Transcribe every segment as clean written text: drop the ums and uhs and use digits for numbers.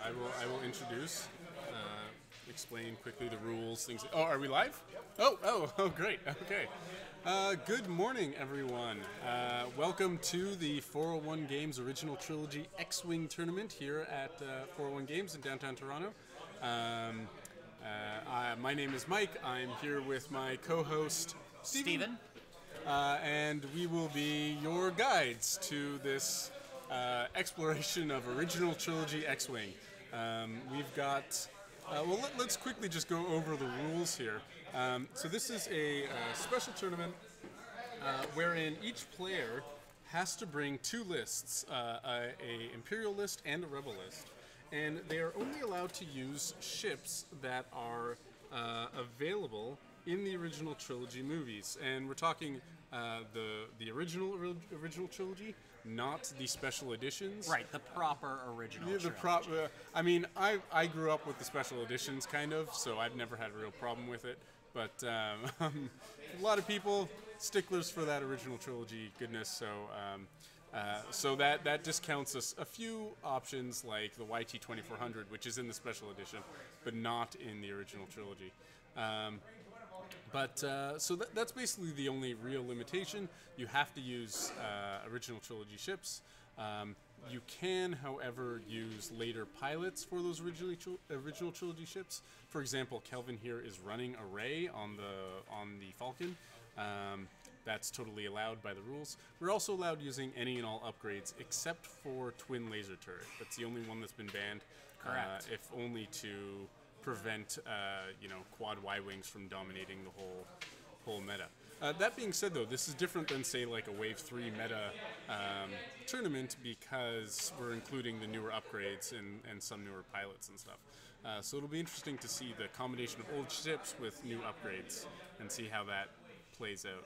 I will introduce, explain quickly the rules, things. Oh, are we live? Oh, great. Okay. Good morning, everyone. Welcome to the 401 Games Original Trilogy X-Wing Tournament here at 401 Games in downtown Toronto. My name is Mike. I'm here with my co-host Steven. And we will be your guides to this exploration of Original Trilogy X-Wing. We've got... let's quickly just go over the rules here. So this is a special tournament wherein each player has to bring two lists, a Imperial list and a Rebel list. And they are only allowed to use ships that are available in the original trilogy movies, and we're talking the original trilogy, not the special editions. Right, the proper original. Yeah, trilogy. I mean, I grew up with the special editions, kind of, so I've never had a real problem with it. But a lot of people sticklers for that original trilogy goodness. So that discounts us a few options like the YT-2400, which is in the special edition, but not in the original trilogy. So that's basically the only real limitation. You have to use original trilogy ships. You can, however, use later pilots for those original trilogy ships. For example, Kelvin here is running a Rey on the Falcon. That's totally allowed by the rules. We're also allowed using any and all upgrades except for twin laser turret. That's the only one that's been banned. Correct. If only to prevent quad Y-wings from dominating the whole meta. That being said, though, this is different than, say, like a Wave 3 meta tournament because we're including the newer upgrades and some newer pilots and stuff. So it'll be interesting to see the combination of old ships with new upgrades and see how that plays out.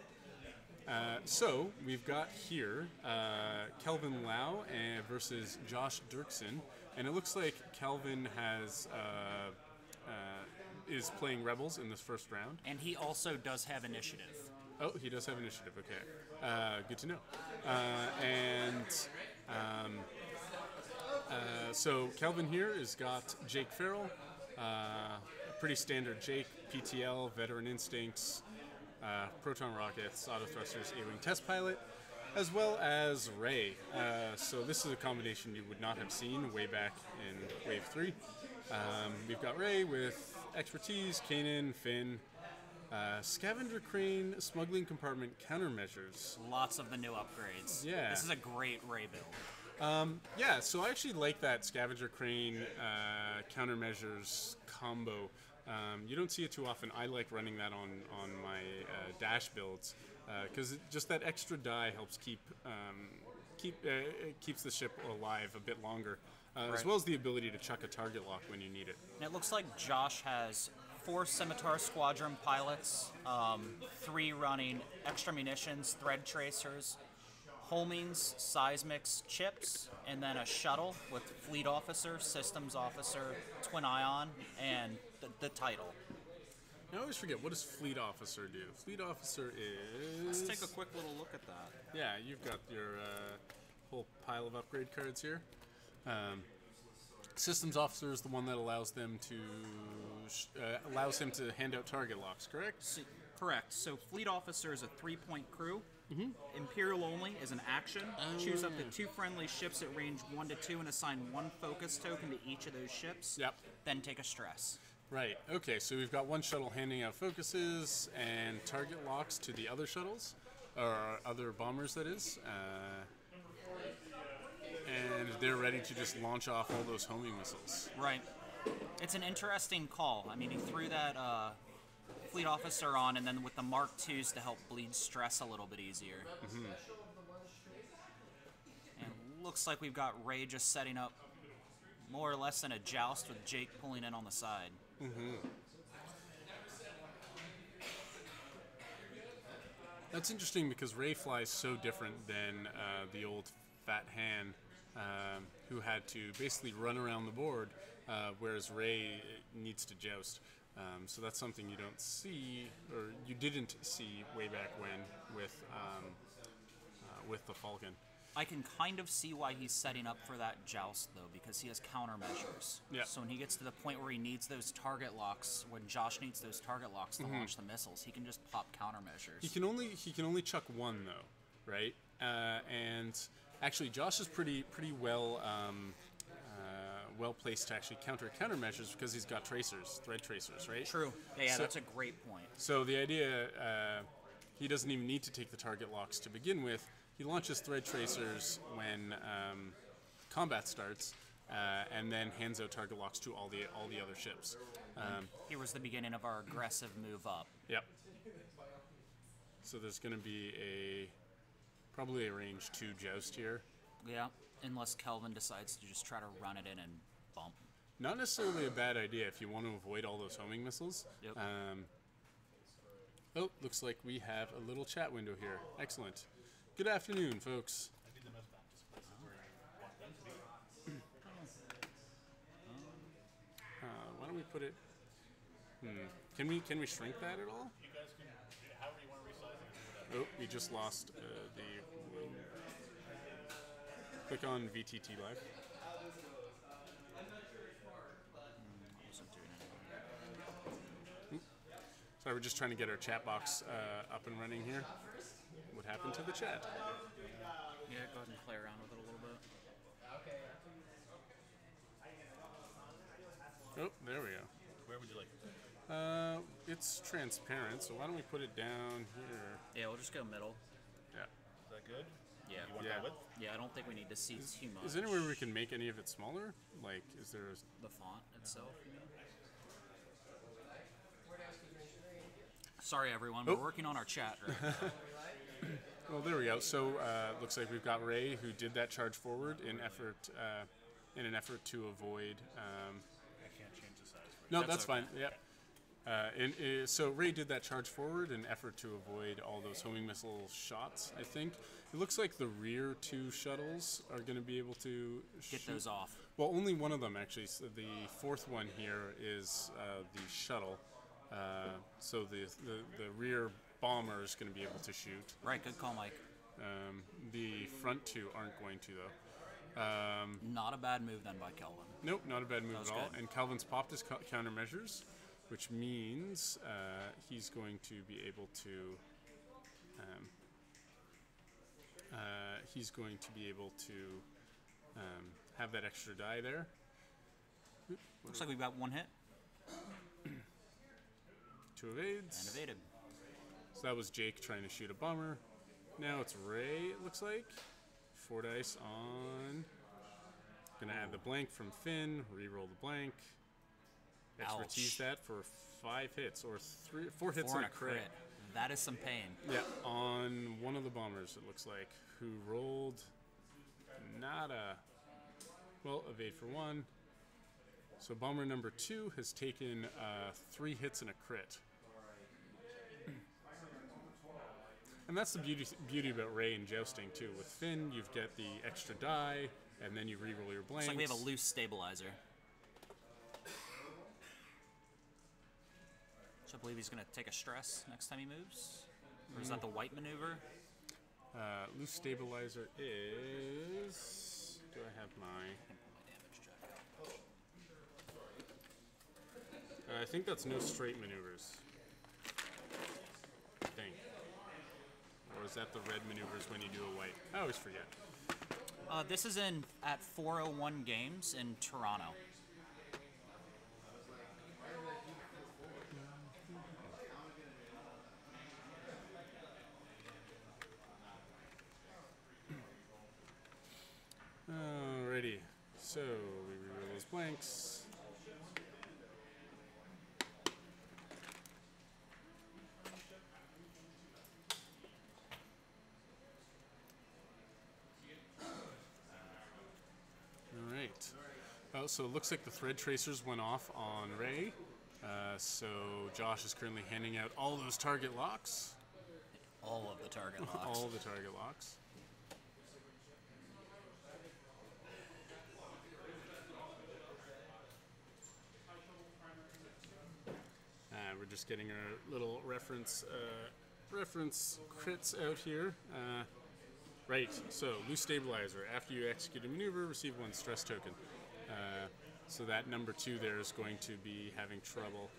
So we've got here Kelvin Lau versus Josh Dirksen, and it looks like Kelvin is playing Rebels in this first round. And he also does have initiative. Oh, he does have initiative. Okay, good to know. So Kelvin here has got Jake Farrell, pretty standard Jake, PTL, veteran instincts, proton rockets, auto thrusters, A-wing test pilot, as well as Rey. So this is a combination you would not have seen way back in Wave 3. We've got Rey with expertise, Kanan, Finn, scavenger crane, smuggling compartment countermeasures. Lots of the new upgrades. Yeah. This is a great Rey build. Yeah, so I actually like that scavenger crane countermeasures combo. You don't see it too often. I like running that on my dash builds because just that extra die helps keeps the ship alive a bit longer, as well as the ability to chuck a target lock when you need it. And it looks like Josh has 4 Scimitar Squadron pilots, 3 running extra munitions, thread tracers, homings, seismics, chips, and then a shuttle with fleet officer, systems officer, twin ion, and the title. I always forget, what does fleet officer do? Fleet officer is... Let's take a quick little look at that. Yeah, you've got your whole pile of upgrade cards here. Systems officer is the one that allows him to hand out target locks, correct? Correct. So fleet officer is a 3-point crew. Mm-hmm. Imperial only is an action. Choose up to 2 friendly ships at range 1 to 2 and assign 1 focus token to each of those ships. Yep. Then take a stress. Right. Okay, so we've got one shuttle handing out focuses and target locks to the other shuttles, or other bombers, that is. And they're ready to just launch off all those homing missiles. Right. It's an interesting call. I mean, he threw that fleet officer on, and then with the Mark IIs to help bleed stress a little bit easier. Mm-hmm. And looks like we've got Rey just setting up more or less in a joust with Jake pulling in on the side. Mm-hmm. That's interesting because Rey flies so different than the old Fat Han, who had to basically run around the board, whereas Rey needs to joust. So that's something you don't see, or you didn't see way back when with the Falcon. I can kind of see why he's setting up for that joust, though, because he has countermeasures. Yeah. So when he gets to the point where he needs those target locks, when Josh needs those target locks to launch the missiles, he can just pop countermeasures. He can only chuck one though, right? And actually, Josh is pretty well well placed to actually countermeasures because he's got tracers, thread tracers, right? True. Yeah, So- that's a great point. So the idea, he doesn't even need to take the target locks to begin with. He launches thread tracers when combat starts, and then hands out target locks to all the other ships. Here was the beginning of our aggressive move up. Yep. So there's going to be probably a range 2 joust here. Yeah, unless Kelvin decides to just try to run it in and bump. Not necessarily a bad idea if you want to avoid all those homing missiles. Yep. Oh, looks like we have a little chat window here. Excellent. Good afternoon, folks. Why don't we put it? Can we shrink that at all? You guys can, however you want to resize it. Oh, we just lost the. Click on VTT Live. Wasn't doing anything. Sorry, we're just trying to get our chat box up and running here. What happened to the chat? Yeah, go ahead and play around with it a little bit. Oh, there we go. Where would you like? It's transparent, so why don't we put it down here? Yeah, we'll just go middle. Yeah. Is that good? Yeah. You want Yeah. that width? Yeah, I don't think we need to see too much. Is there anywhere we can make any of it smaller? Like, is there a... The font itself, you mean? Sorry, everyone. Oh. We're working on our chat right now. Well, there we go. So, looks like we've got Ray, who did that charge forward in an effort to avoid... I can't change the size. No, That's that's okay. fine. Yep. So Ray did that charge forward in effort to avoid all those homing missile shots, I think. It looks like the rear 2 shuttles are going to be able to Get shoot. those off. Well, only one of them, actually. So the 4th one here is the shuttle. So the rear bomber is going to be able to shoot. Right, good call, Mike. The front 2 aren't going to, though. Not a bad move then by Kelvin. Nope, not a bad move was at all. good. And Calvin's popped his countermeasures, which means he's going to be able to. Have that extra die there. Looks like we've got one hit 2 evades. and evaded. So that was Jake trying to shoot a bomber. Now it's Ray, it looks like. 4 dice on. Gonna add the blank from Finn, re-roll the blank. Expertise Ouch. that for 5 hits, or 4 hits 4 and and a crit. That is some pain. Yeah, on one of the bombers, it looks like, who rolled not a, well, evade for 1. So bomber number 2 has taken 3 hits and a crit. And that's the beauty about Ray and jousting too. With Finn, you've got the extra die, and then you re-roll your blanks. Looks like we have a loose stabilizer. So I believe he's going to take a stress next time he moves. Or is that the white maneuver? Loose stabilizer is. Do I have my? Damage check. I think that's no straight maneuvers. I think. Or is that the red maneuvers when you do a white? I always forget. This is at 401 Games in Toronto. Alrighty. So we reroll those blanks. Alright. Oh, so it looks like the thread tracers went off on Ray. So Josh is currently handing out all those target locks. All of the target locks. All the target locks. We're just getting our little reference crits out here. Right, so loose stabilizer. After you execute a maneuver, receive 1 stress token. So that number 2 there is going to be having trouble.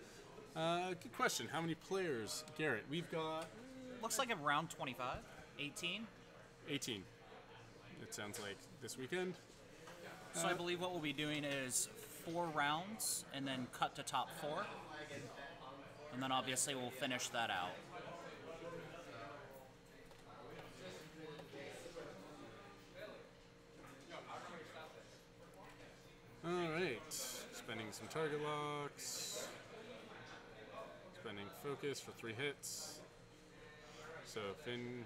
Good question. How many players? Garrett, we've got Looks like around 25, 18. 18. It sounds like this weekend. So I believe what we'll be doing is 4 rounds and then cut to top 4. And then obviously we'll finish that out. Alright. Spending some target locks. Spending focus for 3 hits. So Finn.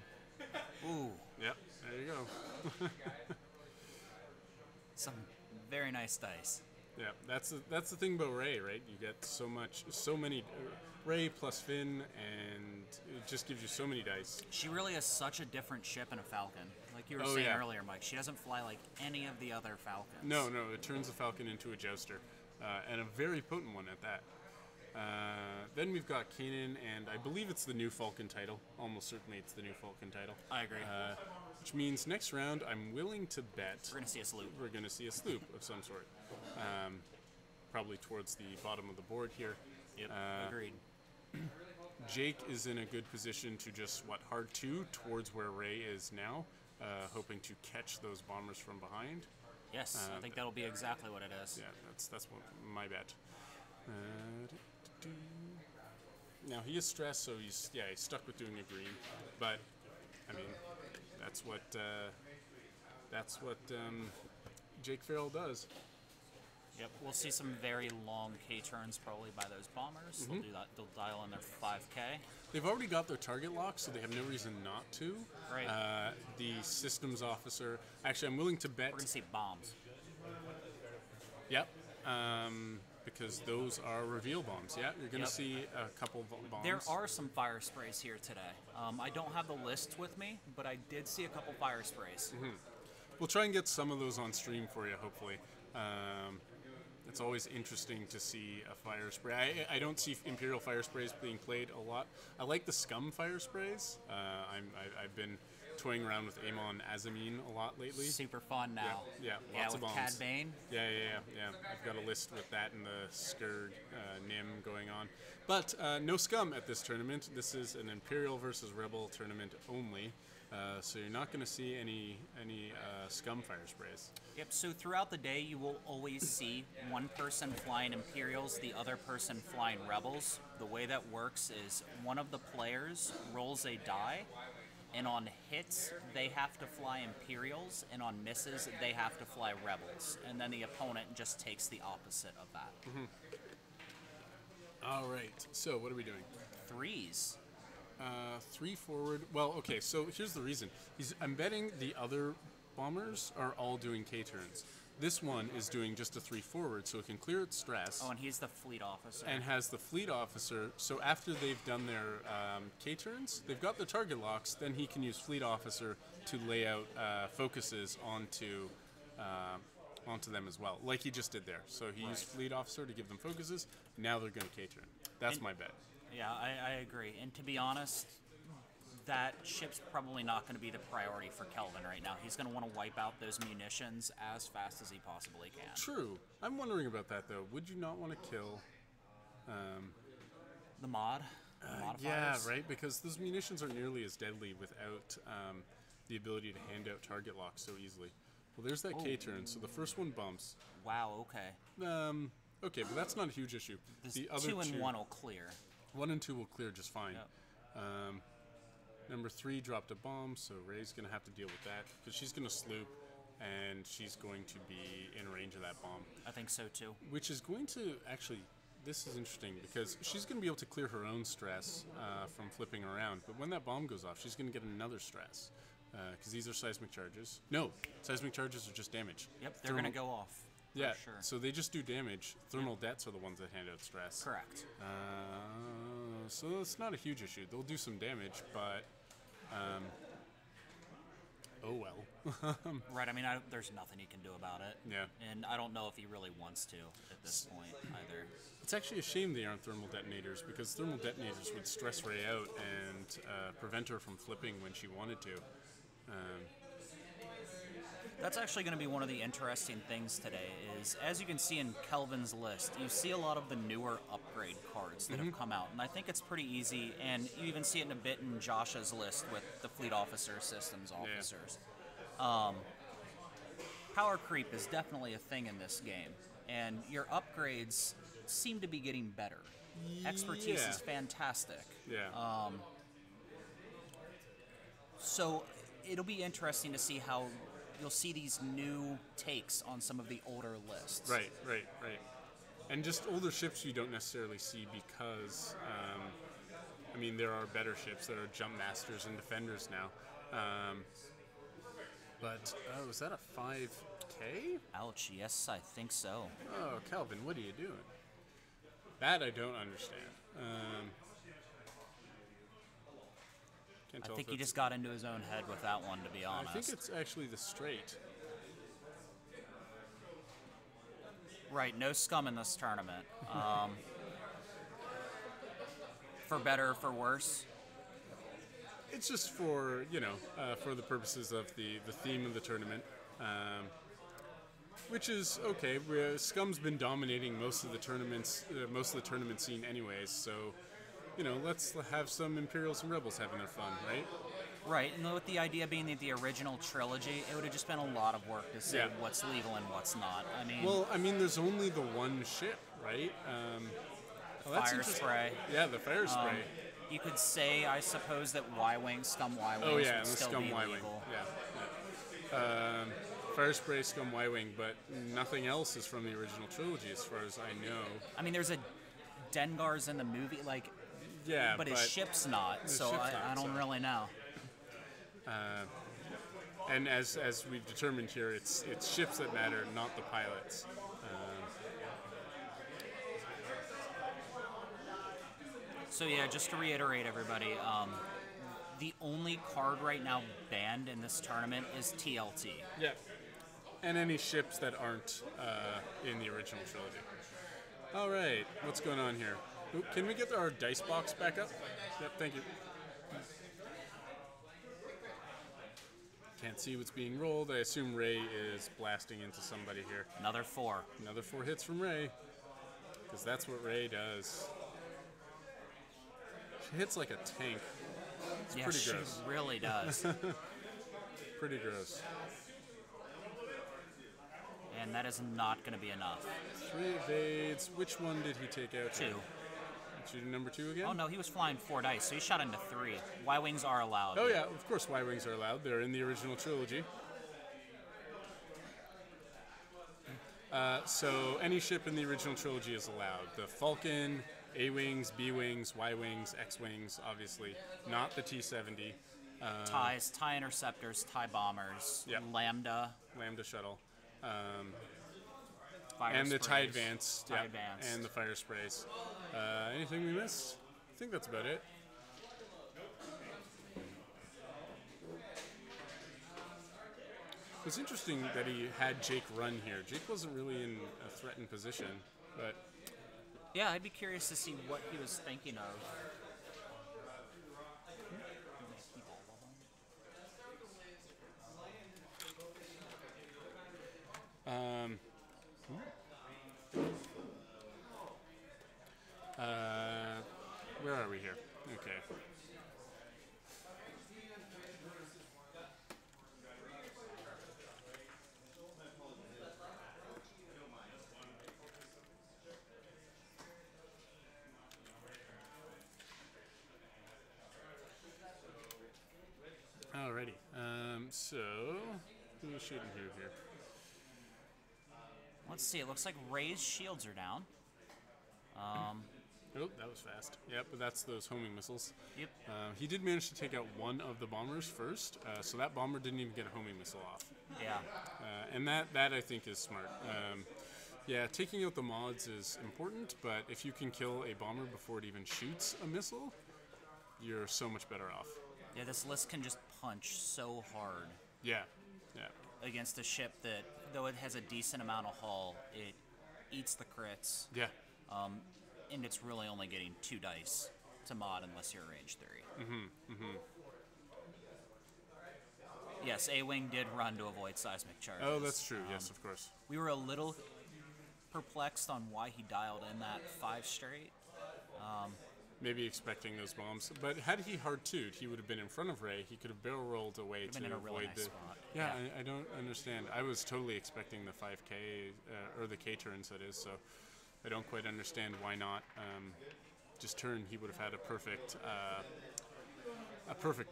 Ooh, Yep, there you go. some very nice dice. Yeah, that's the thing about Ray, right? You get so many Ray plus Finn, and it just gives you so many dice. She really is such a different ship in a Falcon. Like you were saying earlier, Mike, she doesn't fly like any of the other Falcons. No, it turns the Falcon into a jouster, and a very potent one at that. Then we've got Kanan, and I believe it's the new Falcon title. Almost certainly it's the new Falcon title. I agree. Which means next round, I'm willing to bet We're going to see a sloop. we're going to see a sloop of some sort. Probably towards the bottom of the board here. Yep, agreed. Jake is in a good position to just, hard 2 towards where Ray is now, hoping to catch those bombers from behind. Yes, I think that'll be exactly what it is. Yeah, that's my bet. Now he is stressed, so he's stuck with doing a green. But I mean, that's what Jake Farrell does. Yep, we'll see some very long K turns probably by those bombers. They'll do that. They'll dial in their 5K. They've already got their target lock, so they have no reason not to. Right. The systems officer. Actually, I'm willing to bet. We're gonna see bombs. Yep. Because those are reveal bombs. Yeah, you're going to see a couple bombs. There are some fire sprays here today. I don't have the list with me, but I did see a couple fire sprays. We'll try and get some of those on stream for you, hopefully. It's always interesting to see a fire spray. I don't see Imperial fire sprays being played a lot. I like the Scum fire sprays. I've been toying around with Amon Azamine a lot lately. Super fun now. Yeah, lots of with bombs. Cad Bane. Yeah. I've got a list with that and the Skurd Nim going on. But no Scum at this tournament. This is an Imperial versus Rebel tournament only. So you're not going to see any Scum fire sprays. Yep, so throughout the day you will always see one person flying Imperials, the other person flying Rebels. The way that works is one of the players rolls a die, and on hits they have to fly Imperials, and on misses they have to fly Rebels. And then the opponent just takes the opposite of that. All right, so what are we doing? 3s. 3 forward. Well, okay, so here's the reason. I'm betting the other bombers are all doing K turns. This one is doing just a 3 forward, so it can clear its stress. Oh, and he's the fleet officer. And has the fleet officer, so after they've done their K turns, they've got their target locks, then he can use fleet officer to lay out focuses onto them as well, like he just did there. So he used fleet officer to give them focuses. Now they're going to K turn. That's my bet. Yeah, I agree. And to be honest, that ship's probably not going to be the priority for Kelvin right now. He's going to want to wipe out those munitions as fast as he possibly can. True. I'm wondering about that, though. Would you not want to kill... The mod? yeah, right? Because those munitions aren't nearly as deadly without the ability to hand out target locks so easily. Well, there's that K turn, so the first one bumps. Wow, okay. Okay, but that's not a huge issue. The other 2 and 1 will clear. 1 and 2 will clear just fine. Yep. Number 3 dropped a bomb, so Ray's going to have to deal with that because she's going to sloop and she's going to be in range of that bomb. I think so too. Which is going to actually, this is interesting because she's going to be able to clear her own stress from flipping around. But when that bomb goes off, she's going to get another stress because these are seismic charges. No, seismic charges are just damage. Yep, they're going to go off. Yeah, sure. So they just do damage. Thermal debts are the ones that hand out stress. Correct. So it's not a huge issue. They'll do some damage, but oh well. Right, I mean, there's nothing he can do about it. Yeah. And I don't know if he really wants to at this point either. It's actually a shame they aren't thermal detonators because thermal detonators would stress Ray out and prevent her from flipping when she wanted to. That's actually going to be one of the interesting things today is, as you can see in Kelvin's list, you see a lot of the newer upgrade cards that have come out, and I think it's pretty easy, and you even see it in a bit in Josh's list with the Fleet Officer Systems officers. Power creep is definitely a thing in this game, and your upgrades seem to be getting better. Expertise is fantastic. Yeah. So it'll be interesting to see how you'll see these new takes on some of the older lists. Right. And just older ships you don't necessarily see because, I mean, there are better ships that are jump masters and defenders now. But, is that a 5K? Ouch, yes, I think so. Oh, Calvin, what are you doing? That I don't understand. Can't tell I think if he it's- just got into his own head with that one, to be I honest. think it's actually the straight. Right, no scum in this tournament. For better or for worse. It's just for, for the purposes of the theme of the tournament. Which is okay. Scum's been dominating most of the tournaments, most of the tournament scene, anyways. So, let's have some Imperials and Rebels having their fun, right? Right, and with the idea being that the original trilogy, it would have just been a lot of work to say what's legal and what's not. I mean, there's only the one ship, right? Fire spray. Yeah, the fire spray. You could say, I suppose, that Y-Wing, Scum Y-Wings Oh yeah, would and the still Scum be Y-Wing. legal. Yeah. Fire spray, Scum Y-Wing, but nothing else is from the original trilogy, as far as I know. I mean, there's a Dengar's in the movie, but his ship's not, so I don't really know. And as we've determined here, it's ships that matter, not the pilots. So yeah, just to reiterate, everybody, the only card right now banned in this tournament is TLT. Yeah. And any ships that aren't in the original trilogy. All right, what's going on here? Ooh, can we get our dice box back up? Yep, thank you. Can't see what's being rolled. I assume Ray is blasting into somebody here. Another 4. Another 4 hits from Ray, because that's what Ray does. She hits like a tank. It's pretty gross. She really does. Pretty gross. And that is not going to be enough. 3 evades. Which one did he take out? 2. Shooting number 2 again? Oh no, he was flying 4 dice, so he shot into 3. Y-Wings are allowed. Oh yeah, of course Y-Wings are allowed. They're in the original trilogy. So any ship in the original trilogy is allowed. The Falcon, A-Wings, B-Wings, Y-Wings, X-Wings, obviously. Not the T-70. TIEs, TIE Interceptors, TIE Bombers, Yep. Lambda, Shuttle. Fire And the TIE Sprays, Advance. TIE Yeah, Advance. and the Fire Sprays. Anything we missed? I think that's about it. It's interesting that he had Jake run here. Jake wasn't really in a threatened position, but Yeah, I'd be curious to see what he was thinking of. where are we here? Okay. Alrighty. So who's shooting who here? Let's see, it looks like Ray's shields are down. Oh, that was fast. Yep, but that's those homing missiles. Yep. He did manage to take out one of the bombers first, so that bomber didn't even get a homing missile off. Yeah. And that I think is smart. Yeah, taking out the mods is important, but if you can kill a bomber before it even shoots a missile, you're so much better off. Yeah, this list can just punch so hard Yeah, yeah. against a ship that, though it has a decent amount of hull, it eats the crits. Yeah. And it's really only getting 2 dice to mod unless you're range 3. Yes, A-Wing did run to avoid seismic charges. Oh, that's true. Yes, of course. We were a little perplexed on why he dialed in that 5 straight. Maybe expecting those bombs. But had he hard-2'd, he would have been in front of Rey. He could have barrel rolled away to been in a avoid really nice the. spot. Yeah, I don't understand. I was totally expecting the 5K or the K turns, that is. So I don't quite understand why not. Just turn. He would have had a perfect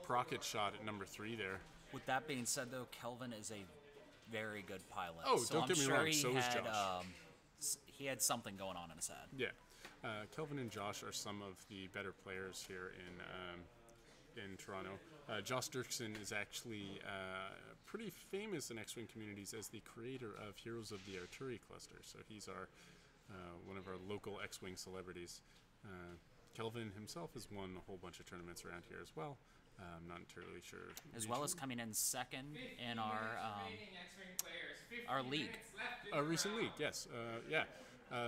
rocket shot at number 3 there. With that being said, though, Kelvin is a very good pilot. Oh, so don't I'm get me sure wrong. He So is had, Josh. He had something going on in his head. Yeah. Kelvin and Josh are some of the better players here in Toronto. Josh Dirksen is actually pretty famous in X-Wing communities as the creator of Heroes of the Artillery Cluster. So he's one of our local X-Wing celebrities. Kelvin himself has won a whole bunch of tournaments around here as well. I'm not entirely sure. As well as coming in second in our league. Our recent league, yes. Yeah.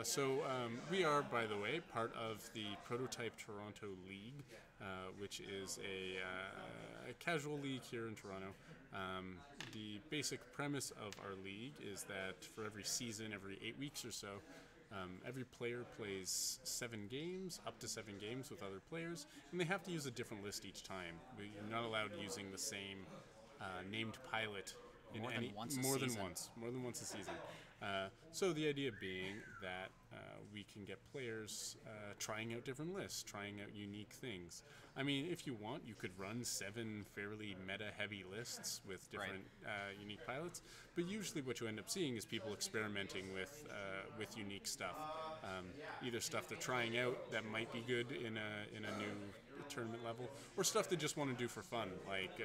So we are, by the way, part of the Prototype Toronto League, which is a casual league here in Toronto. The basic premise of our league is that for every season, every 8 weeks or so, every player plays 7 games, up to 7 games with other players, and they have to use a different list each time. You're not allowed using the same named pilot in More than once a season. So the idea being that we can get players trying out different lists, trying out unique things. I mean, if you want, you could run 7 fairly meta-heavy lists with different unique pilots, but usually what you end up seeing is people experimenting with unique stuff. Either stuff they're trying out that might be good in a new tournament level, or stuff they just want to do for fun, like.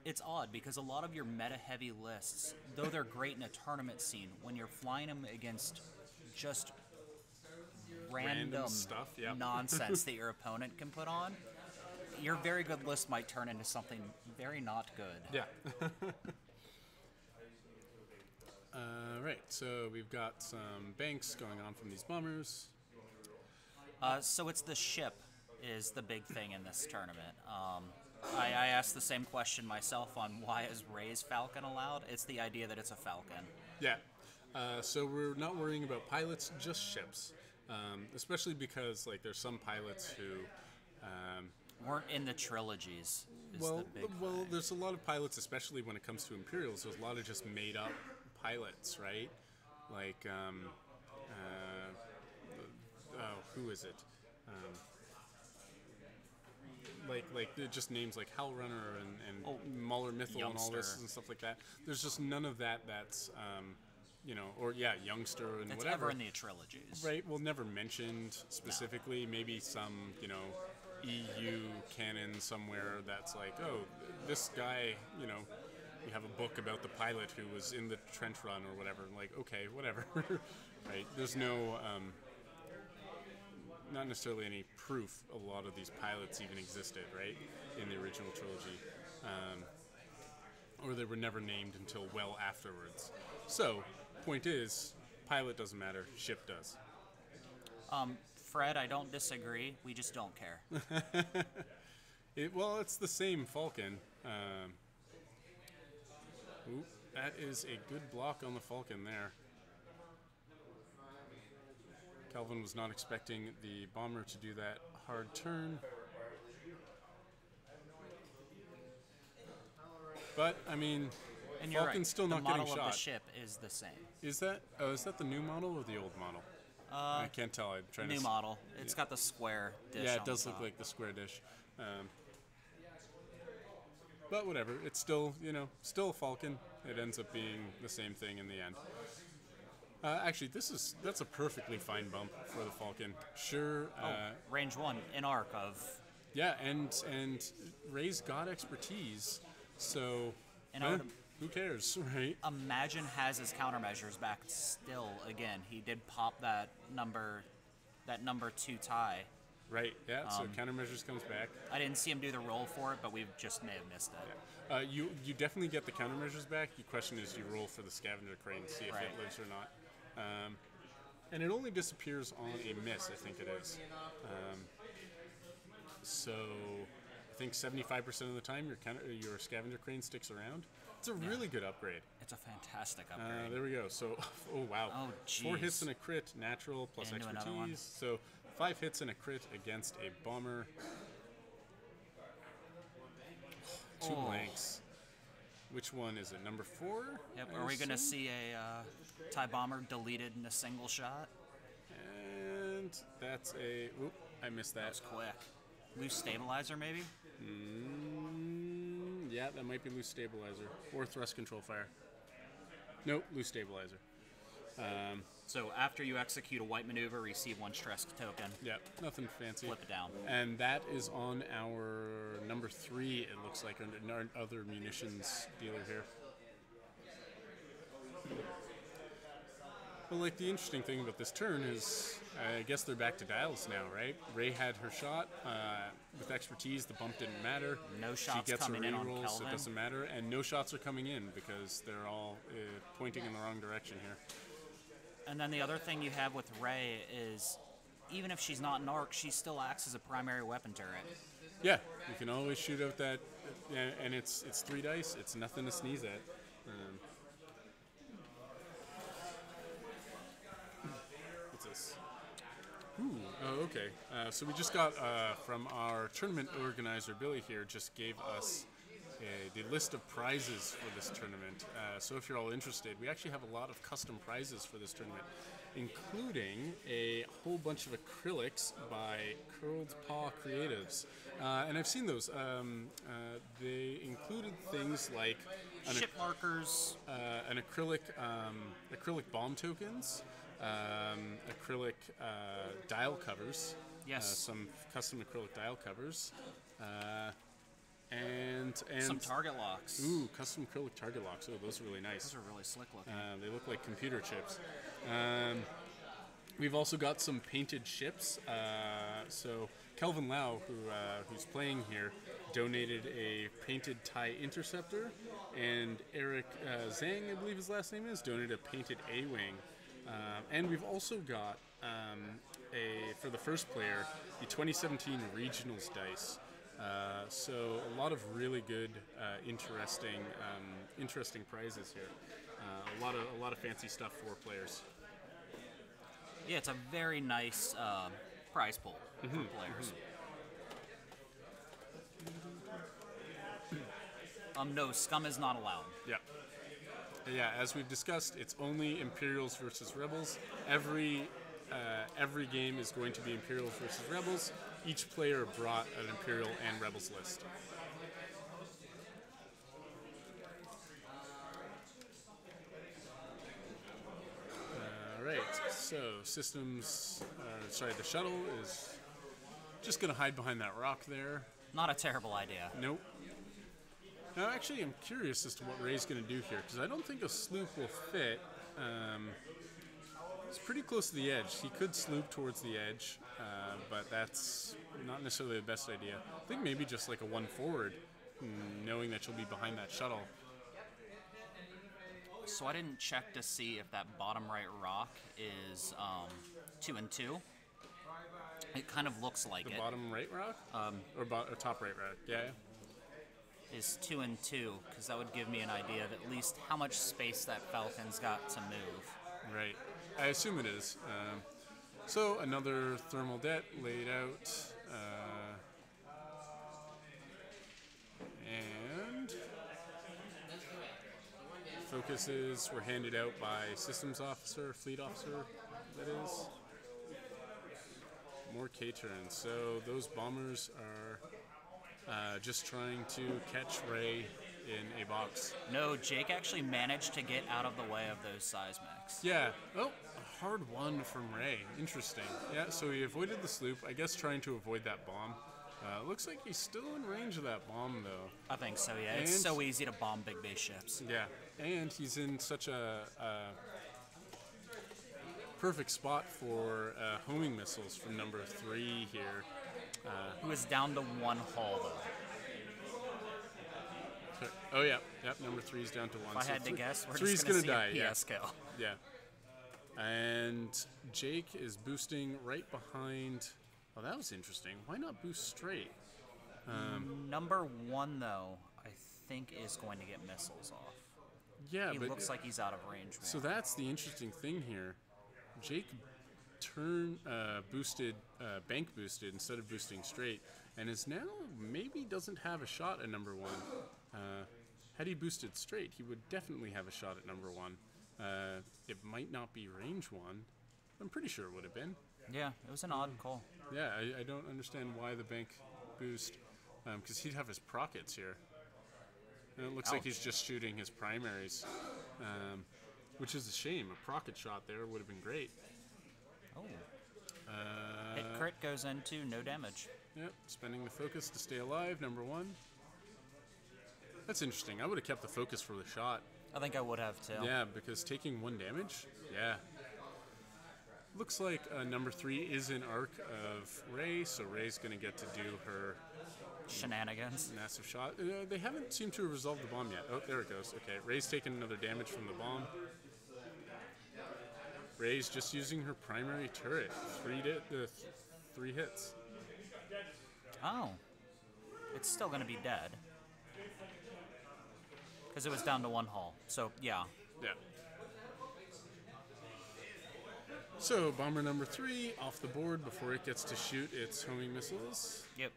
It's odd because a lot of your meta-heavy lists, though they're great in a tournament scene, when you're flying them against just random stuff, yeah. nonsense that your opponent can put on, your very good list might turn into something very not good. Yeah. Right, so we've got some banks going on from these bombers. So it's the ship is the big thing in this tournament. I asked the same question myself on why is Rey's Falcon allowed. It's the idea that it's a Falcon. Yeah. So we're not worrying about pilots, just ships. Especially because there's some pilots who weren't in the trilogies. The big thing. There's a lot of pilots, especially when it comes to Imperials. There's a lot of just made up pilots, right? Who is it? Just names like Hellrunner and Mauler Mythal and all this and stuff like that. There's just none of that's Youngster and that's whatever. Ever in the trilogies. Right, well, never mentioned specifically. No. Maybe some, EU canon somewhere that's like, oh, this guy, you have a book about the pilot who was in the trench run or whatever. Like, okay, whatever. Right, there's no... not necessarily any proof a lot of these pilots even existed, right, in the original trilogy. Or they were never named until well afterwards. So, point is, pilot doesn't matter, ship does. Fred, I don't disagree. We just don't care. It's the same Falcon. That is a good block on the Falcon there. Kelvin was not expecting the bomber to do that hard turn. But, I mean, and you're Falcon's right. still not getting shot. The model of the ship is the same. Is that the new model or the old model? I can't tell. I'm trying new model. It's got the square dish. Yeah, it does look like the square dish. But whatever. It's still, still a Falcon. It ends up being the same thing in the end. Actually, that's a perfectly fine bump for the Falcon. Sure. Range 1 in arc of. Yeah, and Rey's got expertise, so who cares, right? Imagine has his countermeasures back still again. He did pop that number 2 tie. Right. Yeah. So countermeasures comes back. I didn't see him do the roll for it, but we just may have missed it. Yeah. You definitely get the countermeasures back. The question is, you roll for the scavenger crane to see if it lives or not. And it only disappears on a miss, I think it is. So I think 75% of the time your scavenger crane sticks around. It's a really good upgrade. It's a fantastic upgrade. There we go. So, oh wow. Oh, geez. 4 hits and a crit, natural plus Into another one. expertise. So 5 hits and a crit against a bomber. 2 blanks. Which one is it? Number 4? Yep. Are we going to see a TIE bomber deleted in a single shot? And that's a. Oop, I missed that. That was quick. Loose stabilizer, maybe? Yeah, that might be loose stabilizer. Or thrust control fire. Nope, loose stabilizer. So after you execute a white maneuver, receive 1 stress token. Yeah, nothing fancy. Flip it down. And that is on our number 3, it looks like, under our other munitions dealer here. Well, like, the interesting thing about this turn is, I guess they're back to dials now, right? Ray had her shot. With expertise, the bump didn't matter. No shots she gets coming a in on reroll, so Kelvin. it doesn't matter. And no shots are coming in because they're all pointing in the wrong direction here. And then the other thing you have with Rey is, even if she's not an arc, she still acts as a primary weapon turret. Yeah, you can always shoot out that, and it's 3 dice. It's nothing to sneeze at. What's this? Ooh, oh, okay. So we just got from our tournament organizer, Billy here, just gave us the list of prizes for this tournament. So if you're all interested, we actually have a lot of custom prizes for this tournament, including a whole bunch of acrylics by Curled Paw Creatives. And I've seen those. They included things like Ship markers. an acrylic bomb tokens, acrylic dial covers, Yes. some custom acrylic dial covers, and Some target locks. ooh, custom acrylic target locks. Oh, those are really nice. Those are really slick looking. They look like computer chips. We've also got some painted ships. So Kelvin Lau, who's playing here, donated a painted TIE Interceptor, and Eric Zhang, I believe his last name is, donated a painted A-Wing. And we've also got for the first player, the 2017 Regionals dice. So a lot of really good, interesting prizes here. A lot of fancy stuff for players. Yeah, it's a very nice prize pool for players. No, scum is not allowed. Yeah. Yeah, as we've discussed, it's only Imperials versus Rebels. Every game is going to be Imperials versus Rebels. Each player brought an Imperial and Rebels list. Alright, so systems, the shuttle is just going to hide behind that rock there. Not a terrible idea. Nope. Now, actually, I'm curious as to what Ray's going to do here, because I don't think a sloop will fit. It's pretty close to the edge. He could sloop towards the edge, but that's not necessarily the best idea. I think maybe just like a 1 forward, knowing that she'll be behind that shuttle. So I didn't check to see if that bottom right rock is 2 and 2. It kind of looks like The it. bottom right rock? Or top right rock, yeah. Is 2 and 2, because that would give me an idea of at least how much space that Falcon's got to move. Right. I assume it is. So another thermal det laid out. And focuses were handed out by systems officer, fleet officer, that is. More K-turns. So those bombers are just trying to catch Ray in a box. No, Jake actually managed to get out of the way of those seismics. Yeah. Oh, a hard one from Ray. Interesting. Yeah, so he avoided the sloop, I guess trying to avoid that bomb. Looks like he's still in range of that bomb, though. I think so, yeah. It's And- so easy to bomb big base ships. Yeah, and he's in such a perfect spot for homing missiles from number 3 here. Who is down to 1 hull, though. Oh, yeah. Yep, number 3's down to 1. If I had to guess, we're three's just going to see die, a yeah. PS kill. Yeah. And Jake is boosting right behind. Oh, that was interesting. Why not boost straight? Number 1, though, I think is going to get missiles off. Yeah, He but looks like he's out of range. so More. that's the interesting thing here. Jake bank boosted instead of boosting straight, and is now maybe doesn't have a shot at number 1. Had he boosted straight, he would definitely have a shot at number 1. It might not be range 1. I'm pretty sure it would have been. Yeah, it was an odd call. Yeah, I don't understand why the bank boost, because he'd have his prockets here. And it looks like he's just shooting his primaries, which is a shame. A procket shot there would have been great. Oh. Hit crit goes into no damage. Yep, spending the focus to stay alive, number 1. That's interesting. I would have kept the focus for the shot. I think I would have too. Yeah, because taking 1 damage, yeah. Looks like number 3 is an arc of Rey, so Rey's going to get to do her Shenanigans. massive shot. They haven't seemed to have resolved the bomb yet. Oh, there it goes. Okay, Rey's taking another damage from the bomb. Rey's just using her primary turret. 3 hits. Oh. It's still going to be dead. Because it was down to 1 hull. So, yeah. Yeah. So, bomber number 3 off the board before it gets to shoot its homing missiles. Yep.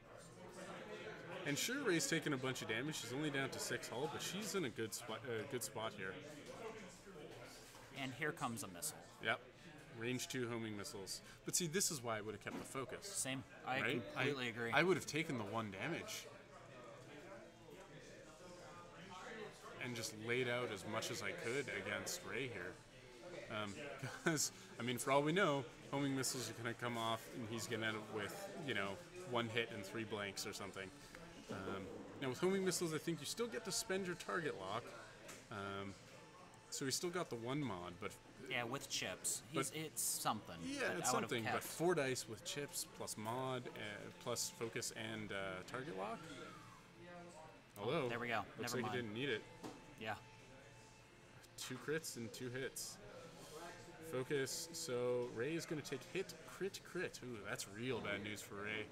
And sure, Rey's taking a bunch of damage. She's only down to 6 hull, but she's in a good spot here. And here comes a missile. Yep. Range 2 homing missiles. But see, this is why I would have kept the focus. Same. I right? completely agree. I would have taken the 1 damage. And just laid out as much as I could against Rey here. Because, I mean, for all we know, homing missiles are going to come off and he's going to end up with, 1 hit and 3 blanks or something. Now, with homing missiles, I think you still get to spend your target lock. So we still got the 1 mod, but... Yeah, with chips. It's something. Yeah, it's something, but 4 dice with chips, plus mod, plus focus and target lock. Although, there we go. Looks Never like mind. you didn't need it. Yeah. 2 crits and 2 hits. Focus, so Rey is going to take hit, crit, crit. Ooh, that's real bad news for Rey.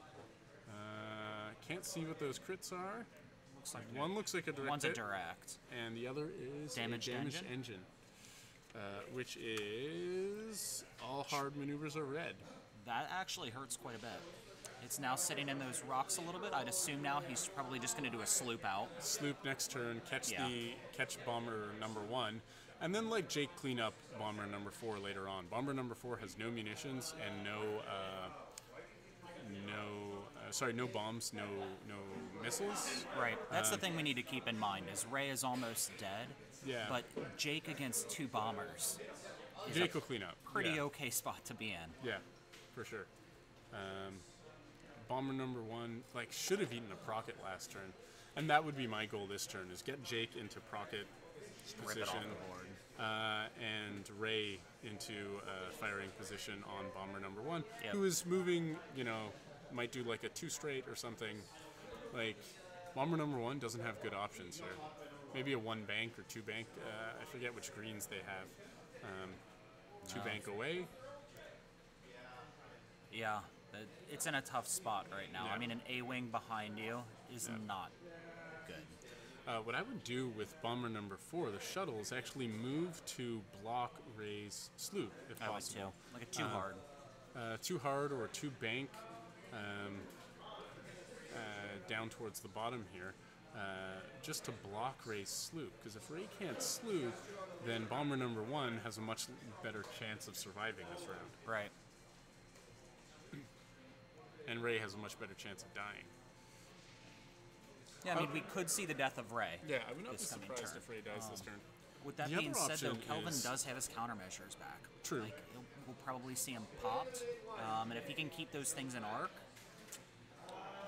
Can't see what those crits are. Looks like One looks like a direct one's hit, a direct. and the other is Damaged a damaged engine. Which is all hard maneuvers are red. That actually hurts quite a bit. It's now sitting in those rocks a little bit. I'd assume now he's probably just going to do a sloop out. Sloop next turn, catch bomber number 1, and then let Jake clean up bomber number 4 later on. Bomber number 4 has no munitions and no bombs, no missiles. Right. That's the thing we need to keep in mind is Rey is almost dead. Yeah. But Jake against 2 bombers. Jake will clean up. Pretty okay spot to be in. Yeah, for sure. Bomber number 1 should have eaten a procket last turn, and that would be my goal this turn: is get Jake into procket position, Rip it off the board. And Rey into firing position on bomber number 1, Yep. who is moving. Might do like a 2 straight or something. Bomber number 1 doesn't have good options here. Maybe a 1 bank or 2 bank. I forget which greens they have. 2 bank away. Yeah. It's in a tough spot right now. Yeah. I mean, an A-wing behind you is not good. What I would do with bomber number 4, the shuttle, is actually move to block Rey's sloop, if I would possible. too. Like a 2 hard. 2 hard or a 2 bank down towards the bottom here, just to block Rey's sloop. Because if Rey can't sloop, then bomber number 1 has a much better chance of surviving this round. Right. And Rey has a much better chance of dying. Yeah, I mean, we could see the death of Rey. Yeah, I would not be this coming surprised turn. if Rey dies this turn. With that The being other said, though, option Kelvin is- does have his countermeasures back. True. We'll probably see him popped. And if he can keep those things in arc,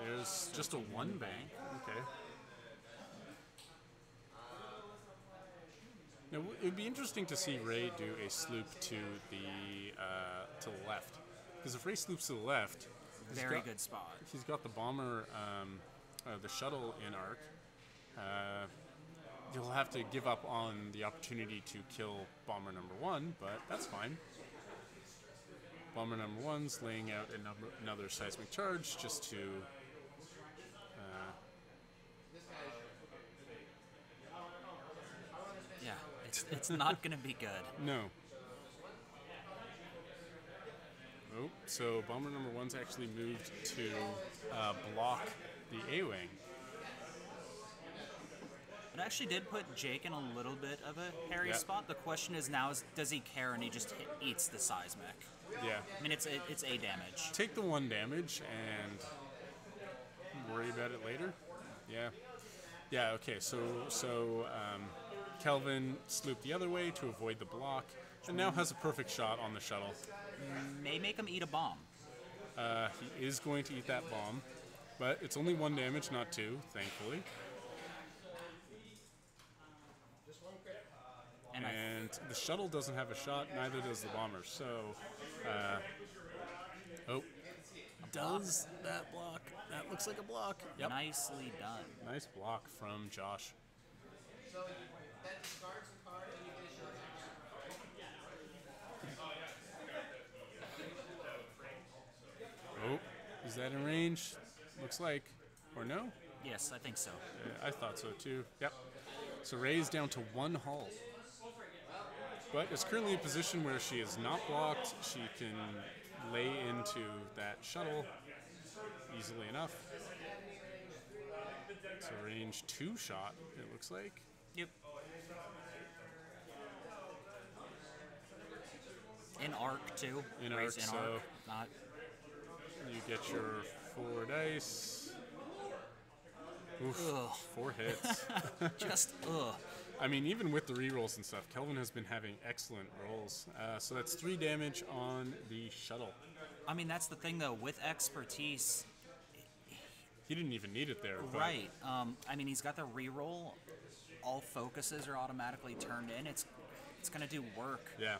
There's just a 1 bank. Okay. Now, it would be interesting to see Rey do a sloop to the left. Because if Rey sloops to the left, very good spot. he's got the bomber, the shuttle in arc. You'll have to give up on the opportunity to kill bomber number 1, but that's fine. Bomber number 1's laying out another seismic charge just to It's not going to be good. No. Oh, so bomber number 1's actually moved to block the A-wing. It actually did put Jake in a little bit of a hairy spot. The question is now, does he care and he just eats the seismic? Yeah. I mean, it's A damage. Take the 1 damage and worry about it later. Yeah. Yeah, okay, so Kelvin slooped the other way to avoid the block, and now has a perfect shot on the shuttle. May make him eat a bomb. He is going to eat that bomb, but it's only 1 damage, not 2, thankfully. And the shuttle doesn't have a shot, neither does the bomber. So, does that block? That looks like a block. Yep. Nicely done. Nice block from Josh. Oh, is that in range? Looks like. Or no? Yes, I think so. I thought so too. Yep. So Rey's down to 1 hull. But it's currently a position where she is not blocked. She can lay into that shuttle easily enough. So range 2 shot, it looks like. Yep. In arc too. In Raise arc, in so arc. Not. you get your 4 dice. Oof, Ugh. 4 hits. Just ugh. I mean, even with the rerolls and stuff, Kelvin has been having excellent rolls. So that's 3 damage on the shuttle. I mean, that's the thing though. With expertise, He didn't even need it there. But right? I mean, he's got the reroll. All focuses are automatically turned in. It's gonna do work. Yeah.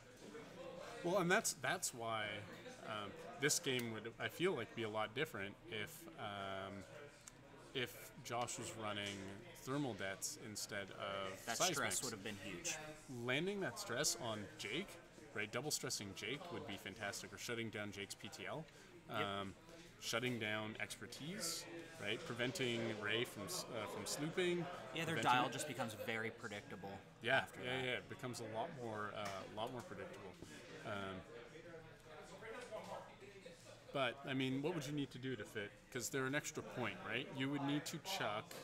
Well, and that's why this game would, I feel like, be a lot different if Josh was running thermal debts instead of That seismics. stress would have been huge. Landing that stress on Jake, right? Double stressing Jake would be fantastic, or shutting down Jake's PTL. Shutting down expertise, right? Preventing Rey from slooping. Yeah, their preventing- dial just becomes very predictable. Yeah, after that. yeah. It becomes a lot more predictable. But I mean, what would you need to do to fit? Because they're an extra point, right? You would need to chuck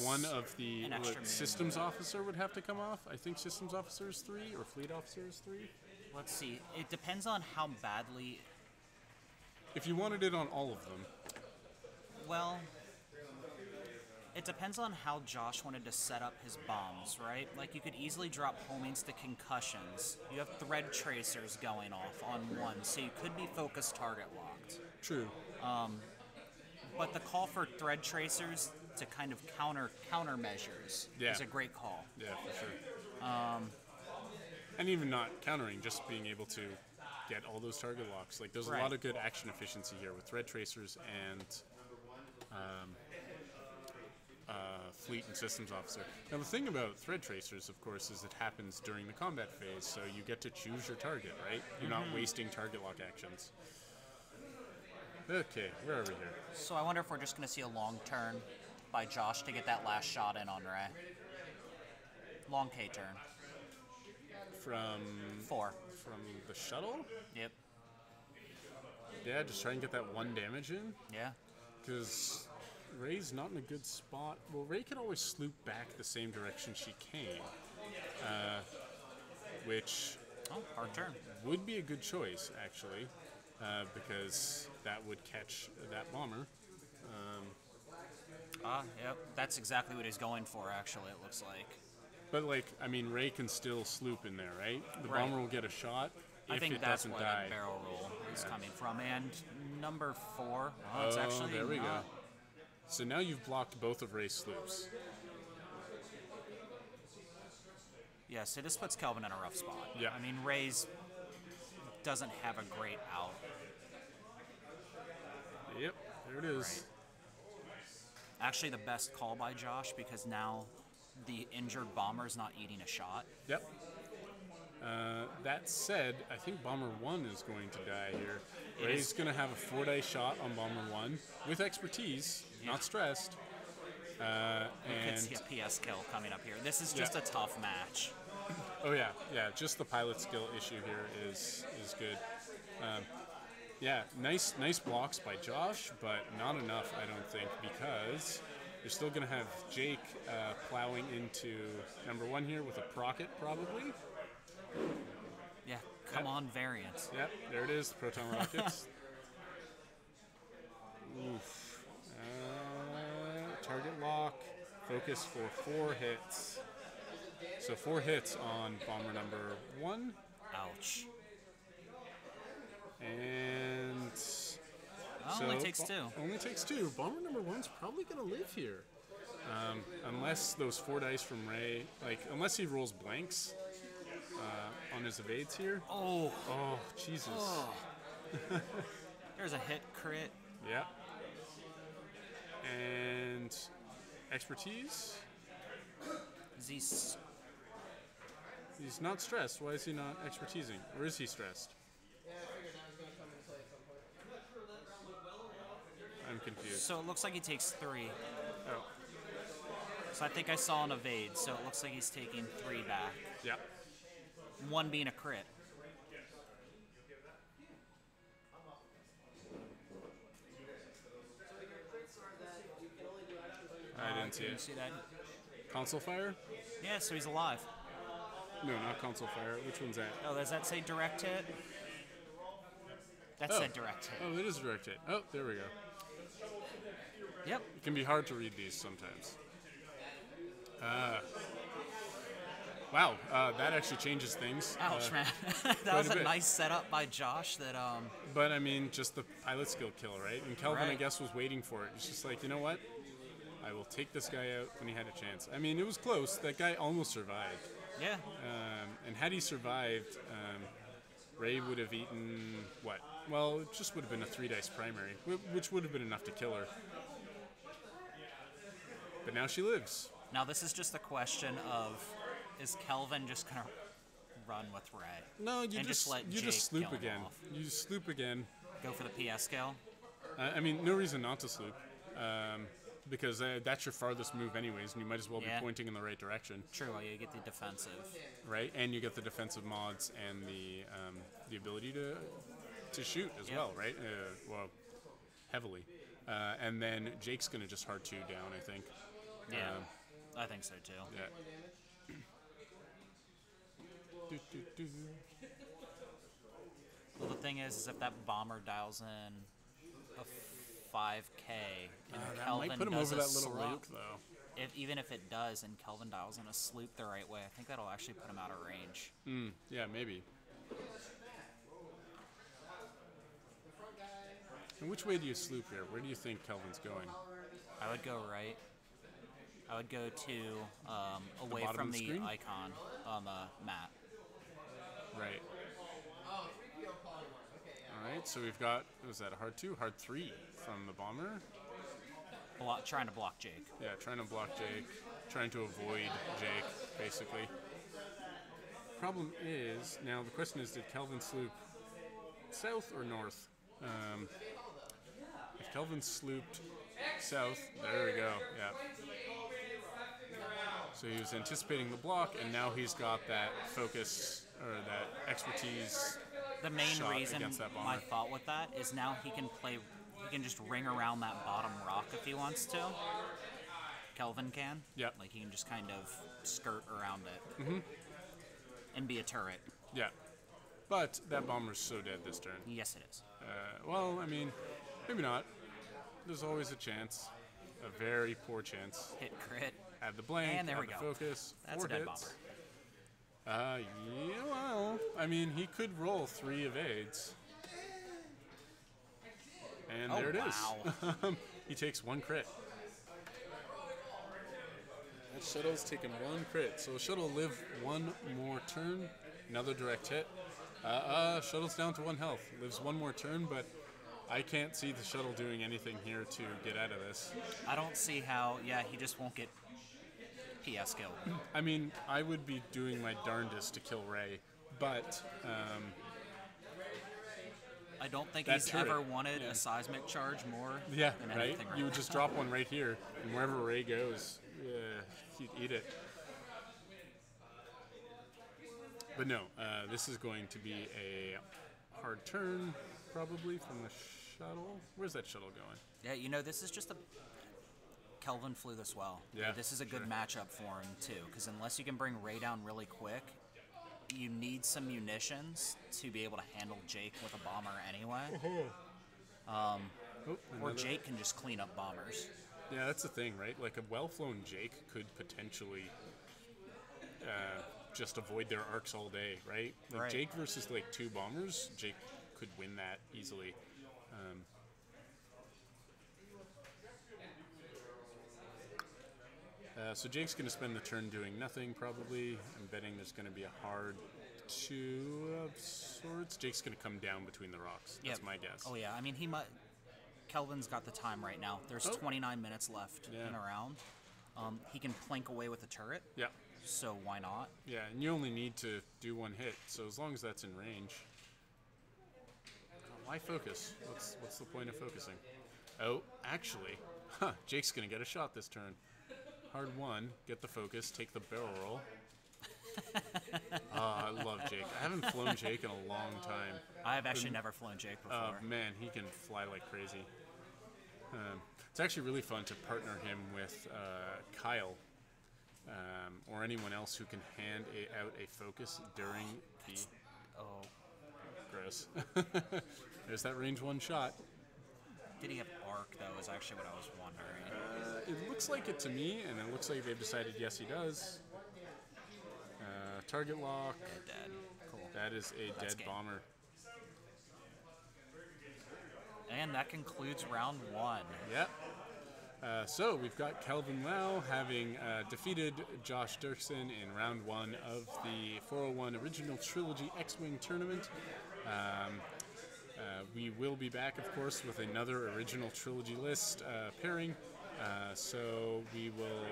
one of the An extra systems officer would have to come off. I think systems officer is 3 or fleet officer is 3. Let's see. It depends on how badly. If you wanted it on all of them, Well, it depends on how Josh wanted to set up his bombs, right? Like, you could easily drop homings to concussions. You have thread tracers going off on one, so you could be focused target locked. true. But the call for thread tracers to kind of countermeasures Yeah. is a great call. Yeah, for sure. And even not countering, just being able to get all those target locks. Like, there's a Right. lot of good action efficiency here with thread tracers and fleet and systems officer. Now, the thing about thread tracers, of course, is it happens during the combat phase, so you get to choose your target, right? You're not wasting target lock actions. Okay, where are we here? So I wonder if we're just going to see a long turn by Josh to get that last shot in on Rey. Long K turn. From 4. the shuttle? Yep. Yeah, just try and get that 1 damage in. Yeah. Because Rey's not in a good spot. Well, Rey can always sloop back the same direction she came, which Oh, hard turn. would be a good choice, actually, because that would catch that bomber. Yep. That's exactly what he's going for, actually, it looks like. But, like, I mean, Rey can still sloop in there, right? The Right. bomber will get a shot I if think it that's doesn't where die. that barrel roll is coming from. And number 4, well, it's actually there we not. go. So now you've blocked both of Rey's sloops. Yeah, so this puts Kelvin in a rough spot. Yeah. I mean, Rey's doesn't have a great out. Yep, there it is. Actually, the best call by Josh, because now the injured bomber's not eating a shot. Yep. That said, I think Bomber 1 is going to die here. It Rey's is. going to have a 4-die shot on Bomber 1 with expertise, not stressed. We could And see a PS kill coming up here. This is just Yeah. a tough match. Oh yeah, yeah. Just the pilot skill issue here is good. Yeah, nice blocks by Josh, but not enough, I don't think, because you're still gonna have Jake plowing into number 1 here with a Procket probably. Yeah, come on, variant. Yep, there it is, proton rockets. Oof. Target lock, focus for 4 hits. So 4 hits on bomber number 1. Ouch. And Only takes 2. Only takes 2. Bomber number 1's probably going to live here. Unless those 4 dice from Ray, like, unless he rolls blanks on his evades here. Oh, Jesus. oh. There's a hit crit. Yeah. And expertise. He's He's not stressed. Why is he not expertising? Or is he stressed? I'm confused. So it looks like he takes 3. Oh, So I think I saw an evade, so it looks like he's taking 3 back. yeah. 1 being a crit. I didn't see Did you it. see that? Console fire? Yeah, so he's alive. No, not console fire. Which one's that? Oh, does that say direct hit? That Oh. said direct hit. Oh, it is direct hit. Oh, there we go. Yep. It can be hard to read these sometimes. Wow, that actually changes things. Ouch, man. That was a a bit. nice setup by Josh that, But I mean, just the pilot skill kill, right? And Kelvin, I Right. guess, was waiting for it. It's just like, you know what? I will take this guy out when he had a chance. I mean, it was close. That guy almost survived. yeah. And had he survived, Ray would have eaten what? Well, it just would have been a 3 dice primary, which would have been enough to kill her. But now she lives. Now this is just a question of, is Kelvin just going to run with Ray? No, you And just let you Jake just sloop kill him again. off. You just sloop again. Go for the PS skill? I mean, no reason not to sloop, because that's your farthest move anyways, and you might as well Yeah. be pointing in the right direction, True, well, you get the defensive. right? And you get the defensive mods and the ability to shoot as Yep. well, right? Well, heavily. And then Jake's gonna just hard 2 down, I think. Yeah, I think so too. Yeah. Well, the thing is if that bomber dials in a 5K and That Kelvin might put him does over a that little slope, rope, though. even if it does and Kelvin dials in a sloop the right way, I think that'll actually put him out of range. Yeah, maybe. And which way do you sloop here? Where do you think Kelvin's going? I would go right. I would go to away bottom from of the the screen? icon on the map. Right. Alright, so we've got, what was that, a hard 2? Hard 3 from the bomber. Trying to block Jake. Yeah, trying to block Jake, trying to avoid Jake, basically. Problem is, now the question is, did Kelvin sloop south or north? If Kelvin slooped south, there we go, yeah. So he was anticipating the block, and now he's got that focus, or that expertise. The main Shot reason against that bomber. my thought with that is now he can just ring around that bottom rock if he wants to. Kelvin can. Yep. Like he can just kind of skirt around it. And be a turret. Yeah. But that bomber's so dead this turn. Yes, it is. Well, I mean, maybe not. There's always a chance. A very poor chance. Hit crit. Add the blank, And there add we the go. focus. That's 4 a dead hits. Yeah, well, I mean, he could roll 3 evades. And Oh, there it wow. is. He takes 1 crit. That shuttle's taken 1 crit. So shuttle live 1 more turn. Another direct hit. Shuttle's down to 1 health. Lives 1 more turn, but I can't see the shuttle doing anything here to get out of this. I don't see how. Yeah, he just won't get PS skill. I mean, I would be doing my darndest to kill Ray, but I don't think That he's turret, ever wanted yeah. a seismic charge more yeah, than right? anything right You would now. just drop one right here, and wherever Ray goes, he'd eat it. But no, this is going to be a hard turn, probably, from the shuttle. Where's that shuttle going? Yeah, you know, this is just a... Kelvin flew this well. Yeah, This is a good matchup for him, too, because unless you can bring Ray down really quick, you need some munitions to be able to handle Jake with a bomber anyway. Oh, Or another- Jake can just clean up bombers. Yeah, that's the thing, right? Like, a well-flown Jake could potentially just avoid their arcs all day, right? Like, Right. Jake versus, like, 2 bombers, Jake could win that easily. So Jake's going to spend the turn doing nothing, probably. I'm betting there's going to be a hard 2 of sorts. Jake's going to come down between the rocks. That's my guess. Oh, yeah. I mean, he might... Kelvin's got the time right now. There's 29 minutes left in a round. He can plank away with a turret, Yeah. so why not? Yeah, and you only need to do 1 hit, so as long as that's in range. Why focus? What's the point of focusing? Oh, actually, Jake's gonna get a shot this turn. Hard 1, get the focus, take the barrel roll. I love Jake. I haven't flown Jake in a long time. I've actually never flown Jake before. Man, he can fly like crazy. It's actually really fun to partner him with Kyle or anyone else who can hand out a focus during the... Oh, Gross. There's that range 1 shot. did he have arc, though, is actually what I was wondering. It looks like it to me, and it looks like they've decided yes, he does. Target lock. Dead. Cool. That is a That's dead game. bomber. And that concludes round 1. Yep. So we've got Kelvin Lau having defeated Josh Dirksen in round 1 of the 401 Original Trilogy X-Wing tournament. We will be back, of course, with another Original Trilogy list pairing. So we will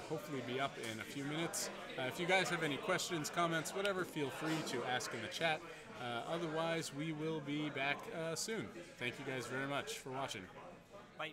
hopefully be up in a few minutes. If you guys have any questions, comments, whatever, feel free to ask in the chat. Otherwise, we will be back soon. Thank you guys very much for watching. Bye.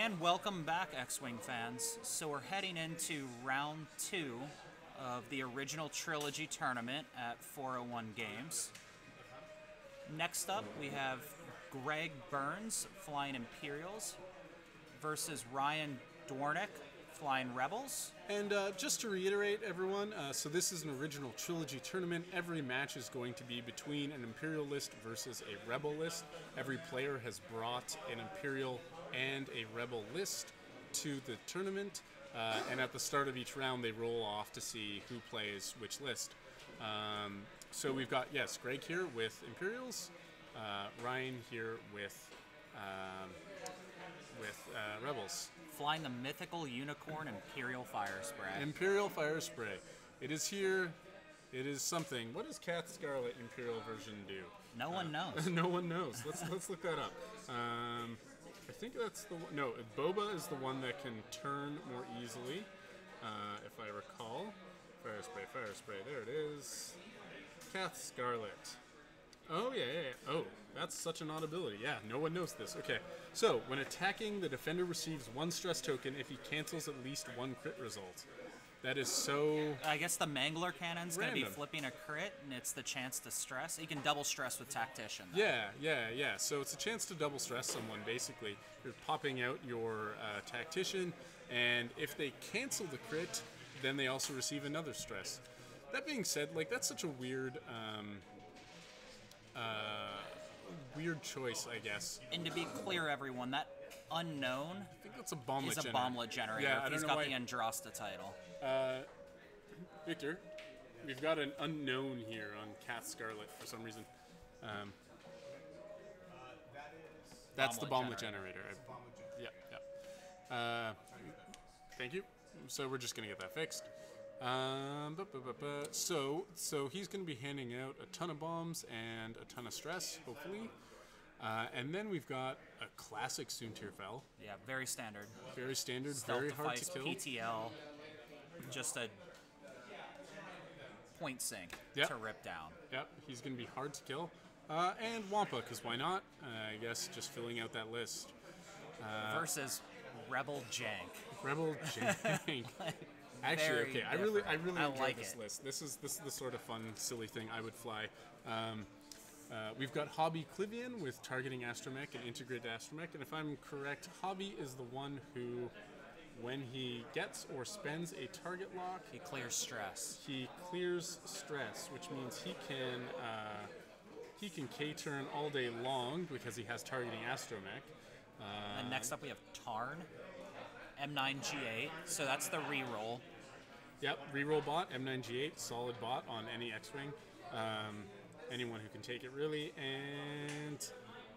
And welcome back, X-Wing fans. So we're heading into round 2 of the Original Trilogy tournament at 401 Games. Next up, we have Greg Burns flying Imperials versus Ryan Dwornik flying Rebels. And just to reiterate, everyone, so this is an Original Trilogy tournament. Every match is going to be between an Imperial list versus a Rebel list. Every player has brought an Imperial and a Rebel list to the tournament. And at the start of each round, they roll off to see who plays which list. So we've got, yes, Greg here with Imperials, Ryan here with Rebels. Flying the mythical unicorn Imperial Fire Spray. Imperial Fire Spray. It is here. It is something. What does Kath Scarlet Imperial version do? No one knows. No one knows. Let's look that up. I think that's the one. No, Boba is the one that can turn more easily, if I recall. Fire Spray, Fire Spray. There it is. Kath Scarlet. Oh, yeah. Oh, that's such an odd ability. Yeah, no one knows this. Okay, so when attacking, the defender receives 1 stress token if he cancels at least 1 crit result. That is so... I guess the Mangler Cannon's going to be random. flipping a crit, and it's the chance to stress. You can double stress with Tactician, though. Yeah. So it's a chance to double stress someone, basically. You're popping out your Tactician, and if they cancel the crit, then they also receive another stress. That being said, like, that's such a weird... weird choice, I guess. And to be clear, everyone, that unknown I think that's a bomblet is a generator. bomblet generator. Yeah, I if don't he's know got why. the Andrasta title. Victor, we've got an unknown here on Kath Scarlet for some reason. That's the Bomblet bomblet generator. Yeah. Thank you. So we're just gonna get that fixed. So he's going to be handing out a ton of bombs and a ton of stress, hopefully. And then we've got a classic Soontirfell. Yeah, very standard. Very standard, Stealth very hard to device, kill. PTL, just a point sink Yep. to rip down. Yep, he's going to be hard to kill. And Wampa, because why not? I guess just filling out that list. Versus Rebel Jank. Rebel Jank. Actually, Very okay, I really different. I enjoy like this it. list. This is the sort of fun, silly thing I would fly. We've got Hobby Clivian with targeting Astromech and integrated Astromech, and if I'm correct, Hobby is the one who, when he gets or spends a target lock, He clears stress. he clears stress, which means he can K-turn all day long because he has targeting Astromech. And next up we have Tarn, M9G8. So that's the reroll. Yep, reroll bot, M9G8, solid bot on any X-Wing. Anyone who can take it, really.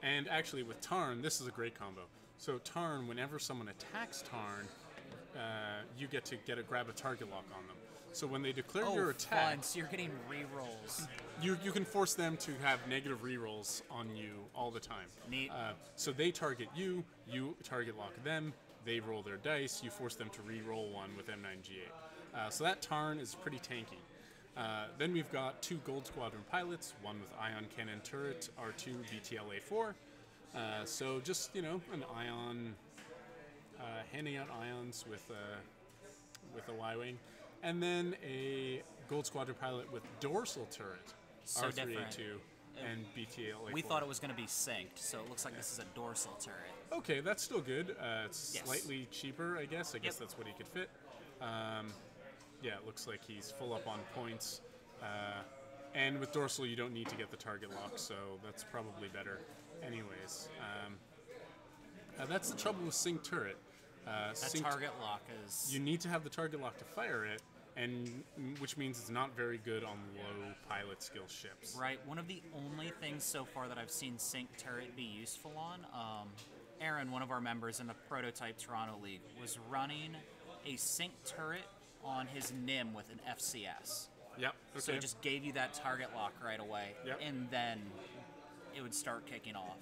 And actually with Tarn, this is a great combo. So Tarn, whenever someone attacks Tarn, you get to grab a target lock on them. So when they declare your attack, fun. So you're getting rerolls. you can force them to have negative rerolls on you all the time. Neat. So they target you, you target lock them, they roll their dice, you force them to re-roll one with M9G8. So that Tarn is pretty tanky. Then we've got 2 Gold Squadron pilots, one with Ion Cannon Turret, R2 BTLA4. So just, an Ion, handing out Ions with a Y-Wing. And then a Gold Squadron pilot with Dorsal Turret, So R3A2, different. and BTLA4. We thought it was going to be synced, so it looks like this is a dorsal turret. Okay, that's still good. It's Yes. slightly cheaper, I guess. I guess Yep. that's what he could fit. Yeah, it looks like he's full up on points. And with Dorsal, you don't need to get the target lock, so that's probably better. Anyways, that's the trouble with Sync Turret. That Sync target lock is... You need to have the target lock to fire it, and which means it's not very good on low pilot skill ships. Right, one of the only things so far that I've seen Sync Turret be useful on, Aaron, one of our members in the Prototype Toronto League, was running a Sync Turret on his NIM with an FCS. Yep. Okay. So it just gave you that target lock right away, Yep. and then it would start kicking off.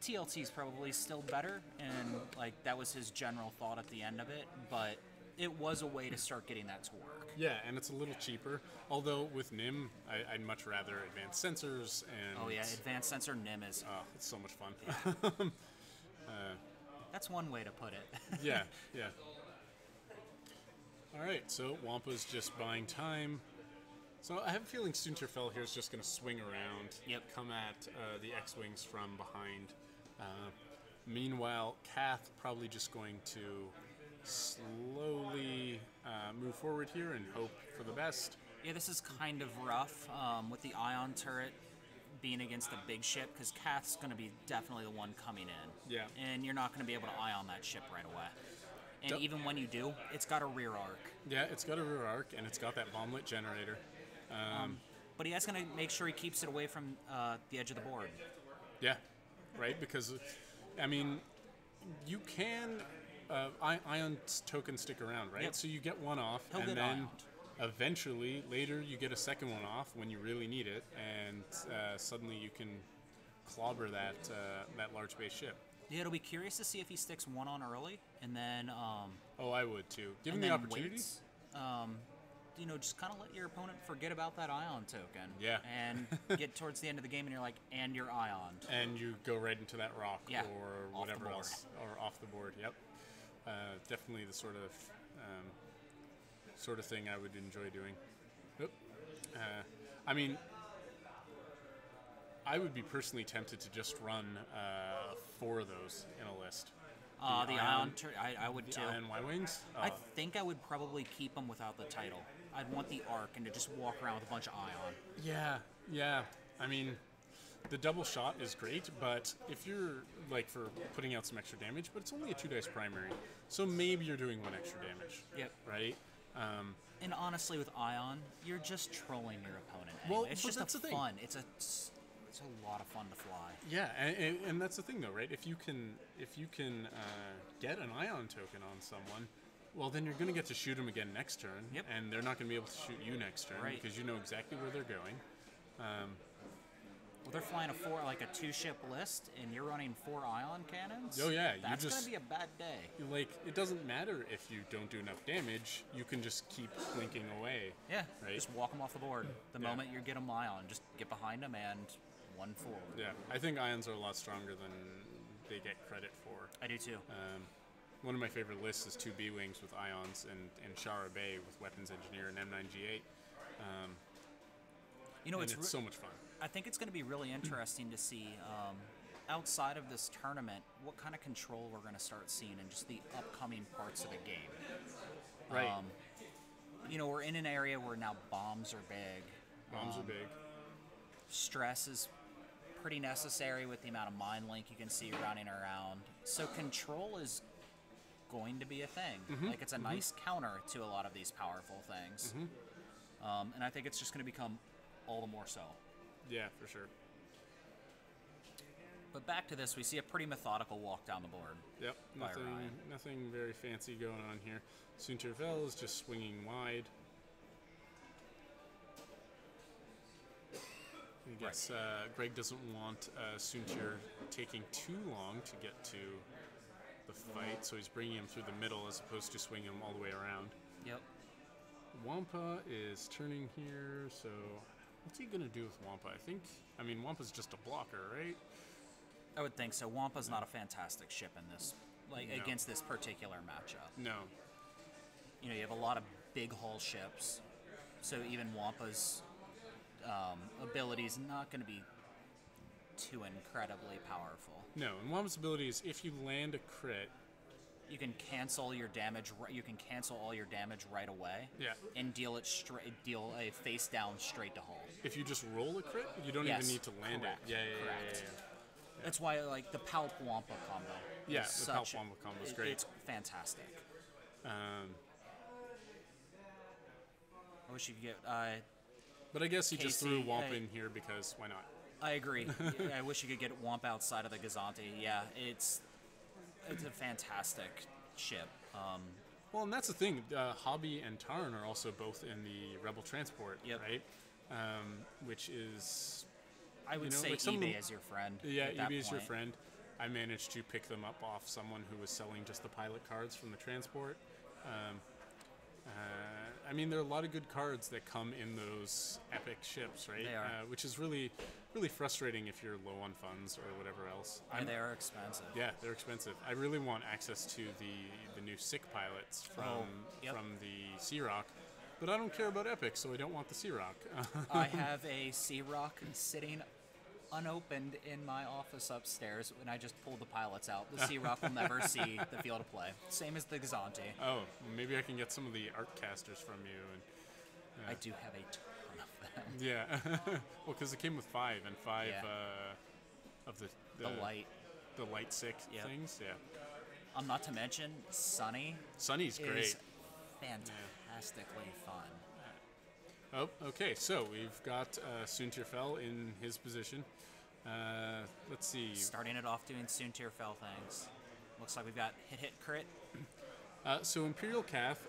TLT is probably still better, and that was his general thought at the end of it, but it was a way to start getting that to work. Yeah, and it's a little cheaper. Although with NIM, I'd much rather advanced sensors and. Oh yeah, advanced sensor NIM is. Oh, it's so much fun. That's one way to put it. Yeah, yeah. All right, so Wampa's just buying time. So I have a feeling Sunterfell here is just going to swing around, Yep. come at the X-Wings from behind. Meanwhile, Kath probably just going to slowly move forward here and hope for the best. Yeah, this is kind of rough with the ion turret being against a big ship, because Kath's going to be definitely the one coming in. Yeah. And you're not going to be able to ion that ship right away. And even when you do, it's got a rear arc. Yeah, it's got a rear arc, and it's got that bomblet generator. But he has to make sure he keeps it away from the edge of the board. Yeah, right, because, I mean, you can ion token stick around, right? Yep. So you get one off, He'll and get then ioned. eventually, later, you get a second one off when you really need it, and suddenly you can clobber that large base ship. Yeah, it'll be curious to see if he sticks one on early, and then Oh, I would too. Give him and the then opportunity. waits. Just kind of let your opponent forget about that ion token. Yeah. And get towards the end of the game, and you're like, and you're ioned. And you go right into that rock Yeah, or off the whatever board. else, or off the board. Yep. Definitely the sort of thing I would enjoy doing. Oop. I mean, I would be personally tempted to just run 4 of those in a list. The ion I would The too. Ion Y-Wings? I think I would probably keep them without the title. I'd want the arc and to just walk around with a bunch of ion. Yeah. I mean, the double shot is great, but if you're, like, for putting out some extra damage, but it's only a 2-dice primary, so maybe you're doing 1 extra damage. Yep. Right? And honestly, with ion, you're just trolling your opponent. Well, Anyway. It's but just that's a the thing. fun. It's a lot of fun to fly. Yeah, and that's the thing, though, right? If you can get an ion token on someone, well, then you're going to get to shoot them again next turn, Yep. and they're not going to be able to shoot you next turn Right. because you know exactly where they're going. Well, they're flying a 2-ship list, and you're running 4 ion cannons. Oh, yeah, you That's just- gonna be a bad day. Like, it doesn't matter if you don't do enough damage, you can just keep blinking away. Yeah, Right. just walk them off the board. The Yeah. moment you get them ion, just get behind them and 1 forward. Yeah, I think ions are a lot stronger than they get credit for. I do too. One of my favorite lists is 2 B-Wings with ions and Shara Bay with Weapons Engineer and M9G8. And it's so much fun. I think it's going to be really interesting to see, outside of this tournament, what kind of control we're going to start seeing in just the upcoming parts of the game. Right. We're in an area where now bombs are big. Bombs are big. Stress is pretty necessary with the amount of mind link you can see running around. So control is going to be a thing. Like, it's a nice counter to a lot of these powerful things. And I think it's just going to become all the more so. Yeah, for sure. But back to this, we see a pretty methodical walk down the board. Yep, by Ryan. nothing very fancy going on here. Sunterfell is just swinging wide. I guess Greg doesn't want Suntir taking too long to get to the fight, so he's bringing him through the middle as opposed to swinging him all the way around. Yep. Wampa is turning here, so what's he going to do with Wampa? Wampa's just a blocker, right? I would think so. Wampa's not a fantastic ship in this, No. against this particular matchup. No. You have a lot of big hull ships, so even Wampa's ability is not going to be too incredibly powerful. No, and Wampa's ability is if you land a crit, You can cancel your damage. You can cancel all your damage right away. Yeah. And deal a face down straight to hull. if you just roll a crit, you don't Yes, even need to land correct, it. Yeah. correct. That's why the Palp Wampa combo. Yeah, is the Palp Wampa combo is great. It's fantastic. I wish you could get. But I guess he just Casey, threw Wampa in here because why not? I agree. I wish you could get Wamp outside of the Gazanti. Yeah, it's a fantastic ship. Well, and that's the thing. Hobby and Tarn are also both in the Rebel Transport, Yep. right? Which is I would say like some of eBay them- is your friend. yeah, at that eBay is your point. friend. I managed to pick them up off someone who was selling just the pilot cards from the transport. There are a lot of good cards that come in those epic ships, right? They are. Which is really really frustrating if you're low on funds or whatever else. And they are expensive. Yeah, they're expensive. I really want access to the new sick pilots from the Sea Rock, but I don't care about Epic, so I don't want the Sea Rock. I have a Sea Rock sitting unopened in my office upstairs, and I just pulled the pilots out. The Sea Rock will never see the field of play. Same as the Xanti. Oh, maybe I can get some of the art casters from you. And I do have a ton of them. yeah, well, because it came with 5 and 5 Yeah. Of the light sick things. Yeah. Not to mention Sunny. Sunny's great. Is fantastically fun. Oh, okay. So we've got Soontir Fel in his position. Let's see. Starting it off doing Soontir Fel things. Looks like we've got hit, crit. So Imperial Cath,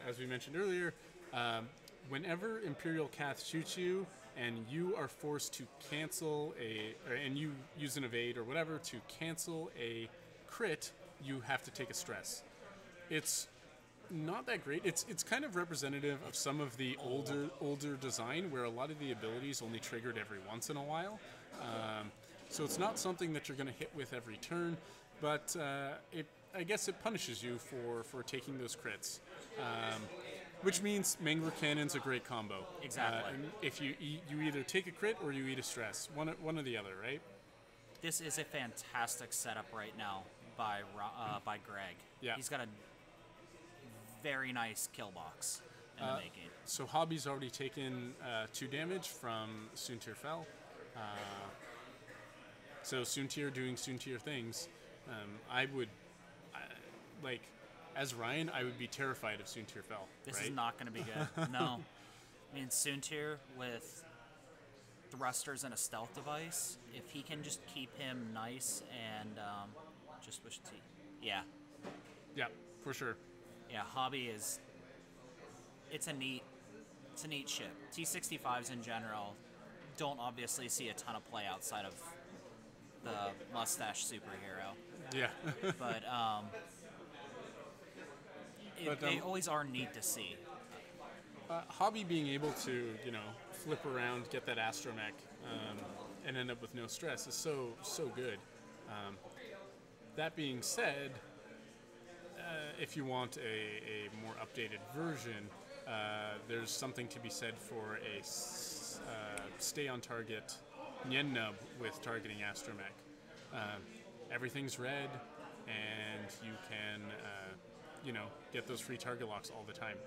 as we mentioned earlier, whenever Imperial Cath shoots you and you are forced to cancel and you use an evade or whatever to cancel a crit, you have to take a stress. It's not that great. It's kind of representative of some of the older design where a lot of the abilities only triggered every once in a while. So it's not something that you're going to hit with every turn, but I guess it punishes you for taking those crits. Which means Mangler Cannon's a great combo. Exactly. And if you either take a crit or you eat a stress, one or the other, right? This is a fantastic setup right now by Greg. Yeah. He's got a very nice kill box in the making. So Hobby's already taken 2 damage from Soontir Fel. So Soontir doing Soontir things. I would, as Ryan, I would be terrified of Soontir Fel. This right? is not going to be good. No. I mean, Soontir with thrusters and a stealth device, if he can just keep him nice and just wish to... Yeah. Yeah, for sure. Yeah, Hobby is... It's a neat ship. T-65s in general don't obviously see a ton of play outside of the mustache superhero. Yeah. But they always are neat to see. Hobby being able to, flip around, get that astromech, and end up with no stress is so good. That being said, if you want a more updated version, there's something to be said for a stay on target Nien nub with targeting astromech. Everything's red, and you can, get those free target locks all the time.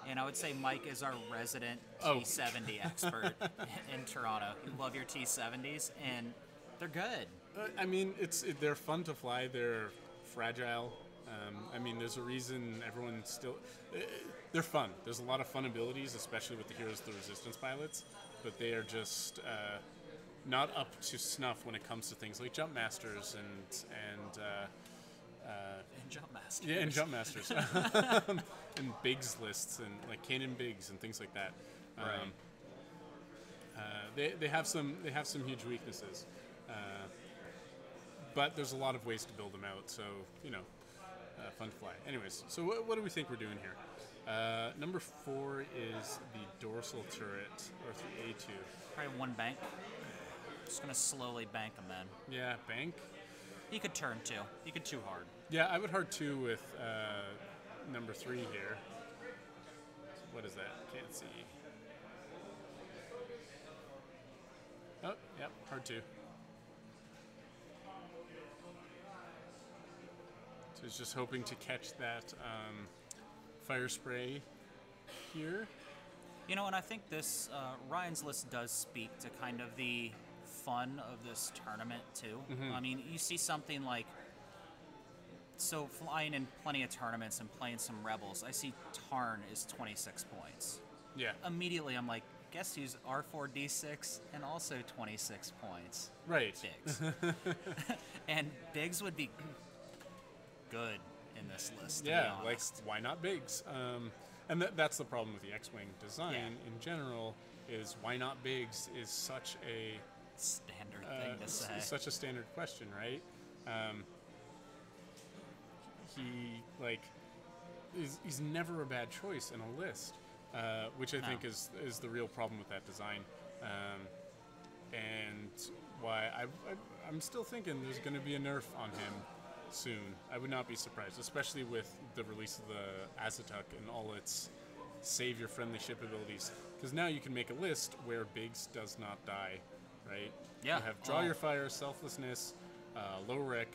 And I would say Mike is our resident T70 expert in Toronto. You love your T70s, and they're good. I mean, they're fun to fly. They're fragile. There's a reason everyone still... they're fun. There's a lot of fun abilities, especially with the Heroes of the Resistance pilots, but they are just not up to snuff when it comes to things like Jump Masters and Jump Masters. Yeah, and Jump Masters. And Biggs lists, and like Kanan Biggs and things like that. They have some huge weaknesses. But there's a lot of ways to build them out, so, fun to fly. Anyways, so what do we think we're doing here? Number 4 is the dorsal turret, or the A2. Probably one bank. Just going to slowly bank him then. Yeah, bank. He could turn 2. He could 2 hard. Yeah, I would hard 2 with number 3 here. What is that? Can't see. Oh, yep, hard 2. So he's just hoping to catch that fire spray here. And I think this, Ryan's list does speak to kind of the fun of this tournament, too. Mm-hmm. I mean, you see something like, so flying in plenty of tournaments and playing some Rebels, I see Tarn is 26 points. Yeah. Immediately, I'm like, guess who's R4D6 and also 26 points? Right. Biggs. And Biggs would be good in this list, to be honest. Why not Biggs? And that's the problem with the X-Wing design in general, is why not Biggs is such a... standard thing to say. Such a standard question, right? He's never a bad choice in a list, which I think is the real problem with that design. And why I'm still thinking there's going to be a nerf on him soon. I would not be surprised, especially with the release of the Azatuk and all its savior-friendly ship abilities. Because now you can make a list where Biggs does not die, right? Yeah. You have Draw Your Fire, Selflessness, Low Rec,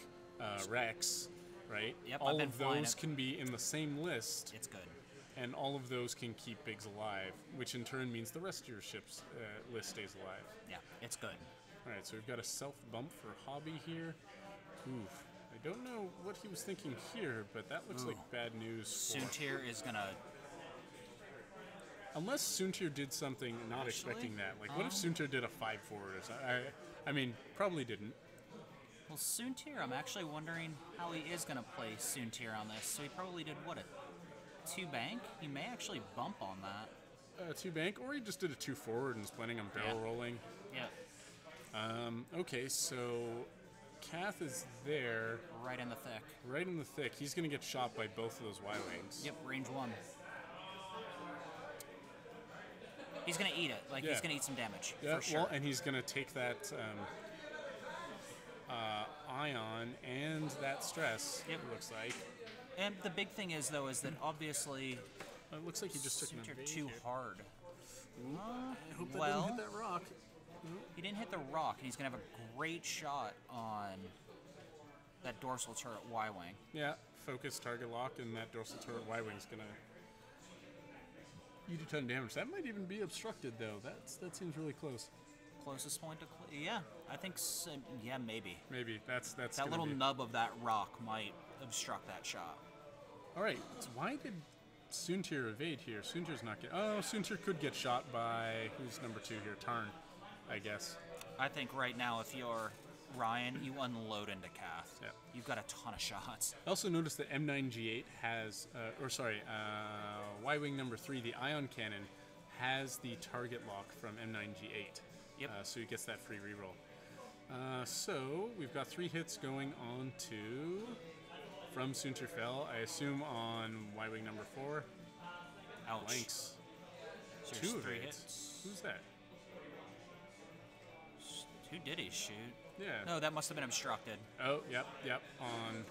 Rex, right? Yep, all I've been of flying those it. can be in the same list, It's good. and all of those can keep Biggs alive, which in turn means the rest of your ship's list stays alive. Yeah, it's good. All right, so we've got a self bump for Hobby here. Oof. I don't know what he was thinking here, but that looks like bad news. For... Soontir is gonna. Unless Soontir did something not expecting that. Like, what if Soontir did a 5-4 or something? I mean, probably didn't. Well, Soontir, I'm actually wondering how he is gonna play Soontir on this. So he probably did what, a 2 bank? He may actually bump on that. 2 bank, or he just did a 2 forward and is planning on barrel rolling. Yeah. Okay, so Kath is there. Right in the thick. Right in the thick. He's going to get shot by both of those Y-Wings. Yep, range 1. He's going to eat it. Like, he's going to eat some damage. Yeah, for sure. well, and he's going to take that ion and that stress, Yep. it looks like. And the big thing is, though, is that obviously It looks like he just took an Soontir evade too here. hard. I hope that well- didn't hit that rock. He didn't hit the rock, and he's going to have a great shot on that dorsal turret Y-Wing. Yeah, focus, target lock, and that dorsal turret Y-Wing's going to eat a ton of damage. That might even be obstructed, though. That seems really close. Closest point to... yeah, I think so. Yeah, maybe. Maybe. That's That gonna little be... nub of that rock might obstruct that shot. All right, so why did Soontir evade here? Soontir's not getting... Oh, Soontir could get shot by... Who's number 2 here? Tarn, I guess. I think right now, if you're Ryan, you unload into Kath. Yeah. You've got a ton of shots. I also noticed that M9G8 has... Y-Wing number 3, the ion cannon, has the target lock from M9G8. Yep. So he gets that free reroll. So we've got 3 hits going on to... From Soontir Fell, I assume on Y-Wing number 4. Ouch. Blanks. So 2 there's of 3 it. hits. Who's that? Who did he shoot? Yeah. No, that must have been obstructed. Oh, yep. On... It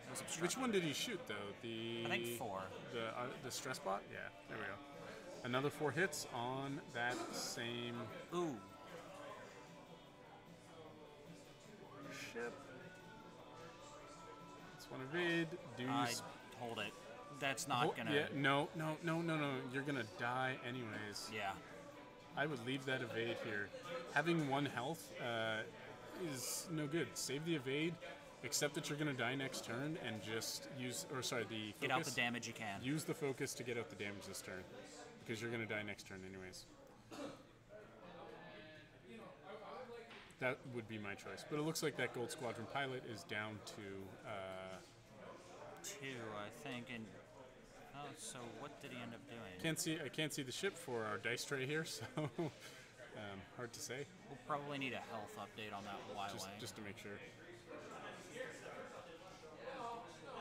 was obstructed. Which one did he shoot, though? I think 4. The stress bot? Yeah, there we go. Another 4 hits on that same Ooh. ship. That's one evade. Do you... Hold it. That's not gonna... Yeah, no. You're gonna die anyways. Yeah. I would leave that evade here. Having 1 health is no good. Save the evade, accept that you're gonna die next turn, and just use... Or sorry, the focus. Get out the damage you can. Use the focus to get out the damage this turn, because you're going to die next turn anyways. That would be my choice. But it looks like that Gold Squadron pilot is down to... 2, I think, and... Oh, so what did he end up doing? I can't see the ship for our dice tray here, so hard to say. We'll probably need a health update on that Y-Wing. Just to make sure.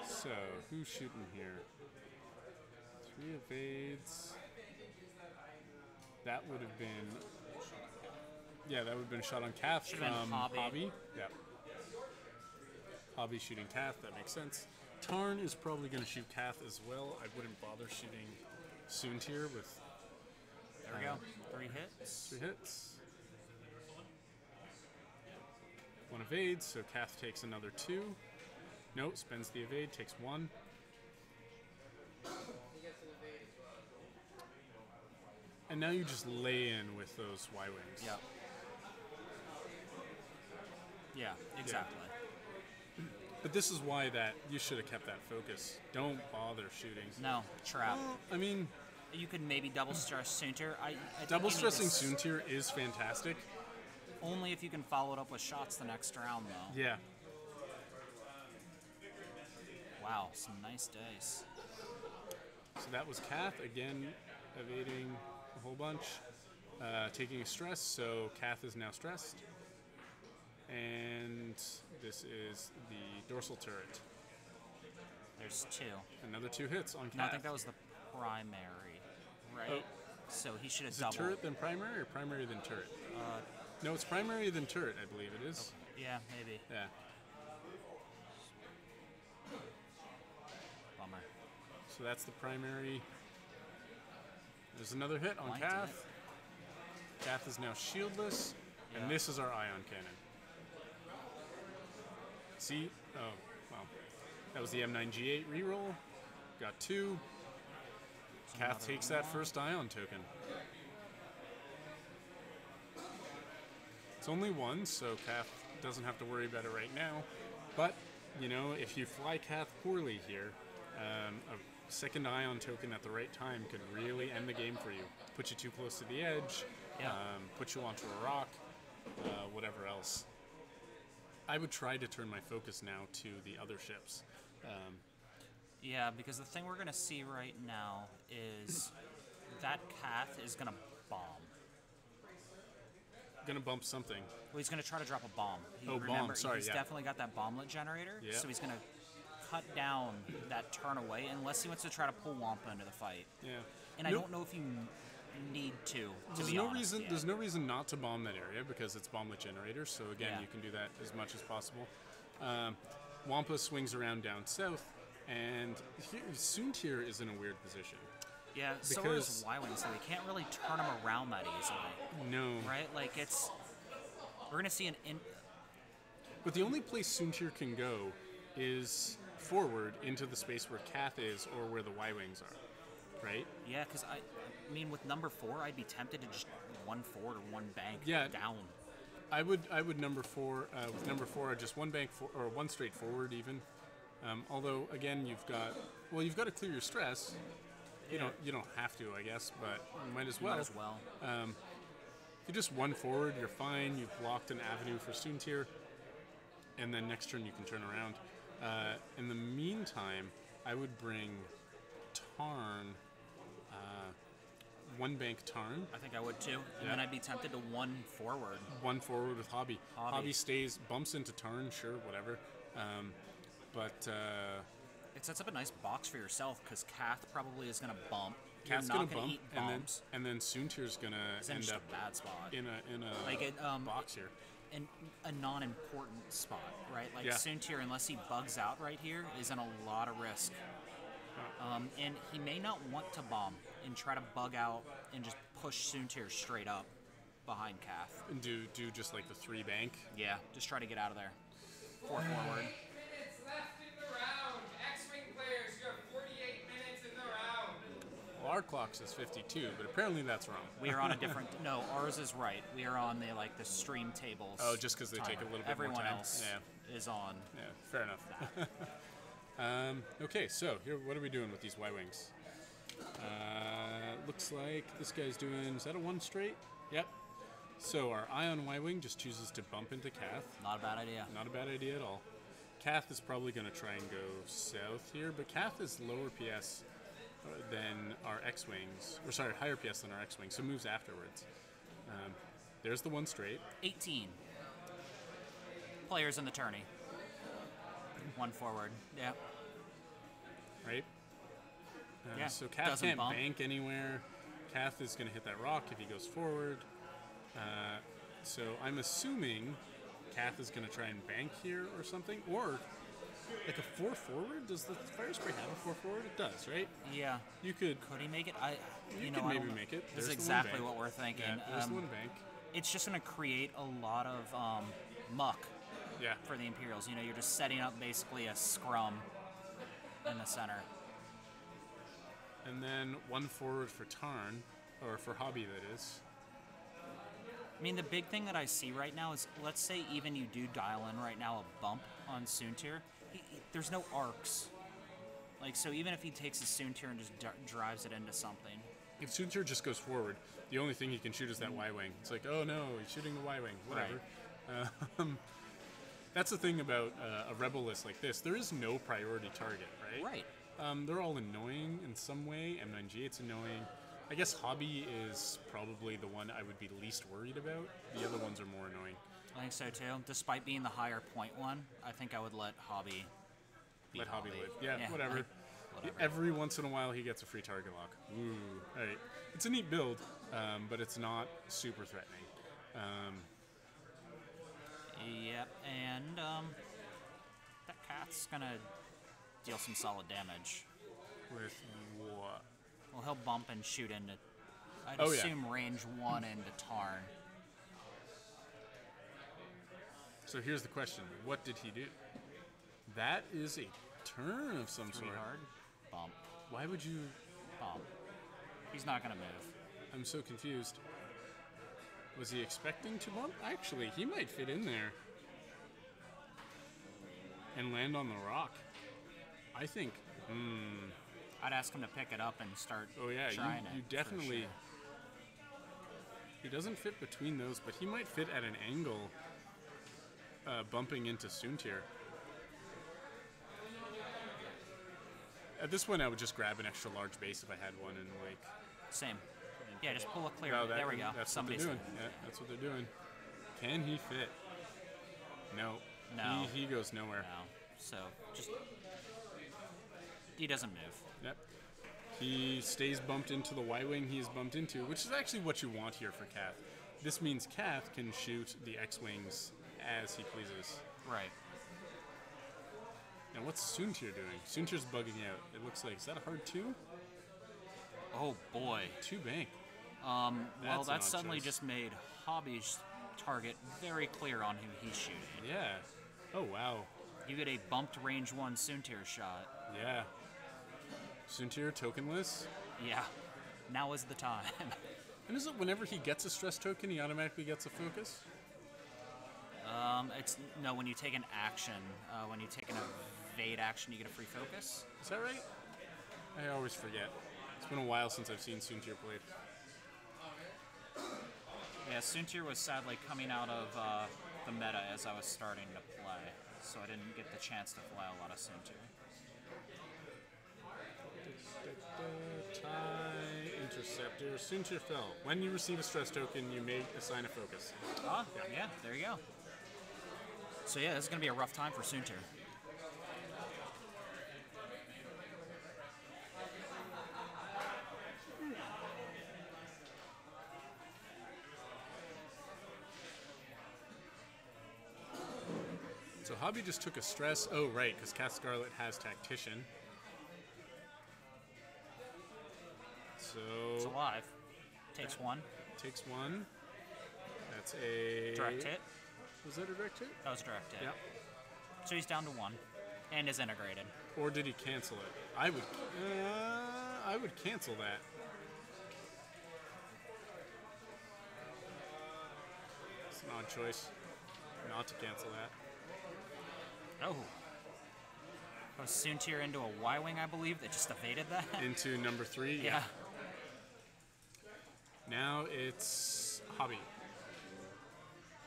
So, who's shooting here? 3 evades. That would have been... Yeah, that would have been a shot on Kath Should've been from Hobby. Yeah. Hobby shooting Kath, that makes sense. Tarn is probably going to shoot Kath as well. I wouldn't bother shooting Soontir with... There we go. 3 hits. 3 hits. 1 evade, so Kath takes another 2. No, spends the evade, takes 1. And now you just lay in with those Y-Wings. Yep. Yeah, exactly. But this is why that you should have kept that focus. Don't bother shooting. No, trap. Well, I mean, You could maybe double stress Soontir. I think double you need stressing to Soontir is fantastic. Only if you can follow it up with shots the next round, though. Yeah. Wow, some nice dice. So that was Kath, again, evading a whole bunch. Taking a stress, so Kath is now stressed. And this is the dorsal turret. There's 2. Another 2 hits on Kath. No, I think that was the primary, right? Oh, so he should have Is it doubled. turret then primary or primary then turret? No, it's primary then turret, I believe it is. Yeah, maybe. Yeah. Bummer. So that's the primary. There's another hit on Might Kath. Kath is now shieldless, and Yeah. this is our ion cannon. See? Oh, well. That was the M9G8 reroll. Got 2. Kath another takes that one. first ion token. It's only 1, so Kath doesn't have to worry about it right now. But, you know, if you fly Kath poorly here, a second ion token at the right time could really end the game for you. Put you too close to the edge, Yeah. put you onto a rock, whatever else. I would try to turn my focus now to the other ships. Yeah, because the thing we're going to see right now is that Kath is going to bomb. Gonna bump something. Well, he's going to try to drop a bomb. Oh, bomb, sorry, He's yeah. definitely got that bomblet generator, Yeah. so he's going to cut down that turn away unless he wants to try to pull Wampa into the fight. Yeah. And I don't know if you need to There's be no honest. reason. Yeah. There's no reason not to bomb that area because it's bomblet generators. So again, Yeah. you can do that as much as possible. Wampa swings around down south, and Soontir is in a weird position. Yeah, so are because- his Y-Wings, so he can't really turn him around that easily, No. right? Like, we're going to see But the only place Soontir can go is forward into the space where Kath is or where the Y-Wings are, right? Yeah, because I mean, with number 4, I'd be tempted to just one forward or one bank Yeah. down. I would number 4 with number 4 just one bank or one straight forward even. Although again you've got to clear your stress. You don't have to, I guess, but you might as well. Might as well. If you just one forward, you're fine. You've blocked an avenue for Soontir, and then next turn you can turn around. In the meantime, I would bring Tarn, one bank Tarn, I think I would too. And Yeah. then I'd be tempted to one forward. one forward with Hobby. Hobby. Stays, bumps into Tarn, sure, whatever. But It sets up a nice box for yourself because Kath probably is going to bump. Kath's You're gonna not going bump, to eat bombs. and then Soontir's gonna It's in end just up a bad spot. in a Like it, box here. in a non-important spot, right? Like Yeah. Soontir, unless he bugs out right here, is in a lot of risk. And he may not want to bomb and try to bug out and just push Soontir straight up behind Kath. And do just like the 3 bank. Yeah, just try to get out of there. 4 forward. Minutes left in the round. X-Wing players, you have 48 minutes in the round. Well, our clock says 52, but apparently that's wrong. We are on a different. No, ours is right. We are on the stream tables. Oh, just 'cause they take a little bit more Everyone time? else Yeah. is on. Yeah, fair enough. Okay, so here, what are we doing with these Y-Wings? Looks like this guy's doing, is that a 1 straight? Yep. So our Ion Y-Wing just chooses to bump into Kath. Not a bad idea. Not a bad idea at all. Kath is probably going to try and go south here, but Kath is lower PS than our X-Wings, or sorry, higher PS than our X-Wings, so moves afterwards. There's the 1 straight. 18 players in the tourney. 1 forward. Yeah. Right? Yeah, So Kath doesn't can't bump. bank anywhere. Kath is going to hit that rock if he goes forward. So I'm assuming Kath is going to try and bank here or something. Or like a 4 forward? Does the Fire Spray have a 4 forward? It does, right? Yeah. You could Could he make it? you know, could I maybe don't know. make it. This is There's the one exactly bank. what we're thinking. Yeah, there's the 1 bank. It's just going to create a lot of muck Yeah. for the Imperials. You know, you're just setting up basically a scrum in the center. And then 1 forward for Tarn, or for Hobby, that is. I mean, the big thing that I see right now is, let's say even you do dial in right now a bump on Soontir, there's no arcs. Like, so even if he takes his Soontir and just drives it into something. If Soontir just goes forward, the only thing he can shoot is that Y-Wing. It's like, oh no, he's shooting the Y-Wing, whatever. That's the thing about a Rebel list like this. There is no priority target, right? Right. They're all annoying in some way. M9G8's annoying. I guess Hobby is probably the one I would be least worried about. The other ones are more annoying. I think so too. Despite being the higher point one, I think I would let Hobby be Let Hobby live. Yeah, Yeah, whatever. like- whatever. Every once in a while, he gets a free target lock. Ooh, all right. It's a neat build, but it's not super threatening. Yep, and that cat's gonna deal some solid damage. With what? Well, he'll bump and shoot into, I'd Oh, yeah. assume, range 1 into Tarn. So here's the question: what did he do? That is a turn of some 3 sort. hard, bump, Why would you? bump. He's not gonna move. I'm so confused. Was he expecting to bump? Actually, he might fit in there and land on the rock. I think. I'd ask him to pick it up and start Oh yeah, trying you it. definitely. For sure. He doesn't fit between those, but he might fit at an angle, bumping into Soontir. At this point, I would just grab an extra large base if I had one, and like. Same. Yeah, just pull a clear. Oh, There we go. That's Somebody's what they're doing. Yeah, that's what they're doing. Can he fit? No. No. He goes nowhere. No. So just he doesn't move. Yep. He stays bumped into the Y-wing he is bumped into, which is actually what you want here for Kath. This means Kath can shoot the X-wings as he pleases. Right. Now what's Soontir doing? Soontir's bugging out. It looks like, is that a hard 2? Oh boy. 2 bank. Well, That's an that odd suddenly choice. just made Hobby's target very clear on who he's shooting. Yeah. Oh wow. You get a bumped range 1 Soontir shot. Yeah. Soontir tokenless. Yeah. Now is the time. And is it whenever he gets a stress token, he automatically gets a focus? It's no, when you take an action, when you take an evade action, you get a free focus. Is that right? I always forget. It's been a while since I've seen Soontir played. Yeah, Soontir was sadly coming out of the meta as I was starting to play, so I didn't get the chance to fly a lot of Soontir. TIE Interceptor. Soontir fell. When you receive a stress token, you may assign a focus. Ah, yeah, there you go. So yeah, this is gonna be a rough time for Soontir. So Hobby just took a stress. Oh, right, because Kath Scarlet has Tactician. So It's alive. Takes 1. takes 1. That's a Direct hit. Was that a direct hit? That was a direct hit. Yep. So he's down to 1, and is integrated. Or did he cancel it? I would cancel that. It's an odd choice not to cancel that. Oh. Goes Soontir into a Y-wing, I believe, that just evaded that. Into number 3. Yeah. Now it's Hobby.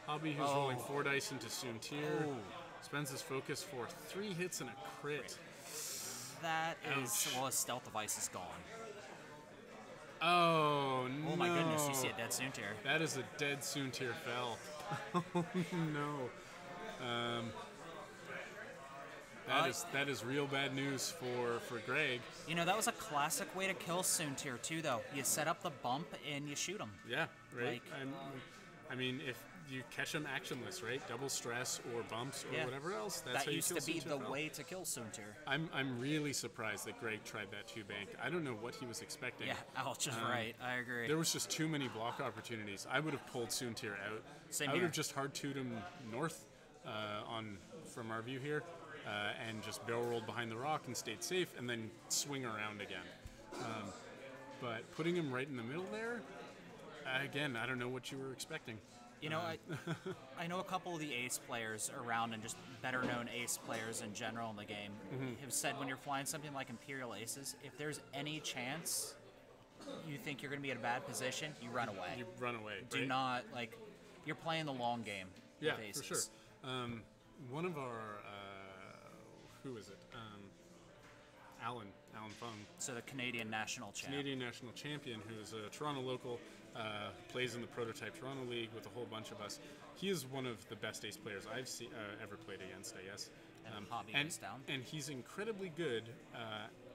Hobby, who's rolling 4 dice into Soontir, Oh. spends his focus for 3 hits and a crit. That is, Ouch. well, his stealth device is gone. Oh, no. Oh my goodness, you see a dead Soontir. That is a dead Soontir fell. Oh, no. That is real bad news for Greg. You know, that was a classic way to kill Soontir, too, though. You set up the bump and you shoot him. Yeah, right. Like- I mean, if you catch them actionless, right? Double stress or bumps or Yeah. whatever else. That's That how you used kill to be Soontir the fell. way to kill Soontir. I'm really surprised that Greg tried that 2 bank. I don't know what he was expecting. Yeah, Ouch is right. I agree. There was just too many block opportunities. I would have pulled Soontir out. Same I would here. have just hard 2'd him north from our view here, and just barrel rolled behind the rock and stayed safe, and then swing around again. But putting him right in the middle there, again, I don't know what you were expecting. You know, I know a couple of the ace players around, and just better known ace players in general in the game, have said when you're flying something like Imperial Aces, if there's any chance you think you're going to be in a bad position, you run away. You run away. Do right? not, like, you're playing the long game Yeah, with aces. for sure. One of our, who is it? Alan Fung, So the Canadian national champ. Canadian national champion, who's a Toronto local, plays in the Prototype Toronto League with a whole bunch of us. He is one of the best ace players I've ever played against, I guess. And Hobby and, goes down. and he's incredibly good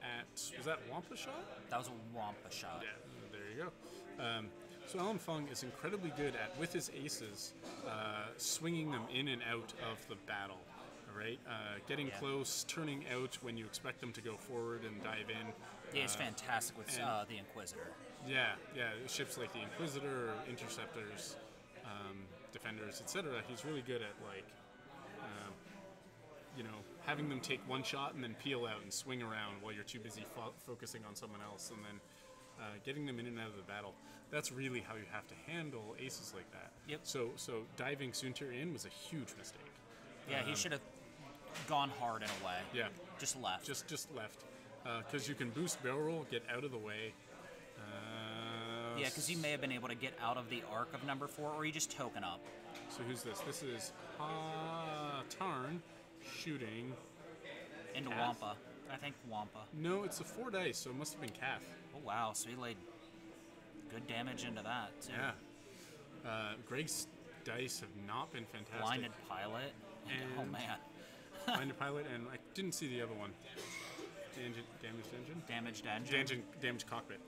at, was that Wampa Shot? That was a Wampa shot. Yeah, there you go. So Alan Fung is incredibly good at, with his aces, swinging them in and out of the battle. Right, getting close, turning out when you expect them to go forward and dive in. Yeah, he's fantastic with the Inquisitor. Yeah, ships like the Inquisitor, Interceptors, Defenders, etc. He's really good at having them take one shot and then peel out and swing around while you're too busy focusing on someone else, and then getting them in and out of the battle. That's really how you have to handle aces like that. Yep. So diving Soontir in was a huge mistake. Yeah, he should have gone hard in a way. Yeah. Just left. Just left. Because you can boost barrel roll, get out of the way. Yeah, because you may have been able to get out of the arc of number 4, or you just token up. So who's this? This is Tarn shooting. Into Kath? Wampa. I think Wampa. No, it's a 4 dice, so it must have been Kath. Oh, wow. So he laid good damage into that, too. Yeah. Greg's dice have not been fantastic. Blinded Pilot. Oh, And- man. Blinded Pilot, and I didn't see the other one. Damaged engine? Damaged engine. Damaged cockpit.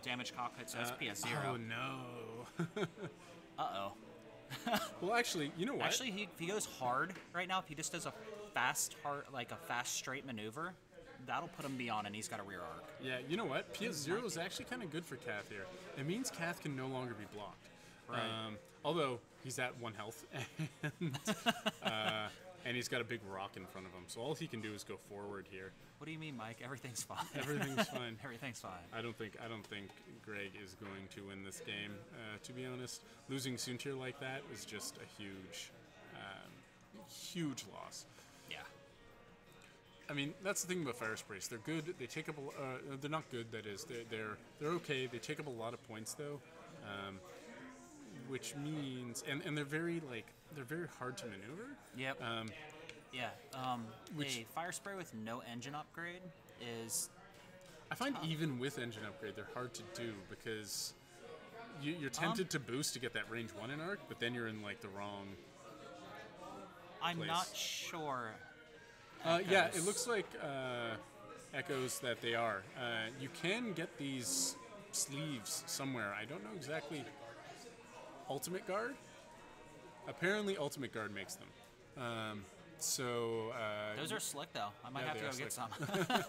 Damaged cockpit, so it's PS0. Oh, no. Uh-oh. Well, actually, you know what? Actually, if he goes hard right now, if he just does a fast, straight maneuver, that'll put him beyond, and he's got a rear arc. Yeah, you know what? PS0 is actually kind of good for Kath here. It means Kath can no longer be blocked. Right. Although he's at 1 health, and he's got a big rock in front of him, so all he can do is go forward here. What do you mean, Mike? Everything's fine. Everything's fine. Everything's fine. I don't think Greg is going to win this game. To be honest, losing Soontir like that was just a huge loss. Yeah. I mean, that's the thing about Fire Sprays. They're good. They take up they're not good. That is, they're okay. They take up a lot of points though, which means and they're very hard to maneuver. Yep. Which- A fire spray with no engine upgrade is I find even with engine upgrade, they're hard to do because you're tempted to boost to get that range 1 in arc, but then you're in like the wrong. I'm place. not sure. Yeah, it looks like echoes that they are. You can get these sleeves somewhere. I don't know exactly. Ultimate Guard? Apparently Ultimate Guard makes them. Those are slick though. I might yeah, have to they go are get slick. some.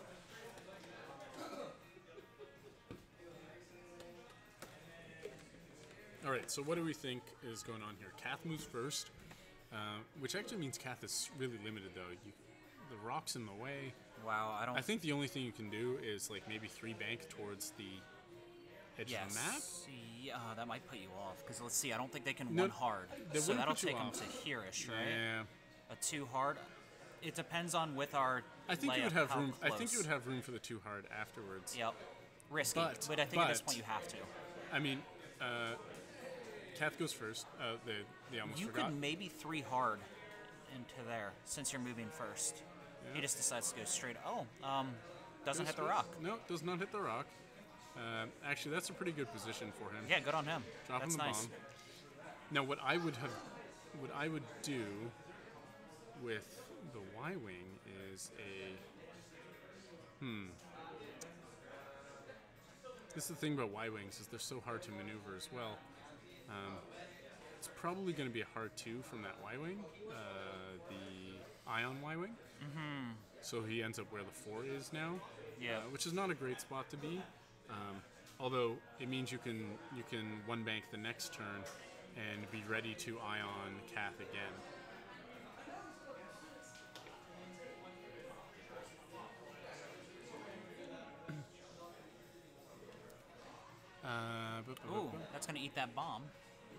All right, so what do we think is going on here? Kath moves first, which actually means Kath is really limited though. The rock's in the way. Wow, I think the only thing you can do is like maybe 3 bank towards the edge of the map. Yeah, that might put you off because let's see. I don't think they can No, one hard, they so wouldn't that'll put you take them off. to here-ish, right? Yeah, A 2 hard. It depends on with our. I think you layup, would have how room. I think you close. would have room for the 2 hard afterwards. Yep. Risky, But- but I think at this but- point you have to. I mean, Kath goes first. They almost You forgot. could maybe 3 hard into there since you're moving first. He just decides to go straight. Doesn't hit the rock. No, does not hit the rock. Actually, that's a pretty good position for him. Yeah, good on him. Dropping That's the nice. bomb. Now, what I would do with the Y-wing is This is the thing about Y-wings is they're so hard to maneuver as well. It's probably going to be a hard 2 from that Y-wing, the Ion Y-wing. Mm-hmm. So he ends up where the 4 is now. Yeah. Which is not a great spot to be. Although it means you can 1 bank the next turn and be ready to Ion Kath again. Ooh, that's going to eat that bomb.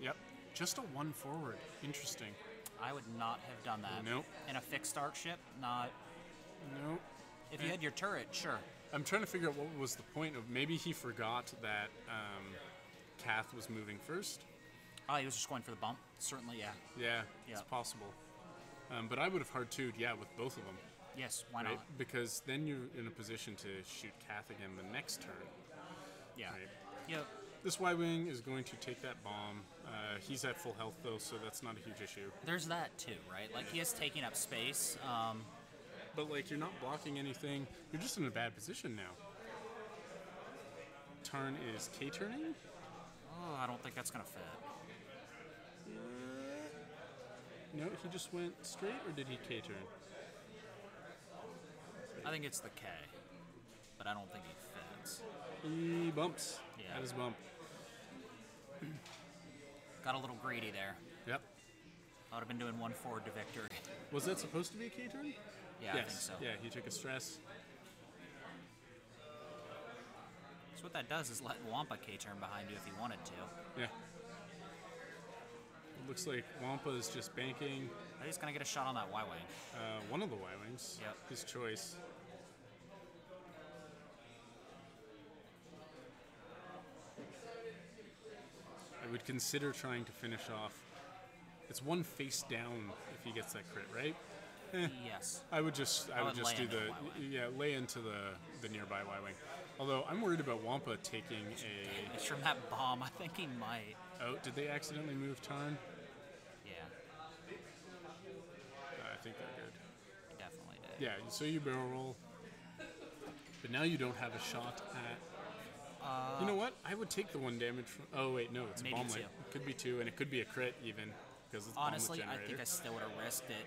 Yep. Just a 1 forward. Interesting. I would not have done that. Nope. In a fixed arc ship, not. Nope. If you had your turret, sure. I'm trying to figure out what was the point of. Maybe he forgot that Kath was moving first. Oh, he was just going for the bump. Certainly, yeah. Yeah, Yeah. it's possible. But I would have hard 2'd, with both of them. Yes, why Right? not? Because then you're in a position to shoot Kath again the next turn. Yeah. Right? Yep. This Y-wing is going to take that bomb. He's at full health though, so that's not a huge issue. There's that too, right? Like he is taking up space. but like you're not blocking anything. You're just in a bad position now. Tarn is K-turning. Oh, I don't think that's gonna fit. No, he just went straight, or did he K-turn? I think it's the K, but I don't think he fits. He bumps. Yeah. That is bump. Got a little greedy there. Yep. I would have been doing one forward to victory. Was that supposed to be a K-turn? Yeah, Yes. I think so. Yeah, he took a stress. So what that does is let Wampa K-turn behind you if he wanted to. Yeah. It looks like Wampa is just banking But he's gonna get a shot on that Y-wing. one of the Y-wings. Yep. His choice. I would consider trying to finish off. It's one face down if he gets that crit, right? Yes. I would just would lay do into the the Y-wing. lay into the nearby Y-wing. Although I'm worried about Wampa taking a. It's from that bomb. I think he might. Oh, did they accidentally move Tarn? Yeah, I think they're good. he definitely did. Yeah, so you barrel roll, but now you don't have a shot at. You know what? I would take the 1 damage from. Oh wait, no, it's a Maybe bomb 2. light. It could be 2, and it could be a crit even because it's Honestly, bomb I generator. think I still would have risked it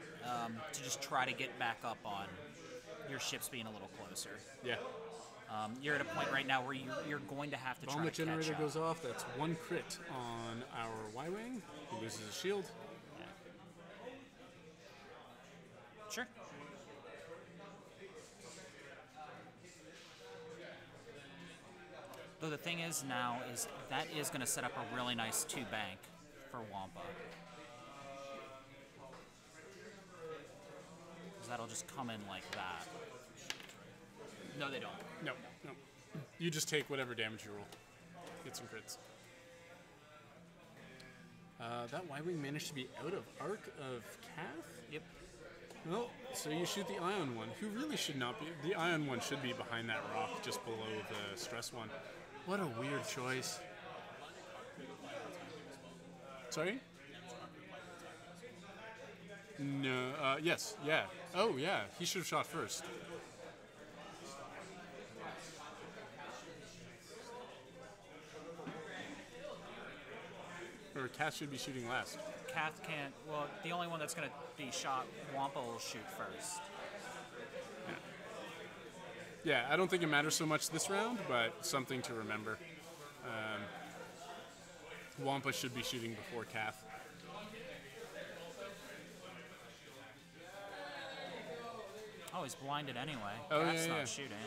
to just try to get back up on your ships being a little closer. Yeah, You're at a point right now where you're going to have to bomb try light to catch generator up. goes off. That's 1 crit on our Y-wing. He loses his shield. Sure. Though the thing is now is that is going to set up a really nice 2 bank for Wampa. 'Cause that'll just come in like that. No, they don't. No. You just take whatever damage you roll. Get some crits. That Y-wing managed to be out of arc of Cath. Yep. Well, so you shoot the Ion one, who really should not be. The Ion one should be behind that rock, just below the stress one. What a weird choice. Sorry? No, yes, yeah. Oh, yeah, he should have shot first. Or Cass should be shooting last. Kath can't. Well, the only one that's going to be shot, Wampa will shoot first. Yeah, I don't think it matters so much this round, but something to remember. Wampa should be shooting before Cath. Oh, he's blinded anyway. Oh, Kath's yeah, not yeah. shooting.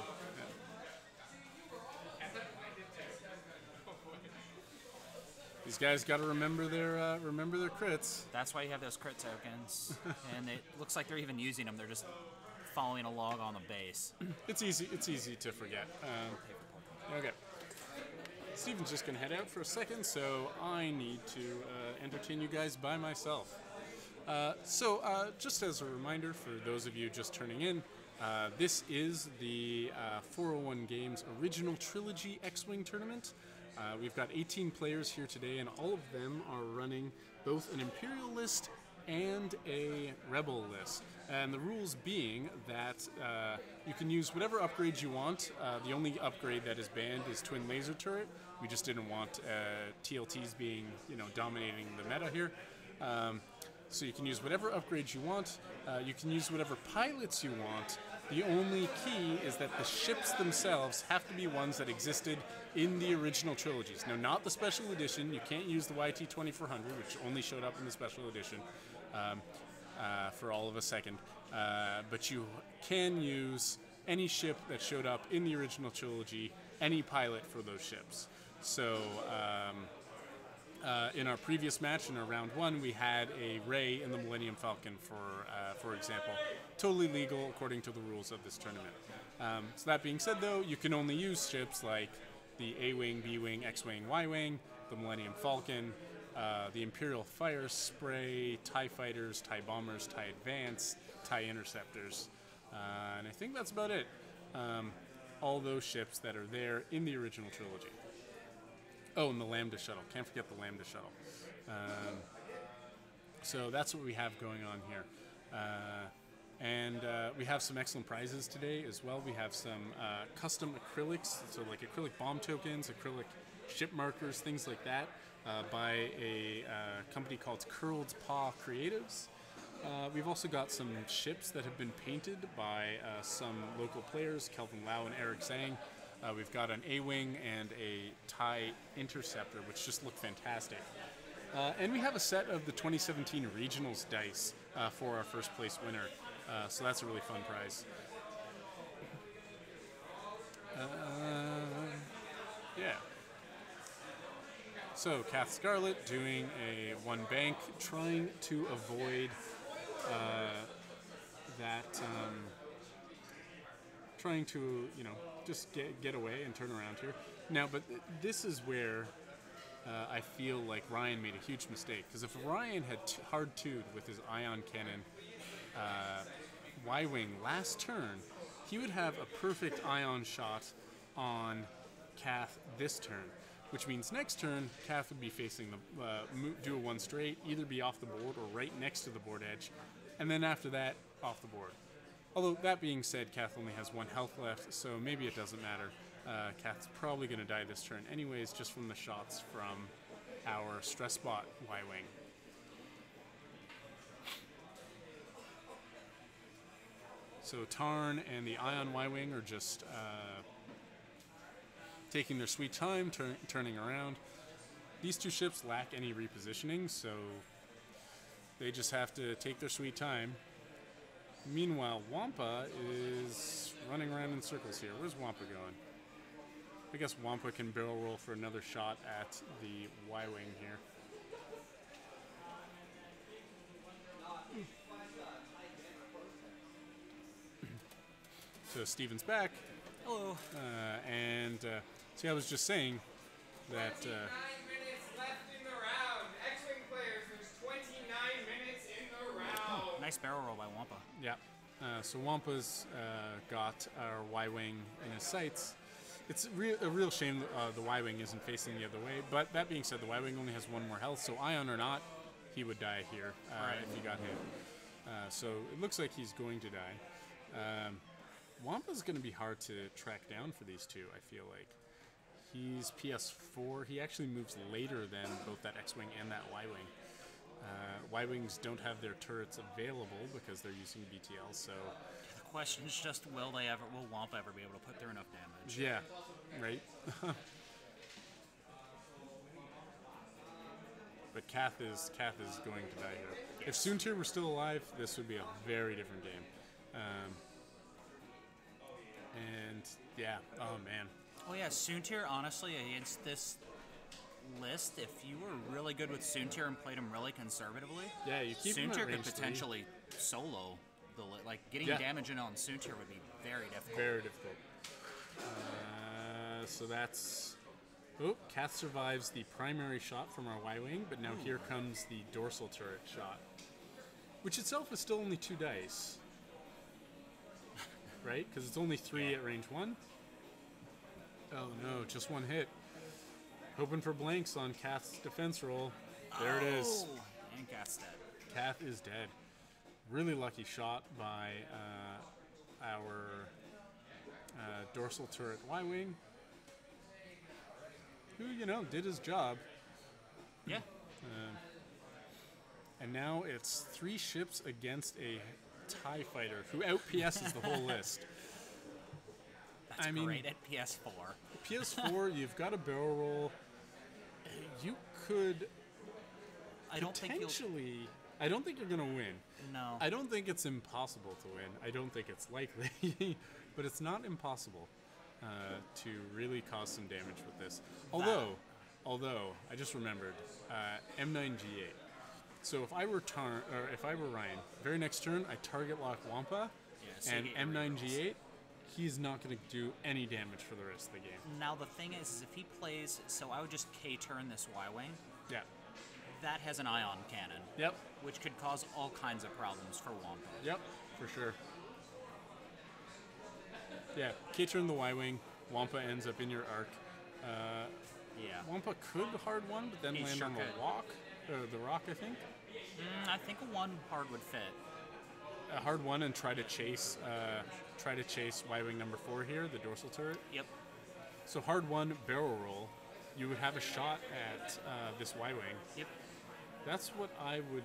These guys got to remember their crits. That's why you have those crit tokens. And it looks like they're even using them. They're just following a log on the base. It's easy. It's easy to forget. Okay. Steven's just gonna head out for a second, so I need to entertain you guys by myself. Just as a reminder for those of you just turning in, this is the 401 Games Original Trilogy X-Wing Tournament. We've got 18 players here today, and all of them are running both an Imperial list and a Rebel list. And the rules being that you can use whatever upgrades you want. The only upgrade that is banned is Twin Laser Turret. We just didn't want TLTs being, dominating the meta here. So you can use whatever upgrades you want. You can use whatever pilots you want. The only key is that the ships themselves have to be ones that existed in the original trilogies. Now, not the special edition. You can't use the YT-2400, which only showed up in the special edition for all of a second. But you can use any ship that showed up in the original trilogy, any pilot for those ships. So in our previous match, in our round 1, we had a Rey in the Millennium Falcon, for example. Totally legal according to the rules of this tournament. So that being said, though, you can only use ships like the A-Wing, B-Wing, X-Wing, Y-Wing, the Millennium Falcon, the Imperial Fire Spray, TIE Fighters, TIE Bombers, TIE Advance, TIE Interceptors. And I think that's about it. All those ships that are there in the original trilogy. Oh, and the Lambda Shuttle. Can't forget the Lambda Shuttle. So that's what we have going on here. And we have some excellent prizes today as well. We have some custom acrylics, so like acrylic bomb tokens, acrylic ship markers, things like that, by a company called Curled Paw Creatives. We've also got some ships that have been painted by some local players, Kelvin Lau and Eric Zhang. We've got an A-Wing and a TIE Interceptor, which just look fantastic. And we have a set of the 2017 Regionals dice for our first place winner. So that's a really fun prize. Yeah. So Kath Scarlet doing a one bank, trying to avoid trying to, just get away and turn around here. Now, but this is where I feel like Ryan made a huge mistake, because if Ryan had hard two'd with his ion cannon Y-Wing last turn, he would have a perfect ion shot on Kath this turn, which means next turn Kath would be facing the do a one straight, either be off the board or right next to the board edge, and then after that off the board. Although that being said, Kath only has 1 health left, so maybe it doesn't matter. Kath's probably going to die this turn anyways, just from the shots from our stress bot Y-Wing. So Tarn and the Ion Y-Wing are just taking their sweet time, turning around. These two ships lack any repositioning, so they just have to take their sweet time. Meanwhile, Wampa is running around in circles here. Where's Wampa going? I guess Wampa can barrel roll for another shot at the Y-Wing here. So Steven's back. Hello. See, I was just saying that... 29 minutes left in the round. X-Wing players, there's 29 minutes in the round. Nice barrel roll by Wampa. Yeah. So Wampa's got our Y-Wing in his sights. It's a real shame the Y-Wing isn't facing the other way, but that being said, the Y-Wing only has 1 more health, so Ion or not, he would die here if he got hit. So it looks like he's going to die. Wampa's going to be hard to track down for these two, I feel like. He's PS4. He actually moves later than both that X-Wing and that Y-Wing. Y-Wings don't have their turrets available because they're using BTL, so... The question is just, will Wampa ever be able to put through enough damage? Yeah, right? But Kath is going to die here. If Soontir were still alive, this would be a very different game. And, yeah, oh man. Oh yeah, Soontir, honestly, against this list, if you were really good with Soontir and played him really conservatively, yeah, you keep him at Soontir could range potentially solo the getting damage in on Soontir would be very difficult. Very difficult. So that's... Oh, Kath survives the primary shot from our Y-Wing, but now here comes the dorsal turret shot, which itself is still only 2 dice. Right? Because it's only 3 at range 1. Oh no, just 1 hit. Hoping for blanks on Kath's defense roll. There it is. And Kath's dead. Kath is dead. Really lucky shot by our dorsal turret Y-Wing, who, did his job. Yeah. And now it's 3 ships against a TIE fighter who out-PS's the whole list. That's great at PS4. PS4, you've got a barrel roll. You could I don't think you're going to win. No. I don't think it's impossible to win. I don't think it's likely. But it's not impossible to really cause some damage with this. Although, I just remembered, M9G8. So if I were Ryan, very next turn, I target lock Wampa, and M9G8, he's not going to do any damage for the rest of the game. Now the thing is if he plays, so I would just K-turn this Y-Wing. Yeah. That has an ion cannon. Yep. Which could cause all kinds of problems for Wampa. Yep, for sure. Yeah, K-turn the Y-Wing, Wampa ends up in your arc. Yeah. Wampa could hard 1, but then land on the rock, I think. I think a 1 hard would fit. a hard one and try to chase Y-wing number 4 here, the dorsal turret. Yep. So hard one, barrel roll. You would have a shot at this Y-wing. Yep. That's what I would.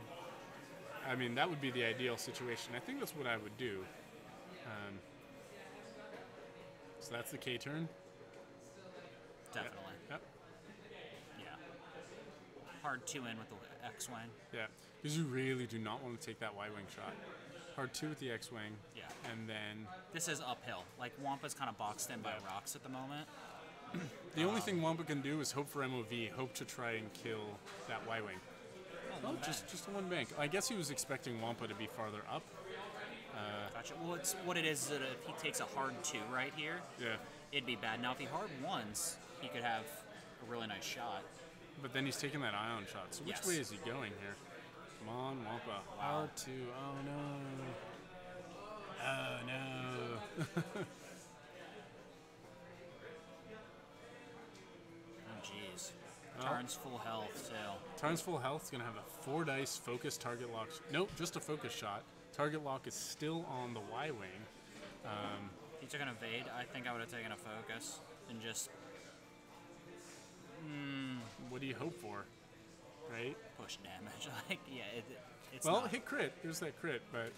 I mean, that would be the ideal situation. I think that's what I would do. So that's the K turn. Definitely. Yep. Yeah. Hard 2 in with the X-Wing. Yeah. Because you really do not want to take that Y-wing shot. Hard 2 with the X-wing. Yeah. And then This is uphill. Like, Wampa's kind of boxed in by rocks at the moment. the only thing Wampa can do is hope for MOV, hope to try and kill that Y-wing. Oh, Just a one bank. I guess he was expecting Wampa to be farther up. Gotcha. Well, it's what it is that if he takes a hard 2 right here, Yeah. it'd be bad. Now, if he hard 1s, he could have a really nice shot. But then he's taking that ion shot. So which Yes. way is he going here? Come on, Wampa. Wow. R2. Oh no. Oh no. Oh, jeez. Tarn's full health, too. Tarn's full health is going to have a 4 dice focus target lock. Nope, just a focus shot. Target lock is still on the Y-wing. He took an evade. I think I would have taken a focus and just What do you hope for? Right? push damage. Like, yeah, it's Well, not. hit crit. There's that crit, but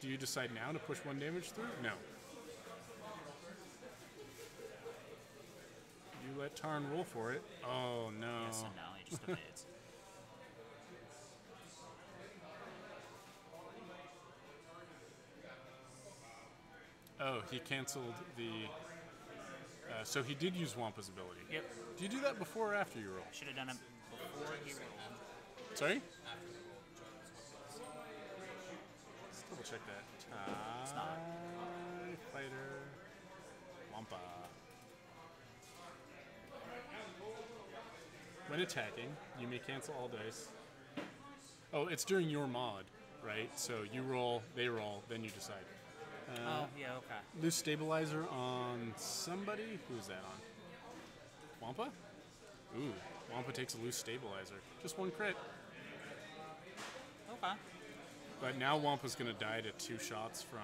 do you decide now to push 1 damage through? No. You let Tarn roll for it. Oh no. Yes and no. He just evades. Oh, he canceled the. So he did use Wampa's ability. Yep. Do you do that before or after you roll? Should have done it before he rolled. Sorry? Let's double check that. It's not. TIE Fighter. Wampa. When attacking, you may cancel all dice. Oh, it's during your mod, right? So you roll, they roll, then you decide. Oh, yeah, okay. Loose stabilizer on somebody. Who's that on? Wampa? Ooh, Wampa takes a loose stabilizer. Just 1 crit. Okay. But now Wampa's gonna die to 2 shots from.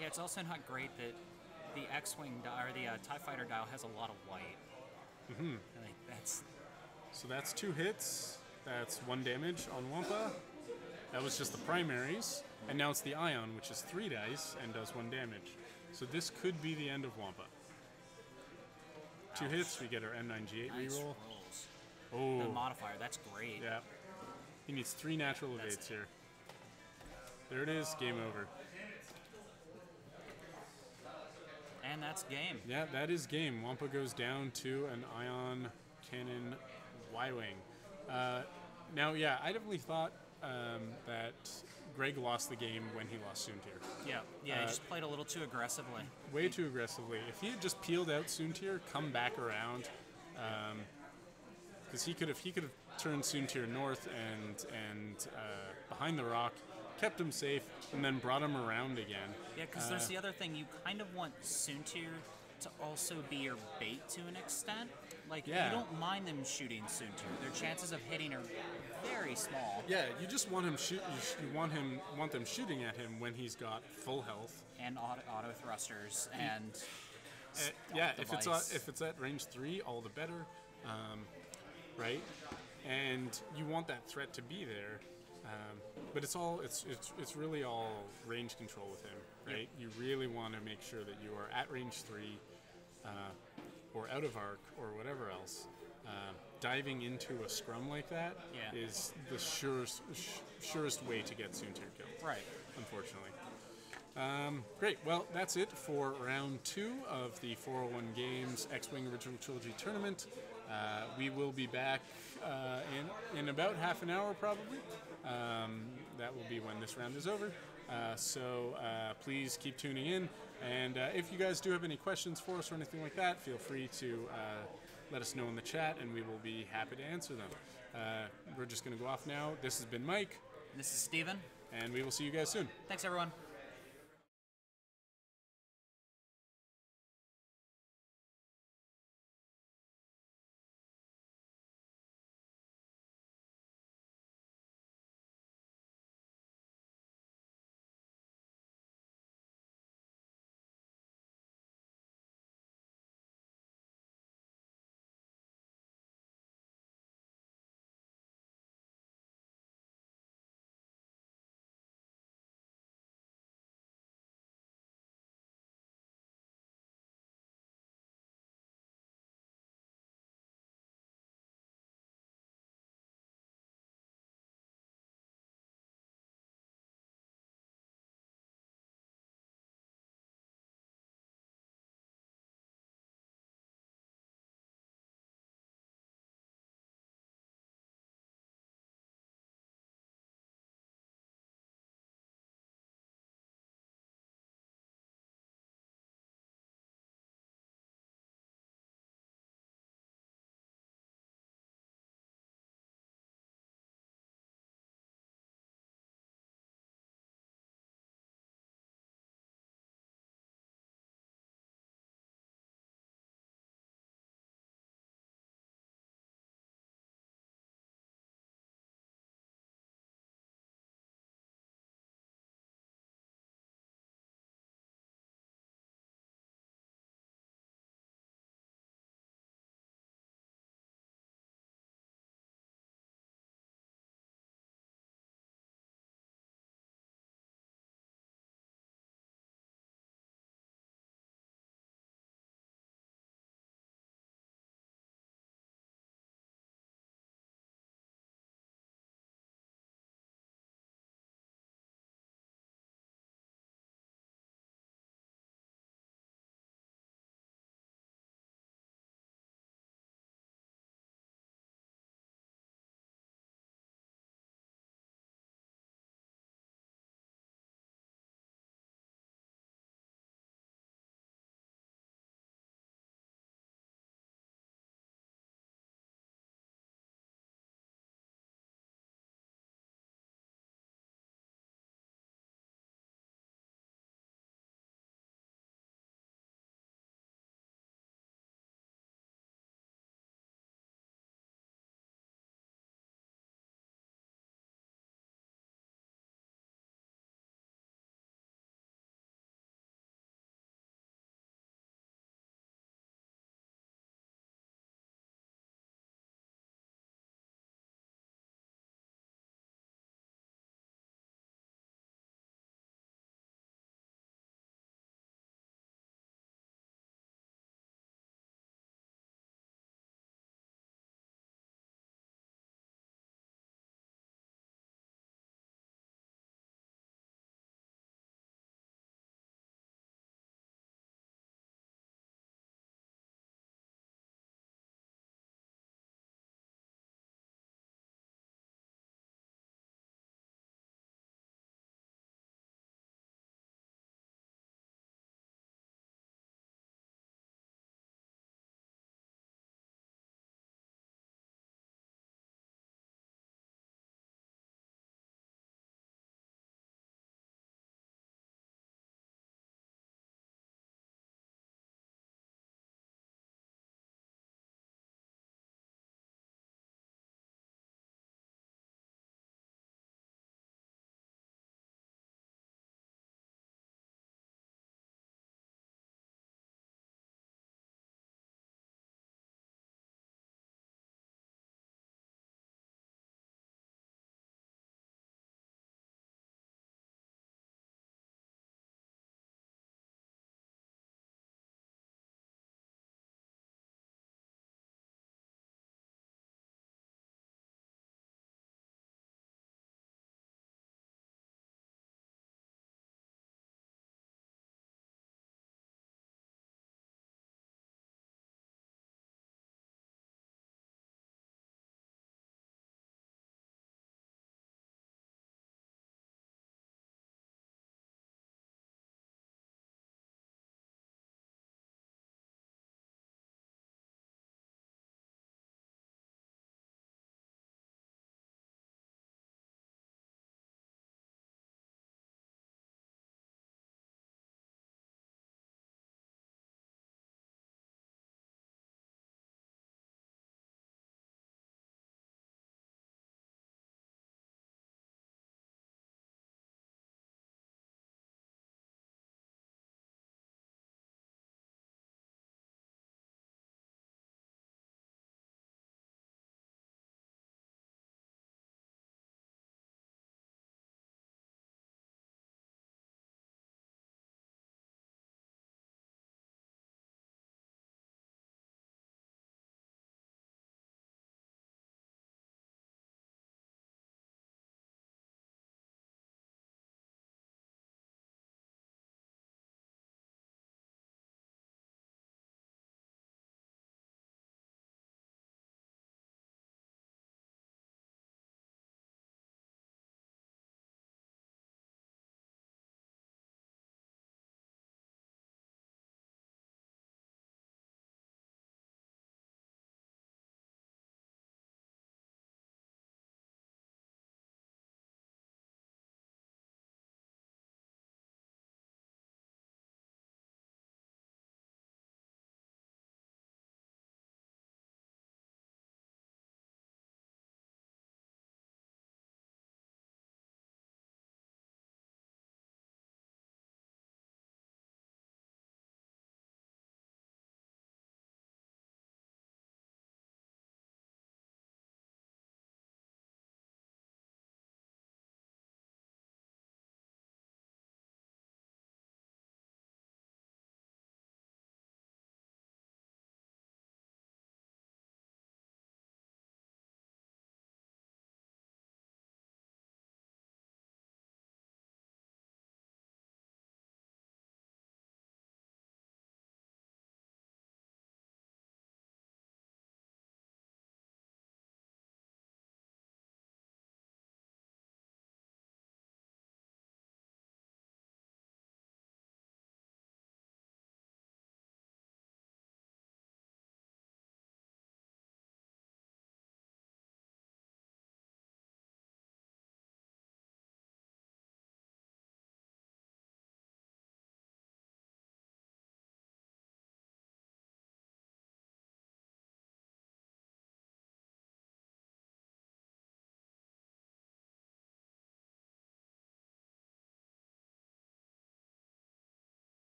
Yeah, it's also not great that the X-Wing or the TIE Fighter dial has a lot of white. Mm-hmm. Like, that's... So that's 2 hits. That's 1 damage on Wampa. That was just the primaries. And now it's the Ion, which is 3 dice and does 1 damage. So this could be the end of Wampa. 2 hits, we get our M9G8 Nice reroll. rolls. Oh, The modifier, that's great. yeah. He needs 3 natural evades here. There it is, game over. And that's game. Yeah, that is game. Wampa goes down to an Ion Cannon Y-Wing. Now, yeah, I definitely thought that Greg lost the game when he lost Soontir. Yeah, he just played a little too aggressively. Way too aggressively. If he had just peeled out Soontir, come back around, because he could have turned Soontir north and behind the rock, kept him safe, and then brought him around again. Yeah, because there's the other thing. You kind of want Soontir to also be your bait to an extent. Like, Yeah. you don't mind them shooting Soontir. Their chances of hitting are very small. Yeah, you just want him you want them shooting at him when he's got full health. And auto thrusters and Yeah, device. if it's at range 3, all the better, right? And you want that threat to be there, but it's really all range control with him, right? You really want to make sure that you are at range 3, or out of arc or whatever else. Diving into a scrum like that is the surest way to get Soontir killed. Right. Unfortunately. Great. Well, that's it for round 2 of the 401 Games X-Wing Original Trilogy Tournament. We will be back in about half an hour, probably. That will be when this round is over. So please keep tuning in. And if you guys do have any questions for us or anything like that, feel free to let us know in the chat, and we will be happy to answer them. We're just going to go off now. This has been Mike. This is Steven. And we will see you guys soon. Thanks, everyone.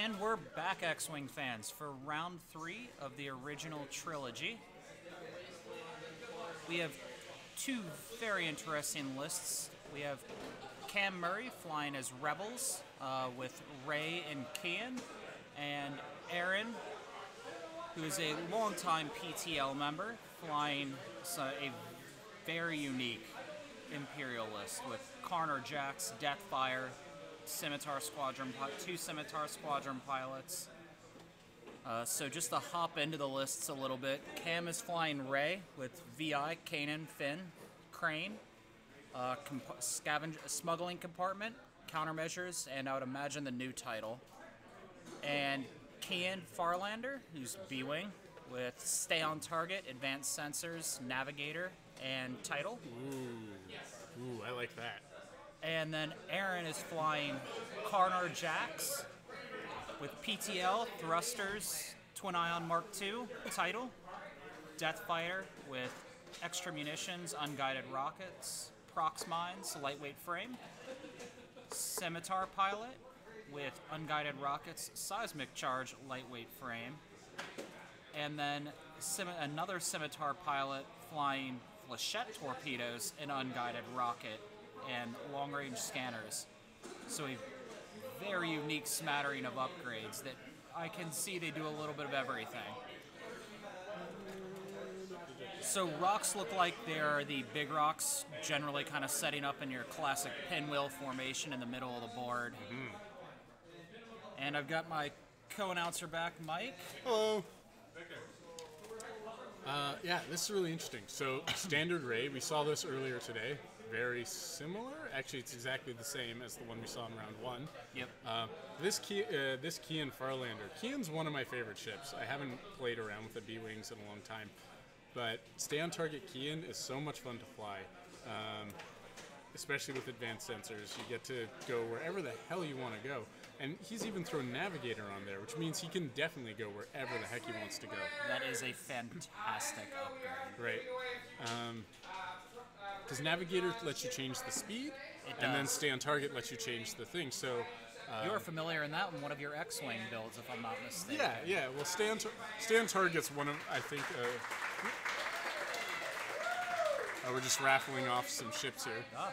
And we're back, X-Wing fans, for round 3 of the original trilogy. We have 2 very interesting lists. We have Cam Murray flying as Rebels with Rey and Kian, and Aaron, who is a longtime PTL member, flying a very unique Imperial list with Karner Jax, Deathfire, Scimitar Squadron, 2 Scimitar Squadron pilots. So just to hop into the lists a little bit, Cam is flying Rey with VI, Kanan, Finn, Crane, smuggling compartment, countermeasures, and I would imagine the new title. And Kian Farlander, who's B-Wing, with Stay on Target, Advanced Sensors, Navigator, and title. Ooh, I like that. And then Aaron is flying Karnar Jax with PTL, Thrusters, Twin Ion Mark II, title, Deathfighter with extra munitions, unguided rockets, prox mines, lightweight frame, Scimitar Pilot with unguided rockets, seismic charge, lightweight frame, and then another Scimitar Pilot flying Flechette torpedoes, an unguided rocket, and long-range scanners. So a very unique smattering of upgrades that I can see they do a little bit of everything. So rocks look like they're the big rocks, generally kind of setting up in your classic pinwheel formation in the middle of the board. And I've got my co-announcer back, Mike. Hello. Yeah, this is really interesting. So, standard Rey, we saw this earlier today. Very similar. Actually, it's exactly the same as the one we saw in round 1. Yep. This Kian Farlander. Kian's one of my favorite ships. I haven't played around with the B-Wings in a long time. But Stay on Target Kian is so much fun to fly. Especially with advanced sensors. You get to go wherever the hell you want to go. And he's even thrown Navigator on there, which means he can definitely go wherever the heck he wants to go. That is a fantastic upgrade. Right. Because Navigator lets you change the speed, It and then does. Stay on Target lets you change the thing. So, You're familiar in that one of your X-Wing builds, if I'm not mistaken. yeah. Well, Stay on Target's one of, I think, we're just raffling off some ships here. Ah.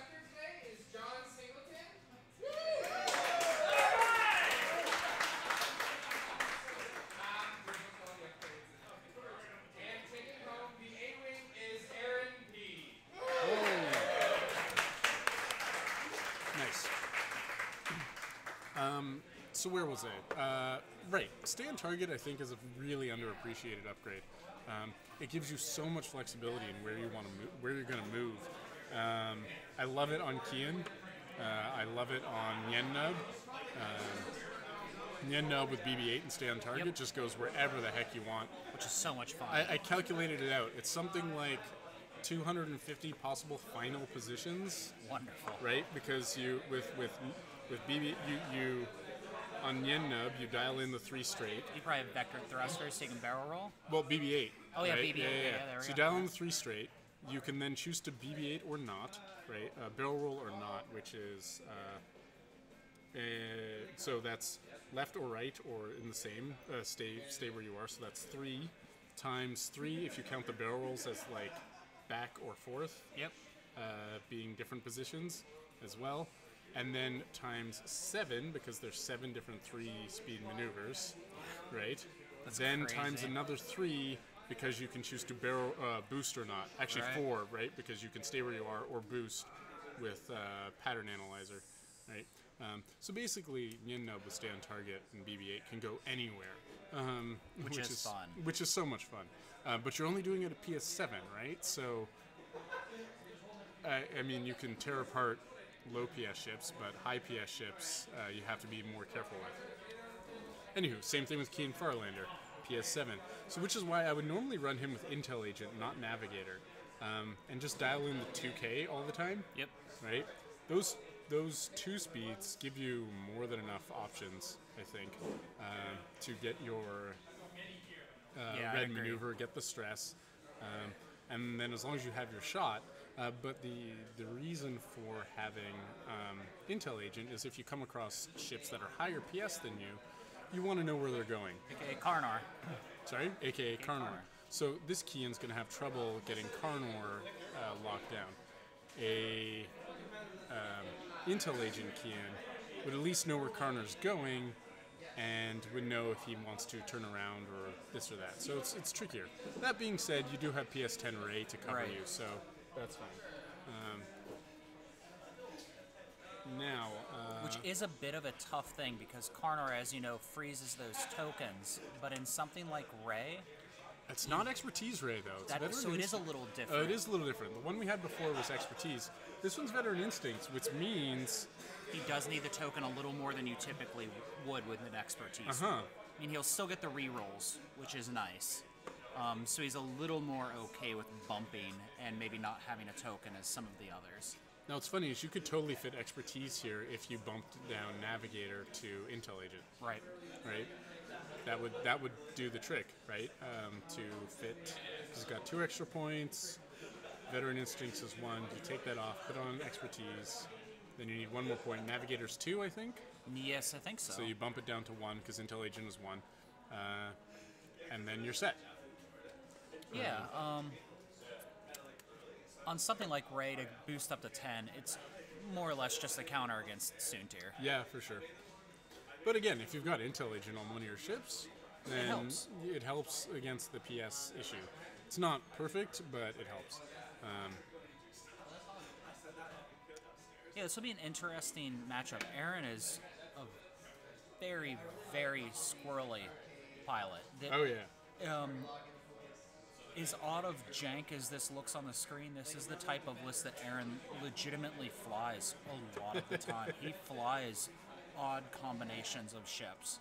Nice. So where was I? Right. Stay on Target, I think, is a really underappreciated upgrade. It gives you so much flexibility in where you want to move, where you're going to move. I love it on Kian. I love it on Nien Nub. Nien Nub with BB-8 and Stay on Target just goes wherever the heck you want. Which is so much fun. I calculated it out. It's something like 250 possible final positions. Wonderful. Right? Because you with BB you on Nien Nub you dial in the 3 straight. You probably have vector thrusters so you can barrel roll. Well, BB-8. Oh yeah, right? BB-8. Yeah, there we So go. you dial in the 3 straight. You can then choose to BB-8 or not, right? Barrel roll or not, which is so that's left or right or in the same. Stay where you are. So that's 3 times 3 if you count the barrel rolls as like back or forth. Yep. Being different positions as well. And then times 7 because there's 7 different 3-speed maneuvers, right? That's then crazy. times another 3 because you can choose to barrel boost or not. Actually, Right. 4, right? Because you can stay where you are or boost with pattern analyzer, right? So basically, Nien Nub with Stay on Target and BB-8 can go anywhere, Which is fun. Which is so much fun. But you're only doing it at PS7, right? So, I mean, you can tear apart low PS ships, but high PS ships you have to be more careful with. Anywho, same thing with Kian Farlander, PS7. So which is why I would normally run him with Intel Agent, not Navigator, and just dial in the 2K all the time. Yep. Right? Those 2 speeds give you more than enough options, I think, to get your Yeah, I red agree. maneuver, get the stress, and then as long as you have your shot. But the reason for having Intel Agent is if you come across ships that are higher PS than you, you want to know where they're going. AKA Karnar. Sorry? AKA Karnor. Karnor. So this Kian's going to have trouble getting Karnor locked down. A Intel agent Kian would at least know where Karnor's going and would know if he wants to turn around or this or that. So it's trickier. That being said, you do have PS10 Ray to cover Right. you, so that's fine. Now, Which is a bit of a tough thing because Karnar, as you know, freezes those tokens. But in something like Ray, it's not expertise Ray though. It's veteran so it is a instinct. little different. It is a little different. The one we had before was expertise. This one's veteran instincts, which means He does need the token a little more than you typically would with an expertise. I mean, he'll still get the rerolls, which is nice. So he's a little more okay with bumping and maybe not having a token as some of the others. Now, what's funny is you could totally fit expertise here if you bumped down Navigator to Intel Agent, Right. right? That would do the trick, right? To fit. He's got 2 extra points. Veteran Instincts is 1. You take that off, put on expertise. Then you need 1 more point. Navigator's 2, I think. Yes, I think so. So you bump it down to 1 because Intel Agent is 1, and then you're set. Yeah. On something like Ray to boost up to 10, it's more or less just a counter against Soontir. Yeah, for sure. But again, if you've got Intel Agent on one of your ships, then helps. it helps against the PS issue. It's not perfect, but it helps. Yeah, this will be an interesting matchup. Aaron is a very, very squirrely pilot. That, Oh yeah. As odd of jank as this looks on the screen, this is the type of list that Aaron legitimately flies a lot of the time. He flies odd combinations of ships.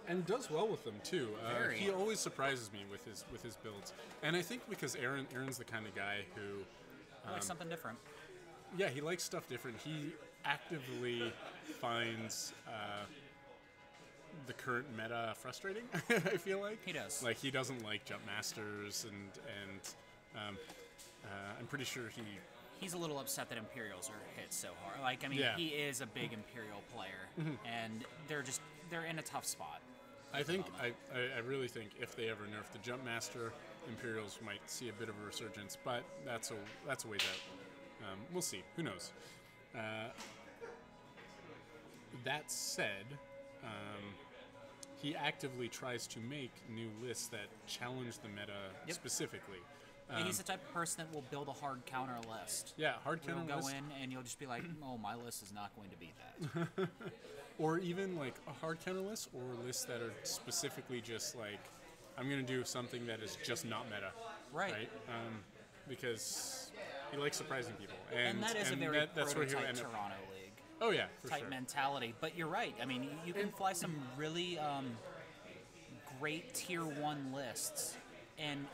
And does well with them too. Very. He always surprises me with his builds. And I think because Aaron's the kind of guy who, I like something different. yeah, he likes stuff different. He actively finds the current meta frustrating. I feel like He does. Like he doesn't like jump masters, and I'm pretty sure He's a little upset that Imperials are hit so hard. Like, I mean, Yeah. he is a big Imperial player, and they're in a tough spot. I think I really think if they ever nerf the jump master, Imperials might see a bit of a resurgence, but that's a ways out. We'll see. Who knows? That said, he actively tries to make new lists that challenge the meta Yep. specifically. And he's the type of person that will build a hard counter list. Yeah, hard You'll counter go list, in and you'll just be like, oh, my list is not going to beat that. or even like a hard counter list, or lists that are specifically just like, I'm going to do something that is just not meta. Right. Because he likes surprising people, And that is a very that's where he'll prototype end up. Toronto League Oh yeah, for type sure. mentality. But you're right. I mean, you can fly some really great tier 1 lists, and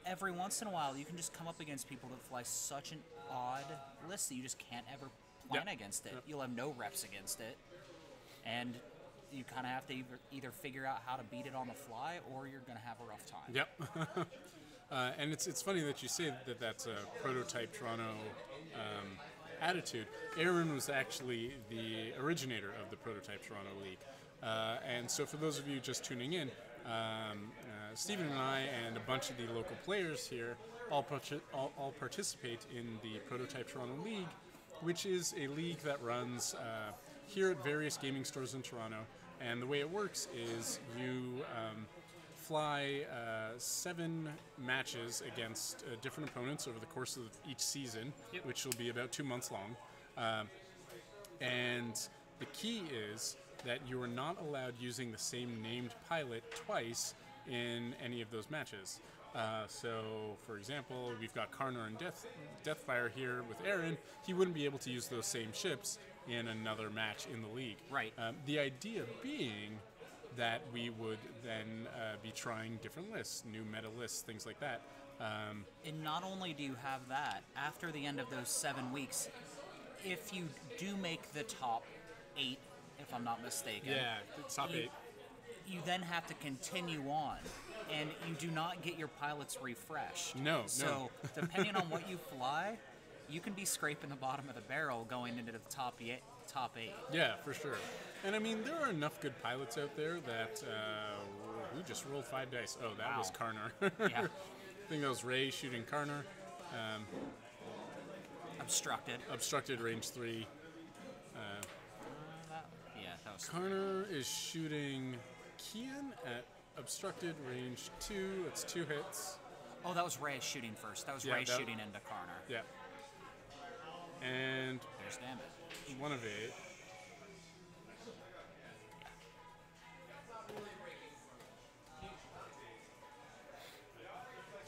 every once in a while you can just come up against people that fly such an odd list that you just can't ever plan Yep. against it. Yep. You'll have no reps against it, and you kind of have to either figure out how to beat it on the fly, or you're going to have a rough time. Yep. And it's funny that you say that that's a prototype Toronto attitude. Aaron was actually the originator of the prototype Toronto League. And so for those of you just tuning in, Stephen and I and a bunch of the local players here all participate in the prototype Toronto League, which is a league that runs here at various gaming stores in Toronto. And the way it works is you fly 7 matches against different opponents over the course of each season, Yep. which will be about 2 months long. And the key is that you are not allowed using the same named pilot twice in any of those matches. So, for example, we've got Karnar and Deathfire here with Aaron. He wouldn't be able to use those same ships in another match in the league. Right. The idea being that we would then be trying different lists, new meta lists, things like that. And not only do you have that, after the end of those 7 weeks, if you do make the top 8, if I'm not mistaken, Yeah, top 8. you then have to continue on, and you do not get your pilots refreshed. No. So, depending on what you fly, you can be scraping the bottom of the barrel going into the top top 8. Yeah, for sure. And I mean, there are enough good pilots out there that we just rolled 5 dice. Oh, that was Wow. Karnar. Yeah. I think that was Ray shooting Karnar. Obstructed. Obstructed range 3. That was. Karnar is shooting Kian at obstructed range 2. It's 2 hits. Oh, that was Ray shooting first. That was Yeah, Ray that- shooting into Karnar. Yeah. And There's damage. 1 of 8.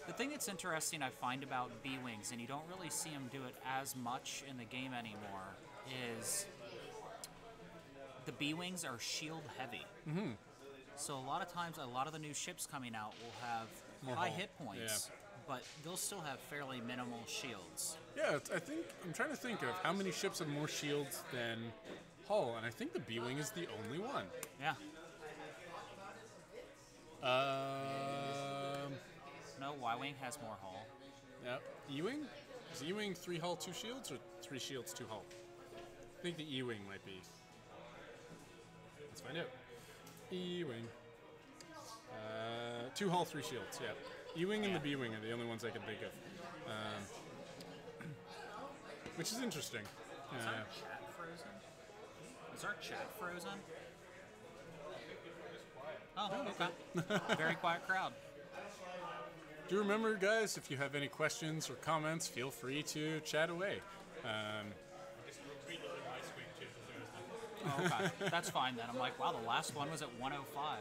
The thing that's interesting I find about B-Wings, and you don't really see them do it as much in the game anymore, is the B-Wings are shield heavy. Mm-hmm. So a lot of times, a lot of the new ships coming out will have More high hull. hit points, but they'll still have fairly minimal shields. Yeah, I'm trying to think of how many ships have more shields than hull, and I think the B-Wing is the only one. Yeah. No, Y-Wing has more hull. Yep. E-Wing? Is E-Wing 3 hull, 2 shields, or 3 shields, 2 hull? I think the E-Wing might be. Let's find out. E-Wing. 2 hull, 3 shields, yeah. E-Wing and the B-Wing are the only ones I can think of. Which is interesting. Is our chat frozen? Is our chat frozen? Oh, okay. Very quiet crowd. Do remember, guys, if you have any questions or comments, feel free to chat away. Just reloaded my screen too, so there's Oh, okay. That's fine then. I'm like, wow, the last one was at 105.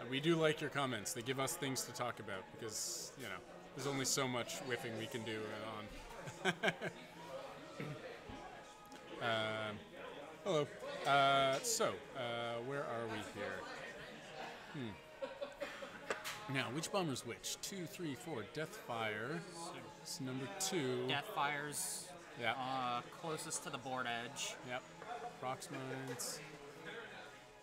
We do like your comments. They give us things to talk about because, you know, there's only so much whiffing we can do on. Hello. Where are we here? Now, which bomber's which? 2, 3, 4. Deathfire. It's number 2. Deathfire's Yeah. closest to the board edge. Yep. Prox mines.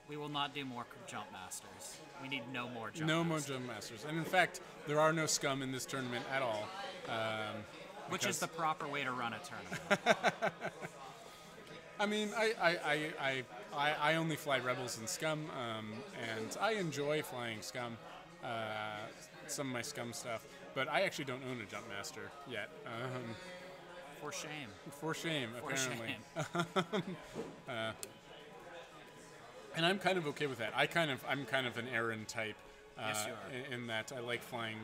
We will not do more jump masters. We need no more jump No more masters. jump masters. And in fact, there are no scum in this tournament at all. Which is the proper way to run a tournament. I mean, I only fly Rebels and Scum, and I enjoy flying Scum, some of my Scum stuff, but I actually don't own a Jump Master yet. For shame. For shame, For apparently. shame. And I'm kind of okay with that. I'm kind of an Aaron type, Yes, you are. in that I like flying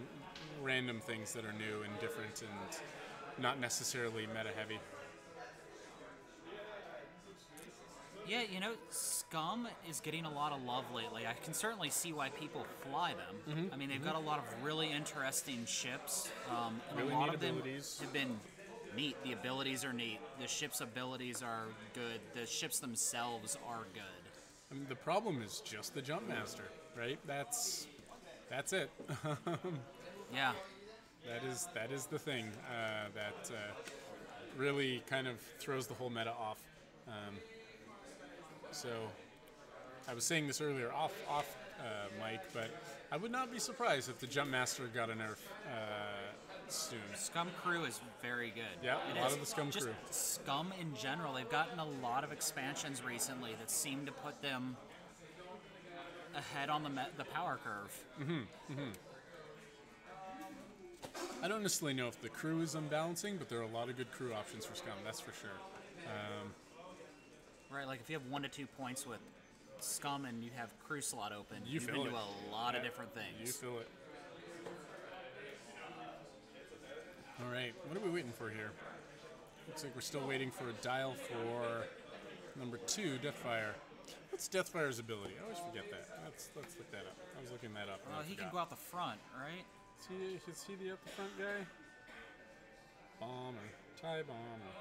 random things that are new and different and not necessarily meta heavy. Yeah, you know, Scum is getting a lot of love lately. I can certainly see why people fly them. I mean, they've got a lot of really interesting ships, and Really a lot neat of them abilities. have been neat. The abilities are neat. The ship's abilities are good. The ships themselves are good. I mean, the problem is just the Jump Master, right? That's it. Yeah. That is the thing that really kind of throws the whole meta off. So I was saying this earlier off mic, but I would not be surprised if the Jump Master got a nerf soon. Scum crew is very good. Yeah, It a lot is. of the Scum Just crew. Scum in general, they've gotten a lot of expansions recently that seem to put them ahead on the power curve. I don't necessarily know if the crew is unbalancing, but there are a lot of good crew options for Scum, that's for sure. Right, like if you have 1 to 2 points with Scum and you have crew slot open, You you feel can it. do a lot of different You things. feel it. All right, what are we waiting for here? Looks like we're still waiting for a dial for number 2, Deathfire. What's Deathfire's ability? I always forget that. Let's look that up. I was looking that up. And I He can forgot. go out the front, right? Is he the up the front guy? Bomber. TIE bomber.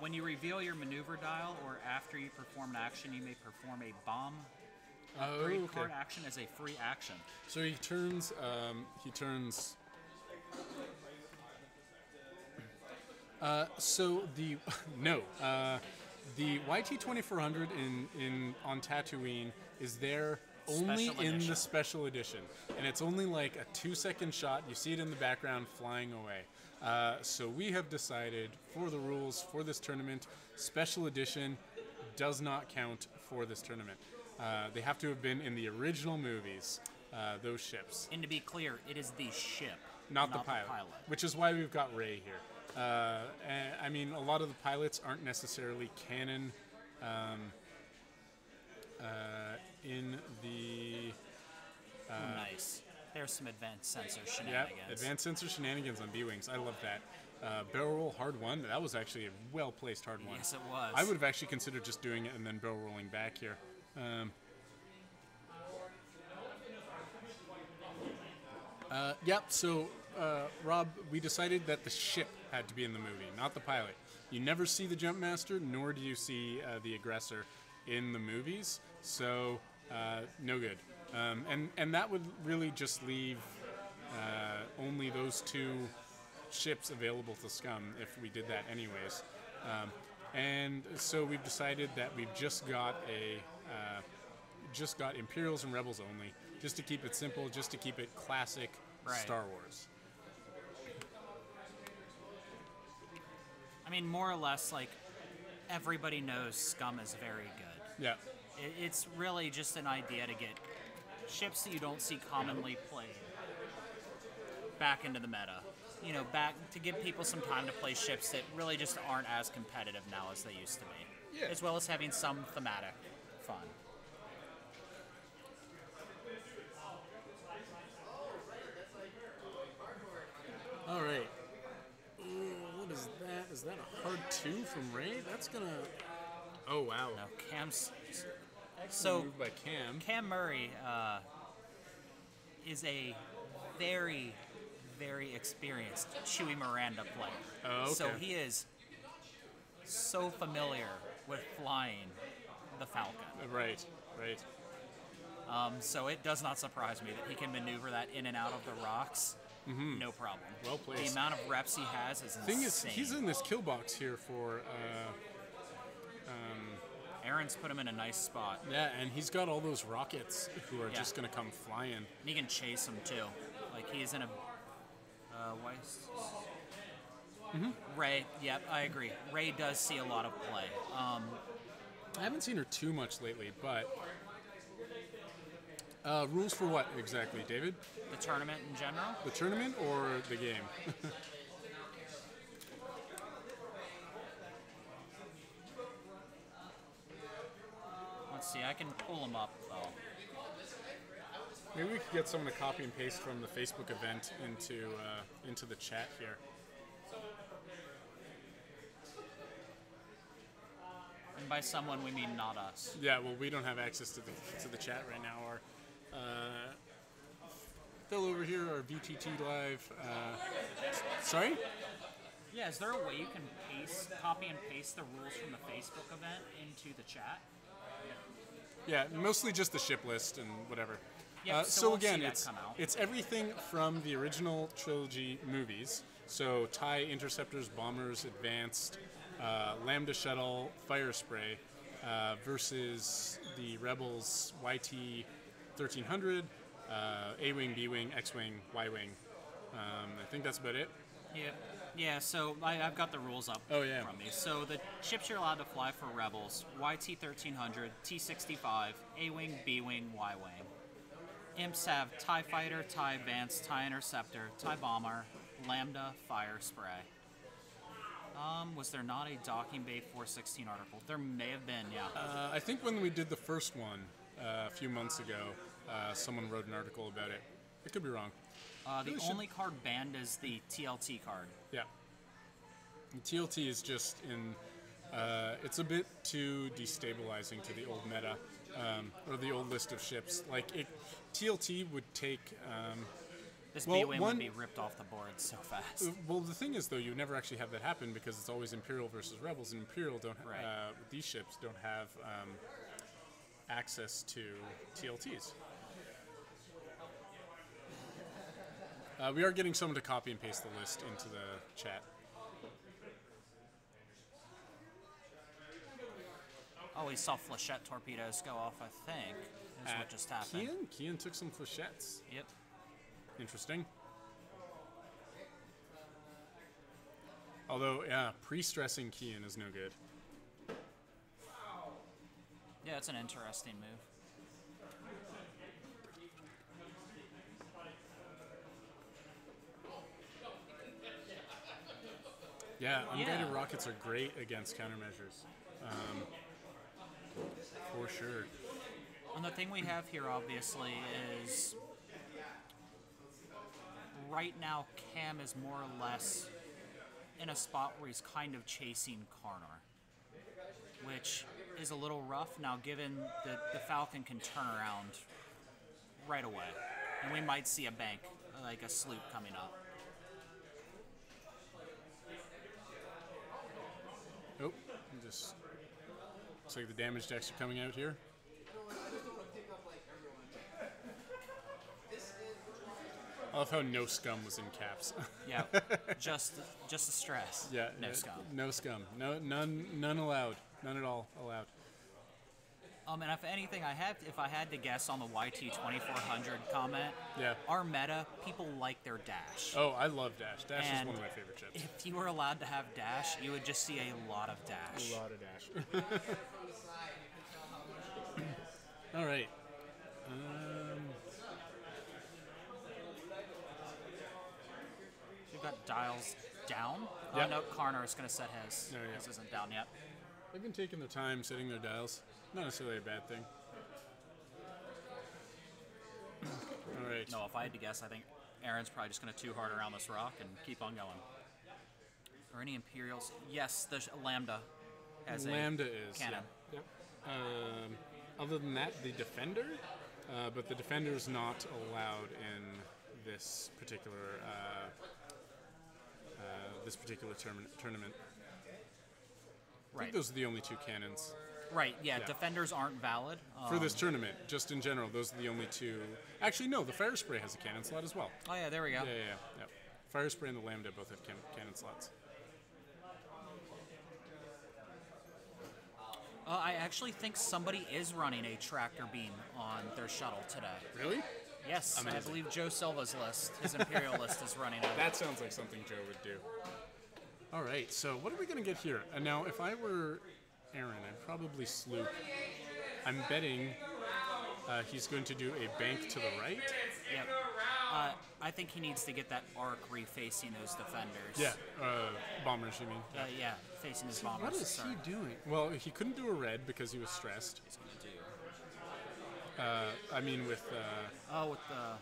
When you reveal your maneuver dial or after you perform an action, you may perform a bomb upgrade okay. card action as a free action. So he turns. So the no. The YT 2400 in on Tatooine is there only Special in edition. the special edition, and it's only like a 2-second shot. You see it in the background flying away. So we have decided for the rules for this tournament, special edition does not count for this tournament. They have to have been in the original movies, those ships, And to be clear, it is the ship, not the pilot, which is why we've got Rey here. And, I mean, a lot of the pilots aren't necessarily canon in the... Nice. There's some advanced sensor Yeah, shenanigans. advanced sensor shenanigans on B-Wings. I love that. Barrel roll hard one. That was actually a well-placed hard one. Yes, it was. I would have actually considered just doing it and then barrel rolling back here. Yep, so, Rob, we decided that the ship had to be in the movie, not the pilot. You never see the jump master, nor do you see the aggressor in the movies, so no good. And that would really just leave only those two ships available to Scum if we did that anyways. And so we've decided that we've just got Imperials and Rebels only, just to keep it simple, just to keep it classic Star Wars. I mean, more or less, like, everybody knows Scum is very good. Yeah. It's really just an idea to get ships that you don't see commonly played back into the meta. You know, back to give people some time to play ships that really just aren't as competitive now as they used to be. Yeah. As well as having some thematic fun. All right. What is that? Is that a hard 2 from Rey? That's gonna... Oh, wow. No, Cam's... Excellent So, move by Cam. Cam Murray is a very, very experienced Chewie Miranda player. Oh, okay. So he is so familiar with flying the Falcon. Right, right. So it does not surprise me that he can maneuver that in and out of the rocks. No problem. Well placed. The amount of reps he has is insane. Thing is, he's in this kill box here for... Aaron's put him in a nice spot. yeah, and he's got all those rockets who are just going to come flying. And he can chase him too. Like he's in a... Rey, yep, I agree. Rey does see a lot of play. I haven't seen her too much lately, but... rules for what exactly, David? The tournament in general. The tournament or the game? Let's see, I can pull him up though. Maybe we could get someone to copy and paste from the Facebook event into the chat here. And by someone, we mean not us. Yeah, well, we don't have access to the chat right now. Our fellow over here, our VTT live. Sorry? Yeah, is there a way you can copy and paste the rules from the Facebook event into the chat? Yeah, mostly just the ship list and whatever. Yeah, so we'll see again, that come out. it's everything from the original trilogy movies. So TIE interceptors, bombers, advanced, Lambda shuttle, fire spray, versus the Rebels YT 1300, A-wing, B-wing, X-wing, Y-wing. I think that's about it. Yeah, so I've got the rules up Oh, yeah. from me. So the ships you're allowed to fly for Rebels, YT 1300, T65, A-wing, B-wing, Y-wing. Imps have TIE Fighter, TIE Advanced, TIE Interceptor, TIE Bomber, Lambda, Fire Spray. Was there not a Docking Bay 416 article? There may have been, yeah. I think when we did the first one a few months ago, someone wrote an article about it. I could be wrong. The only card banned is the TLT card. Yeah. And TLT is just in... it's a bit too destabilizing to the old meta, or the old list of ships. Like, TLT would take... This well, B-Wing would be ripped off the board so fast. Well, the thing is, though, you never actually have that happen because it's always Imperial versus Rebels, and Imperial don't... Right. these ships don't have access to TLTs. We are getting someone to copy and paste the list into the chat. Oh, we saw flechette torpedoes go off, I think. is what just happened. Kian took some flechettes. Yep. Interesting. Although, yeah, pre-stressing Kian is no good. Yeah, it's an interesting move. Yeah, unguided Yeah. rockets are great against countermeasures. For sure. And the thing we have here, obviously, is right now Cam is more or less in a spot where he's kind of chasing Karnar, which is a little rough. Now, given that the Falcon can turn around right away, and we might see a bank, like a sloop coming up. Oh, just looks like the damage decks are coming out here. I love how no scum was in caps. Yeah, just the stress. Yeah, No scum. No scum. No, none allowed. None at all allowed. And if anything, if I had to guess on the YT2400 comment, Yeah. our meta, people like their dash. Oh, I love dash. Dash is And one of my favorite chips. if you were allowed to have dash, you would just see a lot of dash. A lot of dash. All right. We've got dials down. Yep. Oh no, Karnar is going to set his. No, yeah. His isn't down yet. They've been taking their time setting their dials. Not necessarily a bad thing. All right. No, if I had to guess, I think Aaron's probably just going to 2-hard around this rock and keep on going. Are any Imperials? Yes, the Lambda has Lambda a is cannon. Yeah. Yep. Other than that, the Defender, but the Defender is not allowed in this particular tournament. I Right. think those are the only two cannons Right. Yeah, Yeah. Defenders aren't valid. for this tournament. Just in general, those are the only two. Actually, no, the Fire Spray has a cannon slot as well. Oh yeah, there we go. Yeah. Fire Spray and the Lambda both have cannon slots. I actually think somebody is running a tractor beam on their shuttle today. Really? Yes, I Amazing. believe Joe Silva's list, his Imperial list, is running it. That sounds like something Joe would do. All right, so what are we going to get here? And now, if I were Aaron, I'd probably sloop. I'm betting he's going to do a bank to the right. Yep. I think he needs to get that arc refacing those defenders. Yeah, bombers, you mean? Yeah, facing his bombers. What is Sorry. he doing? Well, he couldn't do a red because he was stressed. He's gonna do. I mean, with... With the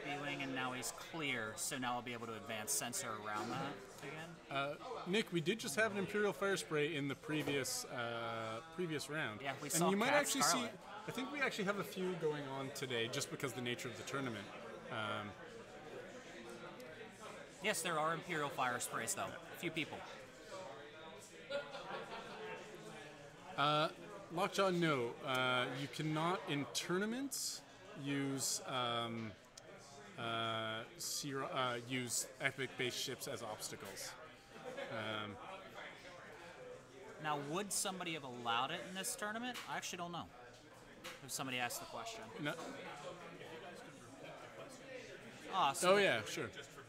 B-wing, and now he's clear, so now I'll be able to advance sensor around that again. Nick, we did just have an Imperial Fire Spray in the previous round. Yeah, we and saw you might Cat actually Scarlet. see. I think we actually have a few going on today, just because of the nature of the tournament. Yes, there are Imperial fire sprays, though. A few people. Lockjaw, no. You cannot in tournaments use use epic-based ships as obstacles. Now, would somebody have allowed it in this tournament? I actually don't know. If somebody asked the question. No, So oh yeah, sure. Just for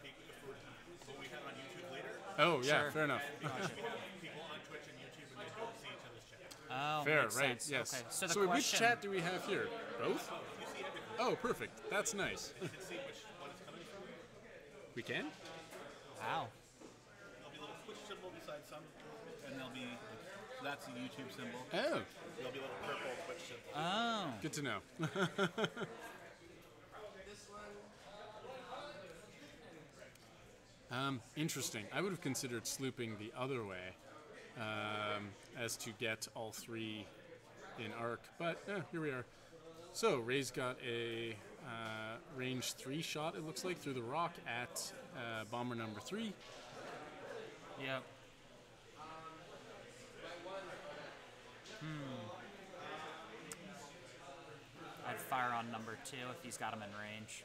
what we have on YouTube later. Oh yeah, Sure. fair enough. People on Twitch and YouTube and they don't see each other's chat. Oh, Fair, makes right? sense. Yes. Okay. So the So which question. chat do we have here? Both? Oh, perfect. That's nice. You can see which one it's coming from. We can? Wow. There'll be a little Twitch symbol beside some, and there'll be that's the YouTube symbol. Oh, There'll be a little purple Twitch symbol. Oh. good to know. Interesting. I would have considered slooping the other way, as to get all three in arc, but here we are. So Ray's got a range 3 shot, it looks like, through the rock at bomber number 3. Yep. I'd fire on number 2 if he's got him in range.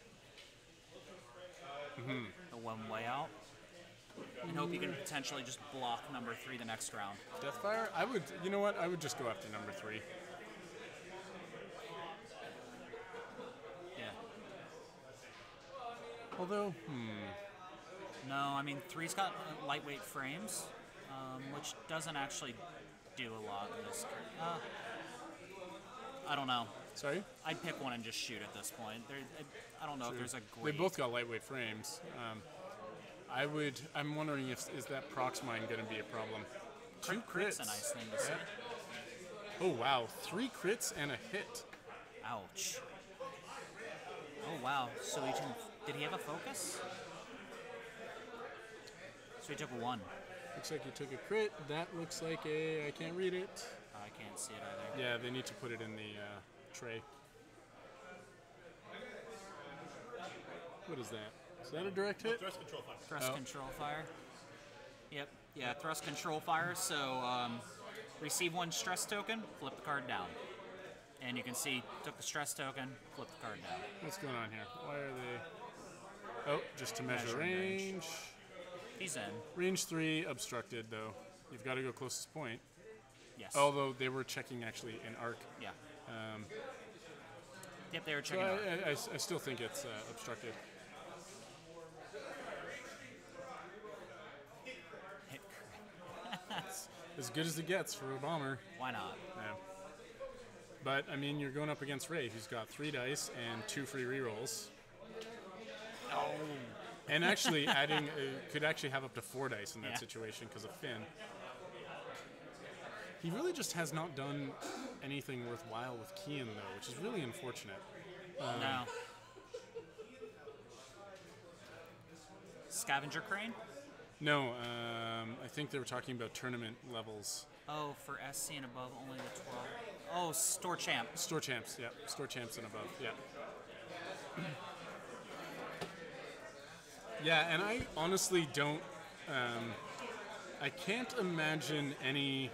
The one way out. And hope you can potentially just block number 3 the next round. Deathfire? I would, you know what? I would just go after number 3. Although, No, I mean 3's got lightweight frames, which doesn't actually do a lot in this. I don't know. sorry? I'd pick one and just shoot at this point. I don't know if there's a They great. both got lightweight frames. I'm wondering if is that prox mine going to be a problem? Two crits. It's a nice thing to see. Oh wow, 3 crits and a hit. Ouch. Oh wow. So did he have a focus? So he took a 1. Looks like he took a crit. That looks like I can't read it. I can't see it either. Yeah, they need to put it in the tray. What is that? Is that a direct hit? Thrust control fire. Thrust control fire. Yep. Yeah, thrust control fire. So receive 1 stress token, flip the card down. And you can see, took the stress token, flip the card down. What's going on here? Why are they... Oh, just to measure Measuring range. range. He's in. Range 3 obstructed, though. You've got to go closest point. Yes. Although they were checking actually in arc. Yeah. Yep, they were So checking out. I still think it's obstructed. Hit As good as it gets for a bomber. Why not? Yeah. But, I mean, you're going up against Ray, who's got 3 dice and 2 free rerolls. Oh. And actually adding, could actually have up to 4 dice in that Yeah. situation because of Finn. He really just has not done anything worthwhile with Kian, though, which is really unfortunate. No. Scavenger crane? No, I think they were talking about tournament levels. Oh, for SC and above, only the 12. Oh, store champ. Store champs, yeah. Store champs and above, yeah. Yeah, and I honestly don't... I can't imagine any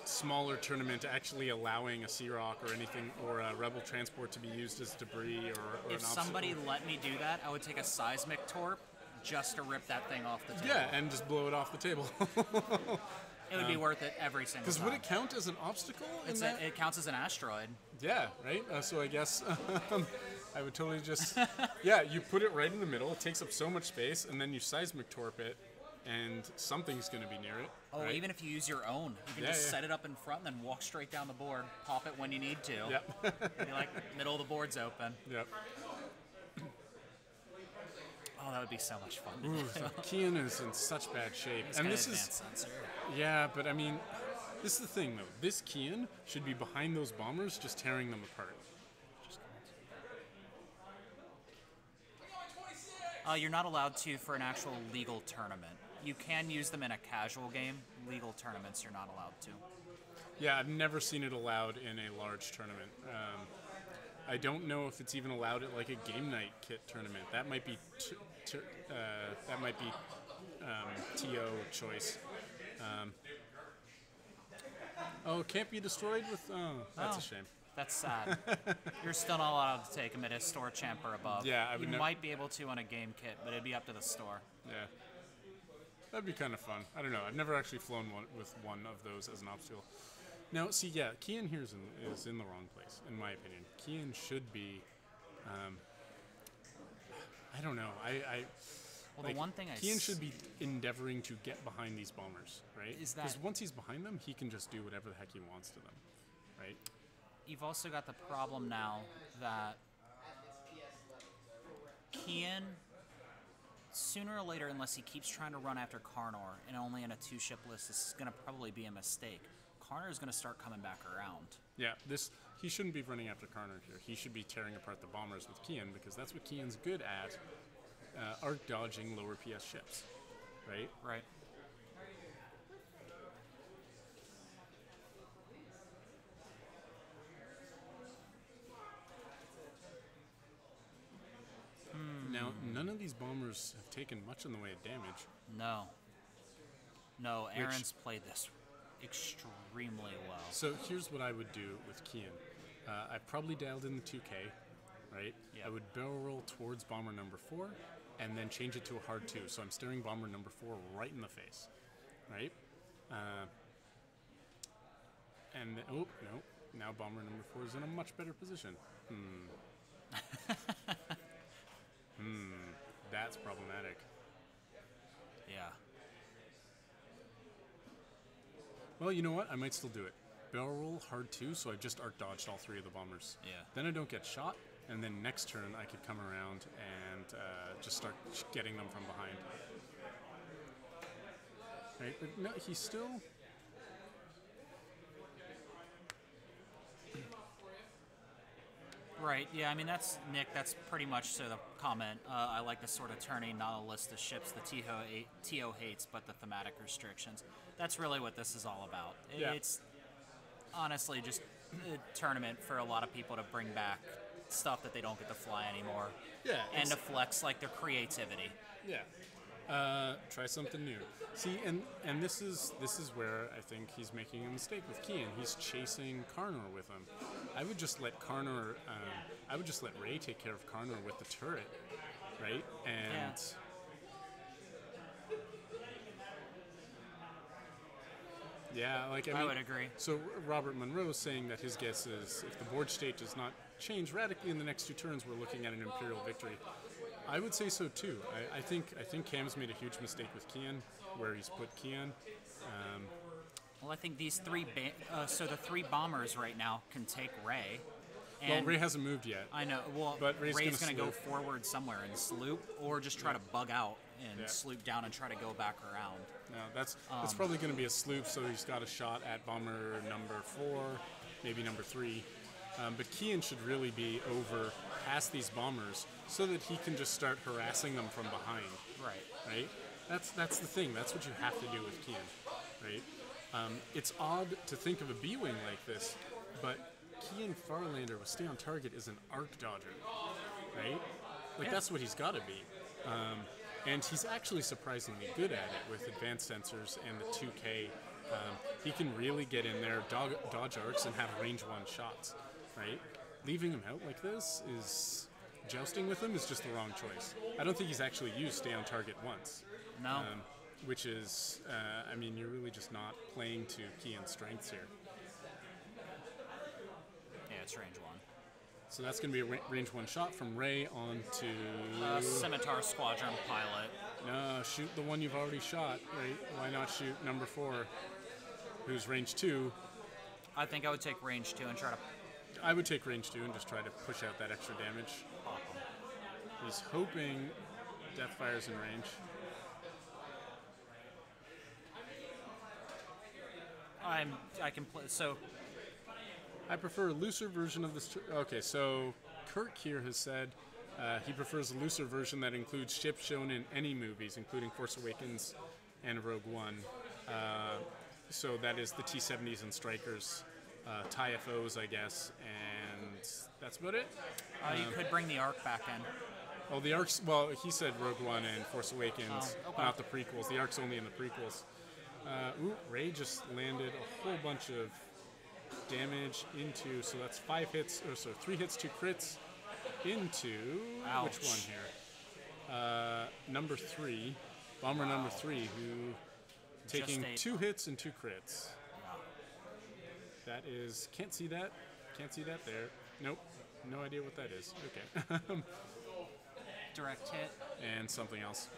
smaller tournament actually allowing a Sea Rock or anything, or a Rebel transport to be used as debris or If an somebody obstacle. let me do that, I would take a seismic torp just to rip that thing off the table. Yeah, and just blow it off the table. It would be worth it every single Because time. would it count as an obstacle in It's that? it counts as an asteroid. Yeah, right? So I guess I would totally just... Yeah, you put it right in the middle, it takes up so much space, and then you seismic torp it, and something's going to be near it. Oh, right? even if you use your own, you can Yeah, just yeah. set it up in front and then walk straight down the board, pop it when you need to. Yep. Be like, middle of the board's open. Yep. Oh, that would be so much fun. Ooh, so Kian is in such bad shape. He's And got this an is... advanced sensor. Yeah, but I mean, this is the thing, though. This Kian should be behind those bombers, just tearing them apart. You're not allowed to for an actual legal tournament. You can use them in a casual game. Legal tournaments, you're not allowed to. Yeah, I've never seen it allowed in a large tournament. I don't know if it's even allowed at like a game night kit tournament. That might be TO choice. Oh, it can't be destroyed with. Oh, that's Oh. a shame. That's sad. You're still not allowed to take them at a store champ or above. Yeah, I would you nev- might be able to on a game kit, but it'd be up to the store. Yeah, that'd be kind of fun. I don't know. I've never actually flown with one of those as an obstacle. Now, see, yeah, Kian here is in the wrong place, in my opinion. Kian should be. I don't know. Well, the one thing I Kian should be endeavoring to get behind these bombers, right? Is that- Because once he's behind them, he can just do whatever the heck he wants to them, right? You've also got the problem now that Kian, sooner or later, unless he keeps trying to run after Karnor and only in a 2-ship list, this is going to probably be a mistake. Karnor is going to start coming back around. Yeah, he shouldn't be running after Karnor here. He should be tearing apart the bombers with Kian because that's what Kian's good at, arc dodging lower PS ships, right? Right. Now, none of these bombers have taken much in the way of damage. No. No, Aaron's played this extremely well. So here's what I would do with Kian. I probably dialed in the 2K, right? Yeah. I would barrel roll towards bomber number 4 and then change it to a hard 2. So I'm staring bomber number 4 right in the face, right? And oh, no. Now bomber number 4 is in a much better position. That's problematic. Yeah. Well, you know what? I might still do it. Barrel roll, hard 2, so I've just arc dodged all 3 of the bombers. Yeah. Then I don't get shot, and then next turn I could come around and just start getting them from behind. Right, but no, he's still... Right, yeah, I mean, that's, Nick, that's pretty much the comment. I like the sort of turning, not a list of ships the TO hates, but the thematic restrictions. That's really what this is all about. Yeah. It's honestly just a tournament for a lot of people to bring back stuff that they don't get to fly anymore. Yeah. And to flex, like, their creativity. Yeah. Try something new. See, and this is where I think he's making a mistake with Kian. He's chasing Karnor with him. I would just let Karnor. I would just let Ray take care of Karnor with the turret, right? And yeah, like I would agree. So Robert Monroe is saying that his guess is if the board state does not change radically in the next 2 turns, we're looking at an Imperial victory. I would say so too. I think Cam's made a huge mistake with Kian, where he's put Kian. Well, I think these 3, so the 3 bombers right now can take Ray. Well, Ray hasn't moved yet. I know. Well, but Ray's going gonna to go forward somewhere and sloop, or just try to bug out and sloop down and try to go back around. No, that's probably going to be a sloop, so he's got a shot at bomber number 4, maybe number 3. But Kian should really be over past these bombers so that he can just start harassing them from behind. Right? That's the thing. That's what you have to do with Kian. Right? It's odd to think of a B-Wing like this, but Kian Farlander with Stay on Target is an arc dodger. Right? Like, that's what he's got to be. And he's actually surprisingly good at it with advanced sensors and the 2K. He can really get in there, dodge arcs, and have range 1 shots. Right? Leaving him out like this is... Jousting with him is just the wrong choice. I don't think he's actually used Stay on Target once. No. Which is, I mean, you're really just not playing to Kian's strengths here. Yeah, it's range 1. So that's going to be a range 1 shot from Ray on to... Scimitar Squadron pilot. No, shoot the one you've already shot, right? Why not shoot number 4, who's range 2? I think I would take range 2 and try to... I would take range 2 and just try to push out that extra damage. He's hoping Deathfire's in range. I can play, so... I prefer a looser version of this. Okay, so Kirk here has said he prefers a looser version that includes ships shown in any movies, including Force Awakens and Rogue One. So that is the T-70s and Strikers, TIE FOs, I guess, and that's about it. You could bring the arc back in. Oh, the arcs. Well, he said Rogue One and Force Awakens, okay. not the prequels. The arc's only in the prequels. Ray just landed a whole bunch of damage into, so that's 5 hits, or so 3 hits, 2 crits into, Ouch. which one here? Number 3, bomber number 3, who taking 2 hits and 2 crits. That is, can't see that there. Nope, no idea what that is. Okay. Direct hit. And something else.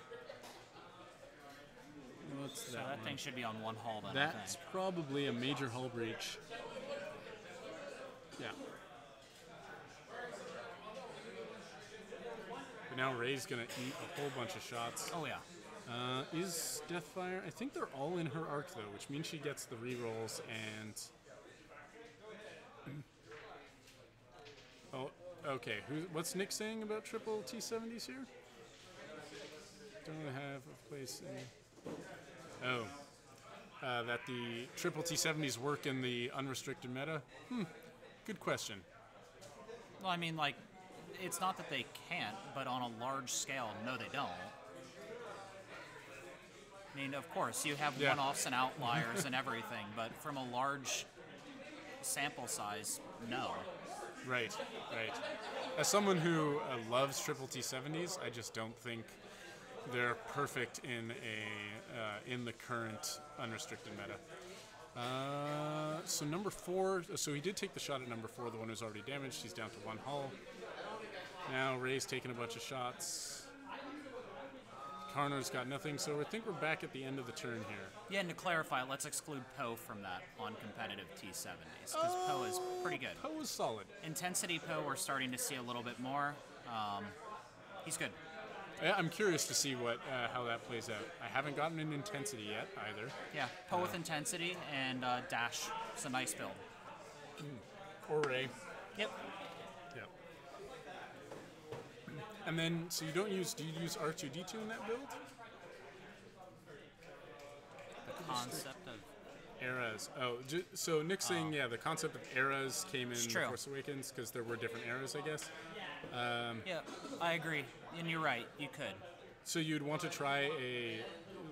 What's So that that one? thing should be on 1 hull then, That's I think. probably a major hull breach. Yeah. But now Ray's gonna eat a whole bunch of shots. Oh, yeah. Is Deathfire? I think they're all in her arc though, which means she gets the rerolls and. Oh, okay. What's Nick saying about triple T-70s here? Don't have a place in. Oh. That the triple T-70s work in the unrestricted meta? Good question. Well, I mean, like, it's not that they can't, but on a large scale, no, they don't. I mean, of course, you have one-offs and outliers and everything, but from a large sample size, no. Right. As someone who loves triple T-70s, I just don't think they're perfect in the current unrestricted meta. So number 4, so he did take the shot at number 4, the one who's already damaged. He's down to 1 hull. Now Ray's taking a bunch of shots. Karnar's got nothing, so I think we're back at the end of the turn here. Yeah, and to clarify, let's exclude Poe from that on competitive T70s, because Poe is pretty good. Poe is solid. Intensity Poe, we're starting to see a little bit more. He's good. I'm curious to see how that plays out. I haven't gotten an intensity yet either. Yeah, Poe with intensity and Dash. It's a nice build. Or Ray. Yep. Yep. And then, so do you use R2-D2 in that build? The concept of Eras. Oh, so Nick's saying, yeah, the concept of eras came in true. Force Awakens because there were different eras, I guess. yeah, I agree, and you're right. You could. So you'd want to try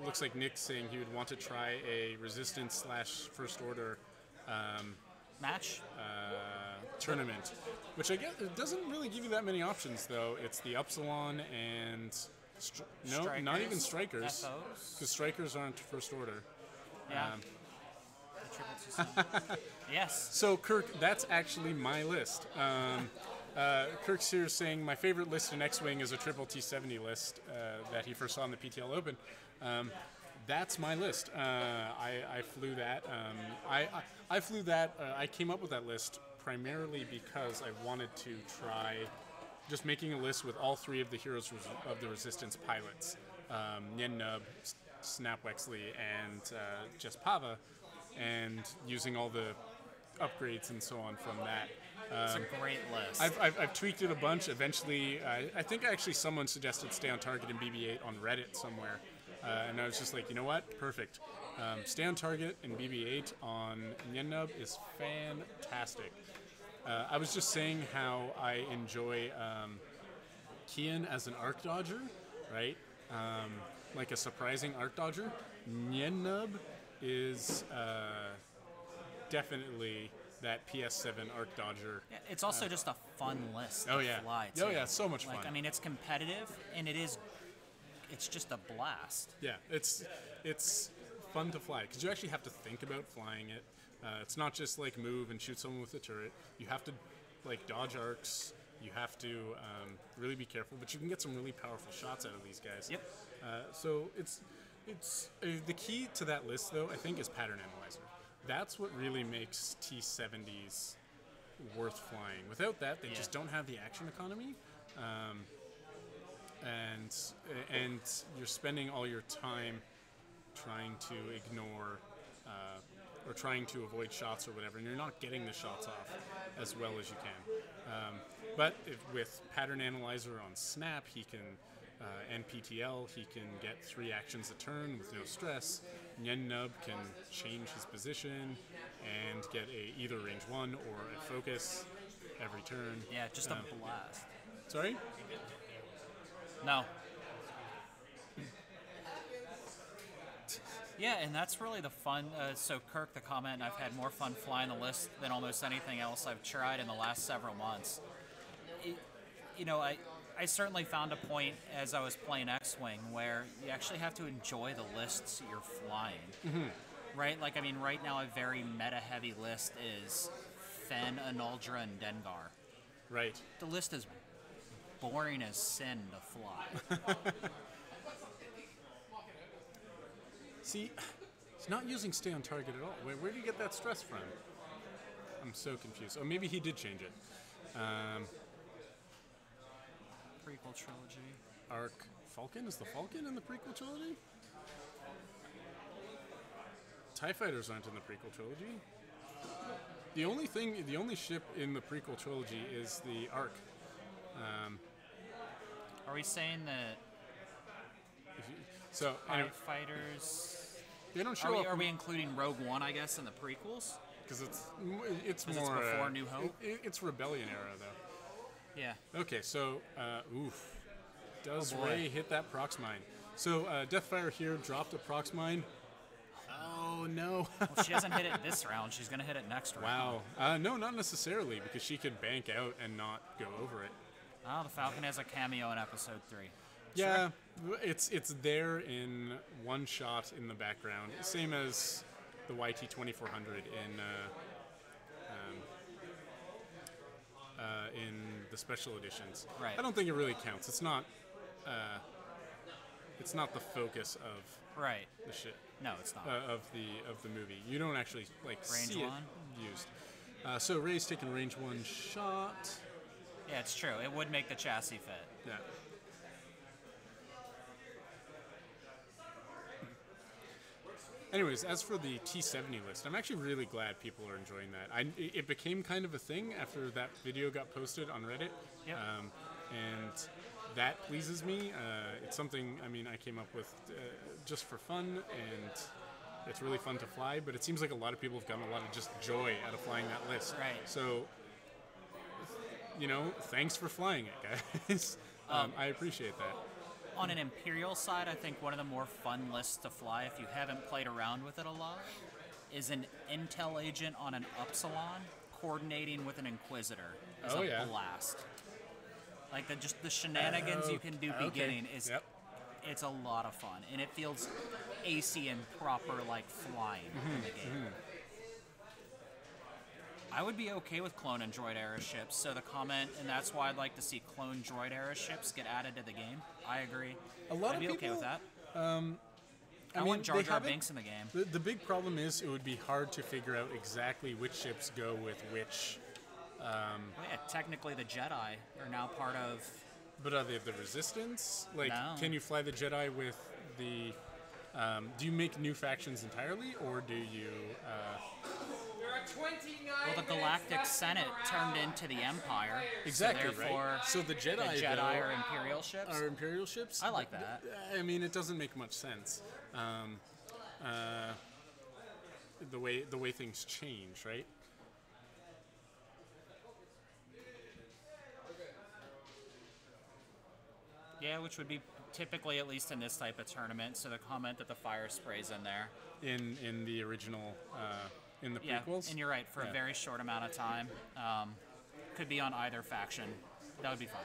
looks like Nick's saying he would want to try a Resistance / First Order Match? tournament, which I guess it doesn't really give you that many options, though. It's the Upsilon and not even Strikers, FOs? because Strikers aren't First Order. Yeah. The Triple T7. Yes. So Kirk, that's actually my list. Kirk's here saying my favorite list in X-Wing is a Triple T70 list that he first saw in the PTL Open. That's my list. I flew that. I flew that. I came up with that list primarily because I wanted to try just making a list with all 3 of the heroes of the Resistance pilots, Nien Nunb, Snap Wexley, and Jess Pava, and using all the upgrades and so on from that. It's a great list. I've tweaked it a bunch. Eventually, I think actually someone suggested Stay on Target and BB-8 on Reddit somewhere. And I was just like, you know what? Perfect. Stay on Target and BB-8 on Nien Nunb is fantastic. I was just saying how I enjoy Kian as an arc dodger, right? Like a surprising arc dodger. Nien Nunb is definitely that PS7 arc dodger. Yeah, it's also just a fun list. Oh to yeah. Fly Oh too. yeah, so much fun. I mean, it's competitive and it's just a blast. Yeah, it's fun to fly because you actually have to think about flying it. It's not just like move and shoot someone with a turret. You have to like dodge arcs. You have to really be careful, but you can get some really powerful shots out of these guys. Yep. So it's the key to that list though. I think is pattern analyzer. That's what really makes T70s worth flying. Without that, they just don't have the action economy. And you're spending all your time trying to ignore or trying to avoid shots or whatever, and you're not getting the shots off as well as you can. But with Pattern Analyzer on Snap, he can, and PTL, he can get 3 actions a turn with no stress. Nien Nunb can change his position and get either range 1 or a focus every turn. Yeah, just a blast. Sorry? No. Yeah, and that's really the fun. So Kirk, the comment, I've had more fun flying the list than almost anything else I've tried in the last several months. I certainly found a point as I was playing X-Wing where you actually have to enjoy the lists you're flying. Mm-hmm. Right? Like, I mean, right now a very meta-heavy list is Fen, Anuldra, and Dengar. Right. The list is boring as sin to fly. See, he's not using Stay on Target at all. Where do you get that stress from? I'm so confused. Oh, maybe he did change it. Prequel trilogy. Arc Falcon? Is the Falcon in the prequel trilogy? TIE Fighters aren't in the prequel trilogy. The only ship in the prequel trilogy is the Arc. Are we saying that So TIE Fighters... they don't show up. Are we including Rogue One, I guess, in the prequels? Because it's 'Cause more it's before New Hope? It's Rebellion era though. Yeah. Okay, so does Oh boy. Rey hit that Prox Mine? So Deathfire here dropped a Prox Mine. Oh no! Well, she doesn't hit it this round. She's going to hit it next round. Wow. No, not necessarily, because she could bank out and not go over it. Oh, the Falcon has a cameo in Episode 3. Yeah, it's there in one shot in the background, same as the YT-2400 in the special editions. Right. I don't think it really counts. It's not the focus of Right. the shit. No, it's not. Of the movie. You don't actually like Range see one? it used. So Rey's taking range 1 shot. Yeah, it's true. It would make the chassis fit. Yeah. Anyways, as for the T70 list, I'm actually really glad people are enjoying that. It became kind of a thing after that video got posted on Reddit. Yep. And that pleases me. It's something, I came up with just for fun, and it's really fun to fly, but it seems like a lot of people have gotten a lot of just joy out of flying that list. Right. So, thanks for flying it, guys. I appreciate that. On an Imperial side, I think one of the more fun lists to fly, if you haven't played around with it a lot, is an Intel agent on an Upsilon coordinating with an Inquisitor. Is a blast. Like the shenanigans you can do beginning is it's a lot of fun, and it feels AC and proper like flying in the game. I would be okay with clone and droid era ships, so the comment, and that's why I'd like to see clone droid era ships get added to the game. I agree. I'd be okay with that. I want Jar Jar Binks in the game. The big problem is it would be hard to figure out exactly which ships go with which. Well, yeah, technically the Jedi are now part of... But are they the Resistance? Like, No. Can you fly the Jedi with the... do you make new factions entirely, or do you... There are 29 Well, the Galactic Senate turned into the Empire. Exactly, so therefore, right? So the Jedi, though, are are Imperial ships? Are Imperial ships? I like that. It doesn't make much sense. The way things change, right? Yeah, which would be typically, at least in this type of tournament, so the comment that the fire spray's in there. In the original, in the Yeah, prequels? and you're right, for a very short amount of time. Could be on either faction. That would be fine.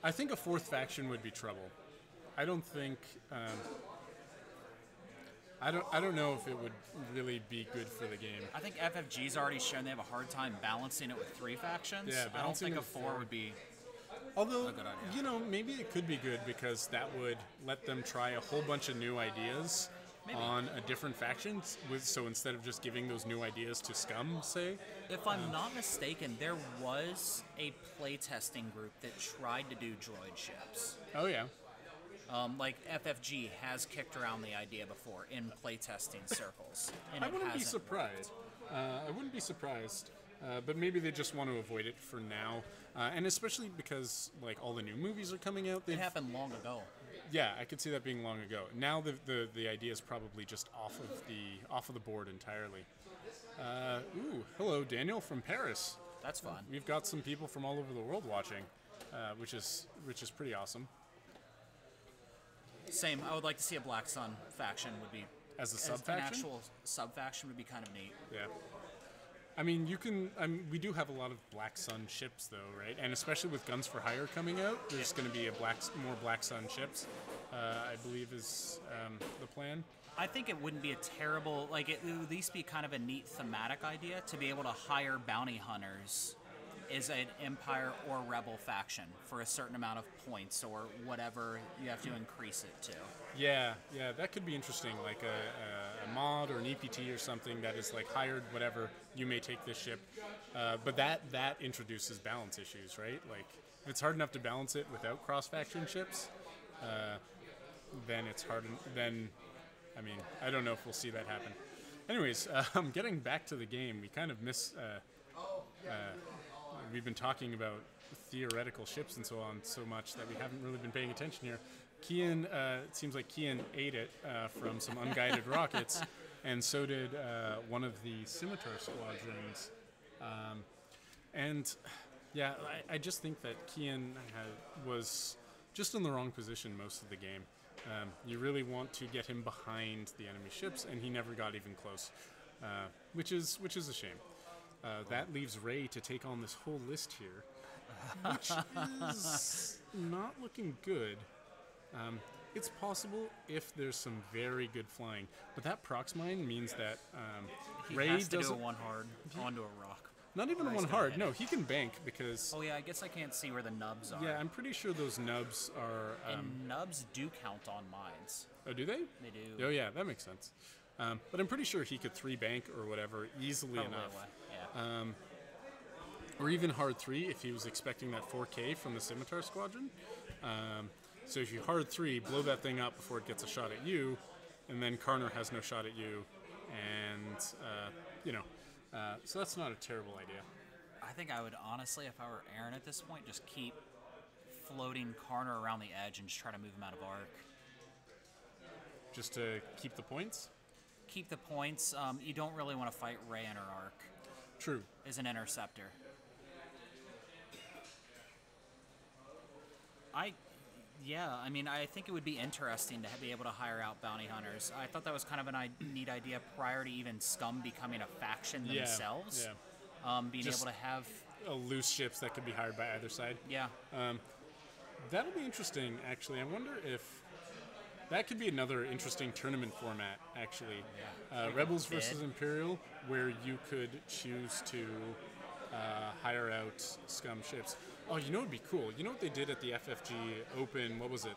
I think a fourth faction would be trouble. I don't think... I don't know if it would really be good for the game. I think FFG's already shown they have a hard time balancing it with 3 factions. Yeah, I don't balancing think it a with 4 four. would be... Although, a good idea. Maybe it could be good because that would let them try a whole bunch of new ideas on a different factions. So instead of just giving those new ideas to Scum, say. If I'm not mistaken, there was a playtesting group that tried to do droid ships. Oh, yeah. Like FFG has kicked around the idea before in playtesting circles. And I it wouldn't be hasn't surprised. I wouldn't be surprised. But maybe they just want to avoid it for now. And especially because, like, all the new movies are coming out. It happened long ago. Yeah, I could see that being long ago. Now the idea is probably just off of the board entirely. Hello, Daniel from Paris. That's fun. We've got some people from all over the world watching, which is pretty awesome. Same. I would like to see a Black Sun faction would be... As a An sub-faction? actual sub-faction would be kind of neat. Yeah. You can... we do have a lot of Black Sun ships, though, right? And especially with Guns for Hire coming out, there's going to be more Black Sun ships, I believe is the plan. I think it wouldn't be a terrible... Like, it would at least be kind of a neat thematic idea to be able to hire bounty hunters as an Empire or Rebel faction for a certain amount of points or whatever you have to increase it to. Yeah, that could be interesting, like a mod or an EPT or something that is like hired, whatever, you may take this ship. But that introduces balance issues, right? Like, if it's hard enough to balance it without cross-faction ships, then it's hard, I don't know if we'll see that happen. Anyways, getting back to the game, we kind of we've been talking about theoretical ships and so on so much that we haven't really been paying attention here. Kian, it seems like Kian ate it from some unguided rockets, and so did one of the Scimitar squadrons. I just think that Kian was just in the wrong position most of the game. You really want to get him behind the enemy ships, and he never got even close, which is a shame. That leaves Rey to take on this whole list here, which is not looking good. It's possible if there's some very good flying, but that prox mine means that Rey has to do doesn't. a one hard onto a rock. Not even Or he's one gonna hard. hit No, it. he can bank because. Oh yeah, I guess I can't see where the nubs are. Yeah, I'm pretty sure those nubs are. And nubs do count on mines. Oh, do they? They do. Oh yeah, that makes sense. But I'm pretty sure he could 3-bank or whatever easily Probably enough. Yeah. Or even hard 3 if he was expecting that 4K from the Scimitar Squadron. So if you hard 3, blow that thing up before it gets a shot at you, and then Karner has no shot at you, and so that's not a terrible idea. I think I would honestly, if I were Aaron at this point, just keep floating Karner around the edge and just try to move him out of arc. Just to keep the points. Keep the points. You don't really want to fight Rey in her arc True. as an interceptor. I mean, I think it would be interesting to be able to hire out bounty hunters. I thought that was kind of a neat idea prior to even Scum becoming a faction themselves. Yeah. Being Just- able to have, Loose ships that could be hired by either side. yeah, That'll be interesting, actually. I wonder if that could be another interesting tournament format, actually. Rebels bid. versus Imperial, where you could choose to hire out Scum ships. Oh, you know what would be cool? You know what they did at the FFG Open? What was it?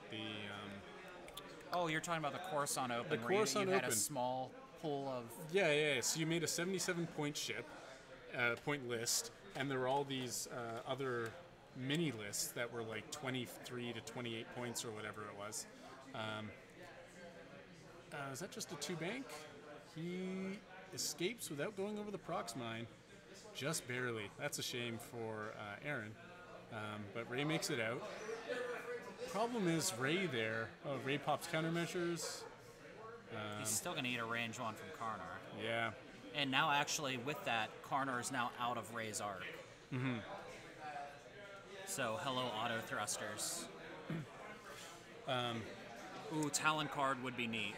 oh, you're talking about the Coruscant Open, The where Coruscant you had a Open. small pool of, Yeah. So you made a 77-point ship, point list, and there were all these other mini lists that were like 23 to 28 points or whatever it was. Is that just a 2-bank? He escapes without going over the prox mine. Just barely. That's a shame for Aaron. But Ray makes it out. Problem is Ray there. Oh, Ray pops countermeasures. he's still going to eat a range one from Karnar. Yeah. And now, actually, with that, Karnar is now out of Rey's arc. Mm-hmm. So, hello, auto thrusters. Ooh, Talon card would be neat.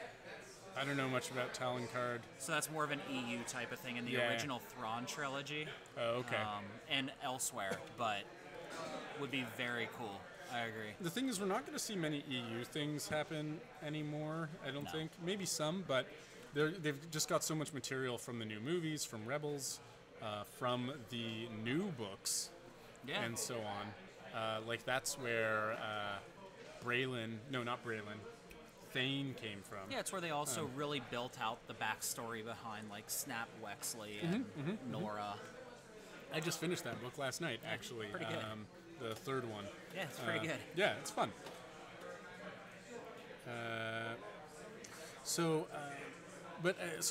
I don't know much about Talon card. So that's more of an EU type of thing in the Yeah. original Thrawn trilogy. Oh, okay. And elsewhere, but would be very cool. I agree. The thing is, we're not going to see many EU things happen anymore, I don't No. think. Maybe some, but they've just got so much material from the new movies, from Rebels, from the new books, Yeah. and so on. Like, that's where Thane came from. Yeah, it's where they also really built out the backstory behind, like, Snap Wexley and Nora. I just finished that book last night, actually. pretty good. The third one. Yeah, it's pretty good. Yeah, it's fun. So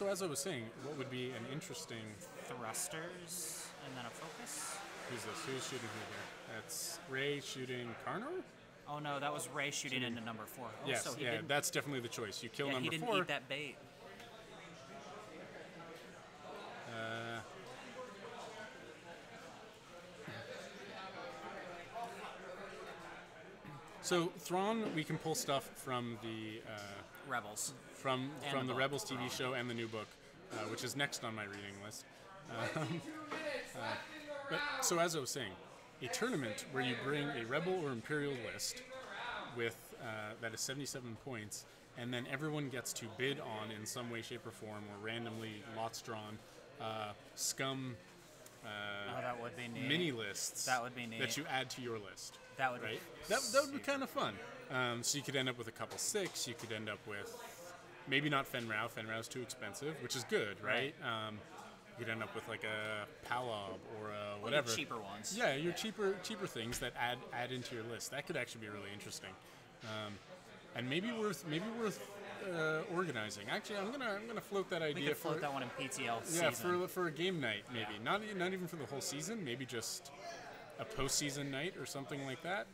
as I was saying, what would be an interesting... Thrusters, and then a focus. Who's this? Who's shooting who here? That's Ray shooting Karnar? Oh no, that was Rey shooting into number 4. Oh, Yes, so he yeah, didn't, that's definitely the choice. You kill yeah, number he didn't 4. eat that bait. So Thrawn, we can pull stuff from the Rebels. from And the the book, Rebels TV show and the new book, which is next on my reading list. But so as I was saying, a tournament where you bring a Rebel or Imperial list with that is 77 points, and then everyone gets to bid on in some way, shape, or form, or randomly lots drawn, Scum Oh, that would be neat. mini lists. That would be neat. That you add to your list. That would Right? be That would be kind of fun. So you could end up with a couple 6. You could end up with maybe not Fen Rao. Fen Rao's too expensive, which is good, right? You could end up with like a Palob or a whatever. cheaper ones. Yeah, your cheaper things that add into your list. That could actually be really interesting, and maybe worth organizing. Actually, I'm gonna float that We idea could float for that one in PTL yeah season. for a game night maybe. Yeah. Not even for the whole season. Maybe just a postseason night or something like that.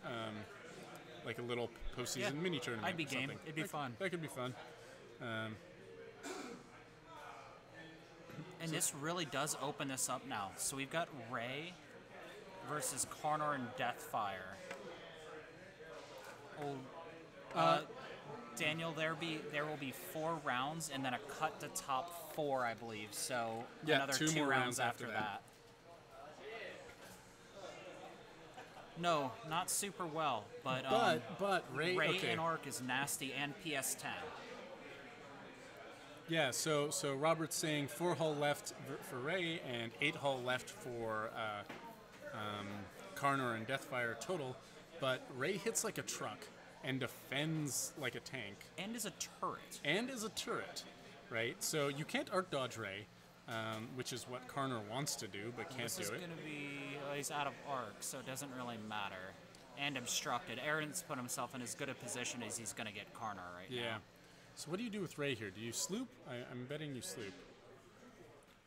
Like a little postseason Yeah, mini tournament. I'd be or game. something. It'd be fun. That could be fun. And this really does open this up now. So we've got Rey versus Karnar and Deathfire. Oh, Daniel, there will be 4 rounds and then a cut to top 4, I believe. So Yeah, another 2 2 more rounds rounds after after that. No, not super well, but But Ray Rey okay. and Arc is nasty and PS10. Yeah, so Robert's saying 4 hull left for Ray and 8 hull left for Karnor and Deathfire total, but Ray hits like a truck and defends like a tank. And is a turret. And is a turret, right? So you can't arc dodge Ray, which is what Karnor wants to do, but can't This do is it. going to be, he's out of arc, so it doesn't really matter. And obstructed. Aaron's put himself in as good a position as he's going to get Karnor right now. Yeah. So what do you do with Ray here? Do you sloop? I'm betting you sloop.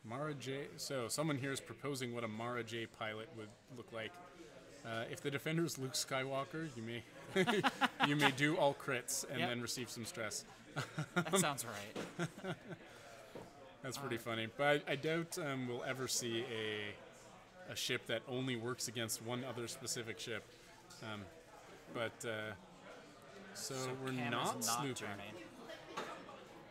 Mara J. So someone here is proposing what a Mara J pilot would look like. If the defender is Luke Skywalker, you may you may do all crits and then receive some stress. That sounds right. That's pretty funny. But I doubt we'll ever see a ship that only works against one other specific ship. So we're Cam not is slooping. turning.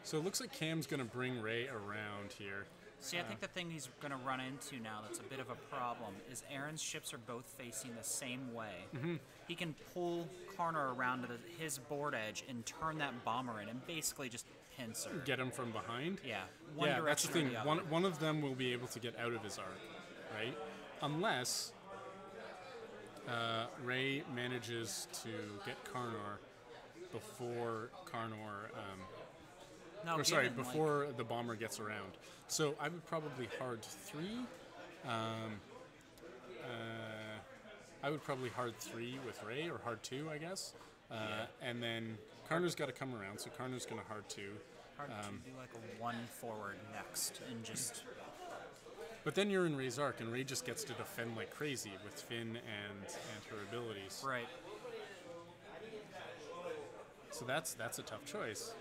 So it looks like Cam's going to bring Ray around here. See, I think the thing he's going to run into now that's a bit of a problem is Aaron's ships are both facing the same way. Mm-hmm. He can pull Karnor around to his board edge and turn that bomber in and basically just pincer. Get him from behind? Yeah. Yeah, that's the thing. Or the other. One of them will be able to get out of his arc, right? Unless Ray manages to get Karnor before Karnor... No, before the bomber gets around. So I would probably hard 3. I would probably hard 3 with Ray, or hard 2, I guess. And then Karnor's got to come around, so Karnor's going to hard 2. Hard to do like a 1 forward next and just... But then you're in Ray's arc, and Ray just gets to defend like crazy with Finn and her abilities. Right. So that's a tough choice.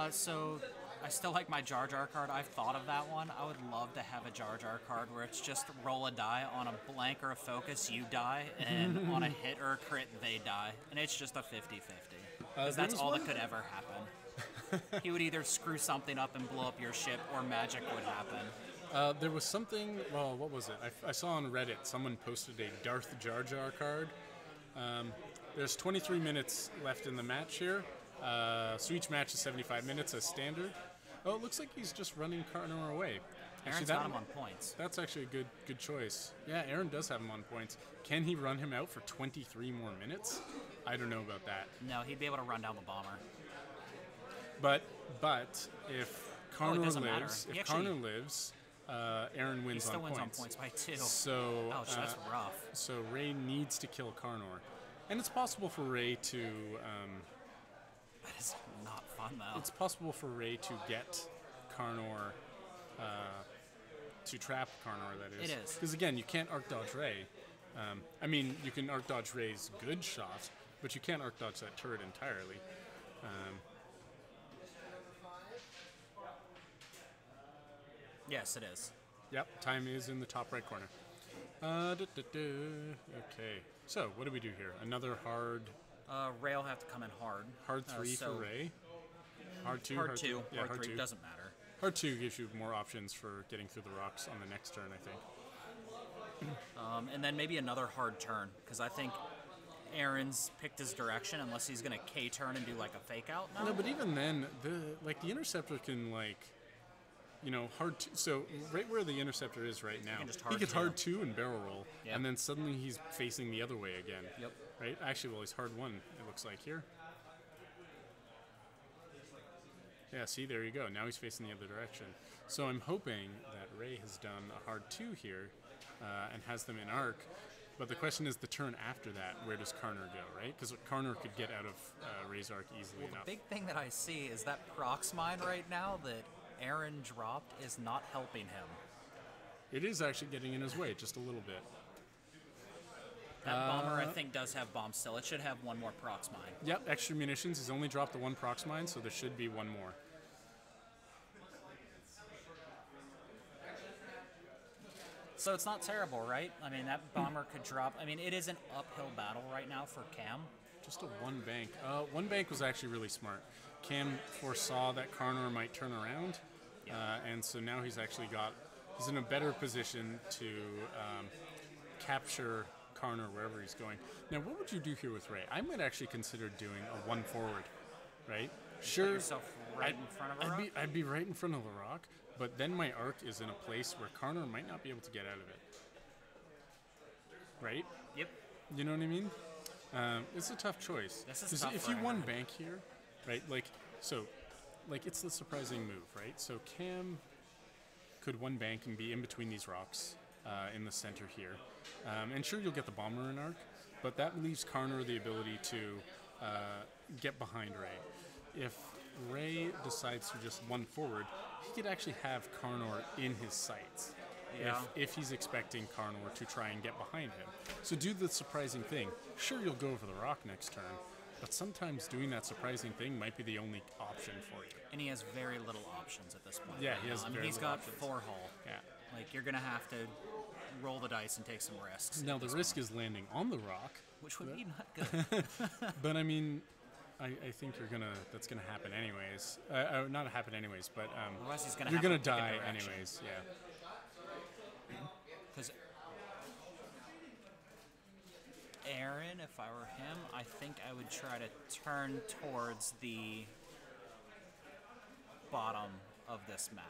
So I still like my Jar Jar card. I've thought of that one. I would love to have a Jar Jar card where it's just roll a die on a blank or a focus, you die, and on a hit or a crit, they die. And it's just a 50-50. Because that's all that could ever happen. He would either screw something up and blow up your ship, or magic would happen. There was something, well, what was it? I saw on Reddit, someone posted a Darth Jar Jar card. There's 23 minutes left in the match here. So each match is 75 minutes as standard. Oh, it looks like he's just running Karnor away. Aaron's got him on points. That's actually a good choice. Yeah, Aaron does have him on points. Can he run him out for 23 more minutes? I don't know about that. No, he'd be able to run down the bomber. But if Karnor lives, Aaron wins He still on wins points. on points by 2. So Ouch, that's rough. So Ray needs to kill Karnor, and it's possible for Ray to. That is not fun, though. It's possible for Ray to get Karnor, to trap Karnor, that is. It is. Because again, you can't arc dodge Ray. I mean, you can arc dodge Ray's good shot, but you can't arc dodge that turret entirely. Yes, it is. Yep, time is in the top right corner. Okay, so what do we do here? Another hard... Ray will have to come in hard. Hard 3 for Ray. Hard 2? Hard 2. Yeah, hard 3 2. Doesn't matter. Hard 2 gives you more options for getting through the rocks on the next turn, I think. And then maybe another hard turn, because I think Aaron's picked his direction, unless he's going to K-turn and do like a fake-out now. No, but even then, the Interceptor can, like... You know, so right where the Interceptor is right now, he could hard 2 and barrel roll, and then suddenly he's facing the other way again. Yep. Right? Actually, well, he's hard 1, it looks like here. Yeah, see, there you go. Now he's facing the other direction. So I'm hoping that Ray has done a hard 2 here and has them in arc. But the question is the turn after that, where does Karnor go, right? Because Karnor could get out of Ray's arc easily enough. The big thing that I see is that Prox Mine right now that Aaron dropped is not helping him. It is actually getting in his way just a little bit. That bomber, I think, does have bombs still. It should have one more Prox Mine. Yep, extra munitions. He's only dropped the 1 Prox Mine, so there should be 1 more. So it's not terrible, right? I mean, that bomber could drop. I mean, it is an uphill battle right now for Cam. Just a 1 bank. 1 bank was actually really smart. Cam foresaw that Karnor might turn around, and so now he's in a better position to capture Karnor wherever he's going. Now, what would you do here with Ray? I might actually consider doing a 1 forward, right? Sure. Put yourself right in front of a rock? I'd be right in front of the rock, but then my arc is in a place where Karnor might not be able to get out of it. Right? Yep. You know what I mean? It's a tough choice. This is 'Cause tough if for you one Aaron. bank here, right? Like it's the surprising move, right? So Cam could one bank and be in between these rocks in the center here, and sure you'll get the bomber in arc, but that leaves Karnor the ability to get behind Ray. If Ray decides to just one forward, he could actually have Karnor in his sights. Yeah. If he's expecting Karnor to try and get behind him. So do the surprising thing. Sure, you'll go over the rock next turn, but sometimes doing that surprising thing might be the only option for you. And he has very little options at this point. Yeah, right he has now. I mean, very he's little got options. 4 hull. Yeah. Like, you're going to have to roll the dice and take some risks. Now the risk is landing on the rock, Which would be not good. but I mean, I think that's gonna happen anyways. Not happen anyways, but Otherwise he's going to you're have gonna to pick a die direction. anyways. Yeah. Because Aaron, if I were him, I think I would try to turn towards the bottom of this map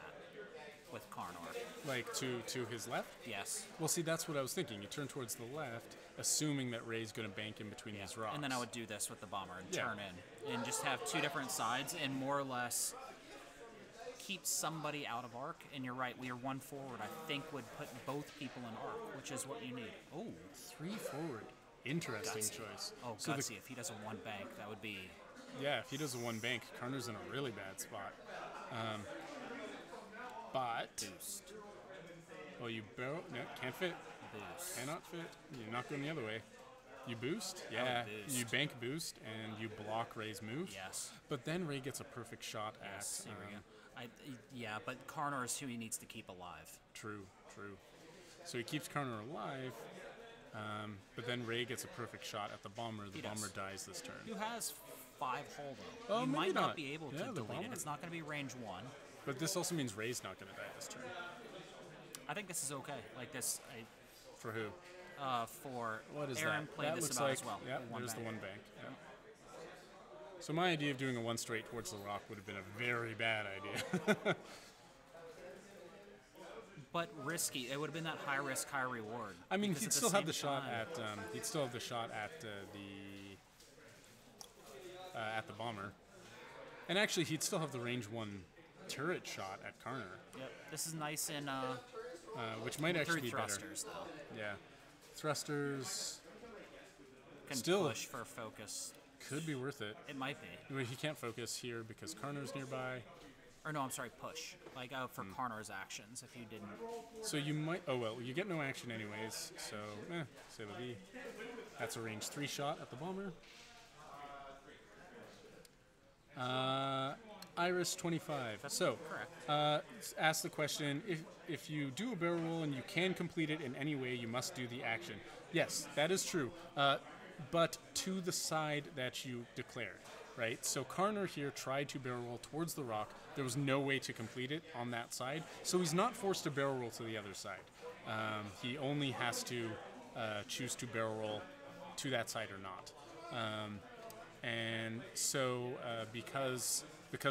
with Karnor. Like to his left. Yes. Well, see, that's what I was thinking. You turn towards the left, assuming that Ray's gonna bank in between these rocks. And then I would do this with the bomber and Yeah. turn in. And just have 2 different sides and more or less keep somebody out of arc. And you're right, we are 1 forward, I think would put both people in arc, which is what you need. Oh, 3 forward. Interesting Gutsy. choice. Oh, So gutsy. If he does a 1 bank, that would be... yeah, if he does a 1 bank, Karnor's in a really bad spot. But Boost. oh, you barrel? No, can't fit. Boost. Cannot fit. You're not going the other way. You boost? Yeah. boost. You bank boost and you block Ray's move. Yes. But then Ray gets a perfect shot Yes, at. here we go. Yeah, but Karnor is who he needs to keep alive. True. So he keeps Karnor alive, but then Ray gets a perfect shot at the bomber. The He does. bomber dies this turn. Who has 5 hull, though? Oh, you maybe might not not. be able to Yeah, the delete it. bomber. It's not going to be range 1. But this also means Ray's not going to die this turn. I think this is okay. Like this, For who? for What is Aaron that? played That this looks about like, as well. yeah, with 1 there's bank. the 1 bank. Yeah. So my idea of doing a 1 straight towards the rock would have been a very bad idea. But risky. It would have been that high risk, high reward. I mean, because he'd at the still have the same shot time- at. He'd still have the shot at the bomber, and actually, he'd still have the range 1 turret shot at Karnor, Yep. This is nice in which might actually through be better. thrusters, though. Yeah, thrusters Can Still- push for focus. could be worth it. It might be. Well, he can't focus here because Karnor's nearby. Or no, I'm sorry, push. Like for Hmm. Karnor's actions, if you didn't. So you might. Oh well, you get no action anyways. So, say la vie. That's a range 3 shot at the bomber. Iris 25. So, Correct. ask the question: if you do a barrel roll and you can complete it in any way, you must do the action. Yes, that is true. But to the side that you declared, right? So Karnor here tried to barrel roll towards the rock. There was no way to complete it on that side, so he's not forced to barrel roll to the other side. He only has to choose to barrel roll to that side or not. And so because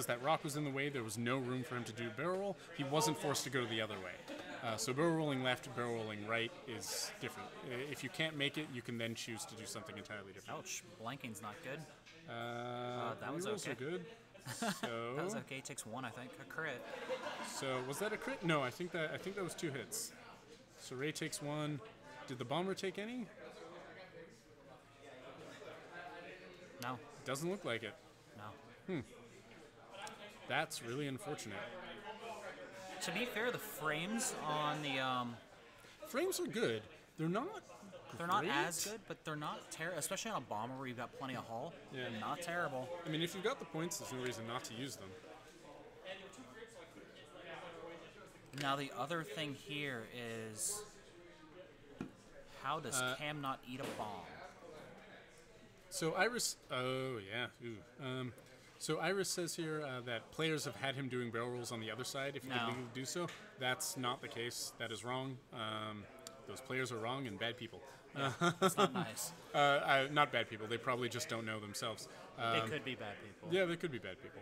that rock was in the way, there was no room for him to do barrel roll. He wasn't forced to go the other way. So barrel rolling left, barrel rolling right is different. If you can't make it, you can then choose to do something entirely different. Ouch, blanking's not good. That was Rerolls okay. are good. So, That was okay. Takes 1, I think. A crit. so was that a crit? No, I think that was 2 hits. So Ray takes 1. Did the bomber take any? No, Doesn't look like it. no. That's really unfortunate. To be fair, the frames on the Frames are good. They're not. they're not great. as good, but they're not terrible. Especially on a bomber where you've got plenty of hull. Yeah. Not terrible. I mean, if you've got the points, there's no reason not to use them. Now the other thing here is, how does Cam not eat a bomb? So Iris. Oh yeah. Ooh. So Iris says here that players have had him doing barrel rolls on the other side if he No. can legally do so. That's not the case. That is wrong. goes, players are wrong and bad people. That's not nice. Not bad people. They probably just don't know themselves. They could be bad people. Yeah, they could be bad people.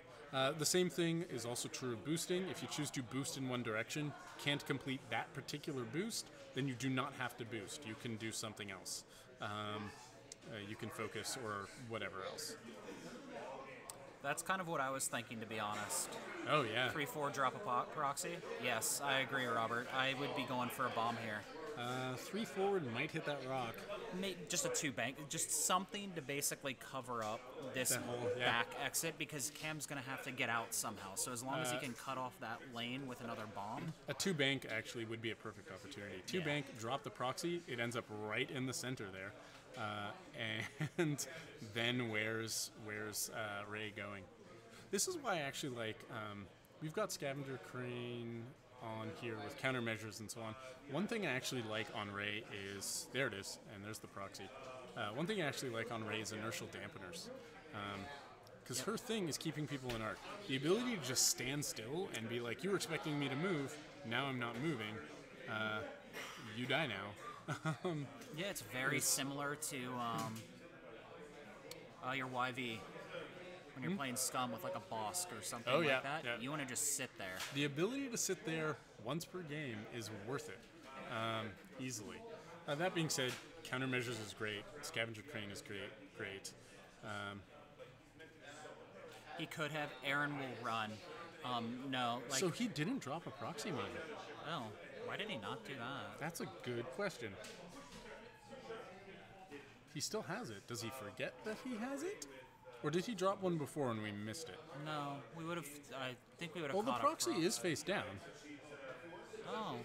The same thing is also true of boosting. If you choose to boost in one direction, can't complete that particular boost, then you do not have to boost. You can do something else. You can focus or whatever else. That's kind of what I was thinking, to be honest. Oh, yeah. 3/4 drop a proxy? Yes, I agree, Robert. I would be going for a bomb here. 3 forward might hit that rock. Just a 2 bank, just something to basically cover up this That hole, yeah. back exit, because Cam's going to have to get out somehow. So as long as he can cut off that lane with another bomb. A 2 bank actually would be a perfect opportunity. 2 Yeah. bank, drop the proxy, it ends up right in the center there. And then where's Ray going? This is why I actually like, we've got Scavenger Crane on here with countermeasures and so on. One thing I actually like on Ray is, there it is, and there's the proxy. One thing I actually like on Ray is inertial dampeners. Because her thing is keeping people in arc. The ability to just stand still and be like, you were expecting me to move, now I'm not moving, you die now. Yeah, it's very similar to your YV. When you're playing Scum with like a Bosk or something Oh, yeah, like that, yeah. you want to just sit there. The ability to sit there once per game is worth it, easily. That being said, countermeasures is great. Scavenger Crane is great. He could have. Aaron will run. No, like, So he didn't drop a proxy mine. oh, why did he not do that? That's a good question. He still has it. Does he forget that he has it? Or did he drop one before and we missed it? No, we would have. I think we would have. Well, the caught proxy a is face down. Oh,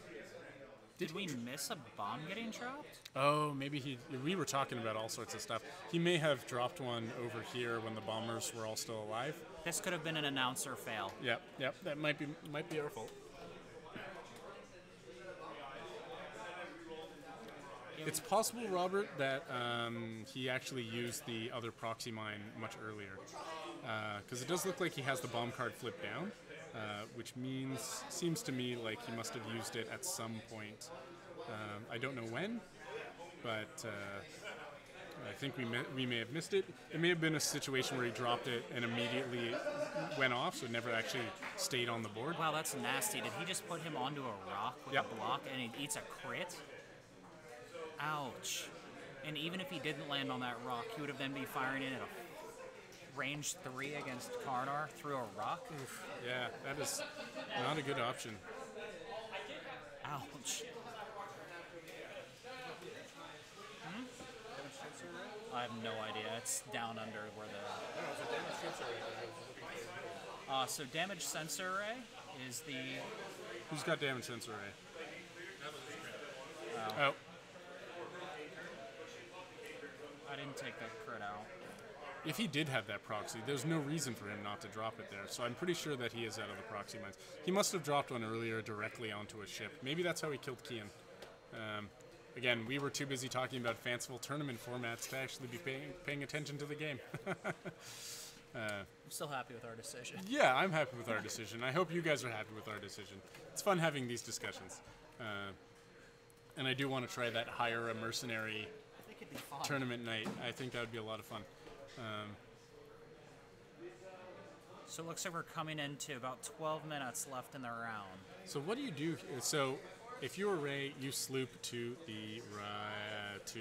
did we miss a bomb getting dropped? Oh, maybe we were talking about all sorts of stuff. He may have dropped one over here when the bombers were all still alive. This could have been an announcer fail. Yep, that might be our fault. It's possible, Robert, that he actually used the other proxy mine much earlier. Because it does look like he has the bomb card flipped down, which seems to me like he must have used it at some point. I don't know when, but I think we may have missed it. It may have been a situation where he dropped it and immediately went off, so it never actually stayed on the board. Wow, that's nasty. Did he just put him onto a rock with Yep. a block and he eats a crit? Ouch. And even if he didn't land on that rock, he would have then be firing in at a range 3 against Karnar through a rock? Yeah, that is not a good option. Ouch. I have no idea. It's down under where the... so damage sensor array is the... Who's got damage sensor array? Oh. I didn't take that crit out. If he did have that proxy, there's no reason for him not to drop it there. So I'm pretty sure that he is out of the proxy mines. He must have dropped one earlier directly onto a ship. Maybe that's how he killed Kian. Again, we were too busy talking about fanciful tournament formats to actually be paying attention to the game. I'm still happy with our decision. Yeah, I'm happy with our decision. I hope you guys are happy with our decision. It's fun having these discussions. And I do want to try that hire a mercenary I think it'd be fun. tournament night. I think that would be a lot of fun. So it looks like we're coming into about 12 minutes left in the round. So what do you do? So if you're Ray, you sloop to the to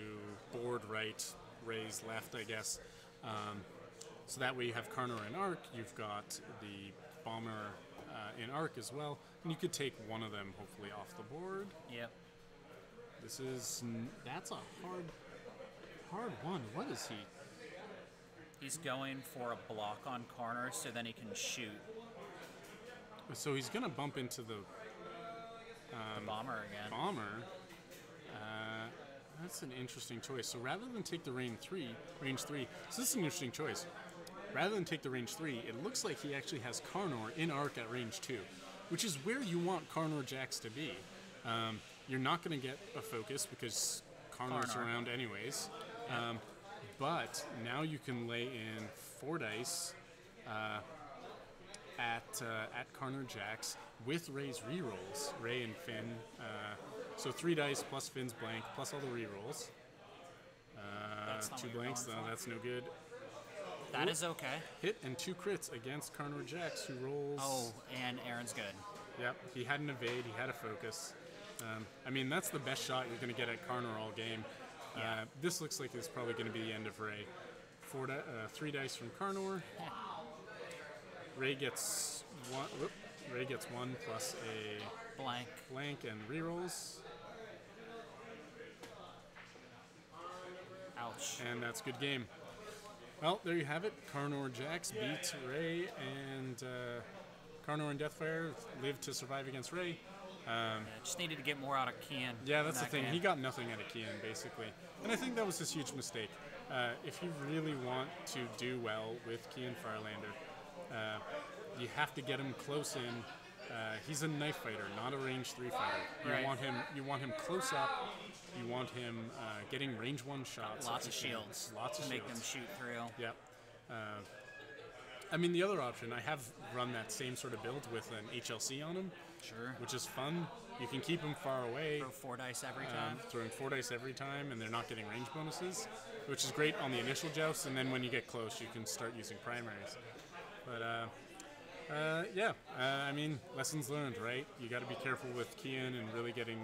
board right, Ray's left, I guess. So that way you have Karnar in arc. You've got the bomber in arc as well, and you could take one of them hopefully off the board. Yep. That's a hard one. What is he? He's going for a block on Karnar so then he can shoot So he's gonna bump into the the bomber again. bomber. That's an interesting choice. So rather than take the range 3, so this is an interesting choice. Rather than take the range 3, it looks like he actually has Karnar in arc at range 2, which is where you want Karnar Jax to be. You're not going to get a focus because Karnar's Karnar. around anyways. But now you can lay in 4 dice at Karnar Jax with Ray's rerolls. Ray and Finn So 3 dice plus Finn's blank plus all the rerolls. That's not 2 what you're blanks, going no, for. that's no good. That is okay. Hit and 2 crits against Carnor Jax, who rolls. Oh, and Aaron's good. Yep, he had an evade, he had a focus. I mean, that's the best shot you're going to get at Carnor all game. Yeah. This looks like it's probably going to be the end of Ray. 3 dice from Carnor. Ray gets one. Whoop, Ray gets 1 plus a Blank. and rerolls, Ouch. and that's good game. Well, there you have it. Carnor Jax beats Ray, and Carnor and Deathfire live to survive against Ray. Yeah, just needed to get more out of Kian. Yeah, in that's the that thing. game. He got nothing out of Kian, basically. And I think that was his huge mistake. If you really want to do well with Kian Firelander, you have to get him close in. He's a knife fighter, not a range 3 fighter. Right. You want him close up. You want him getting range 1 shots. Lots if of you can. shields. Lots of to make shields. them shoot through. Yep. I mean, the other option, I have run that same sort of build with an HLC on him, Sure. which is fun. You can keep him far away. Throw 4 dice every time. Throwing 4 dice every time, and they're not getting range bonuses, which is great on the initial joust, and then when you get close, you can start using primaries. But, I mean, lessons learned, right? You got to be careful with Kian and really getting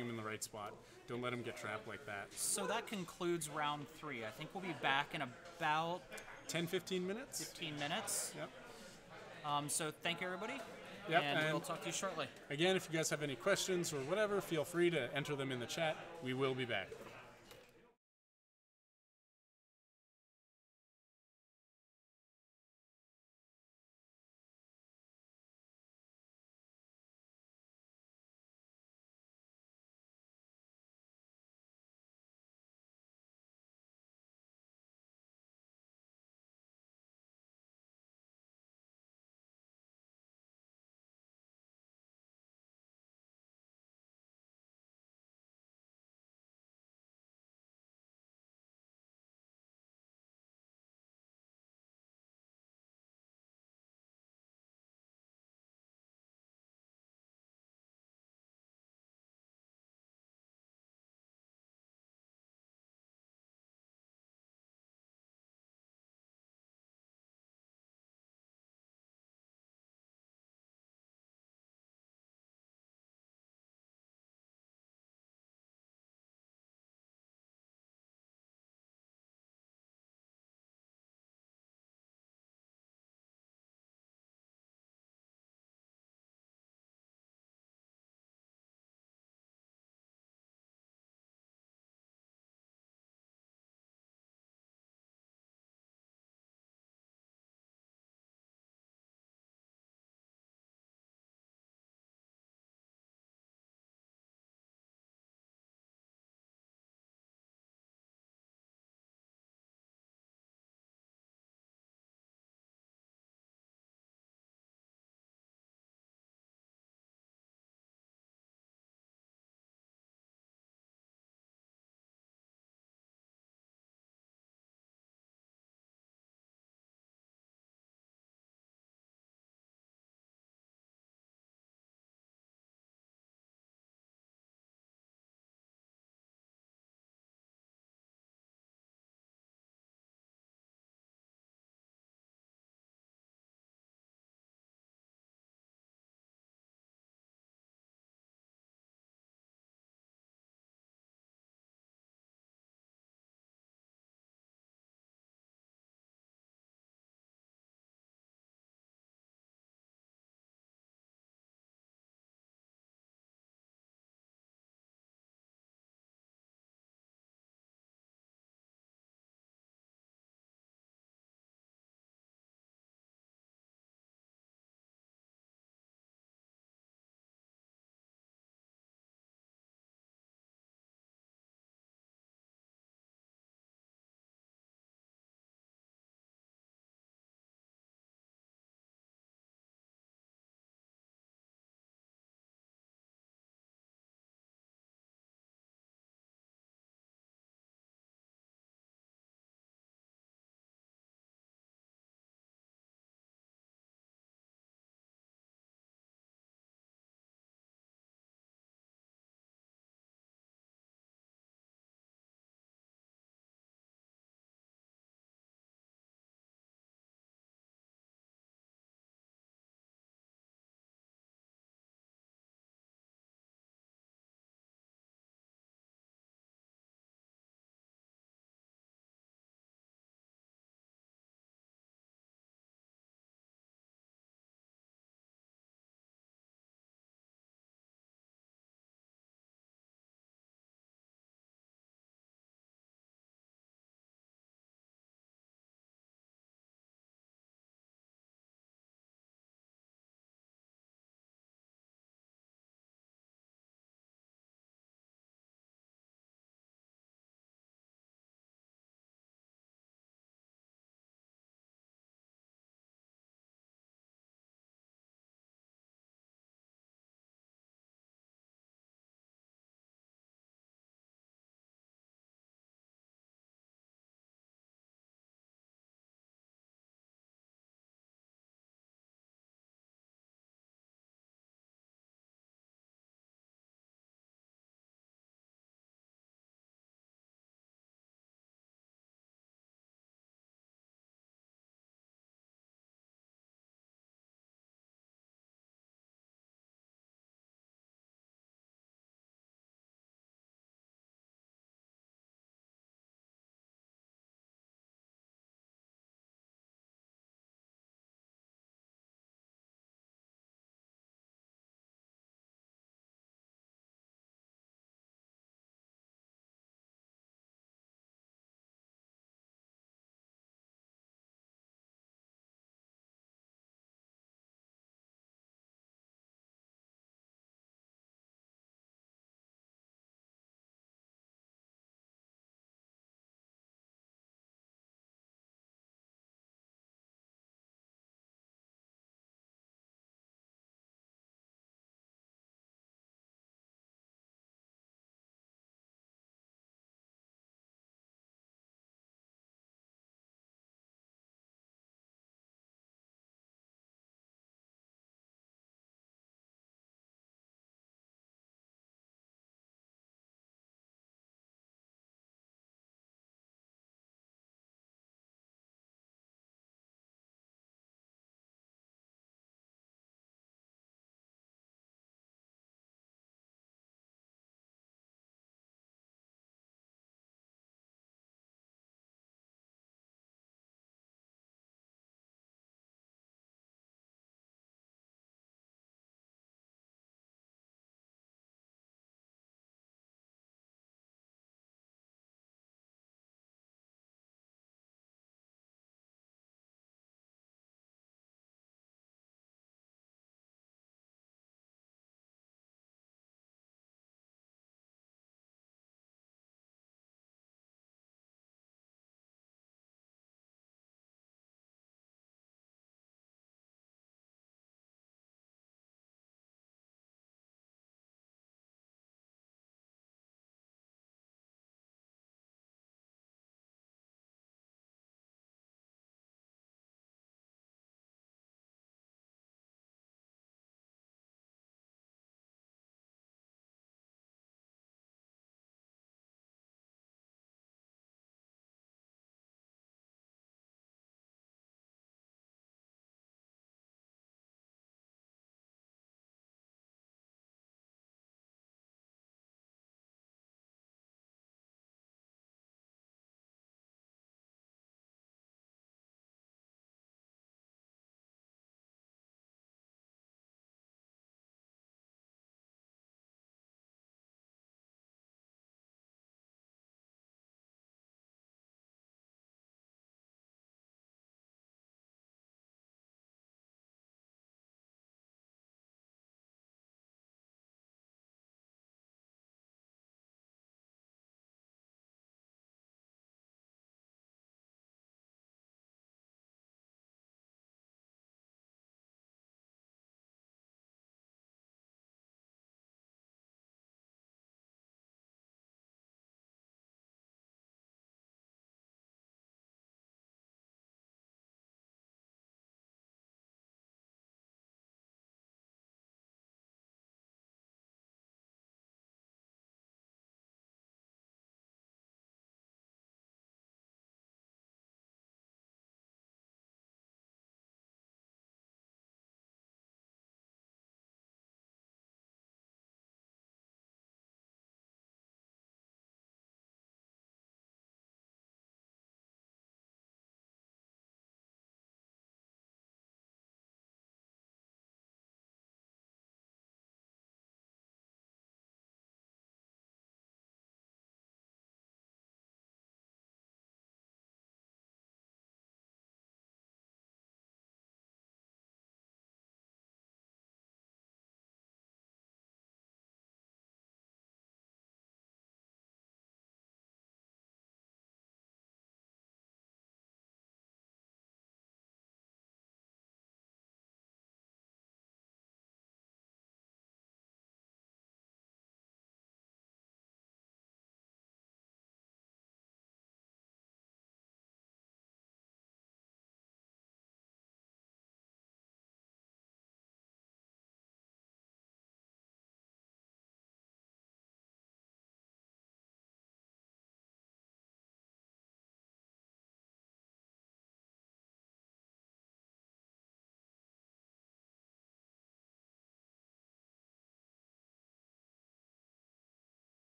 him in the right spot. Don't let him get trapped like that. So that concludes round 3. I think we'll be back in about 10-15 minutes? 15 minutes. Yep. So thank you, everybody. Yep, And we'll and talk to you shortly. again, if you guys have any questions or whatever, feel free to enter them in the chat. We will be back.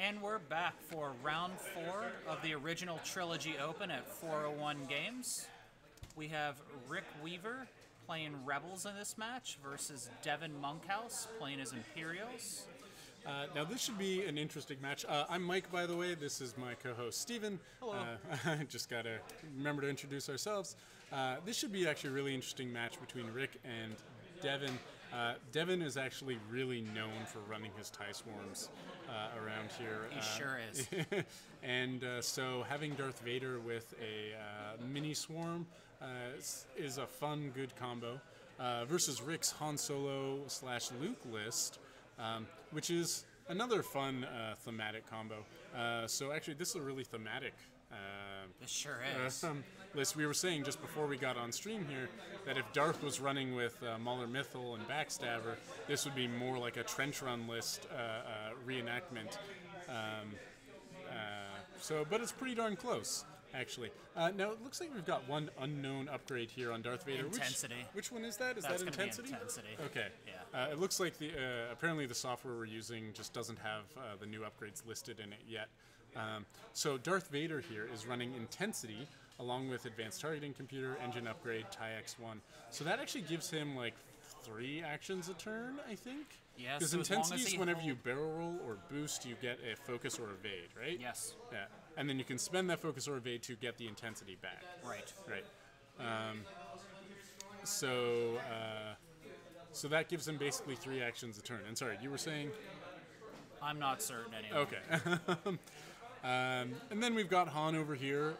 And we're back for round 4 of the original trilogy open at 401 Games. We have Rick Weaver playing Rebels in this match versus Devin Monkhouse playing as Imperials. Now this should be an interesting match. I'm Mike, by the way. This is my co-host Steven. Hello. Just gotta remember to introduce ourselves. This should be actually a really interesting match between Rick and Devin. Devin is actually really known for running his TIE swarms around here. He sure is. And so having Darth Vader with a mini swarm is a fun, good combo versus Rick's Han Solo / Luke list, which is another fun thematic combo. So actually, this is a really thematic This sure is. list. We were saying just before we got on stream here that if Darth was running with Mauler Mythil and Backstabber, this would be more like a trench run list reenactment. But it's pretty darn close, actually. Now it looks like we've got one unknown upgrade here on Darth Vader. Intensity. Which one is that? Is That's that gonna Intensity? Be Intensity. Okay. Yeah. It looks like apparently the software we're using just doesn't have the new upgrades listed in it yet. So Darth Vader here is running Intensity along with Advanced Targeting Computer, Engine Upgrade, TIE X1. So that actually gives him like 3 actions a turn, I think. Yeah, Because so as long Intensity as is he whenever you barrel roll or boost, you get a focus or evade, right? Yes. Yeah. And then you can spend that focus or evade to get the Intensity back. Right. Right. So that gives him basically 3 actions a turn. And sorry, you were saying? I'm not certain anymore. Okay. And then we've got Han over here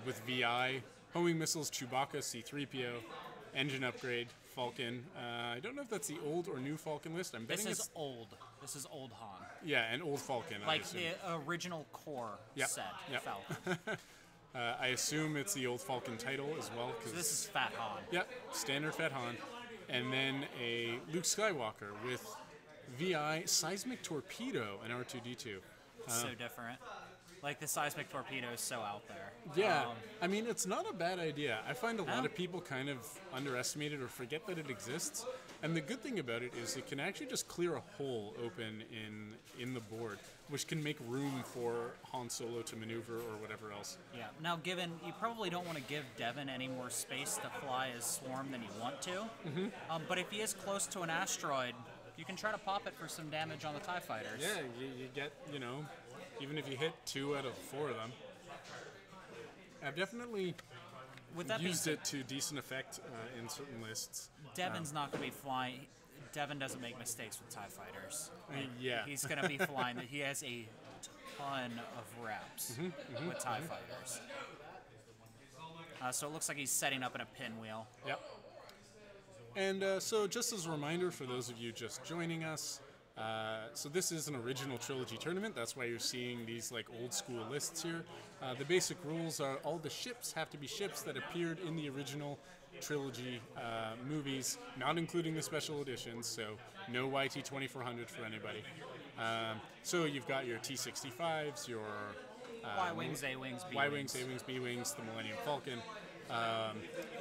with VI, homing missiles, Chewbacca, C-3PO, engine upgrade, Falcon. I don't know if that's the old or new Falcon list. I'm betting This is it's old. This is old Han. yeah, an old Falcon. I Like assume. the original core Yep, set yep. Falcon. I assume it's the old Falcon title as well. So this is Fat Han. Yep, standard Fat Han, and then a Luke Skywalker with VI, seismic torpedo, and R2D2. So different. Like the seismic torpedo is so out there. Yeah, I mean, it's not a bad idea. I find a lot of people kind of underestimate it or forget that it exists. And the good thing about it is it can actually just clear a hole open in the board, which can make room for Han Solo to maneuver or whatever else. Yeah. Now, given you probably don't want to give Devin any more space to fly his swarm than you want to, but if he is close to an asteroid, you can try to pop it for some damage on the TIE fighters. Yeah, you get, even if you hit 2 out of 4 of them. I've definitely With that being used said, it to decent effect in certain lists. Devin's not going to be flying. Devin doesn't make mistakes with TIE fighters. Yeah. He's going to be flying. He has a ton of reps with TIE fighters. So it looks like he's setting up in a pinwheel. Yep. And so just as a reminder for those of you just joining us, so this is an original trilogy tournament. That's why you're seeing these like old school lists here. The basic rules are all the ships have to be ships that appeared in the original trilogy movies, not including the special editions, so no YT-2400 for anybody. So you've got your T-65s, your Y-Wings, A-Wings, B-Wings. Y-Wings, A-Wings, B-Wings, the Millennium Falcon,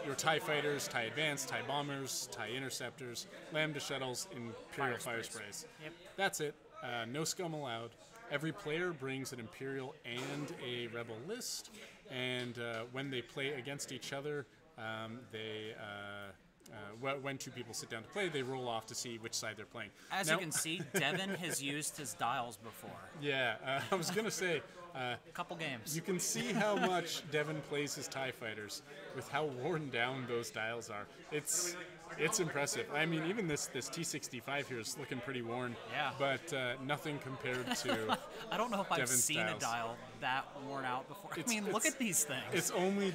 your TIE Fighters, TIE Advanced, TIE Bombers, TIE Interceptors, Lambda Shuttles, Imperial Fire Sprays. Yep. That's it. No scum allowed. Every player brings an Imperial and a Rebel list, and when they play against each other, when 2 people sit down to play, they roll off to see which side they're playing. As Now- you can see, Devin has used his dials before. Yeah, I was going to say, A couple games. you can see how much Devin plays his TIE Fighters with how worn down those dials are. It's impressive. I mean, even this T-65 here is looking pretty worn. Yeah. But nothing compared to... I don't know if I've Devin's seen dials. a dial that worn out before. It's- I mean, look it's- at these things. It's only...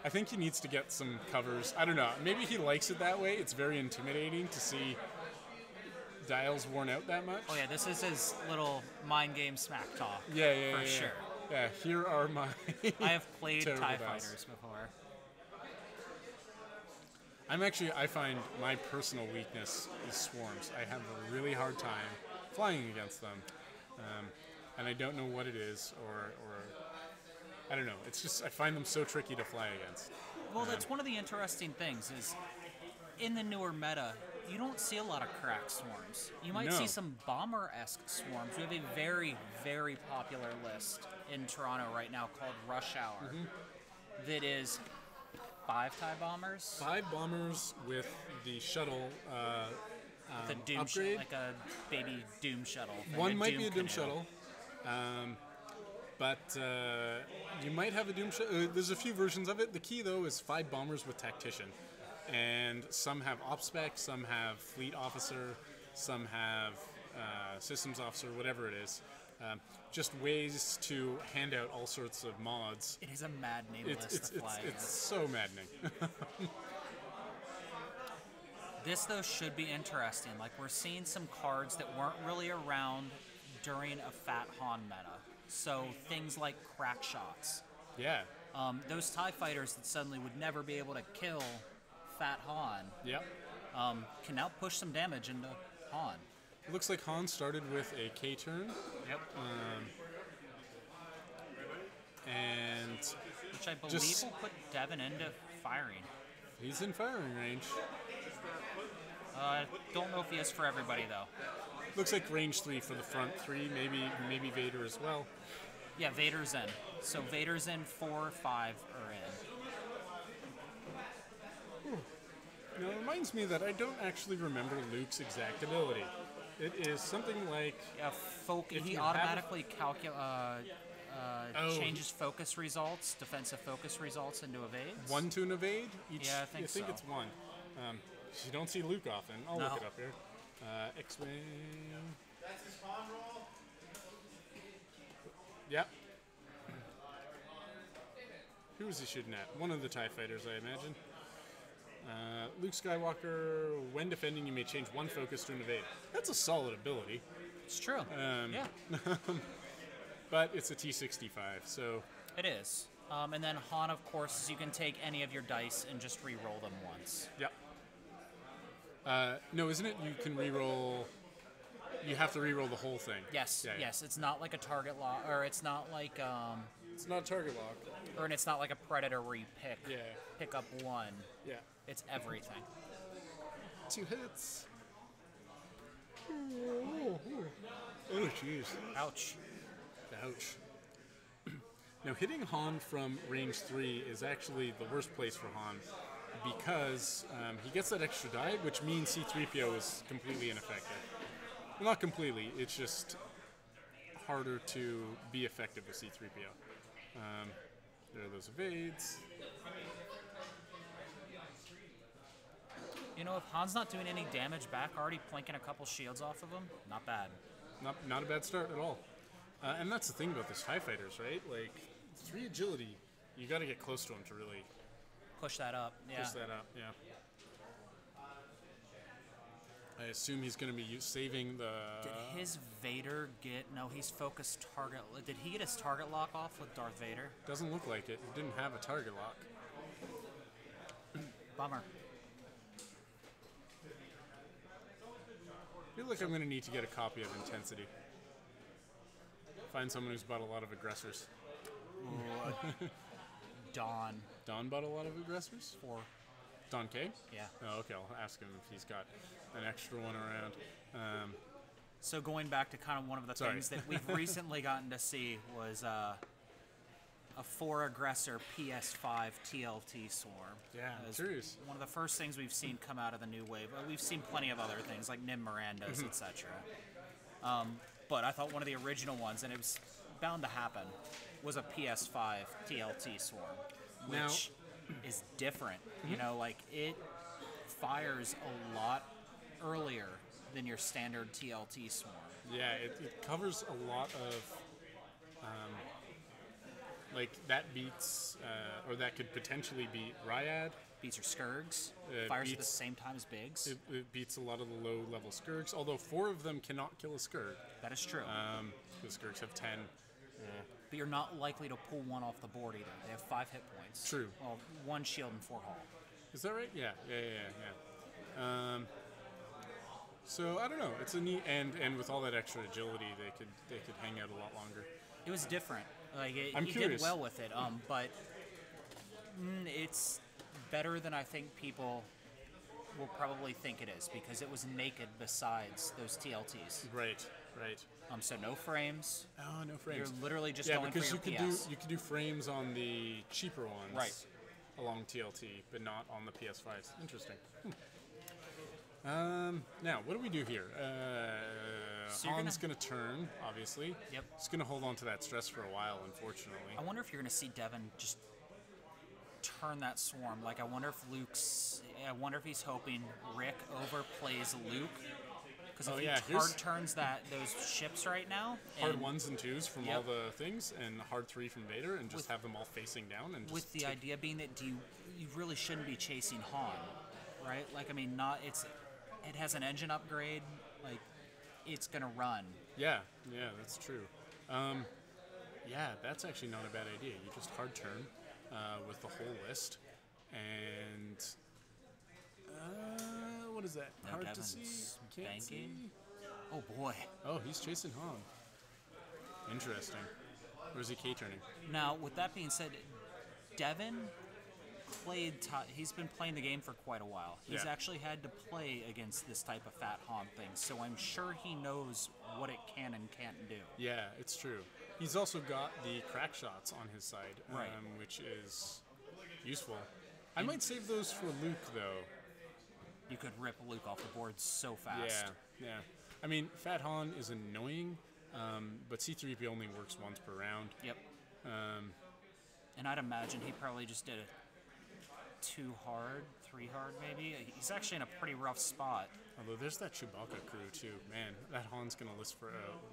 I think he needs to get some covers. I don't know. Maybe he likes it that way. It's very intimidating to see dials worn out that much. Oh yeah, this is his little mind game smack talk. Yeah, for sure. Yeah, here are my... I have played terrible TIE dials. fighters before. I find my personal weakness is swarms. I have a really hard time flying against them. And I don't know what it is, or I don't know. It's just, I find them so tricky to fly against. Well, that's one of the interesting things is in the newer meta, you don't see a lot of crack swarms. You might No. see some bomber-esque swarms. We have a very, very popular list in Toronto right now called Rush Hour that is 5 TIE bombers, 5 bombers with the shuttle the Doom upgrade. like a baby Doom shuttle. thing, One might be a Doom canoe. shuttle, but you might have a Doom shuttle. There's a few versions of it. The key, though, is 5 bombers with tactician. And some have op spec, some have fleet officer, some have systems officer, whatever it is. Just ways to hand out all sorts of mods. It is a maddening list It's to fly. it's so maddening. This, though, should be interesting. Like, we're seeing some cards that weren't really around during a Fat Han meta. So, things like crack shots. Yeah. Those TIE fighters that suddenly would never be able to kill Fat Han Yep. can now push some damage into Han. It looks like Han started with a K turn, Yep. and Which I believe just- will put Devin into firing. he's in firing range. Don't know if he is for everybody, though. Looks like range 3 for the front 3, maybe Vader as well. Yeah, Vader's in. So Vader's in, 4, 5 are in. Now, it reminds me that I don't actually remember Luke's exact ability. It is something like Yeah, If he you have a- automatically Oh. changes focus results, defensive focus results into evades. 1 to an evade. Each, Yeah, I think so. it's 1. You don't see Luke often. I'll look No. it up here. X-Wing. That's his spawn roll. Yep. Who was he shooting at? One of the TIE fighters, I imagine. Luke Skywalker, when defending, you may change 1 focus to an evade. That's a solid ability, It's true. Yeah, but it's a T-65, so it is. And then Han, of course, is you can take any of your dice and just re-roll them once. yep. No, isn't it? You can re-roll. You have to re-roll the whole thing. Yes, Yeah, yeah. yes. It's not like a target lock, or it's not like It's not target lock. and it's not like a Predator where you Yeah. pick up 1. Yeah. It's everything. 2 hits. Oh, jeez. Ouch. Ouch. Now, hitting Han from range 3 is actually the worst place for Han because he gets that extra die, which means C-3PO is completely ineffective. Well, not completely, it's just harder to be effective with C-3PO. There are those evades. You know, if Han's not doing any damage back, already plinking a couple shields off of him, not bad. Not a bad start at all. And that's the thing about these TIE fighters, right? Like, 3 agility, you got to get close to them to really Push that up. Yeah. push that up. Yeah. I assume he's going to be saving the. Did his Vader get? No, he's focused target. Did he get his target lock off with Darth Vader? Doesn't look like it. He didn't have a target lock. Bummer. I feel like I'm going to need to get a copy of Intensity. Find someone who's bought a lot of aggressors. Dawn. Don bought a lot of aggressors? 4. Don K? Yeah. Oh, okay. I'll ask him if he's got an extra one around. So going back to kind of one of the Sorry. things that we've recently gotten to see was a 4 aggressor PS5 TLT swarm. Yeah, It I'm was curious. One of the first things we've seen come out of the new wave. We've seen plenty of other things like Nim Miranda's, etc. But I thought one of the original ones, and it was bound to happen, was a PS5 TLT swarm, which Now- is different. You know, like it fires a lot earlier than your standard TLT swarm. Yeah, it covers a lot of. Like, that beats, or that could potentially beat Ryad. Beats your Skirgs, It fires at the beats- same time as Biggs. It beats a lot of the low-level Skirgs, although 4 of them cannot kill a Skirg. That is true. The Skirgs have 10. But you're not likely to pull one off the board either. They have 5 hit points. True. Well, 1 shield and 4 hull. Is that right? Yeah. So I don't know. It's a neat and with all that extra agility, they could hang out a lot longer. It was different. Like I'm he curious. did well with it. But it's better than I think people will probably think it is because it was naked besides those TLTs. Right, right. So no frames. Oh, no frames. You're literally just Yeah, going for because your you could do frames on the cheaper ones, Right. along TLT, but not on the PS5s. Interesting. Now, what do we do here? So you're Han's gonna turn, obviously. Yep. He's gonna hold on to that stress for a while, unfortunately. I wonder if you're going to see Devin just turn that swarm. Like, I wonder if he's hoping Rick overplays Luke. Because if he hard turns those ships right now. Hard and 1s and 2s from Yep. all the things, and hard 3 from Vader, and just have them all facing down. And just with the idea being that you really shouldn't be chasing Han, right? Like, I mean, it has an engine upgrade. Like, it's going to run. Yeah, that's true. Yeah, that's actually not a bad idea. You just hard turn with the whole list, and what is that? Now Hard to Devin's see. Can't banking. see. Oh boy! Oh, he's chasing Han. Interesting. Or is he K-turning? Now, with that being said, Devin he's been playing the game for quite a while. He's Yeah. actually had to play against this type of fat Han thing, so I'm sure he knows what it can and can't do. Yeah, it's true. He's also got the crack shots on his side, Right. Which is useful. I might save those for Luke, though. You could rip Luke off the board so fast. Yeah. I mean, Fat Han is annoying, but C-3PO only works once per round. Yep. And I'd imagine he probably just did a 2 hard, 3 hard maybe. He's actually in a pretty rough spot. Although there's that Chewbacca crew too. Man, that Han's going to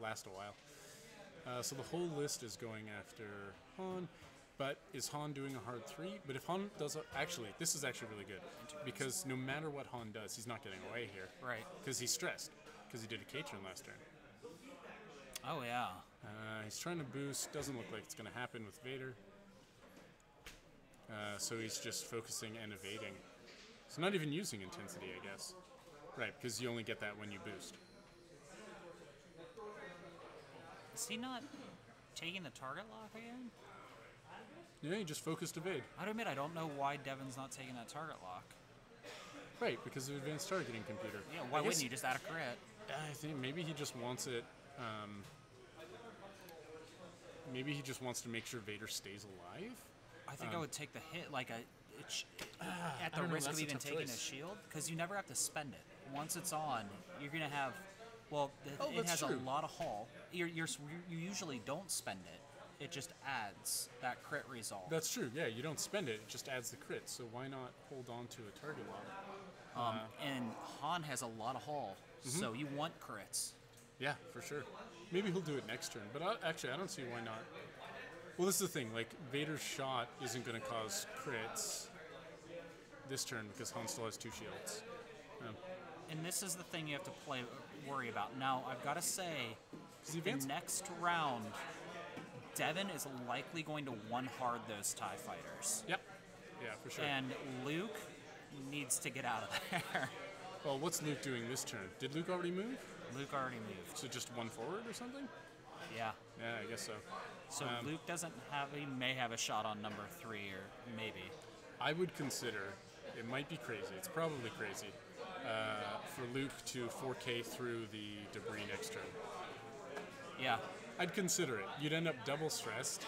last a while. So the whole list is going after Han. But is Han doing a hard 3? But if Han does... Actually, this is actually really good. Because no matter what Han does, he's not getting away here. Right. Because he's stressed. Because he did a K-turn last turn. Oh, yeah. He's trying to boost. Doesn't look like it's going to happen with Vader. So he's just focusing and evading. So not even using intensity, I guess. Right, because you only get that when you boost. Is he not taking the target lock again? Yeah, he just focused evade. I'd admit I don't know why Devin's not taking that target lock. Right, because of advanced targeting computer. Yeah, why wouldn't you just add a crit? I think maybe he just wants it. Maybe he just wants to make sure Vader stays alive. I think I would take the hit, like at I the don't know, risk of that's a even tough taking choice. a shield, because you never have to spend it. Once it's on, you're gonna have. Well, it that's has true. a lot of haul. You usually don't spend it. It just adds that crit result. That's true. Yeah, you don't spend it; it just adds the crit. So why not hold on to a target lock? And Han has a lot of haul, so you want crits. Yeah, for sure. Maybe he'll do it next turn, but actually, I don't see why not. Well, this is the thing. Like, Vader's shot isn't going to cause crits this turn because Han still has 2 shields. And this is the thing you have to worry about. Now, I've got to say, He the advanced. next round, Devin is likely going to one-hard those TIE fighters. Yep. Yeah, for sure. And Luke needs to get out of there. Well, what's Luke doing this turn? Did Luke already move? Luke already moved. So just 1 forward or something? Yeah. Yeah, I guess so. So Luke doesn't have, he may have a shot on number 3, or maybe. I would consider, it might be crazy, it's probably crazy, for Luke to 4K through the debris next turn. Yeah. I'd consider it. You'd end up double stressed.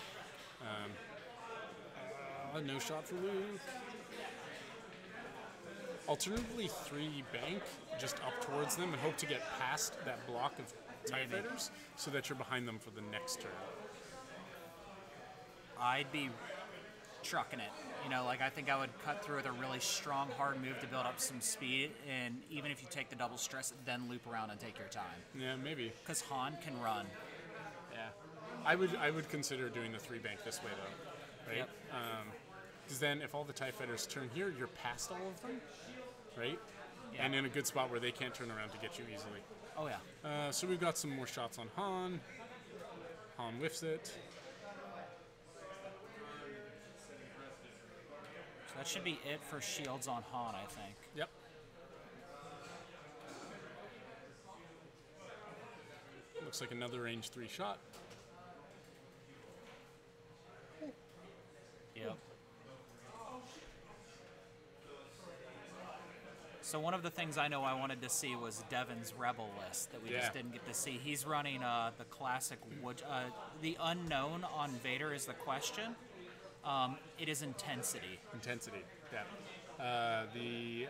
No shot for Luke. Alternatively, 3 bank just up towards them and hope to get past that block of TIE Maybe. fighters so that you're behind them for the next turn. I'd be trucking it. You know, like I think I would cut through with a really strong, hard move to build up some speed, and even if you take the double stress, then loop around and take your time. Yeah, maybe. Because Han can run. Yeah. I would consider doing the 3 bank this way, though. Right? Yep. Because then if all the TIE fighters turn here, you're past all of them, right? Yeah. And in a good spot where they can't turn around to get you easily. Oh, yeah. So we've got some more shots on Han. Han whiffs it. So that should be it for shields on Han, I think. Yep. Looks like another range 3 shot. Yep. So one of the things I know I wanted to see was Devin's Rebel list that we Yeah. just didn't get to see. He's running the classic wood. The unknown on Vader is the question. It is intensity. Intensity, yeah. The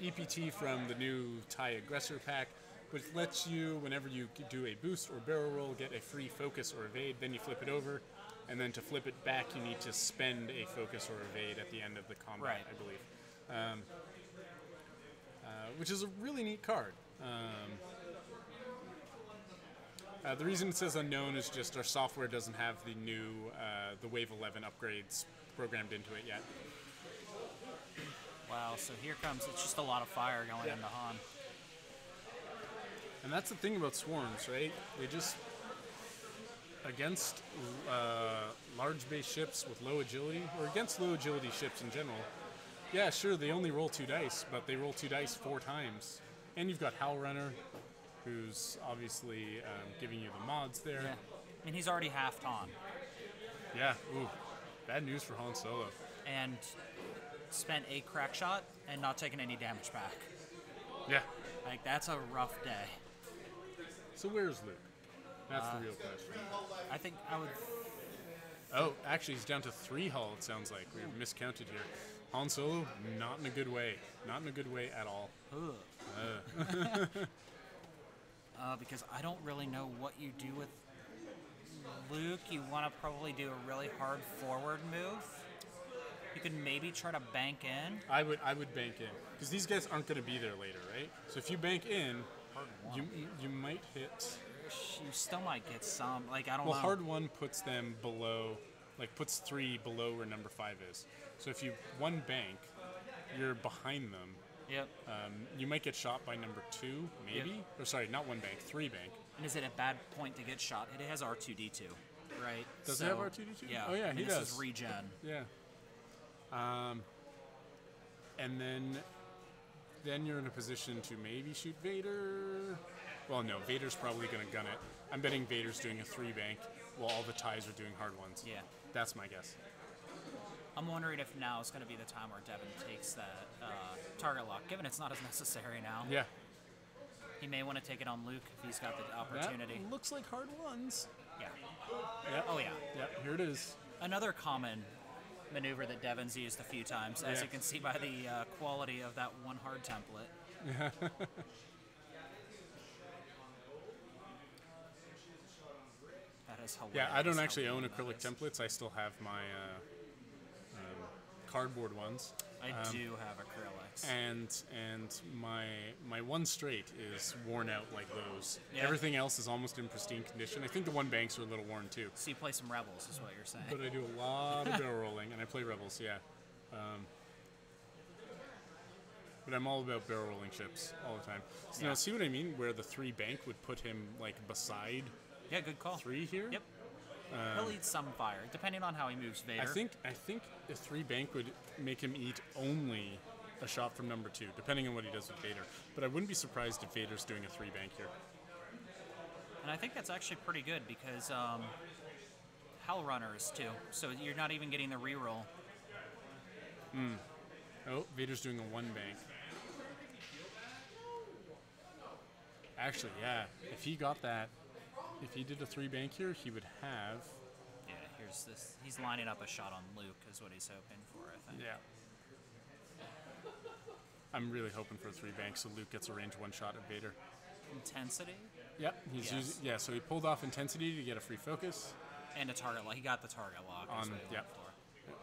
EPT from the new TIE Aggressor pack, which lets you, whenever you do a boost or barrel roll, get a free focus or evade. Then you flip it over, and then to flip it back, you need to spend a focus or evade at the end of the combat, Right. I believe. Which is a really neat card. The reason it says unknown is just our software doesn't have the new, the Wave 11 upgrades programmed into it yet. Wow, so here comes, it's just a lot of fire going into Han. And that's the thing about swarms, right? They just, against large base ships with low agility, or against low agility ships in general, yeah, sure, they only roll 2 dice, but they roll 2 dice 4 times. And you've got Howl Runner, who's obviously giving you the mods there. Yeah. And he's already halved Han. Yeah, ooh, bad news for Han Solo. And spent a crack shot and not taking any damage back. Yeah. Like, that's a rough day. So where's Luke? That's the real question. I think I would... Oh, actually, he's down to 3 hull, it sounds like. We've miscounted here. Han Solo, not in a good way. Not in a good way at all. Because I don't really know what you do with Luke. You want to probably do a really hard forward move. You could maybe try to bank in. I would bank in. Because these guys aren't going to be there later, right? So if you bank in, you might hit... You still might get some. Like, I don't Well, know. hard 1 puts them below, like puts 3 below where number 5 is. So if you 1 bank, you're behind them. Yep. You might get shot by number 2, maybe? Yep. Or sorry, not 1 bank, 3 bank. And is it a bad point to get shot? It has R2-D2, right? Does it have R2-D2? Yeah. Oh, yeah, I mean, he this does. is regen. Yeah. And then you're in a position to maybe shoot Vader. Well, no, Vader's probably going to gun it. I'm betting Vader's doing a 3 bank while all the ties are doing hard ones. Yeah. That's my guess. I'm wondering if now is going to be the time where Devin takes that target lock, given it's not as necessary now. Yeah. He may want to take it on Luke if he's got the opportunity. That looks like hard ones. Yeah. Yeah. Oh, yeah. Yeah, here it is. Another common maneuver that Devin's used a few times, as Yeah. you can see by the quality of that one hard template. That is hilarious. Yeah, I don't how actually own cool that acrylic is. templates. I still have my cardboard ones. I do have acrylics. And my 1 straight is worn out like those. Yeah. Everything else is almost in pristine condition. I think the 1 banks are a little worn too. So you play some Rebels, is what you're saying. But I do a lot of barrel rolling, and I play Rebels, yeah. But I'm all about barrel rolling ships all the time. So Yeah. now, see what I mean? Where the 3 bank would put him like beside Yeah, good call. 3 here. Yep. He'll eat some fire, depending on how he moves Vader. I think a 3 bank would make him eat only a shot from number 2, depending on what he does with Vader. But I wouldn't be surprised if Vader's doing a 3 bank here. And I think that's actually pretty good because Hell Runners too. So you're not even getting the reroll. Oh, Vader's doing a 1 bank. Actually, yeah. If he got that, if he did a 3 bank here, he would have. Yeah, here's this. He's lining up a shot on Luke, is what he's hoping for, I think. Yeah. I'm really hoping for a 3 bank so Luke gets a range 1 shot at Vader. Intensity Yep, he's Yes. using, yeah. So he pulled off intensity to get a free focus. and a target lock. He got the target lock. Is On- what he yep. went for.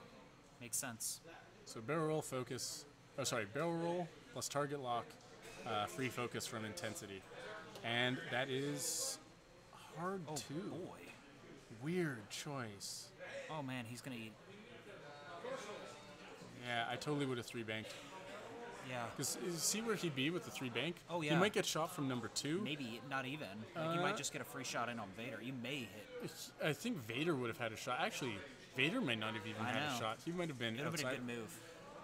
Makes sense. So barrel roll focus. Oh, sorry, barrel roll plus target lock, free focus from intensity, and that is hard Oh too. boy. Weird choice. Oh man, he's gonna eat. Yeah, I totally would have 3 banked. Yeah. Because see where he'd be with the 3 bank? Oh, He yeah. might get shot from number 2. Maybe not even. Like, you might just get a free shot in on Vader. You may hit. I think Vader would have had a shot. Actually, Vader might not have even I had a know. shot. He might have been It would have been a outside. good move.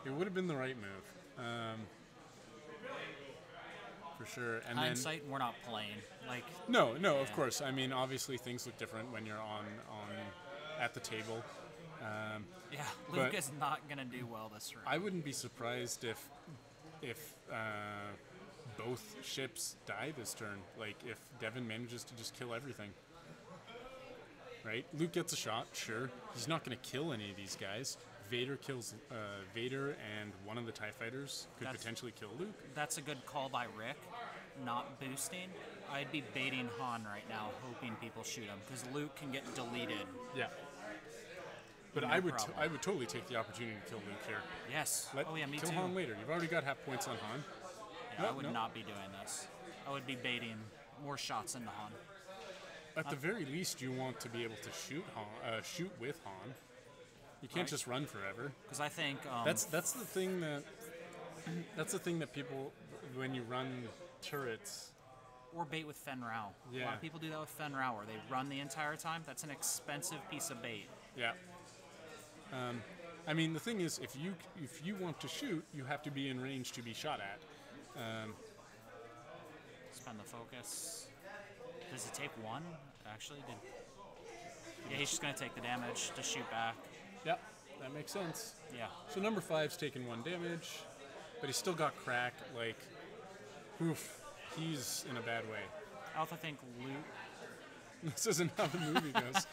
It would have been the right move. For sure. And Hindsight, we're not playing. Like, then no, of Yeah. course. I mean, obviously things look different when you're on at the table. yeah, But- Luke is not gonna do well this round. I wouldn't be surprised if both ships die this turn. Like if Devin manages to just kill everything. Right? Luke gets a shot, sure. He's not going to kill any of these guys. Vader kills Vader, and one of the TIE fighters could potentially kill Luke. That's a good call by Rick, not boosting. I'd be baiting Han right now, hoping people shoot him, because Luke can get deleted. Yeah. But No I would problem. I would totally take the opportunity to kill Luke here. Yes. Let Oh yeah, me kill too. Han later. You've already got half points on Han. Yeah, No, I would no. not be doing this. I would be baiting more shots into Han. At the very least, you want to be able to shoot with Han. You can't Right. just run forever. Because I think That's the thing that people, when you run turrets. or bait with Fen Rao. A lot Yeah. of people do that with Fen Rao, where they run the entire time. That's an expensive piece of bait. Yeah. I mean, the thing is, if you want to shoot, you have to be in range to be shot at. Spend the focus. Does it take one? Actually, did. Yeah, he's just gonna take the damage to shoot back. Yep, that makes sense. Yeah. So number 5's taken 1 damage, but he's still got crack. Like, oof, he's in a bad way. I also think Luke. This isn't how the movie goes.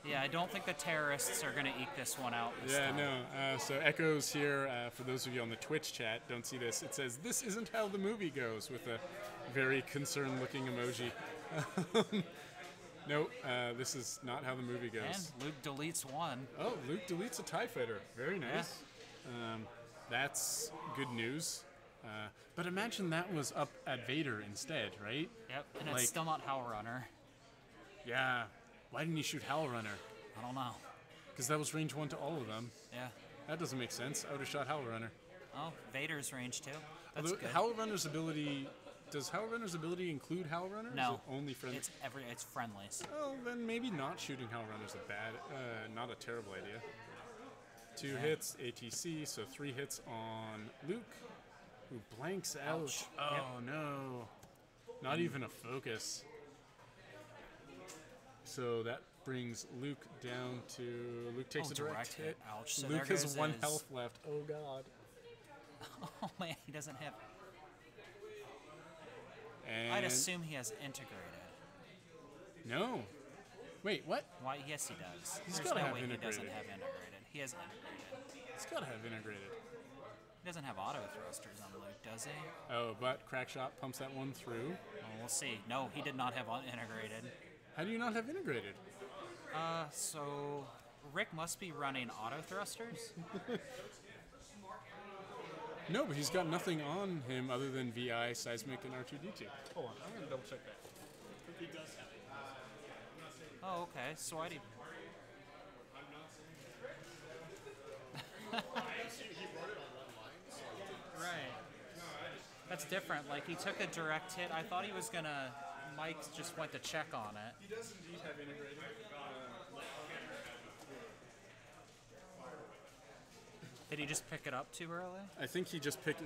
Yeah, I don't think the terrorists are gonna eke this one out. This Yeah, time. no. So Echoes here, for those of you on the Twitch chat, don't see this. It says, "This isn't how the movie goes," with a very concerned-looking emoji. No, this is not how the movie goes. And Luke deletes one. Oh, Luke deletes a TIE fighter. Very nice. That's good news. But imagine that was up at Vader instead, right? Yep, and Like- it's still not Howl Runner. Yeah. Why didn't he shoot Howl Runner? I don't know. Because that was range 1 to all of them. Yeah. That doesn't make sense. I would have shot Howl Runner. Oh, Vader's range too. That's Although good. Howl Runner's ability... Does Howl Runner's ability include Howl Runner? No. Is it only friendly? It's friendlies. Well, then maybe not shooting Howl Runner's not a terrible idea. 2 hits, ATC, so 3 hits on Luke, who blanks out. Ouch. Oh, Yep. no. Not even a focus. So that brings Luke down to... Luke takes Oh, a direct direct hit. hit. Ouch. So Luke there has goes 1 his- health left. Oh, God. Oh man, he doesn't have. And I'd assume he has integrated. No. Wait, what? Why? Yes, he does. He's There's gotta no have way he doesn't integrated. have integrated. He has integrated. It's got to have integrated. He doesn't have auto thrusters on Luke, does he? Oh, but Crackshot pumps that one through. Well, we'll see. No, he did not have integrated. How do you not have integrated? So Rick must be running auto thrusters. No, but he's got nothing on him other than VI, Seismic, and R2-D2. Hold on, I'm going to double check that. He does have it. Oh, okay. So I did. Right. That's different. Like he took a direct hit. I thought he was gonna. Mike just went to check on it. He does indeed have integrated. Did he just pick it up too early? I think he just picked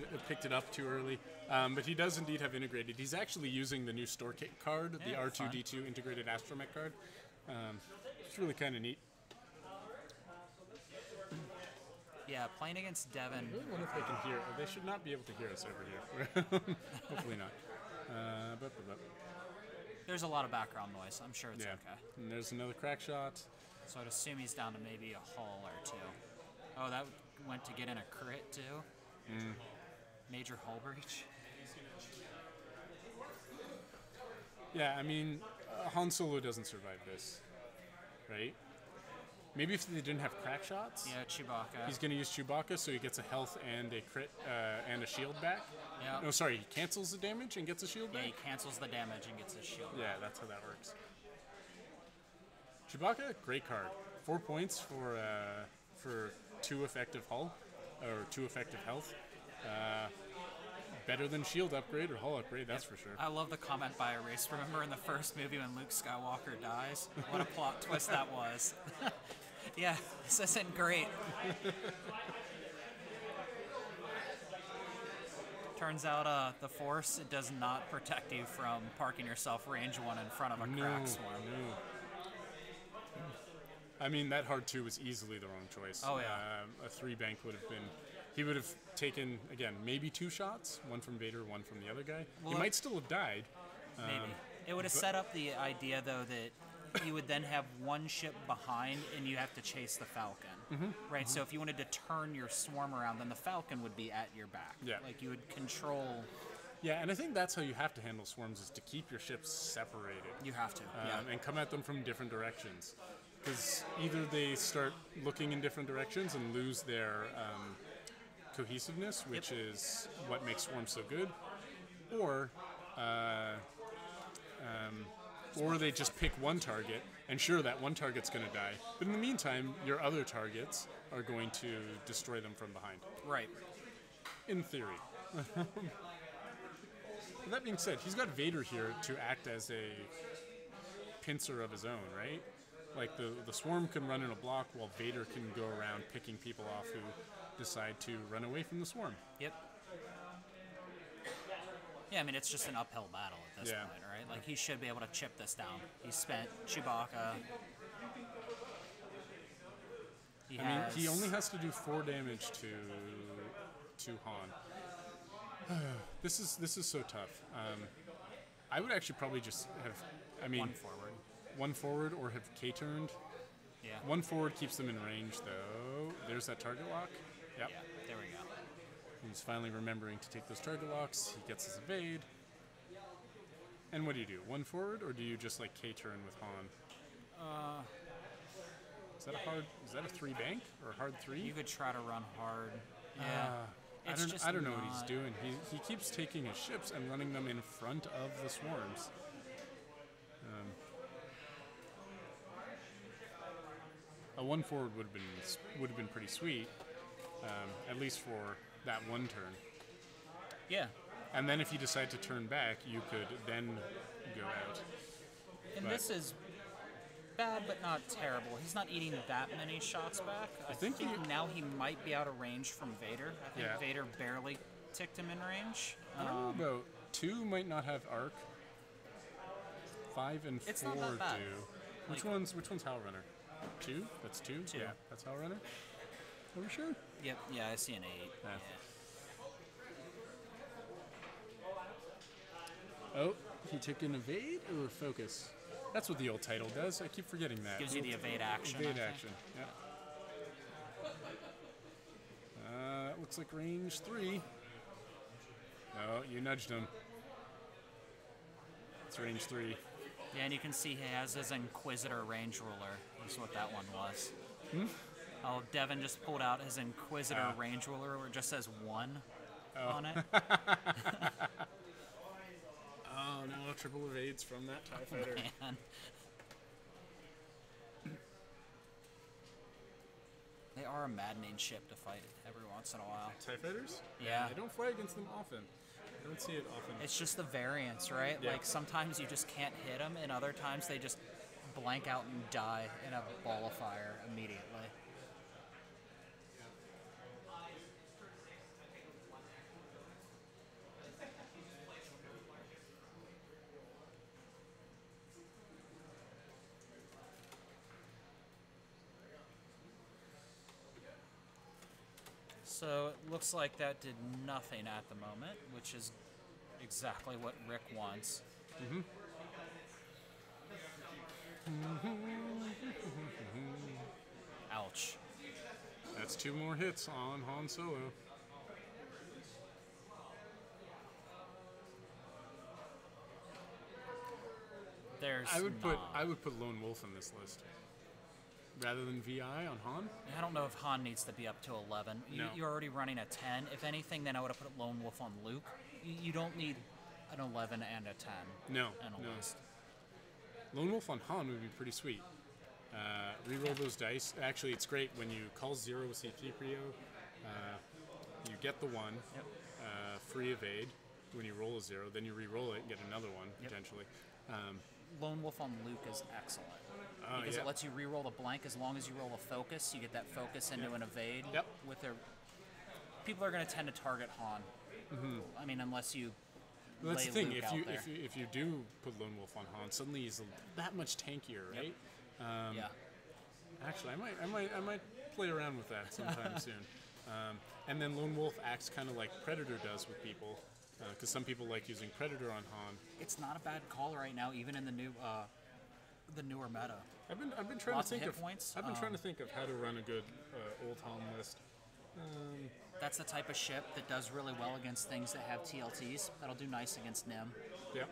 it up too early, but he does indeed have integrated. He's actually using the new store kit card, the Yeah, R2-D2 integrated astromech card. It's really kind of neat. Yeah, playing against Devin. I really wonder if they can hear. They should not be able to hear us over here. Hopefully not. There's a lot of background noise. I'm sure it's Yeah. okay. And there's another crack shot. So I'd assume he's down to maybe a hull or two. Oh, that went to get in a crit too. Major hull breach. Yeah, I mean, Han Solo doesn't survive this, right? Maybe if they didn't have crack shots, Yeah, Chewbacca. he's going to use Chewbacca, so he gets a health and a crit and a shield back. Yeah. No, sorry, he cancels the damage and gets a shield Yeah, back. he cancels the damage and gets his shield. Yeah, that's how that works. Chewbacca, great card. 4 points for 2 effective hull, or 2 effective health. Better than shield upgrade or hull upgrade, that's for sure. I love the comment by Erase. Remember in the first movie when Luke Skywalker dies? What a plot twist that was. Yeah, this isn't great. Turns out the Force, it does not protect you from parking yourself range 1 in front of a crack swarm. I mean, that hard 2 was easily the wrong choice. Oh, yeah. A 3 bank would have been. He would have taken, again, maybe 2 shots, one from Vader, one from the other guy. Well, he might still have died. Maybe. It would have set up the idea, though, that you would then have one ship behind and you have to chase the Falcon. Right? So if you wanted to turn your swarm around, then the Falcon would be at your back. Yeah. Like you would control. Yeah, and I think that's how you have to handle swarms, is to keep your ships separated. You have to. And come at them from different directions. Because either they start looking in different directions and lose their cohesiveness, which is what makes swarms so good, or they just pick one target, and sure, that one target's going to die. But in the meantime, your other targets are going to destroy them from behind. Right. In theory. That being said, he's got Vader here to act as a pincer of his own, right? Like the swarm can run in a block while Vader can go around picking people off who decide to run away from the swarm. Yep. Yeah, I mean, it's just an uphill battle at this Yeah. point, right? Like, he should be able to chip this down. He's spent Chewbacca. He only has to do 4 damage to Han. This is so tough. I would actually probably just have, one forward or have K-turned. Yeah. One forward keeps them in range, though. There's that target lock. Yep. Yeah, there we go. He's finally remembering to take those target locks. He gets his evade. And what do you do? One forward, or do you just like K-turn with Han? Is that a 3 bank or a hard 3? You could try to run hard. Yeah. I don't know what he's doing. He keeps taking his ships and running them in front of the swarms. A 1 forward would have been pretty sweet, at least for that one turn. Yeah. And then if you decide to turn back, you could then go out. And this is bad, but not terrible. He's not eating that many shots back. I think now he might be out of range from Vader. I think Vader barely ticked him in range. I don't know about 2 might not have arc. 5 and 4 it's not that bad. do. Which one's Howlrunner? 2? That's 2? 2. Yeah, that's Howlrunner. Are we sure? Yep. Yeah, I see an 8. Yeah. Yeah. Oh, he took an evade or focus? That's what the old title does. I keep forgetting that. Gives you the evade action. Evade action, yeah. That looks like range 3. No, you nudged him. It's range 3. Yeah, and you can see he has his Inquisitor range ruler. That's what that one was. Oh, Devin just pulled out his Inquisitor range ruler where it just says 1 on it. Oh no, triple evades from that TIE fighter. Man. They are a maddening ship to fight every once in a while. TIE fighters? Yeah. I don't fly against them often. I don't see it often. It's just the variance, right? Yeah. Like sometimes you just can't hit them, and other times they just blank out and die in a ball of fire immediately. So it looks like that did nothing at the moment, which is exactly what Rick wants. Ouch. That's 2 more hits on Han Solo. I would put Lone Wolf on this list rather than VI on Han. I don't know if Han needs to be up to 11. No. You're already running a 10. If anything, then I would have put Lone Wolf on Luke. You don't need an 11 and a 10 No, in a list. Lone Wolf on Han would be pretty sweet. Reroll those dice. Actually, it's great when you call 0 with C-3PO. You get the 1, free evade. When you roll a 0, then you re-roll it and get another 1, potentially. Lone Wolf on Luke is excellent. Because it lets you re-roll the blank as long as you roll a focus. You get that focus into an evade. Yep. With their people are going to tend to target Han. I mean, unless you. Well, that's lay the thing. Luke out there. If you do put Lone Wolf on Han, suddenly he's that much tankier, right? Yeah. Actually, I might play around with that sometime soon. And then Lone Wolf acts kind of like Predator does with people, because some people like using Predator on Han. It's not a bad call right now, even in the newer meta. I've been trying Lots to of think hit points. I've been trying to think of how to run a good old Han list. That's the type of ship that does really well against things that have TLTs. That'll do nice against Nim. Yep.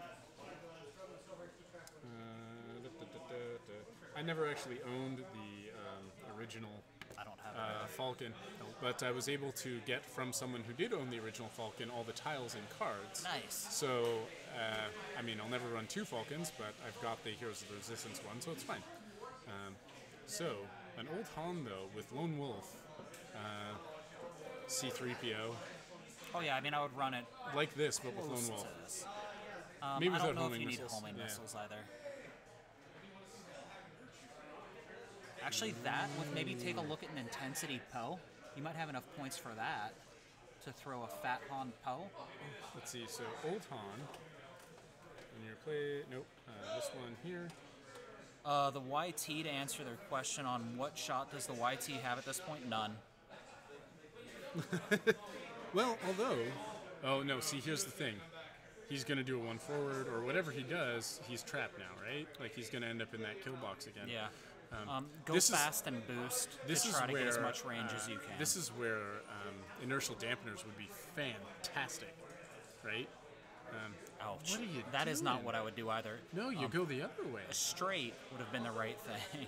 I never actually owned the original I don't have Falcon, but I was able to get from someone who did own the original Falcon all the tiles and cards. Nice. So, I mean, I'll never run 2 Falcons, but I've got the Heroes of the Resistance one, so it's fine. So, an old Han, though, with Lone Wolf, C-3PO. Oh yeah, I mean I would run it Like this, but with close Lone Wolf. to this. Maybe I without don't know if homing you missiles. need homing Yeah. missiles either. Actually, that would maybe take a look at an intensity Poe. You might have enough points for that to throw a fat Han Poe. Let's see, so old Han. And your play, nope, this one here. The YT, to answer their question on what shot does the YT have at this point, none. Well, although, oh no, see, here's the thing. He's going to do a 1 forward, or whatever he does, he's trapped now, right? Like, he's going to end up in that kill box again. Yeah. Go this is- fast and boost This to is try to where, get as much range as you can. This is where inertial dampeners would be fantastic, right? Ouch. What are you That is not doing? what I would do either. No, you go the other way. Straight would have been the right thing.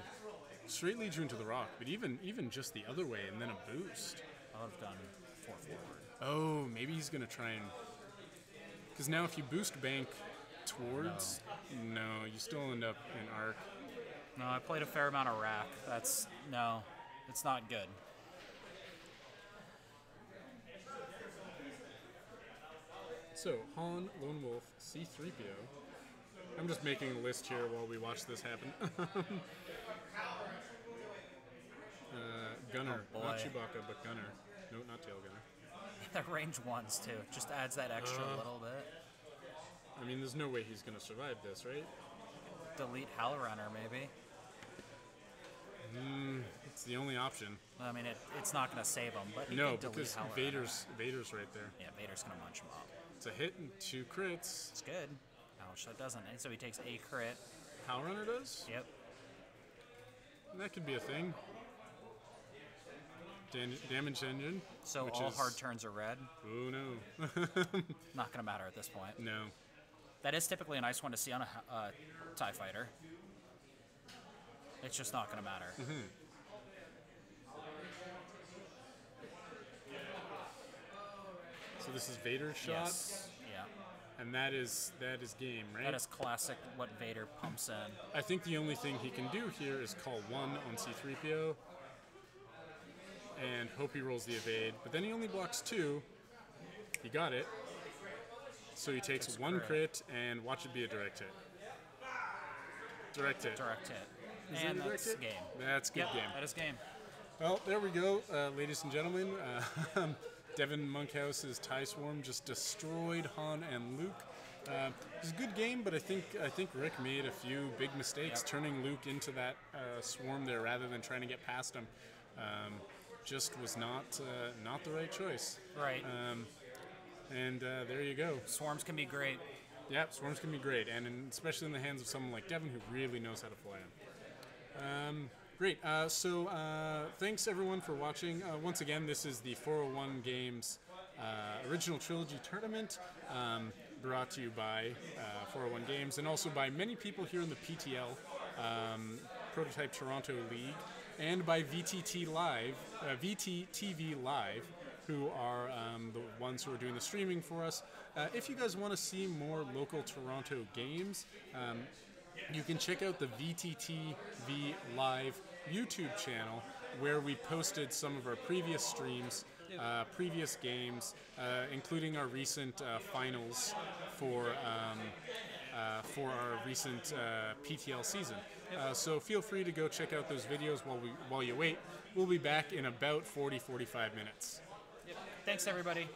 Straight leads you into the rock, but even just the other way and then a boost. I would have done 4 forward. Oh, maybe he's going to try and... Because now if you boost bank towards... No, you still end up in arc. No, I played a fair amount of rack. No, it's not good. So, Han, Lone Wolf, C-3PO. I'm just making a list here while we watch this happen. Gunner. Oh, boy. Not Chewbacca, but Gunner. No, not Tail Gunner. The range ones too. Just adds that extra little bit. I mean, there's no way he's going to survive this, right? Delete Hellrunner maybe. It's the only option. I mean, it's not going to save him, but he No, can delete because Hellrunner. Vader's right there. Yeah, Vader's going to munch him up. It's a hit and 2 crits. It's good. Ouch, that doesn't. And so he takes a crit. Hellrunner does? Yep. That could be a thing. Damage engine. So which all is- hard turns are red. Oh no. Not going to matter at this point. No. That is typically a nice one to see on a TIE fighter. It's just not going to matter. So this is Vader's shot, Yes. Yeah. and that is game, right? That is classic what Vader pumps in. I think the only thing he can do here is call 1 on C-3PO and hope he rolls the evade. But then he only blocks 2. He got it. So he takes 1 crit and watch it be a direct hit. Direct hit. Direct hit. Is it And a direct that's hit? game. That's good Yep, game. that is game. Well, there we go, ladies and gentlemen. Devin Monkhouse's TIE Swarm just destroyed Han and Luke. It was a good game, but I think Rick made a few big mistakes turning Luke into that swarm there rather than trying to get past him. Just was not the right choice. Right. And there you go. Swarms can be great. Yeah, swarms can be great, and especially in the hands of someone like Devin who really knows how to fly them. Great. So thanks everyone for watching. Once again, this is the 401 Games Original Trilogy Tournament, brought to you by 401 Games and also by many people here in the PTL, Prototype Toronto League, and by VTT Live, VTTV Live, who are the ones who are doing the streaming for us. If you guys want to see more local Toronto games, you can check out the VTTV Live YouTube channel, where we posted some of our previous streams, previous games, including our recent finals for our recent PTL season. So feel free to go check out those videos while you wait. We'll be back in about 40-45 minutes. Yep. Thanks, everybody.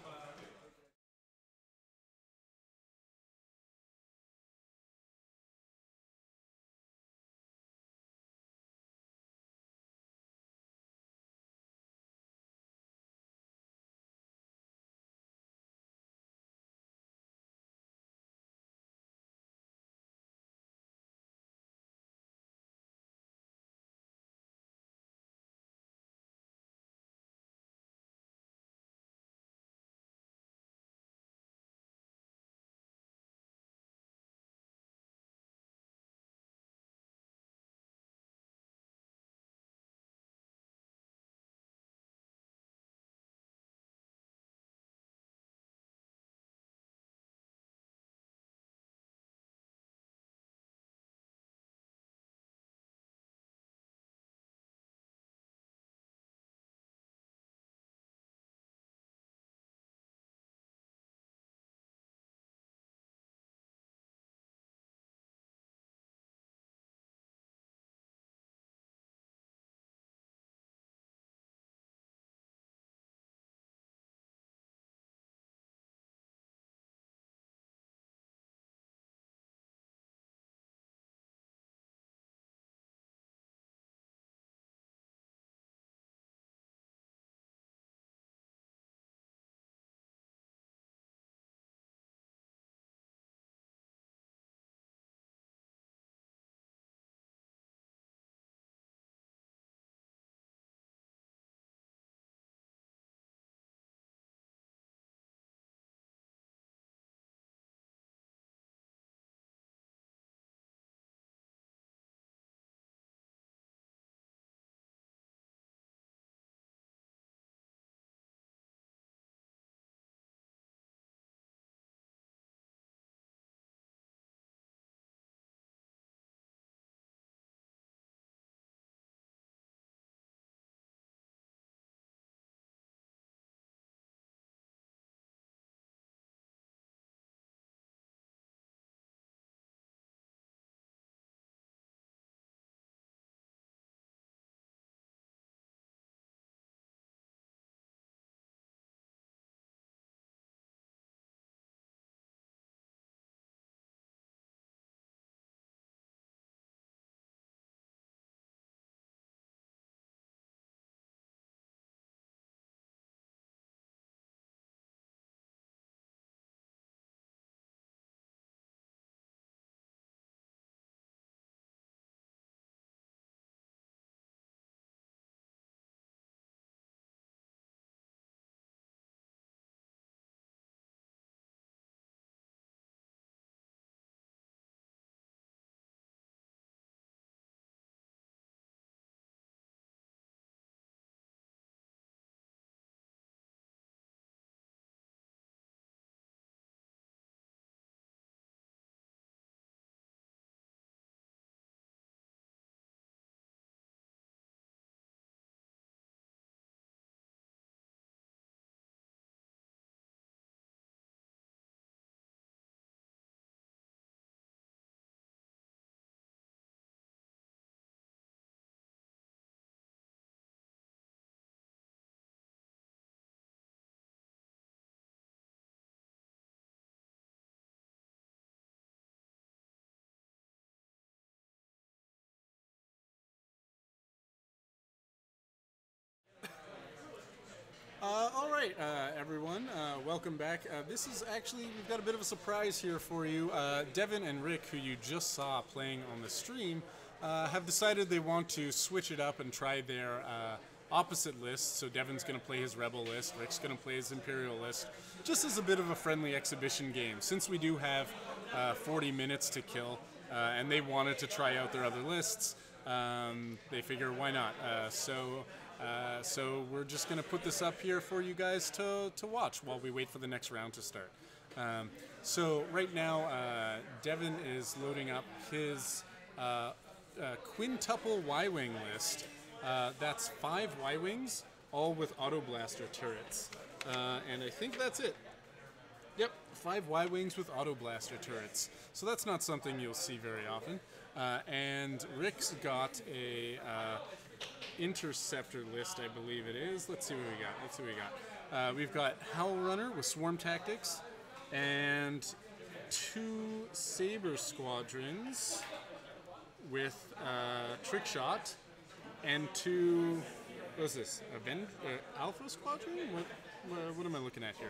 All right, everyone, welcome back. This is actually, we've got a bit of a surprise here for you. Devin and Rick, who you just saw playing on the stream, have decided they want to switch it up and try their opposite list. So Devin's going to play his Rebel list, Rick's going to play his Imperial list, just as a bit of a friendly exhibition game. Since we do have 40 minutes to kill, and they wanted to try out their other lists, they figure why not. So we're just going to put this up here for you guys to watch while we wait for the next round to start. So right now, Devin is loading up his quintuple Y-Wing list. That's 5 Y-Wings, all with Auto Blaster turrets. And I think that's it. Yep, 5 Y-Wings with Auto Blaster turrets. So that's not something you'll see very often. And Rick's got a interceptor list, I believe it is. Let's see what we got. We've got Howl Runner with Swarm Tactics, and 2 Saber Squadrons with Trick Shot, and 2, what is this, Alpha Squadron? What am I looking at here?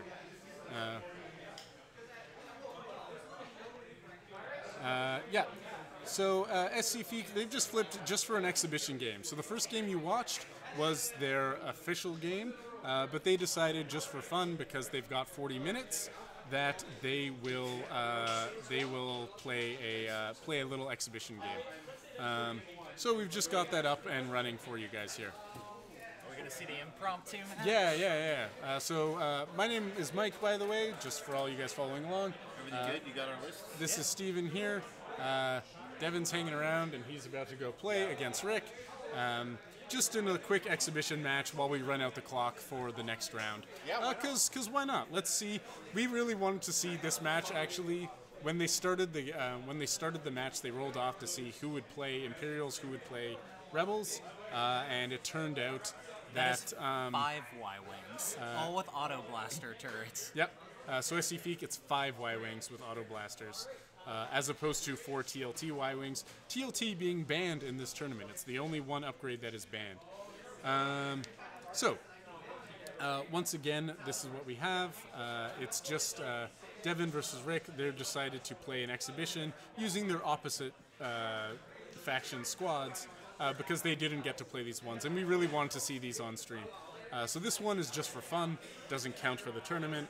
Yeah. So SC Feek, they've just flipped just for an exhibition game. So the first game you watched was their official game, but they decided just for fun, because they've got 40 minutes, that they will play a little exhibition game. So we've just got that up and running for you guys here. Are we going to see the impromptu match? Yeah. So my name is Mike, by the way, just for all you guys following along. Everything good? You got our list? This is Steven here. Devin's hanging around, and he's about to go play against Rick. Just in a quick exhibition match while we run out the clock for the next round. Yeah. Because why not? Let's see. We really wanted to see this match. Actually, when they started the match, they rolled off to see who would play Imperials, who would play Rebels, and it turned out that 5 Y-Wings, all with Auto Blaster turrets. Yep. So SC Feek, it's 5 Y-Wings with Auto Blasters. As opposed to 4 TLT Y-Wings. TLT being banned in this tournament. It's the only one upgrade that is banned. Once again, this is what we have. It's just Devin versus Rick. They've decided to play an exhibition using their opposite faction squads because they didn't get to play these ones. And we really wanted to see these on stream. So this one is just for fun. Doesn't count for the tournament.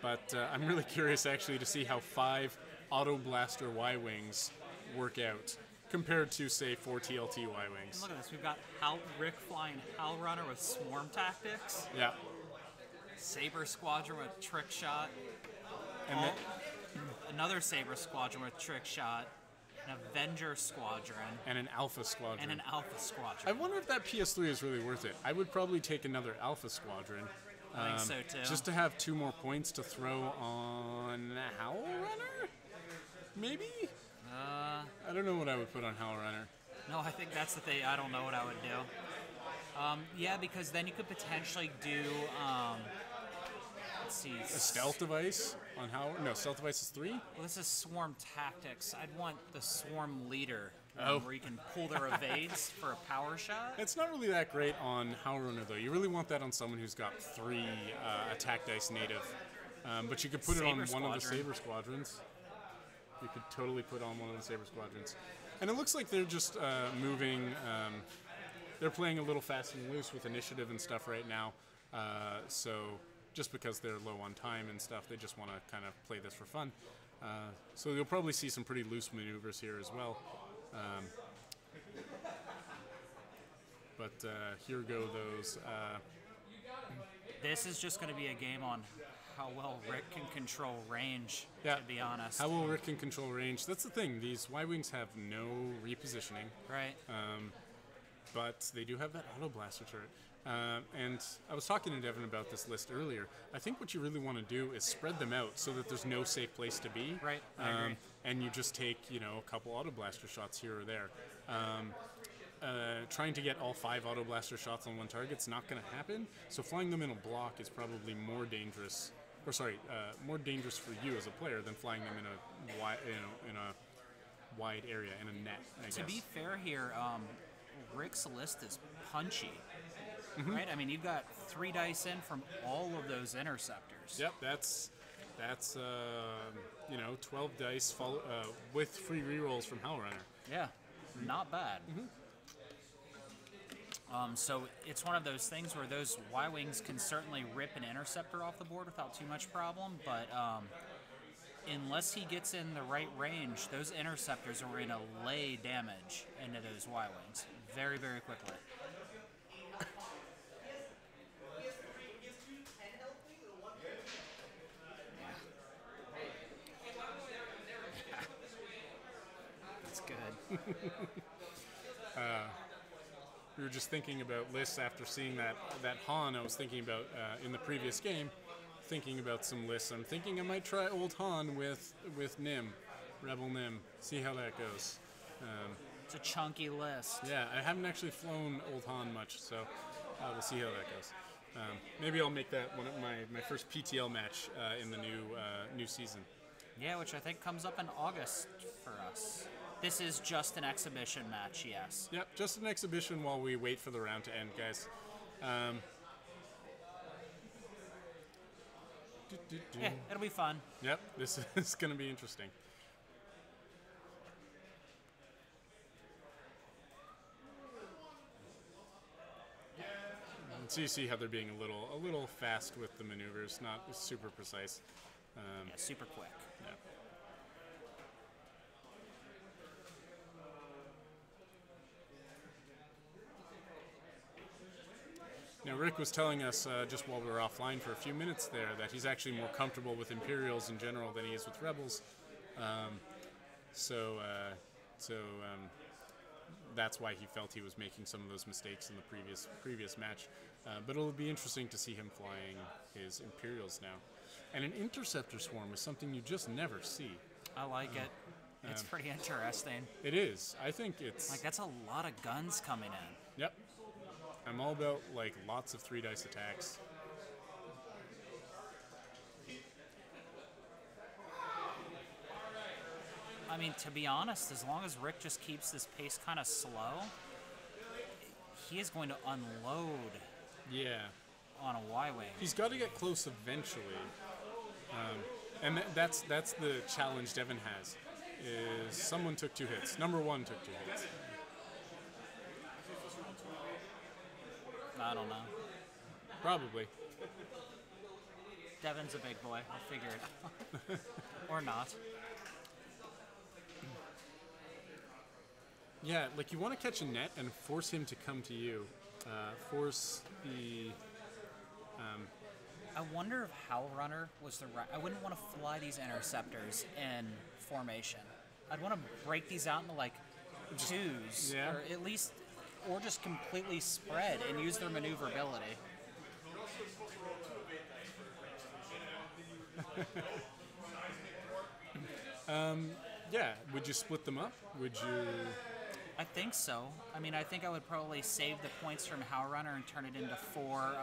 But I'm really curious, actually, to see how 5 Auto Blaster Y-Wings work out compared to, say, 4 TLT Y-Wings. Look at this. We've got Rick flying Howl Runner with Swarm Tactics. Yeah. Saber Squadron with Trick Shot. And another Saber Squadron with Trick Shot. An Avenger Squadron. And an Alpha Squadron. And an Alpha Squadron. I wonder if that PS3 is really worth it. I would probably take another Alpha Squadron. I think so too. Just to have 2 more points to throw on Howl Runner? Maybe? I don't know what I would put on Howl Runner. No, I think that's the thing. I don't know what I would do. Yeah, because then you could potentially do, let's see. A stealth device on Howl? No, stealth device is 3? Well, this is Swarm Tactics. I'd want the Swarm Leader. Oh. Where you can pull their evades for a power shot. It's not really that great on Howl Runner, though. You really want that on someone who's got 3 attack dice native. But you could put it on one of the Saber Squadrons. You could totally put on one of the Saber Squadrons. And it looks like they're just moving. They're playing a little fast and loose with initiative and stuff right now. So just because they're low on time and stuff, they just want to kind of play this for fun. So you'll probably see some pretty loose maneuvers here as well. But here go those. This is just going to be a game on how well Rick can control range, yeah. to be honest. How well Rick can control range. That's the thing. These Y-Wings have no repositioning. Right. But they do have that Auto Blaster turret. And I was talking to Devin about this list earlier. I think what you really want to do is spread them out so that there's no safe place to be. Right, I agree. And you just take, a couple Auto Blaster shots here or there. Trying to get all 5 Auto Blaster shots on one target is not going to happen. So flying them in a block is probably more dangerous. More dangerous for you as a player than flying them in a wide area, in a net, I guess. To be fair here, Rick's list is punchy. right? I mean, you've got 3 dice in from all of those interceptors. Yep, that's 12 dice with free rerolls from Hellrunner. Yeah, not bad. So it's one of those things where those Y-Wings can certainly rip an interceptor off the board without too much problem, but unless he gets in the right range, those interceptors are going to lay damage into those Y-Wings very, very quickly. That's good. We were just thinking about lists after seeing that Han I was thinking about in the previous game, thinking about some lists. I'm thinking I might try old Han with Nim, Rebel Nim, see how that goes. It's a chunky list. Yeah, I haven't actually flown old Han much, so we'll see how that goes. Maybe I'll make that one of my first PTL match in the new season. Yeah, which I think comes up in August for us. This is just an exhibition match, yes. Yep, just an exhibition while we wait for the round to end, guys. Yeah, it'll be fun. Yep, this is going to be interesting. So you see how they're being a little fast with the maneuvers, not super precise. Yeah, super quick. Yeah. Now, Rick was telling us just while we were offline for a few minutes there that he's actually more comfortable with Imperials in general than he is with Rebels. So that's why he felt he was making some of those mistakes in the previous match. But it'll be interesting to see him flying his Imperials now. And an Interceptor Swarm is something you just never see. I like it. It's pretty interesting. It is. I think it's... Like, that's a lot of guns coming in. Yep. I'm all about, like, lots of 3 dice attacks. I mean, to be honest, as long as Rick just keeps this pace kind of slow, he is going to unload Yeah. on a Y-Wing. He's got to get close eventually. And that's the challenge Devin has, is someone took 2 hits. Number 1 took 2 hits. I don't know. Probably. Devin's a big boy. I'll figure it out. Or not. Yeah, like you want to catch a net and force him to come to you. Force the... I wonder if Hellrunner was the right... I wouldn't want to fly these interceptors in formation. I'd want to break these out into, like, 2s. Yeah. Or at least... Or just completely spread and use their maneuverability. Yeah, would you split them up? Would you... I think so. I mean, I think I would probably save the points from Hellrunner and turn it into 4.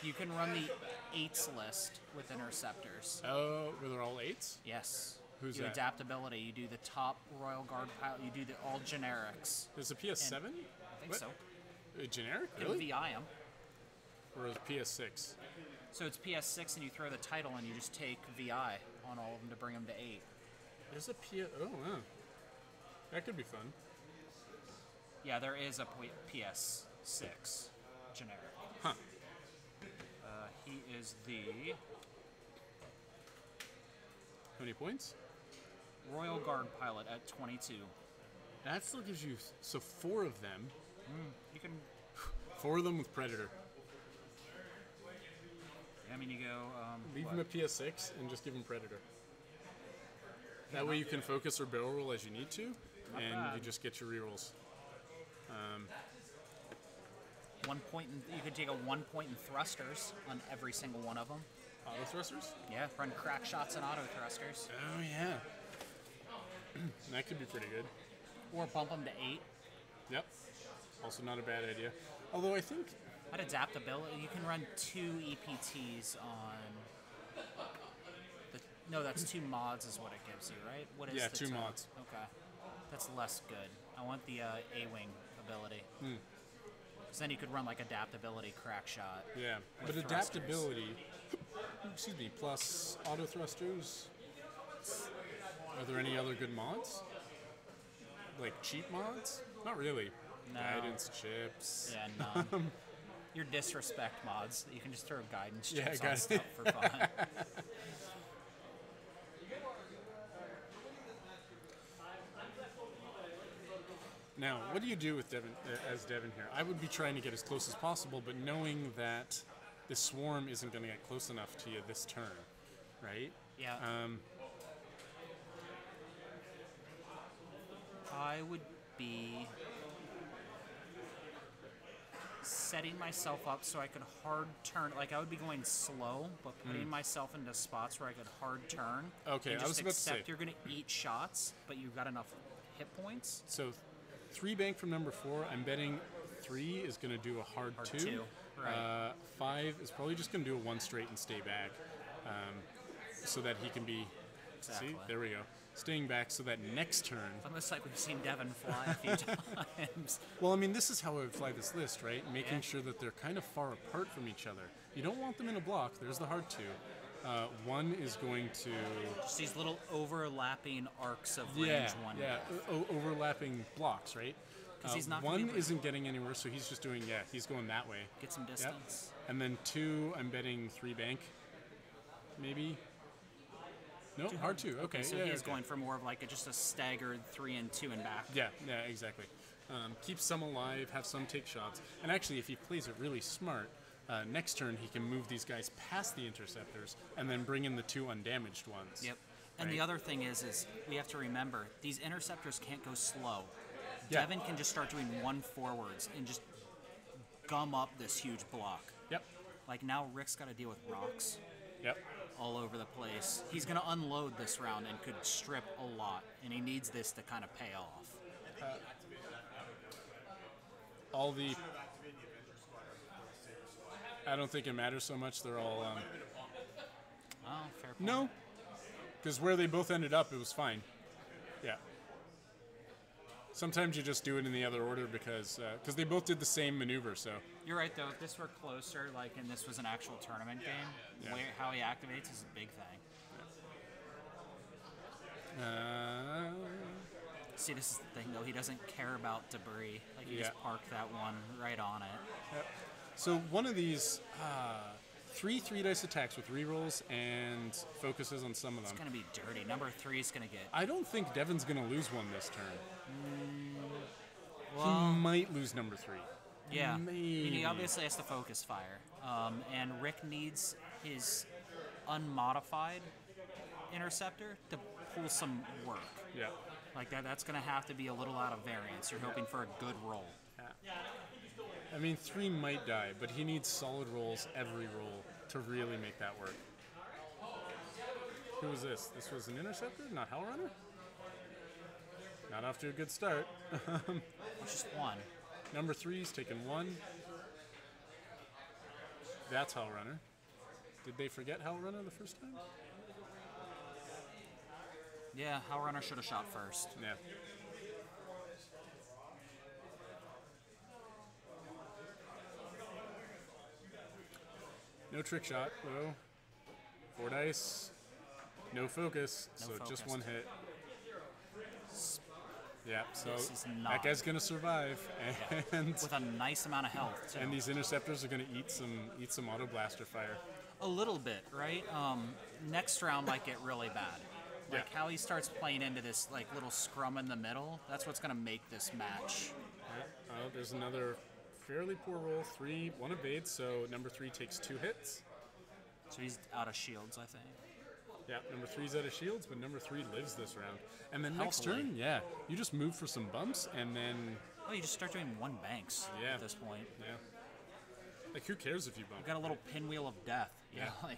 You can run the 8s list with interceptors. Oh, were they all 8s? Yes. Who's you do that? Adaptability. You do the top Royal Guard pilot. You do the all generics. There's a PS7? I think What? so. A generic? You Really? VI them. Or is it PS6? So it's PS6 and you throw the title and you just take VI on all of them to bring them to 8. There's a PS... Oh, wow. That could be fun. Yeah, there is a PS6 generic. Huh. He is the How many points? Royal Guard pilot at 22. That still gives you... So 4 of them. You can... 4 of them with Predator. I mean, you go... Leave what? him a PS6 and just give him Predator. That way you can focus or barrel roll as you need to, and bad. you just get your rerolls. 1 point. You could take a 1 point in thrusters on every single one of them. Auto thrusters? Yeah, run crack shots and auto thrusters. Oh, yeah. That could be pretty good. Or bump them to 8. Yep. Also not a bad idea. Although I think... At adaptability, you can run 2 EPTs on... No, that's 2 mods is what it gives you, right? What is Yeah, the 2 total? mods. Okay. That's less good. I want the A-Wing ability. Because then you could run like adaptability, crack shot. Yeah, but with adaptability, excuse me, plus auto thrusters. Are there any other good mods? Like cheap mods? Not really. No. Guidance chips. Yeah, none. Your disrespect mods. You can just throw guidance Yeah, chips on stuff for fun. Now, what do you do with Devin as Devin here? I would be trying to get as close as possible, but knowing that the swarm isn't going to get close enough to you this turn, right? Yeah. I would be setting myself up so I could hard turn. Like, I would be going slow, but putting myself into spots where I could hard turn. Okay, and I was just about to say. accept you're going to eat shots, but you've got enough hit points. So 3 bank from number 4. I'm betting 3 is going to do a hard 2. Right. 5 is probably just going to do a 1 straight and stay back, so that he can be. Exactly. See, there we go. Staying back so that next turn. Almost like we've seen Devin fly a few times. Well, I mean, this is how I would fly this list, right? Making Yeah. sure that they're kind of far apart from each other. You don't want them in a block. There's the hard 2. 1 is going to. Just these little overlapping arcs of range one. Yeah, overlapping blocks, right? 'Cause he's not gonna be 1 able to- isn't getting anywhere, so he's just doing, he's going that way. Get some Yep. distance. And then 2, I'm betting 3 bank, maybe. No, hard 2. Okay, So yeah, he's okay. going for more of like just a staggered 3 and 2 and back. Yeah, exactly. Keep some alive, have some take shots. And actually, if he plays it really smart, next turn he can move these guys past the interceptors and then bring in the 2 undamaged ones. Yep. And the Right. other thing is we have to remember these interceptors can't go slow. Yeah. Devin can just start doing 1 forwards and just gum up this huge block. Yep. Like now Rick's got to deal with rocks Yep. all over the place. He's going to unload this round and could strip a lot, and he needs this to kind of pay off. All the. I don't think it matters so much. They're all. Oh, fair point. No. Because where they both ended up, it was fine. Yeah. Sometimes you just do it in the other order because they both did the same maneuver. So You're right, though. If this were closer, like, and this was an actual tournament game, Yeah. how he activates is a big thing. See, this is the thing, though. He doesn't care about debris. Like, he just Yeah. parked that one right on it. so one of these 3 dice attacks with rerolls and focuses on some of them. It's going to be dirty. Number 3 is going to get... I don't think Devin's going to lose one this turn. Well, He might lose number 3. yeah. Maybe. He obviously has to focus fire. And Rick needs his unmodified interceptor to pull some work. Yeah. Like that's going to have to be a little out of variance. You're hoping for a good roll. I mean, 3 might die, but he needs solid rolls every roll to really make that work. Who was this? This was an interceptor, not Hellrunner? Not off to a good start. It's just 1. Number 3's taken 1. That's Hellrunner. Did they forget Hellrunner the first time? Yeah, Hellrunner should have shot first. Yeah. No trick shot, though. 4 dice. No focus, No so just focus. 1 hit. Yeah, so This is that not- guy's gonna survive, and With a nice amount of health, too. and these interceptors are gonna eat some auto blaster fire. A little bit, right? Next round might get really bad. Like Yeah. how he starts playing into this like little scrum in the middle, that's what's going to make this match. Yeah. Oh, there's another fairly poor roll. 3, 1 evades, so number 3 takes 2 hits. So he's out of shields, I think. Yeah, number 3's out of shields, but number 3 lives this round. And then next Healthily. turn, you just move for some bumps, and then, Oh, you just start doing 1 banks Yeah. at this point. yeah. Like, who cares if you bump? You've got a little pinwheel of death. You Yeah. know,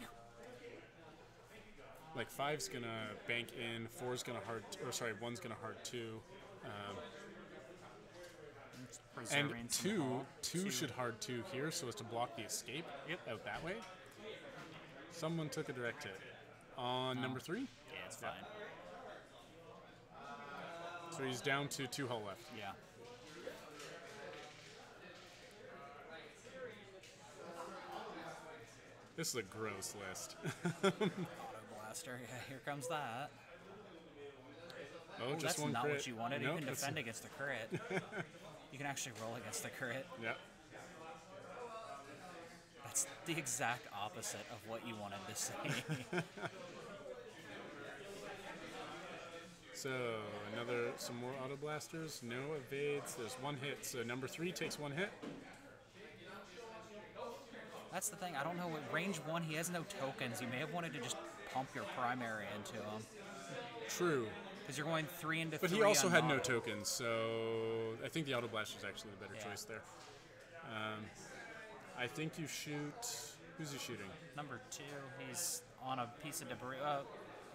Like, 5's gonna bank in, 4's gonna hard, or sorry, 1's gonna hard 2. preserving And some 2, hull. 2 should hard 2 here so as to block the escape Yep. out that way. Someone took a direct hit. On number 3? Yeah, it's fine. So he's down to 2 hull left. Yeah. This is a gross list. Auto blaster. Yeah, here comes that. Oh, Ooh, just that's one not crit. what you wanted. Nope, You can that's- defend against the crit. You can actually roll against the crit. Yeah. That's the exact opposite of what you wanted to say. So some more auto blasters. No evades. There's one hit. So number 3 takes one hit. That's the thing. I don't know. With range 1, he has no tokens. You may have wanted to just pump your primary into him. True. Because you're going 3 into 3. But he also on had no auto. tokens, so I think the auto blaster is actually the better Yeah. choice there. I think you shoot. Who's he shooting? Number 2, he's on a piece of debris.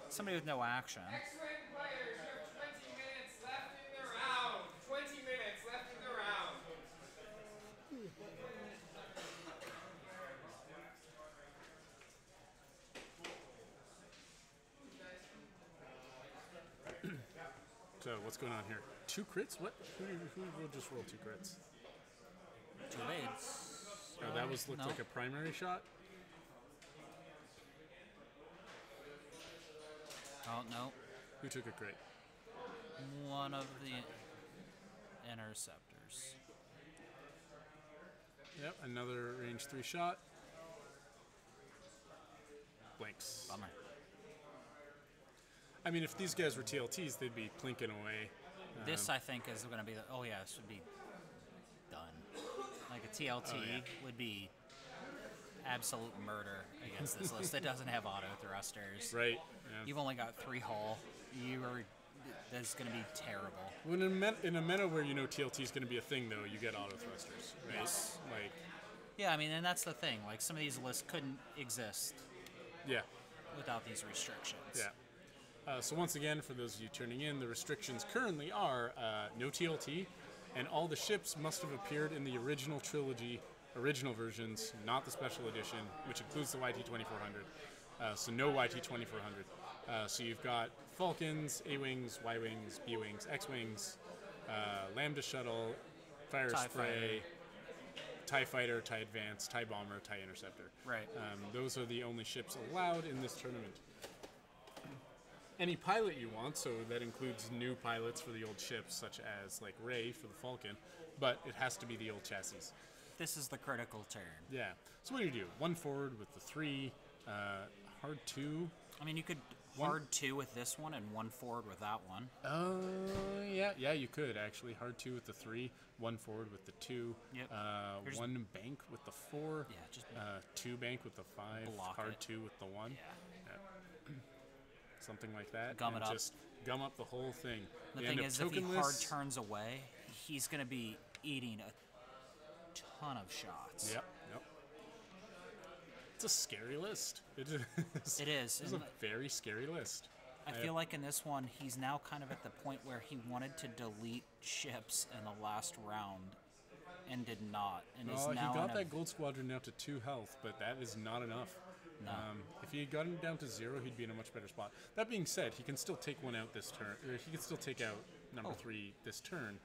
Somebody with no action. X-Wing players, you have 20 minutes left in the round. 20 minutes left in the round. So what's going on here? 2 crits? What? Who will just roll 2 crits? 2 evades. Oh, that looked No. like a primary shot. Oh, no. Who took a crit? One of the interceptors. Yep, another range 3 shot. Blanks. Bummer. I mean, if these guys were TLTs, they'd be plinking away. This, I think, is going to be the... Oh, yeah, this would be done. Like a TLT would be absolute murder against this list. It doesn't have auto thrusters. Right. Yeah. You've only got 3 hull. That's going to be terrible. When in a meta where you know TLT is going to be a thing, though, you get auto thrusters, right? Yes. Like, Yeah, I mean, and that's the thing. Like, some of these lists couldn't exist yeah, without these restrictions. yeah. So once again, for those of you tuning in, the restrictions currently are no TLT, and all the ships must have appeared in the original trilogy, original versions, not the special edition, which includes the YT-2400. So no YT-2400. So you've got Falcons, A-Wings, Y-Wings, B-Wings, X-Wings, Lambda Shuttle, Fire TIE Spray, TIE Fighter, TIE Advance, TIE Bomber, TIE Interceptor. Right. Those are the only ships allowed in this tournament. Any pilot you want, so that includes new pilots for the old ships, such as like Rey for the Falcon, but it has to be the old chassis. This is the critical turn. Yeah. So what do? 1 forward with the 3, hard 2. I mean, you could hard 2 with this one and 1 forward with that one. Yeah, you could actually hard 2 with the 3, 1 forward with the 2. Yep. Here's- 1 bank with the 4. Yeah, just 2 bank with the 5. block Hard it. 2 with the 1. Yeah. Something like that. Gum and it up. Just gum up the whole thing. The You thing end up is, if he hard tokenless. turns away, he's going to be eating a ton of shots. Yep. It's a scary list. It is. It is. It's a And very scary list. I feel like in this one, he's now kind of at the point where he wanted to delete ships in the last round and did not. And is He now got in a, that gold squadron down to 2 health, but that is not enough. No. If he had gotten down to 0, he'd be in a much better spot. That being said, he can still take one out this turn. Or he can still take out number 3 this turn,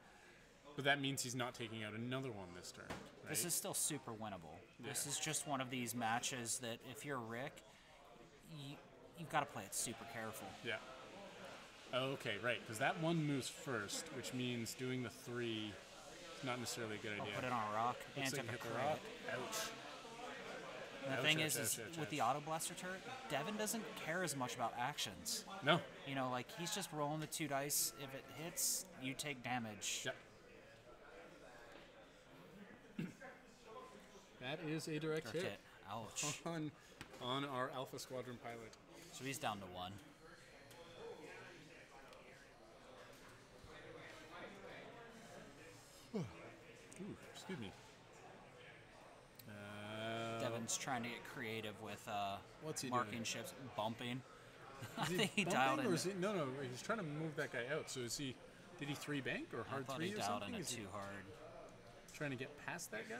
but that means he's not taking out another one this turn. Right? This is still super winnable. This is just one of these matches that if you're Rick, you've got to play it super careful. Yeah. Okay, right, because that one moves first, which means doing the 3 is not necessarily a good I'll idea. put it on a rock and Looks like took you a hit the crit. rock. Ouch. And the Ouch, thing ouch, is ouch, ouch, with ouch. the auto blaster turret, Devin doesn't care as much about actions. No. You know, like he's just rolling the 2 dice. If it hits, you take damage. Yep. That is a direct Direct hit. hit. Ouch. on our Alpha Squadron pilot. So he's down to 1. Ooh, excuse me. Devin's trying to get creative with What's he marking doing? ships, bumping. I Is he think he bumping, dialed in. or is he, no, he's trying to move that guy out. So is he? Did he 3 bank or I hard thought 3 he or dialed something? in it Is he too hard. trying to get past that guy?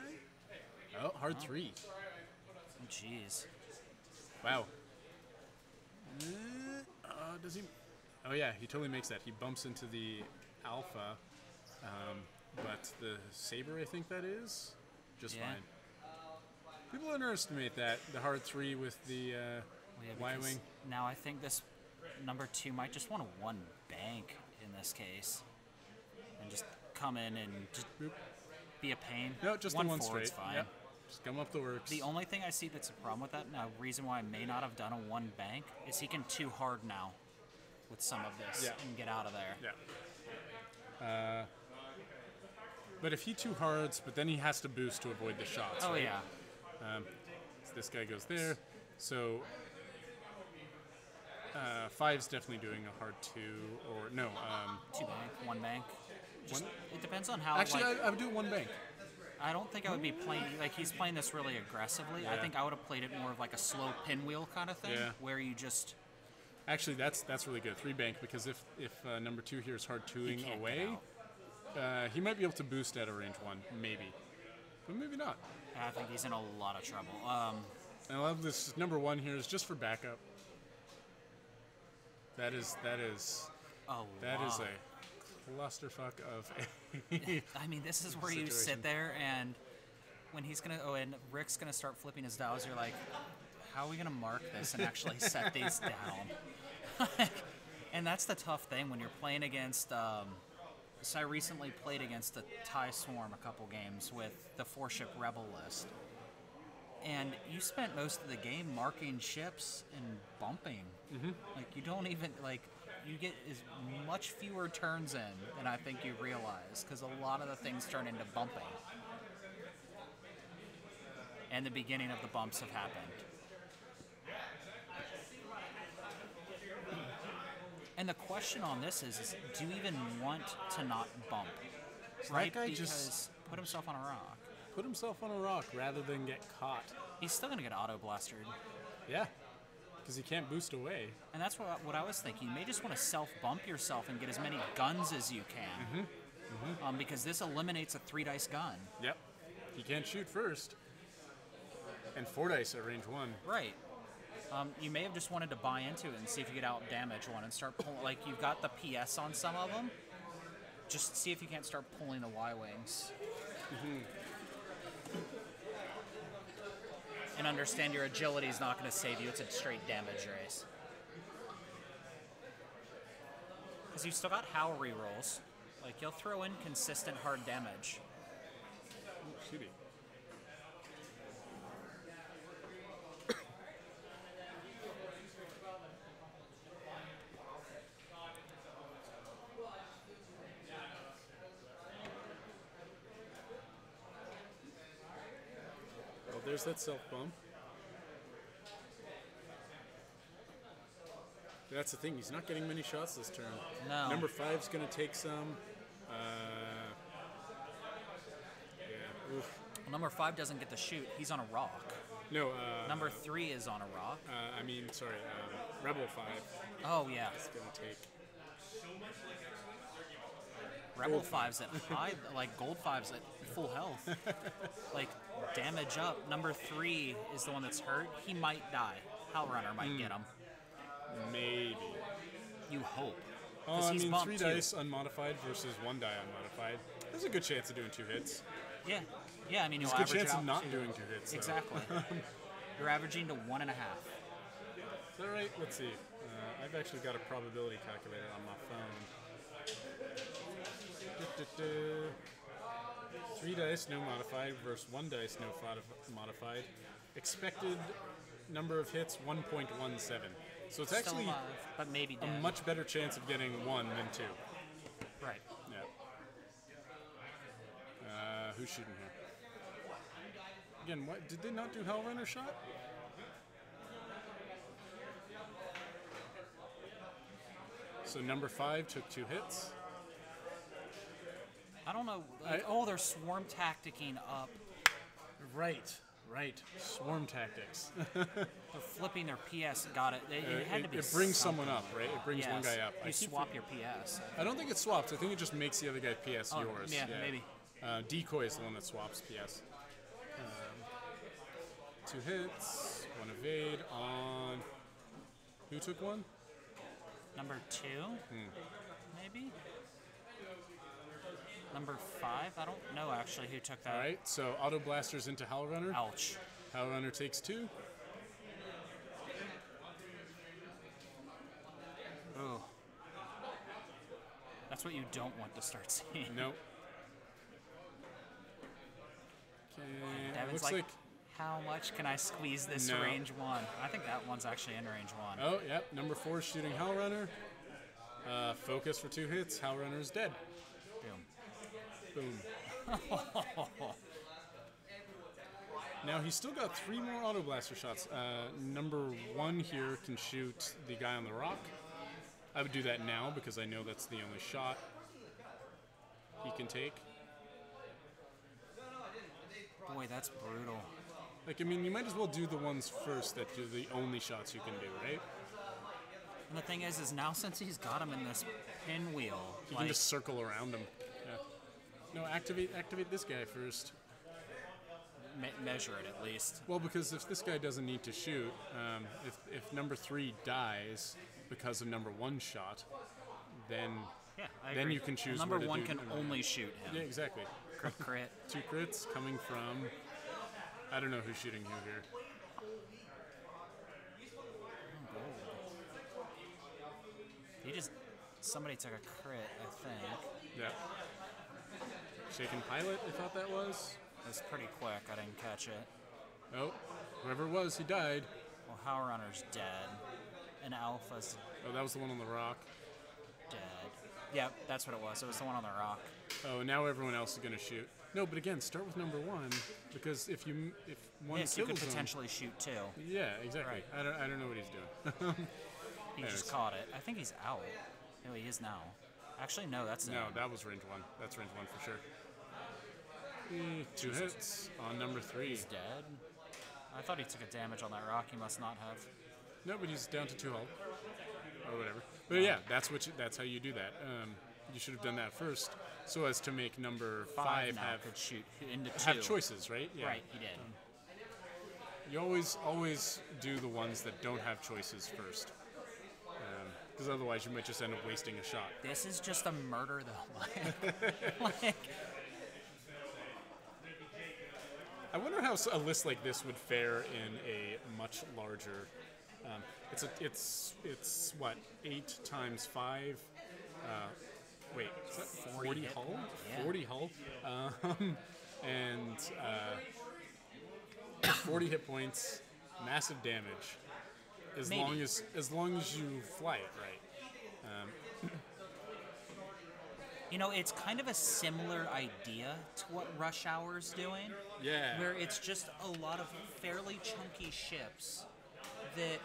Oh, hard 3. Oh, jeez. Wow. Does he? Oh yeah, he totally makes that. He bumps into the Alpha, but the Saber, I think that is, just Yeah. fine. People underestimate that, the hard 3 with the Y-Wing. Now I think this number 2 might just want to 1 bank in this case. And just come in and just be a pain. No, just one the 1 forward's straight. fine. Yep. Just come up the works. The only thing I see that's a problem with that, and a reason why I may not have done a 1 bank, is he can 2 hard now with some of this and get out of there. Yeah. But if he 2 hards, but then he has to boost to avoid the shots. Oh, right? yeah. So this guy goes there. So 5's definitely doing a hard 2, or no. 2 bank, 1 bank. Just, One? it depends on how. Actually, like, I would do 1 bank. I don't think I would be playing, like, he's playing this really aggressively. I Yeah. think I would have played it more of like a slow pinwheel kind of thing, Yeah. where you just... Actually, that's really good. 3 bank, because if number 2 here is hard 2ing can't away, get he might be able to boost at a range 1, maybe. But maybe not. I think he's in a lot of trouble. I love this. Number 1 here is just for backup. That is Oh, that wow. is a clusterfuck of I mean, this is where you situation. sit there and when he's going to... Oh, and Rick's going to start flipping his dials, you're like, how are we going to mark this and actually set these down? And that's the tough thing when you're playing against... so I recently played against the TIE Swarm a couple games with the 4-ship Rebel list. And you spent most of the game marking ships and bumping. Mm-hmm. Like, you don't even... Like, you get as much fewer turns in than I think you realize, because a lot of the things turn into bumping. And the beginning of the bumps have happened. And the question on this is do you even want to not bump? Right? guy Because just put himself on a rock. put himself on a rock rather than get caught. He's still going to get auto-blastered. Yeah, because he can't boost away. And that's what I was thinking. You may just want to self-bump yourself and get as many guns as you can. Because this eliminates a 3-dice gun. Yep. He can't shoot first. And 4 dice at range 1. Right. You may have just wanted to buy into it and see if you could out-damage one and start pulling. Like, you've got the PS on some of them. Just see if you can't start pulling the Y-Wings. And understand your agility is not going to save you. It's a straight damage race. Because you've still got HAL rerolls. Like, you'll throw in consistent hard damage. Ooh, shooty. Well, there's that self bump. That's the thing. He's not getting many shots this turn. No. Number 5's going to take some. Yeah. Oof. Well, number 5 doesn't get to shoot. He's on a rock. No. Number 3 is on a rock. Sorry. Rebel 5 Oh, yeah. is going to take. Rebel 5's at high, like Gold 5's at full health. Like, damage up. Number 3 is the one that's hurt. He might die. HAL Runner might get him. Maybe. You hope. Oh, 'Cause he's bumped 3 too. dice unmodified versus 1 die unmodified. There's a good chance of doing 2 hits. Yeah. Yeah, I mean, you'll There's a good average chance it out of not to- doing 2 hits. Though. Exactly. You're averaging to 1.5. Is that right? Let's see. I've actually got a probability calculator on my phone. 3 dice, no modified, versus 1 dice, no modified. Expected number of hits, 1.17. So it's Still actually alive, but maybe a dead. much better chance of getting 1 than 2. Right. Yeah. Who's shooting here? Again, what did they not do Hell Runner shot? So number 5 took 2 hits. I don't know. Like, they're swarm tacticking up. Right. Swarm tactics. They're flipping their PS. Got it. It had to be. It brings something. someone up, right? It brings one Yes. guy up. You swap your PS. I don't think it swaps. I think it just makes the other guy PS Oh, yours. yeah, maybe. Decoy is the one that swaps PS. 2 hits, 1 evade on. Who took 1? Number 2, maybe. Number 5, I don't know actually who took that. All right, so auto blasters into Hell Runner. Ouch. Power Runner takes 2. Oh. That's what you don't want to start seeing. Nope. Okay, Devin's looks like, like... how much can I squeeze this No. range 1? I think that one's actually in range 1. Oh, yep. Number 4 is shooting Hell Runner. Focus for 2 hits. Hell Runner is dead. Boom. Boom. Now, he's still got 3 more Auto Blaster shots. Number 1 here can shoot the guy on the rock. I would do that now because I know that's the only shot he can take. Boy, that's brutal. Like, I mean, you might as well do the ones first that are the only shots you can do, right? And the thing is now since he's got him in this pinwheel, You can just circle around him. Yeah. No, activate this guy first. measure it at least. Well, because if this guy doesn't need to shoot, if number 3 dies because of number 1 shot, then Yeah, I then agree. you can choose Number where to 1 do can number only shoot him. Yeah, exactly. Crit. 2 crits coming from... I don't know who's shooting who here. Somebody took a crit, I think. Yeah. Shaken Pilot, I thought that was. It was pretty quick. I didn't catch it. Oh, whoever it was, he died. Well, How Runner's dead. And Alpha's Oh, that was the one on the rock. dead. Yep, that's what it was. It was the one on the rock. Oh, now everyone else is going to shoot. No, but again, start with number 1, because if one Yes, kills you could him, potentially shoot 2. yeah, exactly. Right. I don't know what he's doing. He Anyways. just caught it. I think he's out. No, he is now. Actually, no, that's No, that was range 1. That's range 1 for sure. 2 hits on number 3. He's dead. I thought he took a damage on that rock. He must not have. No, but he's down to 2 health or whatever. But yeah, that's how you do that. You should have done that first, so as to make number 5 now could could shoot into 2. have choices, right? Yeah. Right, he did. You always do the ones that don't have choices first, because otherwise you might just end up wasting a shot. This is just a murder, though. like I wonder how a list like this would fare in a much larger. It's what 8 times 5. Wait, is that 40 hit hull? Yeah. 40 hull, and 40 hit points, massive damage. As Maybe. long as you fly it right. You know, it's kind of a similar idea to what Rush Hour's doing. Yeah. Where it's just a lot of fairly chunky ships that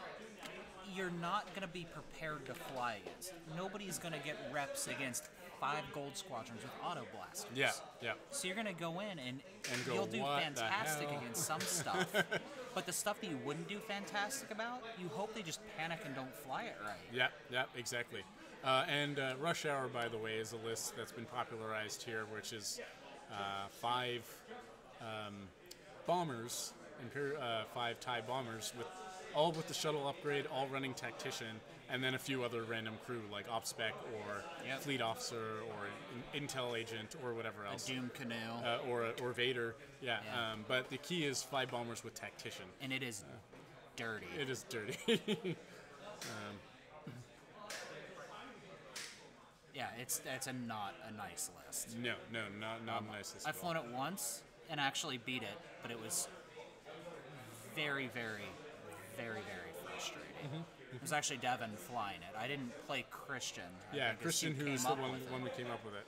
you're not going to be prepared to fly against. Nobody's going to get reps against 5 gold squadrons with auto blasters. Yeah, yeah. So you're going to go in and go, you'll do "What the fantastic hell?" against some stuff. But the stuff that you wouldn't do fantastic about, you hope they just panic and don't fly it right. Yeah, exactly. And Rush Hour, by the way, is a list that's been popularized here, which is 5 bombers, 5 TIE bombers, all with the shuttle upgrade, all running tactician, and then a few other random crew like OpSpec or Yep. fleet officer or an intel agent or whatever else. A Doom Canoe. Or Vader. Yeah. Yeah. But the key is 5 bombers with tactician. And it is dirty. It is dirty. Yeah, it's not a nice list. No, not nicest. I've flown it once and actually beat it, but it was very, very, very, very frustrating. It was actually Devin flying it. I didn't play Christian. I Yeah, think Christian, who who's came the up with it. one that came up with it.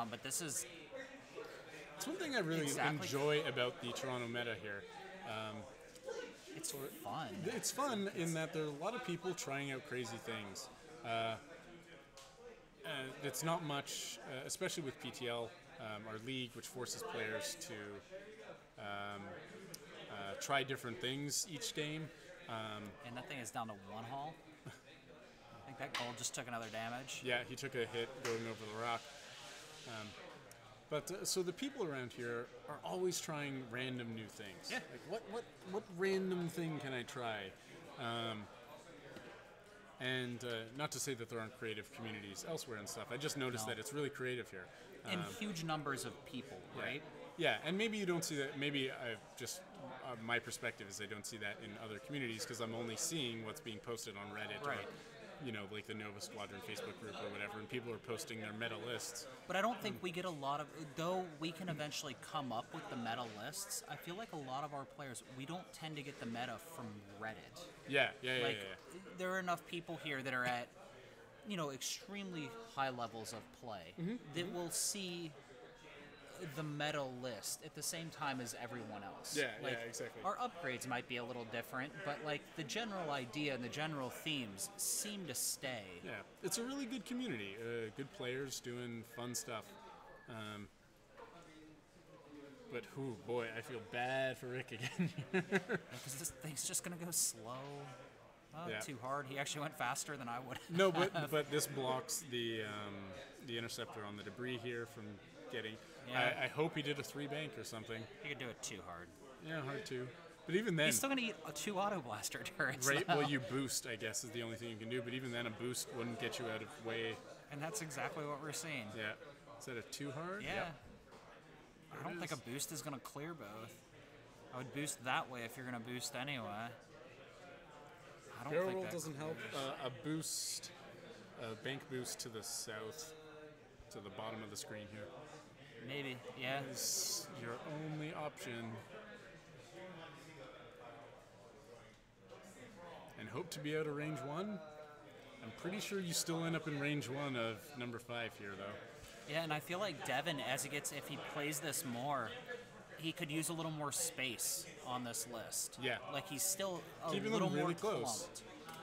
But this is It's one thing I really Exactly. enjoy about the Toronto meta here. it's fun. It's fun in that there are a lot of people trying out crazy things. It's not much, especially with PTL, our league, which forces players to try different things each game. And that thing is down to 1 hull. I think that gold just took another damage. Yeah, he took a hit going over the rock. So the people around here are always trying random new things. Yeah. Like what random thing can I try? And not to say that there aren't creative communities elsewhere and stuff. I just noticed that it's really creative here. And huge numbers of people, right? Yeah, and maybe you don't see that. Maybe I've just my perspective is I don't see that in other communities because I'm only seeing what's being posted on Reddit, Right. or, like the Nova Squadron Facebook group or whatever, and people are posting their meta lists. But I don't think we get a lot of, though we can eventually come up with the meta lists, I feel like a lot of our players, we don't tend to get the meta from Reddit. Yeah. Like, there are enough people here that are at, extremely high levels of play that will see the meta list at the same time as everyone else. Yeah, like, exactly. Our upgrades might be a little different, but like the general idea and the general themes seem to stay. Yeah, it's a really good community. Good players doing fun stuff. But, boy, I feel bad for Rick again. Because this thing's just gonna go slow. Oh, Yeah. too hard. He actually went faster than I would. No, but this blocks the interceptor on the debris here from getting. Yeah. I hope he did a 3-bank or something. He could do it too hard. Yeah, hard to. But even then, He's still gonna eat 2 auto blaster turrets. right? though. Well, you boost, I guess, is the only thing you can do. But even then, a boost wouldn't get you out of way. And that's exactly what we're seeing. Yeah. Is that a too hard? Yeah. Yep. I don't think a boost is gonna clear both. I would boost that way if you're gonna boost anyway. I don't Barrel think roll that doesn't help. A boost, a bank boost to the south, to the bottom of the screen here, Maybe, yeah. is your only option. And hope to be out of range 1. I'm pretty sure you still end up in range 1 of number 5 here, though. Yeah, and I feel like Devin, if he plays this more, he could use a little more space on this list. Yeah. Like he's still a Keeping little them really more close.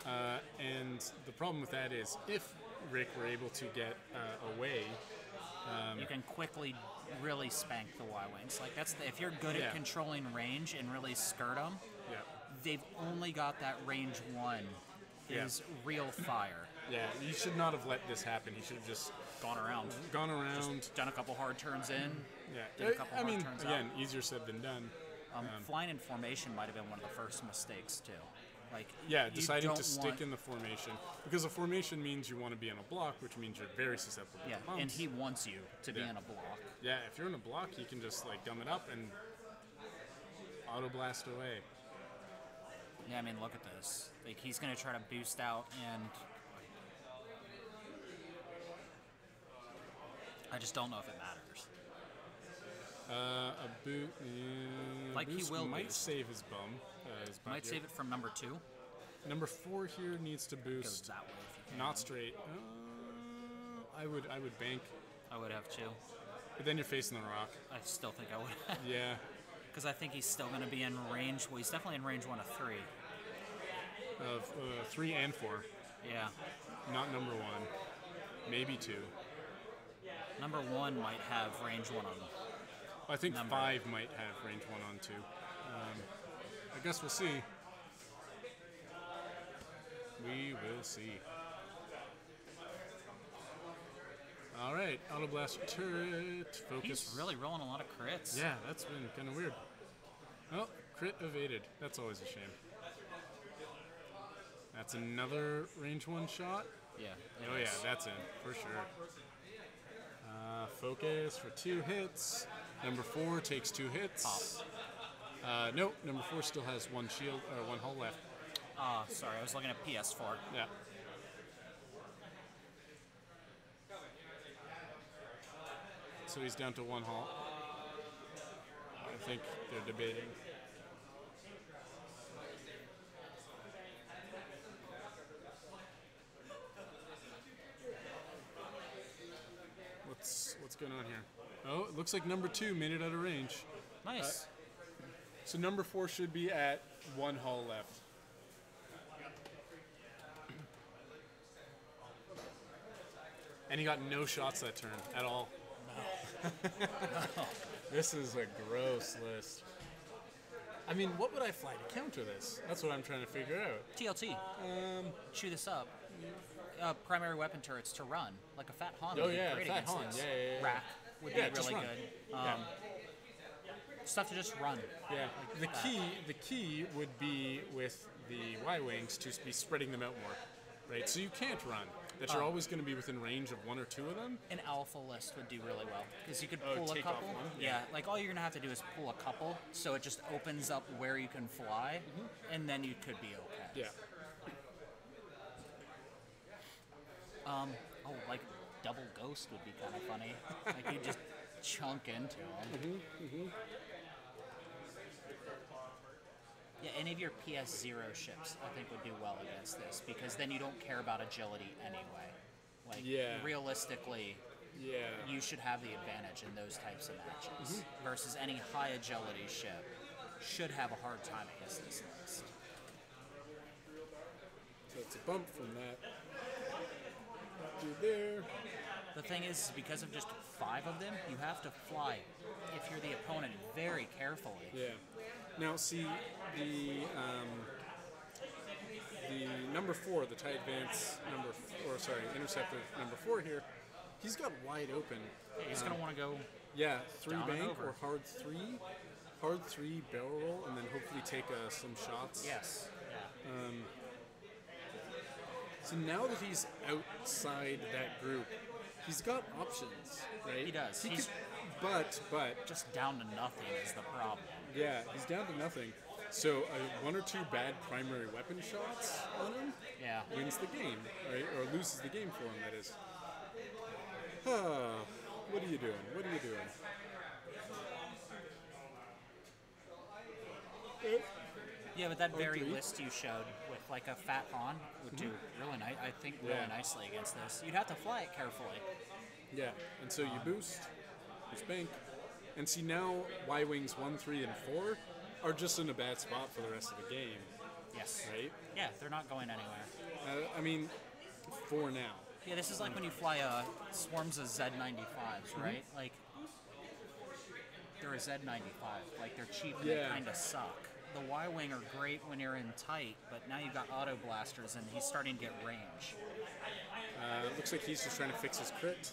clumped. And the problem with that is if Rick were able to get away, You can quickly really spank the Y-Wings. Like if you're good Yeah. at controlling range and really skirt them, yeah, they've only got that range 1 Yeah. is real fire. yeah, you should not have let this happen. He should have just Gone around. gone around. Done a couple hard turns in. Yeah, Did a couple I hard mean, turns again, easier said than done. Flying in formation might have been one of the first mistakes too. Like Yeah, you deciding don't to stick in the formation because a formation means you want to be in a block, which means you're very susceptible. Yeah, to bumps. and he wants you to be Yeah. in a block. Yeah, if you're in a block, you can just like gum it up and auto blast away. Yeah, I mean, look at this. Like he's gonna try to boost out, and I just don't know if it matters. A boot. Like he boost will might boost. save his bum. His butt Might here. save it from number 2. Number 4 here needs to Goes boost. that way if you can. Not straight. I would bank, I would have 2. but then you're facing the rock. I still think I would, Yeah. because I think he's still gonna be in range. Well, he's definitely in range 1 of 3. Of 3 and 4, Yeah, not number 1, maybe 2. number 1 might have range 1 on him. I think Number. 5 might have range 1 on 2. I guess we'll see. We will see. All right, Auto Blaster turret, focus. He's really rolling a lot of crits. Yeah, that's been kind of weird. Oh, crit evaded. That's always a shame. That's another range 1 shot. Yeah. Oh it yeah, is. that's in, for sure. Focus for 2 hits. Number 4 takes 2 hits. Nope, number 4 still has 1 shield, or 1 hull left. Sorry, I was looking at PS4. Yeah. So he's down to 1 hull. I think they're debating. What's going on here? Oh, it looks like number 2 made it out of range. Nice. So number 4 should be at 1 hull left. And he got no shots that turn at all. This is a gross list. I mean, what would I fly to counter this? That's what I'm trying to figure out. TLT. Chew this up. Primary weapon turrets to run, like a Fat Han. Oh, would be yeah, great Fat against Han, this. yeah. Rack would Yeah, be just really run. good. Yeah. Stuff to just run. Yeah. The key would be with the Y-Wings to be spreading them out more. right? So you can't run. That you're always going to be within range of one or two of them. An alpha list would do really well because you could Oh, pull a take off couple. one? Yeah, like all you're gonna have to do is pull a couple, so it just opens up where you can fly, and then you could be okay. Yeah. Oh, like double ghost would be kind of funny. Like you just chunk into them. Yeah, any of your PS0 ships, I think, would do well against this because then you don't care about agility anyway. Like, Yeah. realistically, Yeah. you should have the advantage in those types of matches versus any high agility ship should have a hard time against this list. So it's a bump from that dude there. The thing is, because of just 5 of them, you have to fly, if you're the opponent, very carefully. Yeah. Now, see, the number 4, the TIE Advance Interceptor number 4 here, he's got wide open. He's going to want to go... Yeah, 3 Down and bank over. or hard 3 barrel roll, and then hopefully take some shots. Yes. Yeah. So now that he's outside that group, he's got options, right? He does. He He's- could, but Just down to nothing is the problem. yeah, he's down to nothing. So 1 or 2 bad primary weapon shots on him Yeah. wins the game, right? Or loses the game for him, that is. What are you doing? What are you doing? Yeah, but that very 3. list you showed with like a fat Han would do really nice. I think really Yeah. nicely against this. You'd have to fly it carefully. Yeah, and so you boost, you spank, and see now Y-Wings 1, 3, and 4 are just in a bad spot for the rest of the game, Yes. right? Yeah, they're not going anywhere. I mean, for now. Yeah, this is like when you fly swarms of Z95s, right? Like they're a Z95. Like they're cheap and they Yeah. kind of suck. The Y-wing are great when you're in tight, but now you've got auto blasters and he's starting to get range. Looks like he's just trying to fix his crit.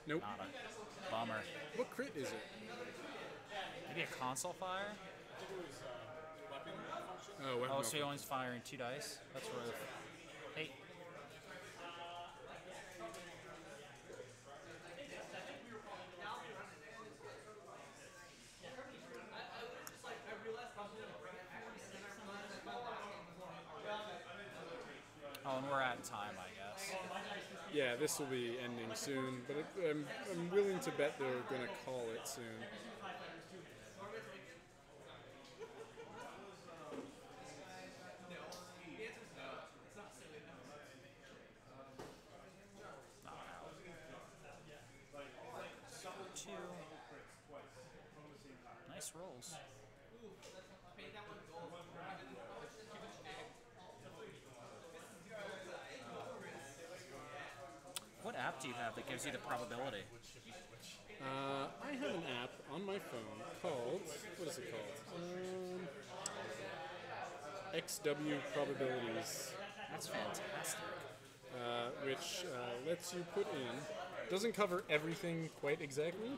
Nope. Not a bummer. What crit is it? Maybe a console fire? Oh, weapon Oh, so he malfunction. only's firing 2 dice? That's rough. Hey. Oh, and we're at time, I guess. Yeah, this will be ending soon, but I'm willing to bet they're going to call it soon. Two. Nice rolls. What app do you have that gives you the probability? I have an app on my phone called, what is it called? XW Probabilities, That's fantastic. which lets you put in, doesn't cover everything quite exactly,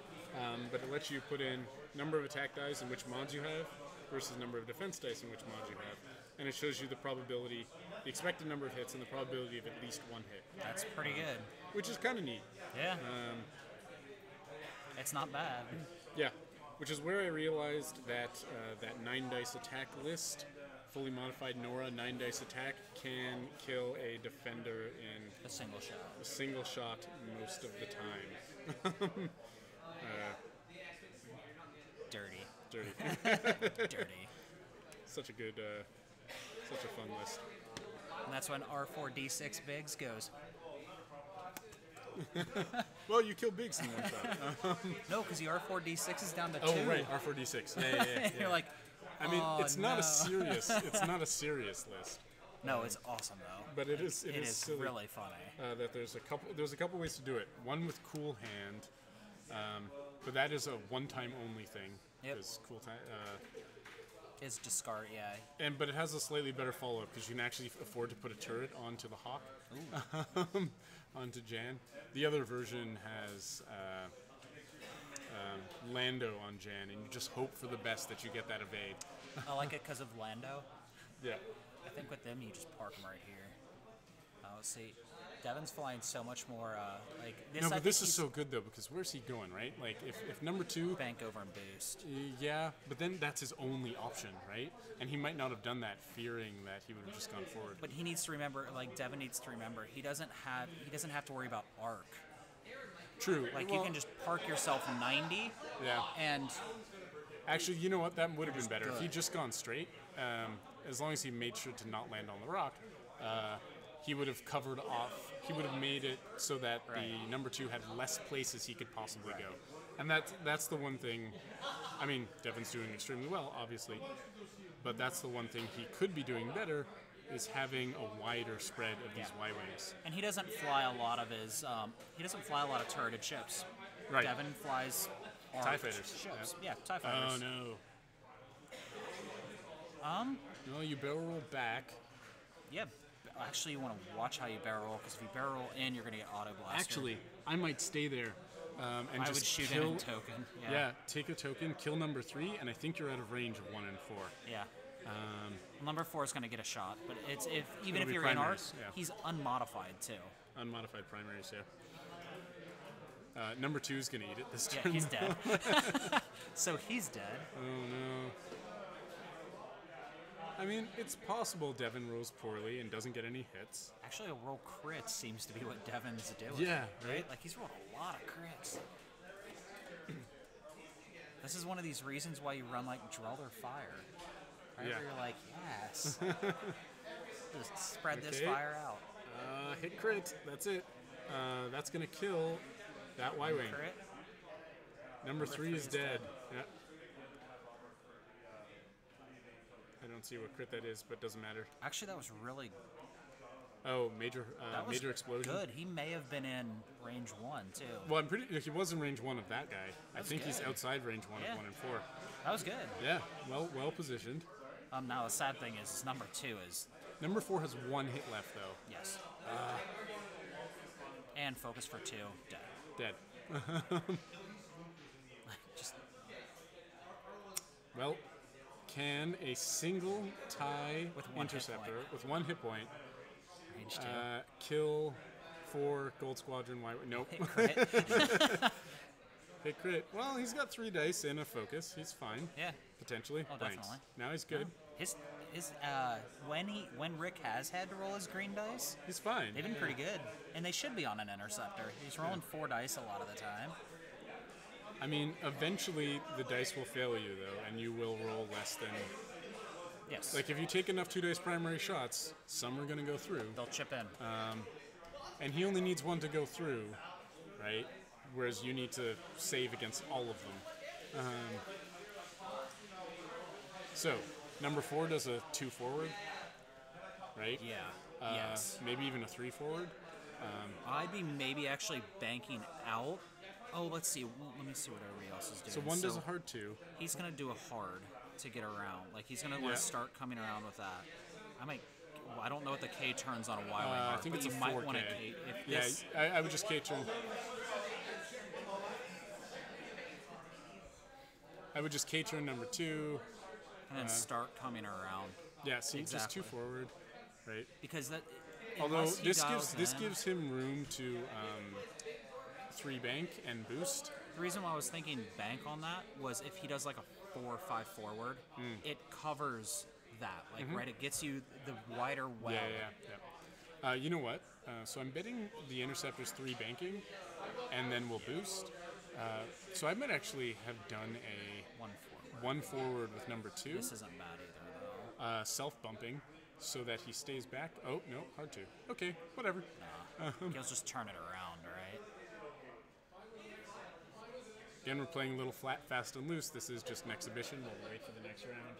but it lets you put in number of attack dice and which mods you have versus number of defense dice and which mods you have. And it shows you the probability, the expected number of hits and the probability of at least 1 hit, That's pretty good. which is kind of neat. Yeah. It's not bad. Yeah, which is where I realized that that 9 dice attack list, fully modified Nora 9 dice attack, can kill a defender in A single shot. a single shot most of the time. Dirty. Dirty. Dirty. Such a good, such a fun list. And that's when R4D6 Biggs goes, Well, you kill Biggs in one shot. no, because the R4D6 is down to 2. Oh, right, R4D6. Yeah. You're like, I mean, oh, it's not no. a serious, it's not a serious list, No, it's awesome though. but it is It is silly. really funny. That there's a couple ways to do it. One with Cool Hand, but that is a one-time only thing. Yep. Because Cool Time, Is discard, yeah. but it has a slightly better follow-up because you can actually afford to put a turret onto the Hawk, onto Jan. The other version has Lando on Jan, and you just hope for the best that you get that evade. I like it because of Lando. Yeah. I think with them, you just park them right here. Let's see. Devin's flying so much more, like this. No, I but think this is he's so good though, because where's he going, right? Like if number 2, bank over and boost. yeah, but then that's his only option, right? And he might not have done that, fearing that he would have just gone forward. But he needs to remember, like Devin needs to remember, he doesn't have to worry about arc. True. Like well, you can just park yourself 90, yeah. and Actually, you know what? That would have been better if good. he'd just gone straight. As long as he made sure to not land on the rock, he would have covered off. He would have made it so that the number 2 had less places he could possibly go. And that's the one thing. I mean, Devin's doing extremely well, obviously, but that's the one thing he could be doing better, is having a wider spread of these Y-wings. and he doesn't fly a lot of his turreted ships. Right. Devin flies TIE arced fighters, ships. Yeah, TIE fighters. Oh no. No, you barrel roll back. Yeah. Actually, you want to watch how you barrel roll, because if you barrel roll in, you're going to get auto blaster. Actually, I might stay there and I just would shoot kill. in a token. Yeah, take a token, kill number 3, and I think you're out of range of 1 and 4. Yeah. Number 4 is going to get a shot, but it's even It'll if be you're in arc, primaries, yeah. he's unmodified too. Unmodified primaries, yeah. Number 2 is going to eat it this Yeah, turn. he's dead. So he's dead. Oh no. I mean, it's possible Devin rolls poorly and doesn't get any hits. Actually, a roll crit seems to be what Devin's doing. Yeah, right? Like he's rolled a lot of crits. This is one of these reasons why you run like Drelder Fire. Right? Yeah. Where you're like, yes. Just spread this Okay. fire out. Hit crit, that's it. That's going to kill that Y-wing. Crit. Number 3 is dead. Yeah. I don't see what crit that is, but doesn't matter. Actually, that was really Oh, major that was major explosion. good. He may have been in range 1 too. Well, I'm pretty. He was in range 1 of that guy. I think he's good. outside range 1 Yeah. of 1 and 4. That was good. Yeah, well positioned. Now the sad thing is number 2 is Number 4 has 1 hit left though. yes. And focus for 2, dead. Dead. Just Well, can a single TIE With 1 hit interceptor point. with 1 hit point range 2. kill 4 Gold Squadron Y? Nope. Hit crit. Hit crit. Well, he's got 3 dice and a focus. He's fine. Yeah. Potentially. Oh, Blanks. definitely. Now he's good. His when Rick has had to roll his green dice, He's fine. they've been pretty good, and they should be on an interceptor. He's rolling 4 dice a lot of the time. I mean, eventually the dice will fail you though, and you will roll less than. Yes, Like if you take enough 2 dice primary shots, some are going to go through, they'll chip in. and he only needs 1 to go through, right? Whereas you need to save against all of them. So number 4 does a 2 forward, right? Yeah. Yes. Maybe even a 3 forward. I'd be maybe actually banking out. Oh, let's see. Let me see what everybody else is doing. So 1 does a hard 2. He's gonna do a hard to get around. Like he's gonna Yeah. want to start coming around with that. I might. Well, I don't know what the K turns on a Y-wing I mark, think but it's you a might 4K. want to K. If Yeah, this, I would just K turn. I would just K turn number 2. and then start coming around. Yeah, see, just 2 Exactly. forward, right? Because that. Although unless he this dials gives in- him room to 3 bank and boost. The reason why I was thinking bank on that was if he does like a 4 or 5 forward, it covers that. Like, right, it gets you the wider well. Yeah. You know what? So I'm betting the interceptor's 3 banking, and then we'll boost. So I might actually have done a 1 forward. 1 forward with number 2, This isn't bad either, though. self bumping, so that he stays back. Oh no, hard 2. Okay, whatever. He'll just turn it around, right? Again, we're playing a little flat, fast, and loose. This is just an exhibition. We'll wait for the next round.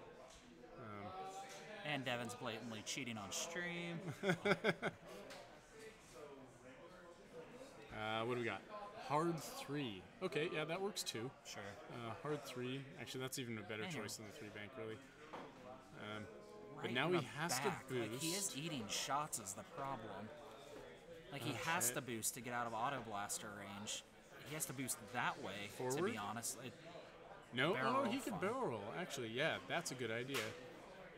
And Devin's blatantly cheating on stream. What do we got? Hard 3. Okay, yeah, that works too. Sure. Hard 3. Actually, that's even a better Man. choice than the 3 bank, really. But Right now in he the has back. to boost. Like, he is eating shots is the problem. Like, he Oh, has shit. to boost to get out of auto blaster range. He has to boost that way, to Forward? be honest. No, barrel oh, roll he could fine. barrel roll. Actually, yeah, that's a good idea.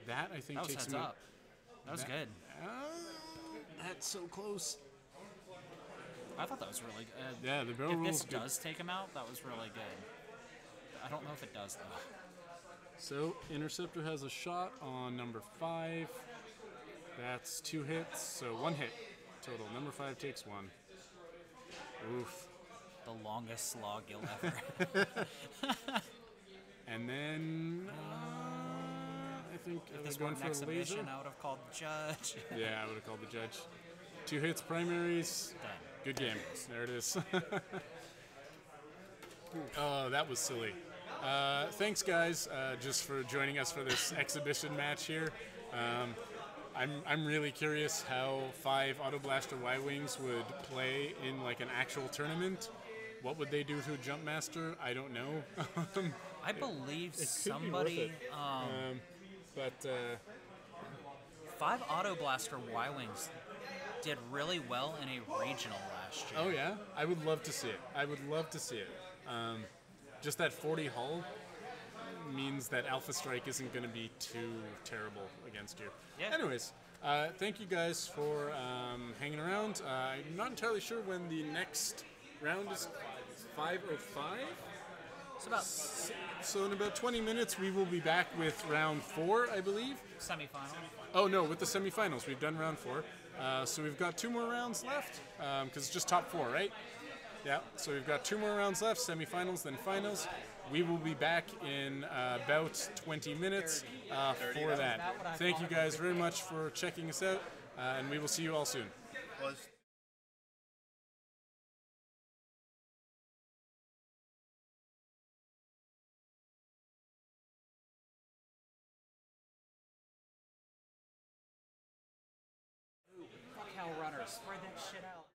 That I think That was takes heads him up. That was good. That's so close. I thought that was really good. Yeah, the barrel If roll this is good. does take him out, that was really good. I don't know if it does, though. So, Interceptor has a shot on number 5. That's 2 hits, so 1 hit total. Number 5 takes 1. Oof. The longest slog you'll ever. And then, I think If I this was were going an for a laser. exhibition, I would have called the judge. Yeah, I would have called the judge. 2 hits, primaries. Done. Good game. There it is. Oh, that was silly. Thanks, guys, just for joining us for this exhibition match here. I'm really curious how 5 Auto Blaster Y-Wings would play in like an actual tournament. What would they do to a Jump Master? I don't know. I believe could be somebody, but 5 Auto Blaster Y-Wings did really well in a regional last year. oh yeah, I would love to see it. I would love to see it. Just that 40 hull means that Alpha Strike isn't going to be too terrible against you. Yeah. Anyways, thank you guys for hanging around. I'm not entirely sure when the next round is. 5:05. It's about So in about 20 minutes, we will be back with round 4, I believe. semifinal. Oh no, with the semifinals, we've done round 4. So we've got 2 more rounds left, because it's just top 4, right? Yeah, so we've got 2 more rounds left, semifinals, then finals. We will be back in about 20 minutes for that. Thank you guys very much for checking us out, and we will see you all soon. Was Fuck hell runners. Spread that shit out.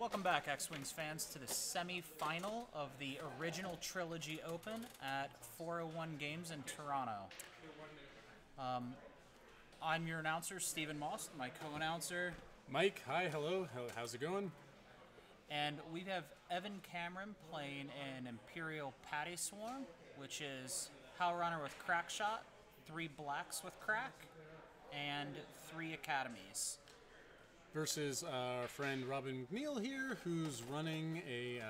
Welcome back, X-Wings fans, to the semi-final of the Original Trilogy Open at 401 Games in Toronto. I'm your announcer, Stephen Moss, my co-announcer, Mike, hi, hello, how's it going? and we have Evan Cameron playing an Imperial Patty Swarm, which is Howlrunner with Crack Shot, 3 Blacks with Crack, and 3 Academies. Versus our friend Robin McNeil here, who's running a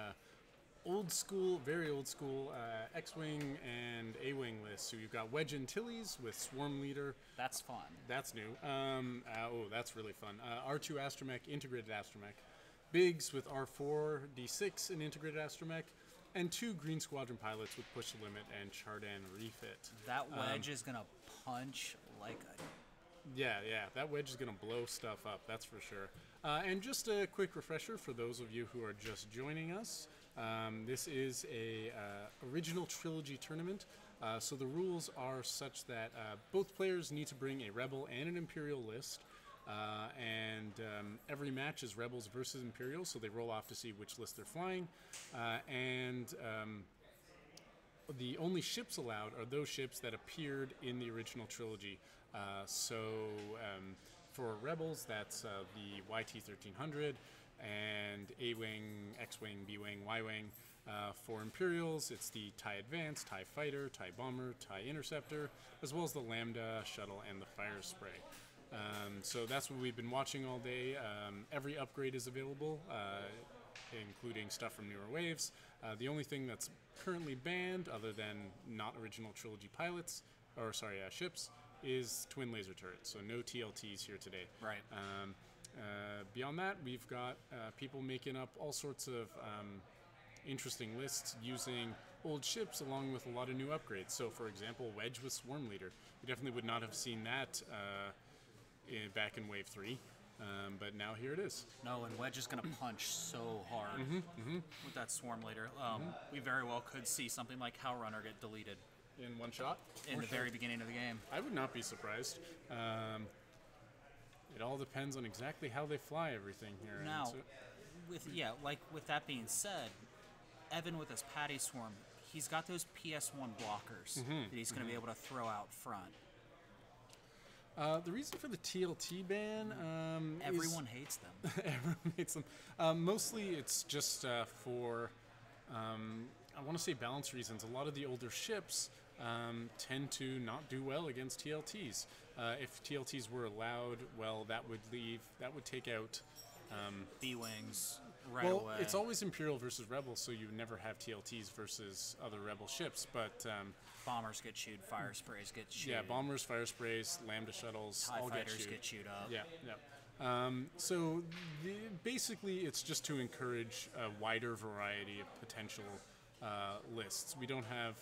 very old school X-Wing and A-Wing list. So you've got Wedge Antilles with Swarm Leader. That's fun. That's new. That's really fun. R2 Astromech, Integrated Astromech. Biggs with R4, D6, and Integrated Astromech. And 2 Green Squadron pilots with Push the Limit and Chardan Refit. That Wedge is going to punch like a... Yeah, that Wedge is going to blow stuff up, that's for sure. And just a quick refresher for those of you who are just joining us. This is a original trilogy tournament, so the rules are such that both players need to bring a Rebel and an Imperial list, and every match is Rebels versus Imperials, so they roll off to see which list they're flying, and the only ships allowed are those ships that appeared in the original trilogy. For Rebels, that's the YT-1300, and A-Wing, X-Wing, B-Wing, Y-Wing. For Imperials, it's the TIE Advance, TIE Fighter, TIE Bomber, TIE Interceptor, as well as the Lambda, Shuttle, and the Fire Spray. So that's what we've been watching all day. Every upgrade is available, including stuff from newer waves. The only thing that's currently banned, other than not original trilogy ships, is twin laser turrets. So no TLTs here today. Right. Beyond that, we've got people making up all sorts of interesting lists using old ships along with a lot of new upgrades. So, for example, Wedge with Swarm Leader. We definitely would not have seen that back in Wave 3, but now here it is. No, and Wedge is going to punch so hard with that Swarm Leader. We very well could see something like Howlrunner get deleted. In one shot? In the very beginning of the game. I would not be surprised. It all depends on exactly how they fly everything here. Now, with that being said, Evan with his Patty Swarm, he's got those PS1 blockers that he's going to be able to throw out front. The reason for the TLT ban everyone hates them. Everyone hates them. Mostly it's just for, I want to say balance reasons. A lot of the older ships tend to not do well against TLTs. If TLTs were allowed, well, that would take out B-Wings right away. It's always Imperial versus Rebel, so you never have TLTs versus other Rebel ships, but... Bombers get chewed, fire sprays get chewed. Yeah, bombers, fire sprays, Lambda shuttles, TIE all fighters get chewed up. Yeah. So basically, it's just to encourage a wider variety of potential lists. We don't have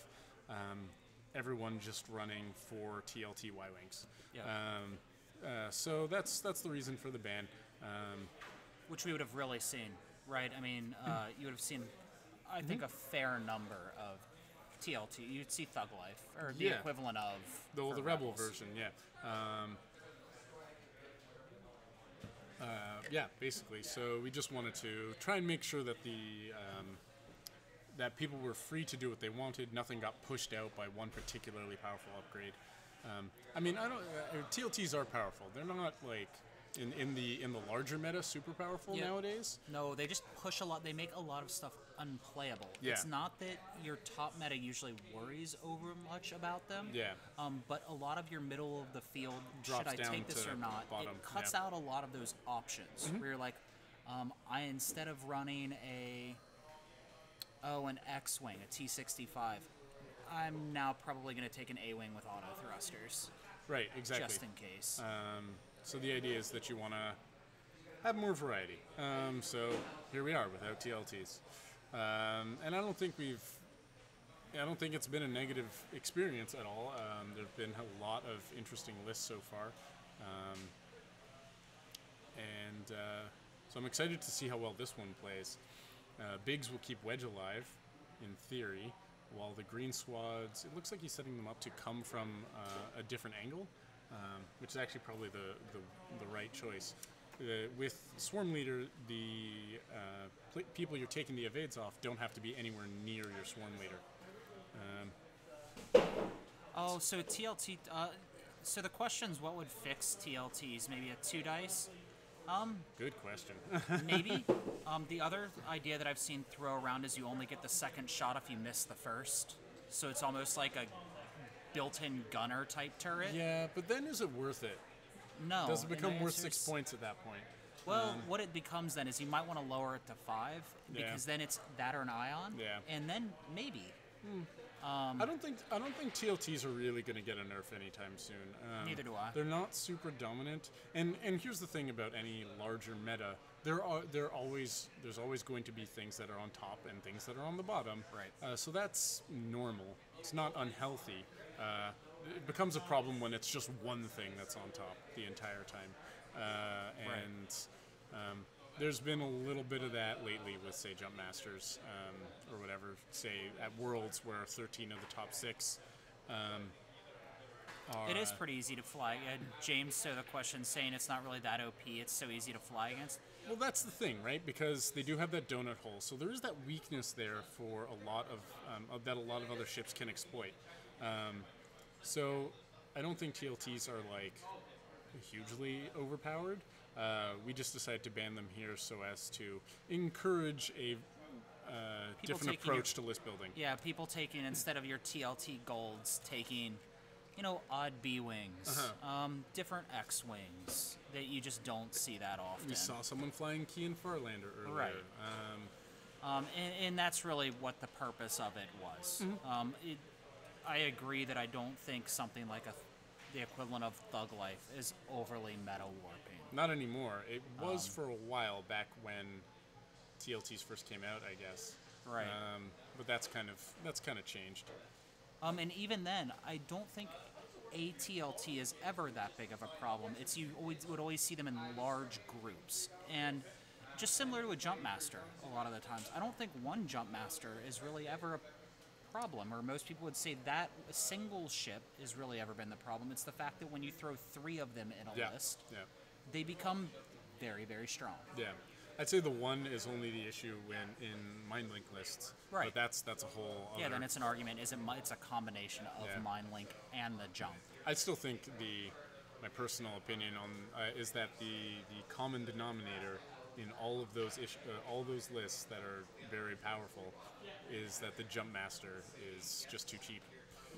everyone just running for TLT Y-Wings. Yeah. So that's the reason for the ban. Which we would have really seen, right? I mean, you would have seen, I think, a fair number of TLT. You'd see Thug Life, or the equivalent of the Rebel version, basically. So we just wanted to try and make sure that that people were free to do what they wanted. Nothing got pushed out by one particularly powerful upgrade. TLTs are powerful. They're not like in the larger meta super powerful nowadays. No, they just push a lot. They make a lot of stuff unplayable. Yeah. It's not that your top meta usually worries over much about them. Yeah. But a lot of your middle of the field, drops should I down take this to or not? bottom. It cuts out a lot of those options where you're like, I instead of running an X-Wing, a T-65, I'm now probably going to take an A-Wing with auto thrusters. Right, exactly. Just in case. So the idea is that you want to have more variety. So here we are without TLTs. And I don't think it's been a negative experience at all. There have been a lot of interesting lists so far. So I'm excited to see how well this one plays. Biggs will keep Wedge alive, in theory, while the green squads, it looks like he's setting them up to come from a different angle, which is actually probably the right choice. with Swarm Leader, the people you're taking the evades off don't have to be anywhere near your Swarm Leader. Oh, so TLT. So the question's what would fix TLTs? Maybe a 2 dice? Good question. Maybe. The other idea that I've seen throw around is you only get the second shot if you miss the first. So it's almost like a built-in gunner type turret. Yeah, but then is it worth it? No. Does it become and the worth 6 answer's- points at that point? Well, what it becomes then is you might want to lower it to 5 Yeah. because then it's that or an ion. Yeah. And then maybe. I don't think TLTs are really going to get a nerf anytime soon. Neither do I. They're not super dominant, and here's the thing about any larger meta: there's always going to be things that are on top and things that are on the bottom. Right. So that's normal. It's not unhealthy. It becomes a problem when it's just one thing that's on top the entire time, there's been a little bit of that lately with, say, Jump Masters or whatever. Say at Worlds, where 13 of the top 6 are. It is pretty easy to fly. James, so the question saying it's not really that OP. It's so easy to fly against. Well, that's the thing, right? Because they do have that donut hole, so there is that weakness there for a lot of that a lot of other ships can exploit. So I don't think TLTs are like hugely overpowered. We just decided to ban them here so as to encourage a different taking approach to list building. Yeah, people taking, instead of your TLT golds, taking, odd B-wings, different X-wings that you just don't see that often. We saw someone flying Kian Farlander earlier. Right. And that's really what the purpose of it was. I agree that I don't think something like the equivalent of Thug Life is overly meta warping. Not anymore. It was for a while back when TLTs first came out, I guess. Right. But that's kind of changed. And even then, I don't think a TLT is ever that big of a problem. It's you would always see them in large groups, and just similar to a Jump Master a lot of the times. I don't think one Jump Master is really ever a problem, or most people would say that a single ship has really ever been the problem. It's the fact that when you throw 3 of them in a list, they become very, very strong. Yeah. I'd say the one is only the issue when in MindLink lists. Right. But that's a whole other... Yeah, then it's an argument. It's a combination of MindLink and the jump. I still think my personal opinion on is that the common denominator in all of those lists that are very powerful is that the Jump Master is just too cheap.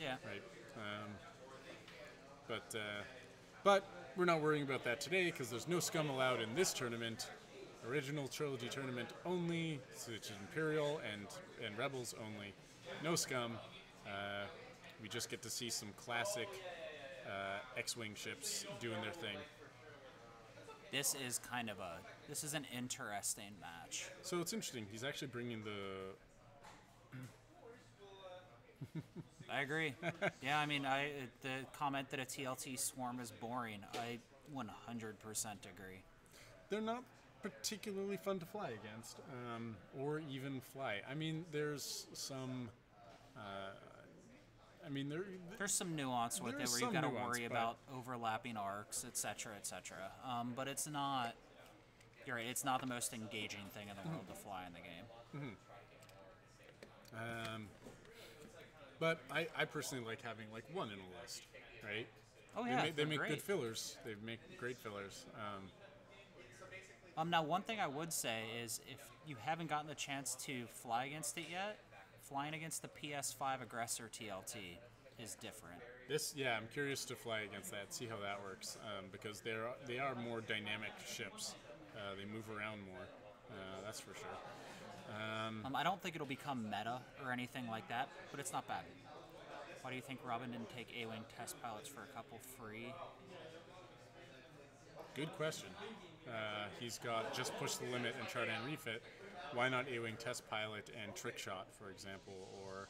Yeah. Right. But we're not worrying about that today because there's no scum allowed in this tournament. Original Trilogy tournament only, which is Imperial and Rebels only. No scum. We just get to see some classic X-Wing ships doing their thing. This is an interesting match. So it's interesting. He's actually bringing the... I agree. Yeah, I mean, the comment that a TLT swarm is boring, I 100% agree. They're not particularly fun to fly against, or even fly. I mean, there's some... there's some nuance with it where you've got to worry about overlapping arcs, etc., etc. But it's not... You're right, it's not the most engaging thing in the world to fly in the game. But I personally like having like one in a list, right? Oh yeah, they make great. good fillers. They make great fillers. Now, one thing I would say is if you haven't gotten the chance to fly against it yet, flying against the PS5 Aggressor TLT is different. I'm curious to fly against that, see how that works, because they are more dynamic ships. They move around more. That's for sure. I don't think it'll become meta or anything like that, but it's not bad. Why do you think Robin didn't take A-Wing test pilots for a couple free? Good question. He's got Just Push the Limit and Chart and Refit. Why not A-Wing Test Pilot and Trick Shot, for example? Or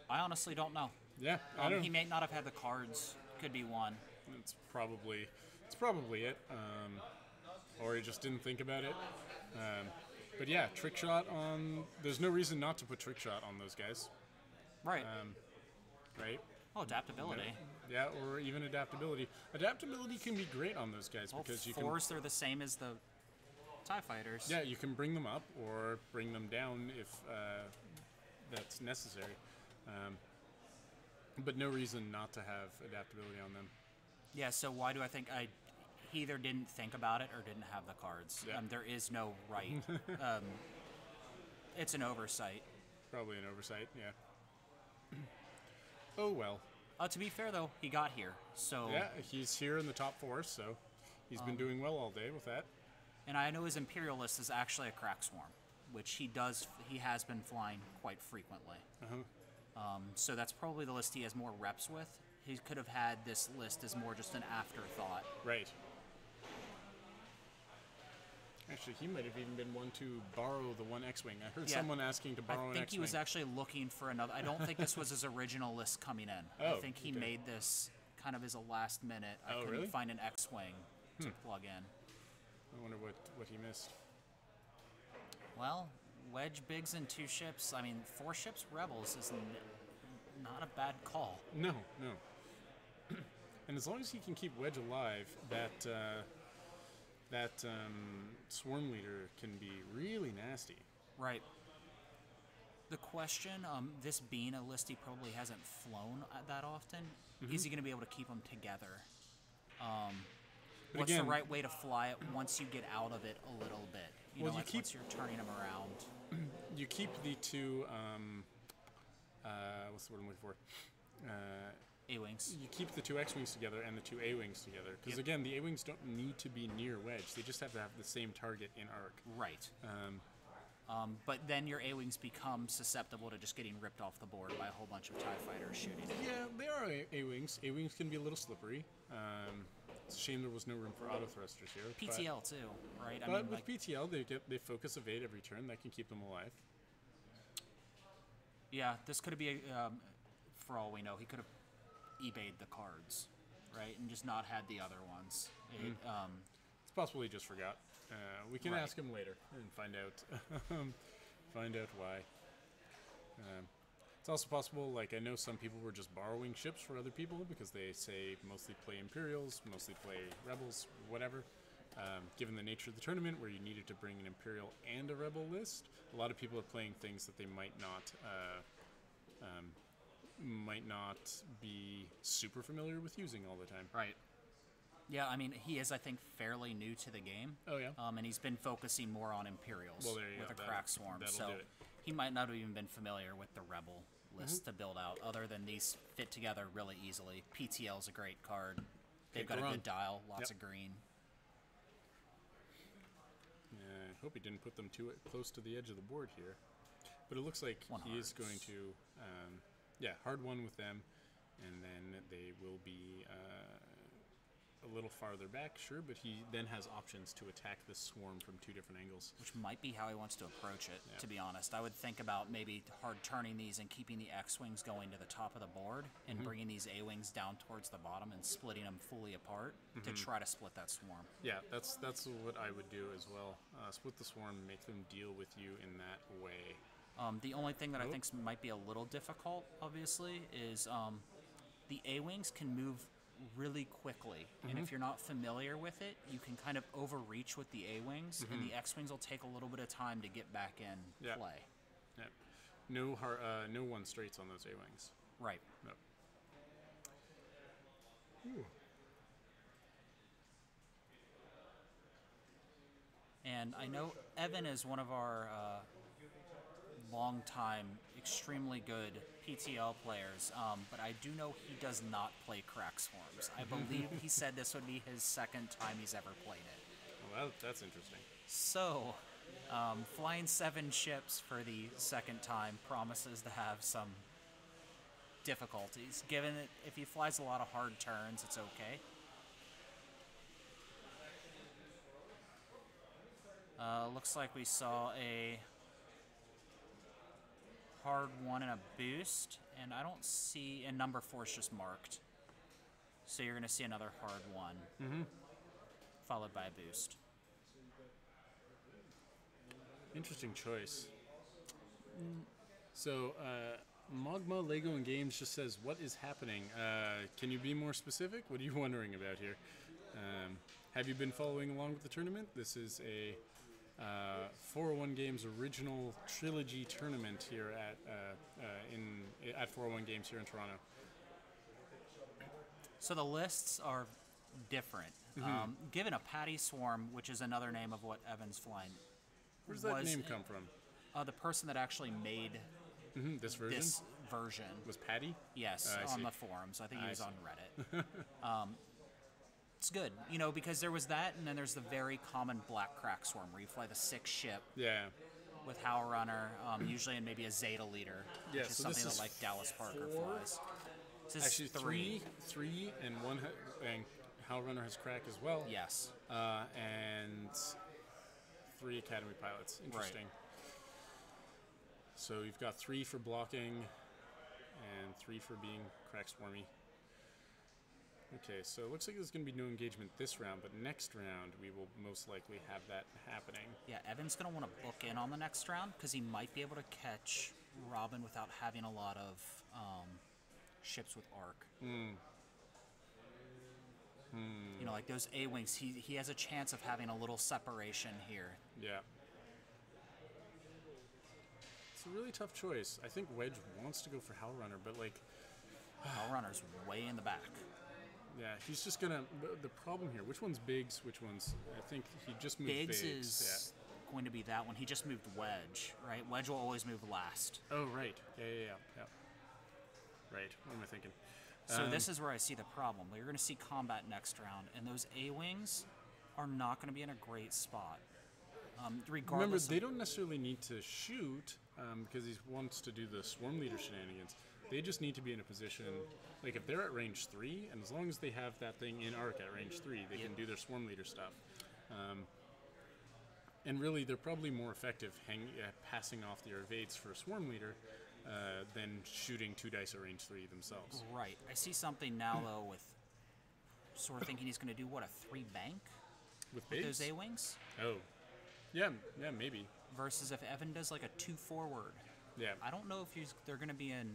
I honestly don't know. Yeah, I don't. He may not have had the cards. Could be one. It's probably it. Or he just didn't think about it. But yeah, Trick Shot on... There's no reason not to put Trick Shot on those guys. Right. Right? Oh, adaptability. Yeah, or even adaptability. Adaptability can be great on those guys Well, because you fours, they're the same as the TIE fighters. yeah, you can bring them up or bring them down if that's necessary. But no reason not to have adaptability on them. Yeah, so why do I think he either didn't think about it or didn't have the cards? Yeah. There is no right. It's an oversight. Probably an oversight, yeah. Oh well. To be fair, though, he got here, so... Yeah, he's here in the top 4, so he's been doing well all day with that. And I know his Imperial list is actually a crack swarm, which he has been flying quite frequently. So that's probably the list he has more reps with. He could have had this list as more just an afterthought. Right. Actually, he might have even been one to borrow the one X-Wing. I heard someone asking to borrow an X-Wing. I think he was actually looking for another. I don't think this was his original list coming in. Oh, I think he made this kind of as a last minute. I couldn't really? find an X-Wing to plug in. I wonder what he missed. Well, Wedge, Biggs, and 2 ships. I mean, 4 ships Rebels is not a bad call. No. And as long as he can keep Wedge alive, that swarm leader can be really nasty. Right. The question, this being a list he probably hasn't flown that often, is he going to be able to keep them together? What's the right way to fly it once you get out of it a little bit? Once you're turning them around. You keep the 2, what's the word I'm looking for? A-Wings. You keep the 2 X-Wings together and the 2 A-Wings together. Because again, the A-Wings don't need to be near Wedge. They just have to have the same target in arc. Right. But then your A-Wings become susceptible to just getting ripped off the board by a whole bunch of TIE fighters shooting it. Yeah, they are A-Wings. A-Wings can be a little slippery. It's a shame there was no room for auto thrusters here. PTL too, right? But with PTL, they focus evade every turn. That can keep them alive. Yeah, this could be, for all we know, he could have eBayed the cards, right? And just not had the other ones. It's possible he just forgot. We can ask him later and find out why. It's also possible, like, I know some people were just borrowing ships for other people because they say mostly play Imperials, mostly play Rebels, whatever. Given the nature of the tournament where you needed to bring an Imperial and a Rebel list, a lot of people are playing things that they might not be super familiar with using all the time. Right. Yeah, I mean, he is, I think, fairly new to the game. Oh, yeah? And he's been focusing more on Imperials with a crack swarm. So do it. he might not have even been familiar with the Rebel list to build out, other than these fit together really easily. PTL is a great card. They've got a good dial, lots of green. I hope he didn't put them too close to the edge of the board here. But it looks like he is going to, hard one with them, and then they will be a little farther back, sure, but he then has options to attack this swarm from 2 different angles. Which might be how he wants to approach it, to be honest. I would think about maybe hard turning these and keeping the X-Wings going to the top of the board and bringing these A-Wings down towards the bottom and splitting them fully apart to try to split that swarm. Yeah, that's what I would do as well. Split the swarm, make them deal with you in that way. The only thing that I think might be a little difficult, obviously, is the A-Wings can move really quickly, and if you're not familiar with it, you can kind of overreach with the A-Wings, and the X-Wings will take a little bit of time to get back in play. Yeah. No 1 straights on those A-Wings. Right. No. Ooh. And I know Evan is one of our long-time, extremely good PTL players, but I do know he does not play crack swarms. I believe he said this would be his 2nd time he's ever played it. Well, that's interesting. So, flying 7 ships for the 2nd time promises to have some difficulties. Given that if he flies a lot of hard turns, it's okay. Looks like we saw a hard 1 and a boost, and I don't see, and number 4 is just marked. So you're going to see another hard 1, followed by a boost. Interesting choice. So Magma Lego and Games just says, "What is happening? Can you be more specific? What are you wondering about here? Have you been following along with the tournament? This is a 401 Games Original Trilogy tournament here at 401 Games here in Toronto." So the lists are different. Given a Patty Swarm, which is another name of what Evan's flying, Where does that name come from? the person that actually made This version this version. was Patty. Yes, I on see. the forums. I think he I was see. on Reddit. It's good, because there was that, and then there's the very common Black Crack Swarm, where you fly the 6 ship Yeah. with Howl Runner, usually in maybe a Zeta leader, Yeah, which is so something this that is like Dallas Parker 4? flies. This is Actually, 3. three, and one, and Howl Runner has crack as well. Yes. And 3 Academy pilots. Interesting. So you've got 3 for blocking, and 3 for being crack swarmy. Okay, so it looks like there's going to be no engagement this round, but next round we will most likely have that happening. Yeah, Evan's going to want to book in on the next round because he might be able to catch Robin without having a lot of ships with arc. Like those A-Wings, he has a chance of having a little separation here. Yeah. It's a really tough choice. I think Wedge wants to go for Howl Runner, but like, Howl Runner's way in the back. yeah, he's just gonna. The problem here, which one's Biggs? Which one's? I think he just moved Biggs Biggs. is going to be that one. He just moved Wedge, right? Wedge will always move last. Yeah. Oh right. Yeah. Right. What am I thinking? So this is where I see the problem. You're going to see combat next round, and those A-Wings are not going to be in a great spot. Remember, Regardless they don't necessarily need to shoot because he wants to do the swarm leader shenanigans. They just need to be in a position, like if they're at range 3, and as long as they have that thing in arc at range 3, they can do their swarm leader stuff. And really, they're probably more effective passing off their evades for a swarm leader than shooting 2 dice at range 3 themselves. Right. I see something now, though, with sort of thinking he's going to do, what, a 3 bank With with Biggs? those A-Wings? Oh. Yeah, maybe. Versus if Evan does like a 2 forward. Yeah. I don't know if they're going to be in...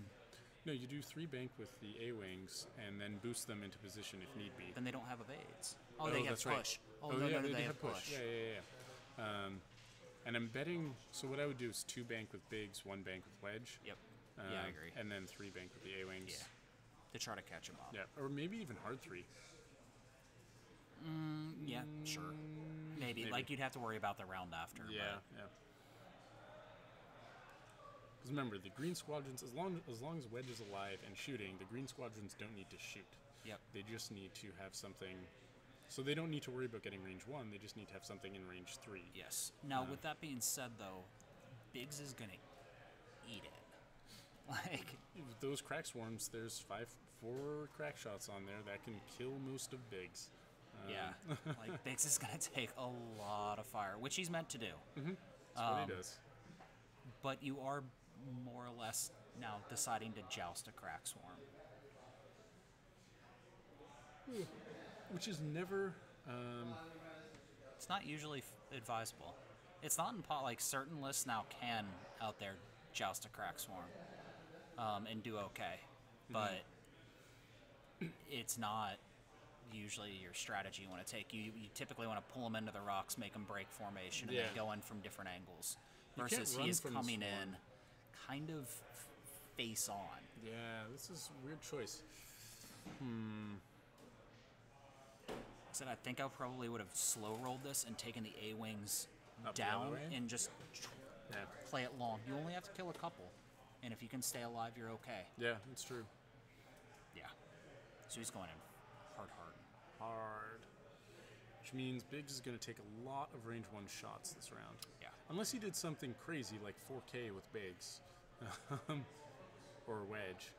No, you do 3 bank with the A-Wings and then boost them into position if need be. Then they don't have evades. Oh, they have that's push. right. Oh, no, yeah, they do have push. Yeah. And I'm betting, so what I would do is 2 bank with Biggs, 1 bank with Wedge. Yep. Yeah, I agree. And then 3 bank with the A-Wings. Yeah. To try to catch him up. Yeah, or maybe even hard 3. Yeah, sure. Maybe. Like, you'd have to worry about the round after. Yeah. Because remember, the Green Squadrons, as long as Wedge is alive and shooting, the Green Squadrons don't need to shoot. Yep. They just need to have something. So they don't need to worry about getting range 1. They just need to have something in range 3. Yes. Now, with that being said, though, Biggs is going to eat it. Like, Those crack swarms, there's 4 crack shots on there that can kill most of Biggs. yeah. Like, Biggs is going to take a lot of fire, which he's meant to do. That's what he does. But you are more or less now deciding to joust a crack swarm. Which is never. It's not usually advisable. It's not in like certain lists now can out there joust a crack swarm and do okay, but it's not usually your strategy you want to take. You typically want to pull them into the rocks, make them break formation, and Yeah. then go in from different angles. You can't Versus run he is from the coming swarm. in kind of face on. Yeah, this is a weird choice. So I think I probably would have slow rolled this and taken the A-Wings Up the other down way? and just Yeah, play it long. You only have to kill a couple, and if you can stay alive, you're okay. yeah, it's true. Yeah. So he's going in hard. Hard. Which means Biggs is going to take a lot of range 1 shots this round. Yeah. Unless he did something crazy like 4K with Biggs. Or Wedge.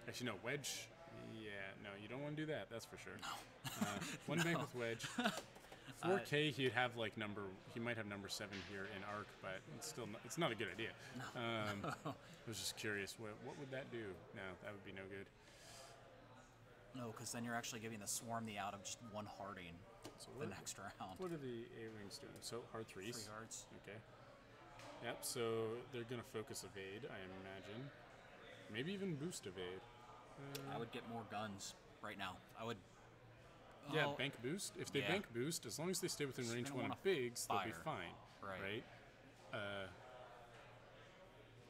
Actually, no, Wedge. Yeah, no, you don't want to do that. That's for sure. No. 1 bank with Wedge. 4K, he'd have like he might have number 7 here in arc, but it's not a good idea. No. I was just curious, what would that do? No, that would be no good. No, because then you're actually giving the swarm the out of just 1 harding So the next round. What are the A-Wings doing? So hard 3s. 3 yards. Okay. Yep, so they're going to focus evade, I imagine. Maybe even boost evade. I would get more guns right now. I would. Yeah, Oh, bank boost. If they yeah. bank boost, as long as they stay within Just range don't 1 wanna of bigs, they'll be fire. fine. Right.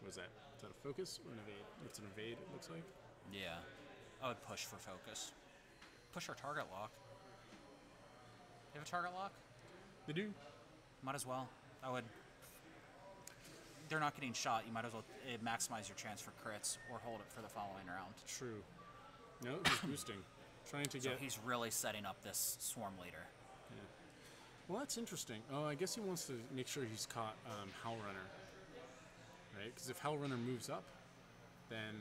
What is that? Is that a focus or an evade? It's an evade, it looks like. Yeah. I would push for focus. Push or target lock. You have a target lock? They do. Might as well. I would. They're not getting shot. You might as well maximize your chance for crits or hold it for the following round. True. No, he's boosting. Trying to So get... he's really setting up this swarm leader. Well, that's interesting. Oh, I guess he wants to make sure he's caught Howl Runner. Right? Because if Howl Runner moves up, then...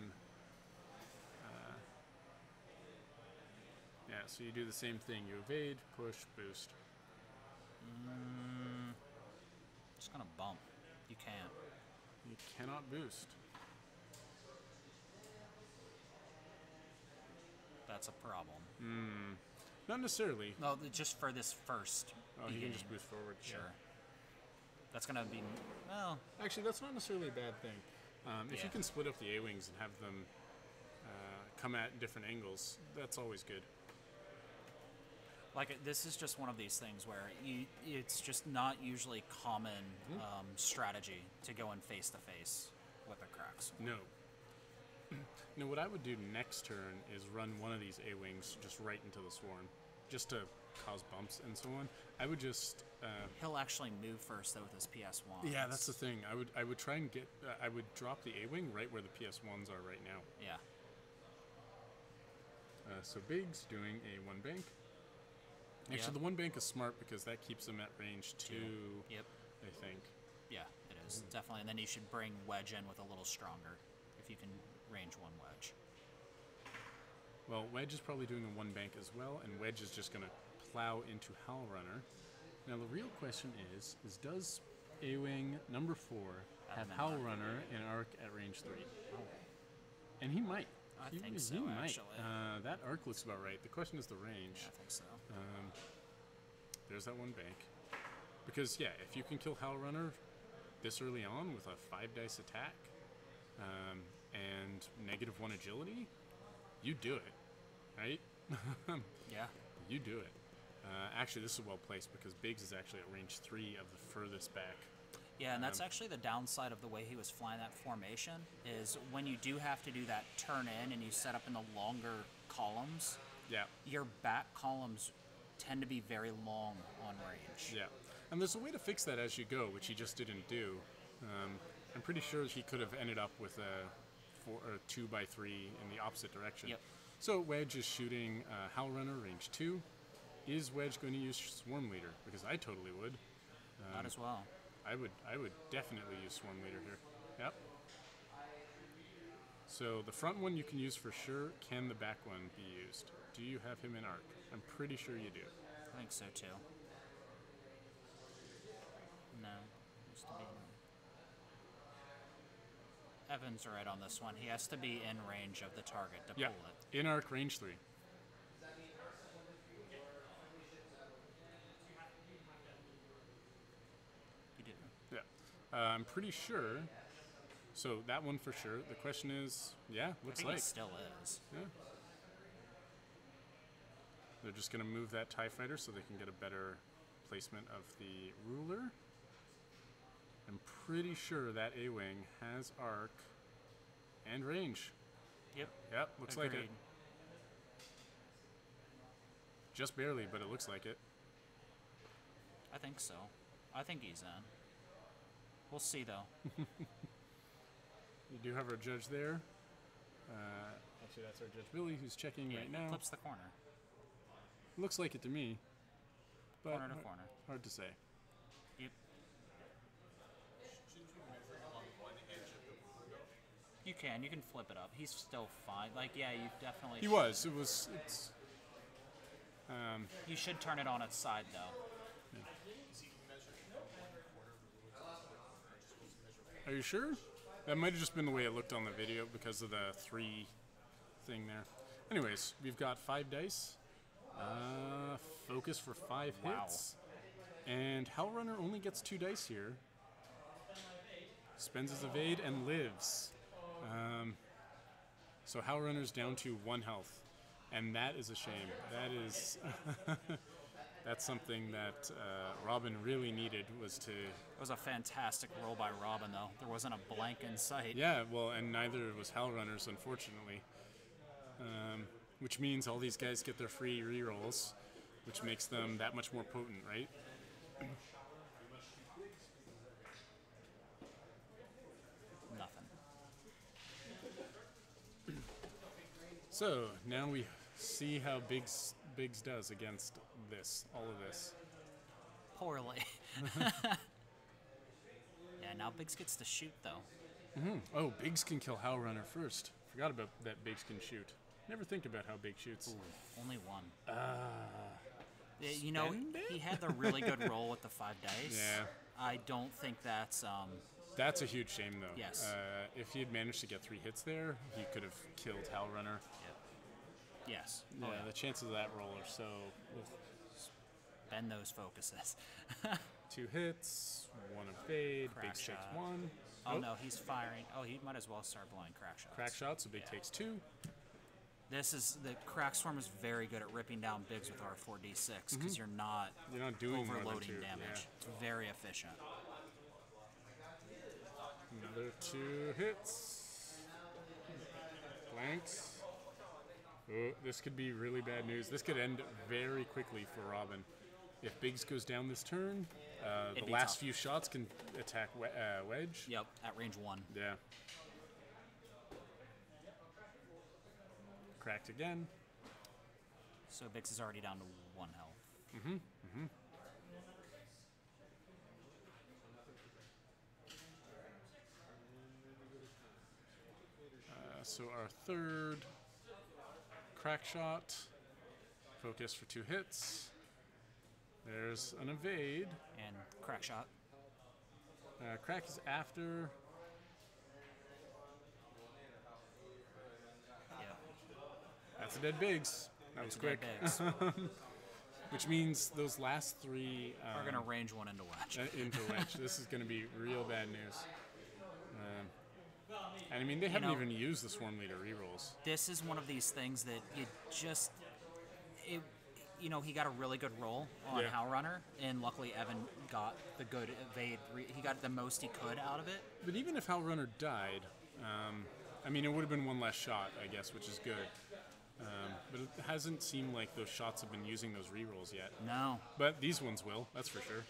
yeah, so you do the same thing. You evade, push, boost. Just gonna bump. You can't. You cannot boost. That's a problem. Not necessarily. No, just for this first. Oh, he can beginning. just boost forward. Sure. Yeah. That's gonna be. Well, Actually, that's not necessarily a bad thing. If you Yeah. can split up the A-Wings and have them come at different angles, that's always good. like this is just one of these things where it's just not usually common strategy to go in face to face with the cracks. No. No, what I would do next turn is run one of these A-Wings just right into the swarm, just to cause bumps and so on. I would just... He'll actually move first though with his PS1. yeah, that's the thing. I would try and get... I would drop the A-Wing right where the PS1s are right now. Yeah. So Biggs doing a 1 bank. Actually, Yep. the 1 bank is smart because that keeps him at range 2, Yep. I think. Yeah, it is definitely. And then you should bring Wedge in with a little stronger if you can range 1 Wedge. Well, Wedge is probably doing a 1 bank as well, and Wedge is just going to plow into Howl Runner. Now, the real question is does A-Wing number 4 have an Howl arc. Runner and arc at range 3? And he might. I He think so, might. actually. That arc looks about right. The question is the range. Yeah, I think so. There's that 1 bank. Because, yeah, if you can kill Howl Runner this early on with a 5 dice attack and -1 agility, you do it, right? Yeah. You do it. Actually, this is well placed because Biggs is actually at range 3 of the furthest back. Yeah, and that's actually the downside of the way he was flying that formation is when you do have to do that turn in and you set up in the longer columns, Yeah, your back columns tend to be very long on range. yeah. And there's a way to fix that as you go, which he just didn't do. I'm pretty sure he could have ended up with a 2x3 in the opposite direction. Yep. So Wedge is shooting Howl Runner, range 2. Is Wedge going to use Swarm Leader? Because I totally would. Might as well. I would definitely use Swarm Leader here. Yep. So the front one you can use for sure. Can the back one be used? Do you have him in arc? I'm pretty sure you do. I think so too. No. Used to be. Evan's right on this one. He has to be in range of the target to Yeah. pull it. In arc, range 3. You do. Yeah. I'm pretty sure. So that one for sure. The question is, yeah, I looks think like. he still is. Yeah. They're just going to move that TIE fighter so they can get a better placement of the ruler. I'm pretty sure that A-Wing has arc and range. Yep. Yep, looks like it. Agreed. Just barely, but it looks like it. I think so. I think he's in. We'll see though. You do have our judge there. Actually, that's our Judge Billy who's checking Yeah, right he now. clips the corner. Looks like it to me. But Corner to corner. hard to say. Yep. You can flip it up. He's still fine. Like, yeah, you definitely. He was. It's. You should turn it on its side though. Are you sure? That might have just been the way it looked on the video because of the 3 thing there. Anyways, we've got 5 dice. Focus for 5 Wow. hits. And Howl Runner only gets 2 dice here. Spends his evade and lives. So Howl Runner's down to 1 health, and that is a shame. That is that's something that Robin really needed was to. It was a fantastic roll by Robin, though. There wasn't a blank in sight. Yeah, well, and neither was Howl Runners, unfortunately. Which means all these guys get their free rerolls, which makes them that much more potent, right? Nothing. So now we see how Biggs does against all of this. Poorly. Yeah, now Biggs gets to shoot, though. Oh, Biggs can kill Howl Runner first. Forgot about that. Biggs can shoot. Never think about how Big shoots. Ooh, only one. You know, he had the really good roll with the 5 dice. Yeah. I don't think that's. That's a huge shame, though. Yes. If he had managed to get 3 hits there, he could have killed Howl Runner. Yes. Yeah, the chances of that roll are so. Bend those focuses. 2 hits, 1 evade, Crack Biggs takes shot. 1. Oh, no, he's firing. Oh, he might as well start blowing crack shots. Crack shot, so Big takes 2. This is the crack swarm is very good at ripping down Biggs with R4D6 because you're not doing more than overloading 2, damage. yeah. It's very efficient. Another 2 hits. Blanks. Oh, this could be really bad news. This could end very quickly for Robin. If Biggs goes down this turn, It'd the be last tough. few shots can attack Wedge. Yep, at range 1. Yeah. Cracked again. So Biggs is already down to 1 health. So our third crack shot. Focus for 2 hits. There's an evade. And crack shot. Crack is after. Yeah. That's a dead Biggs. That was quick. Biggs. Which means those last 3 We're going to range 1 into Wedge. into Wedge. This is going to be real bad news. And I mean, they haven't know- even used the Swarm Leader rerolls. This is one of these things that you just. You know, he got a really good roll on Yeah. Howl Runner, and luckily Evan got the good evade. He got the most he could out of it. But even if Howl Runner died, I mean, it would have been 1 less shot, I guess, which is good. But it hasn't seemed like those shots have been using those rerolls yet. No. But these ones will, that's for sure.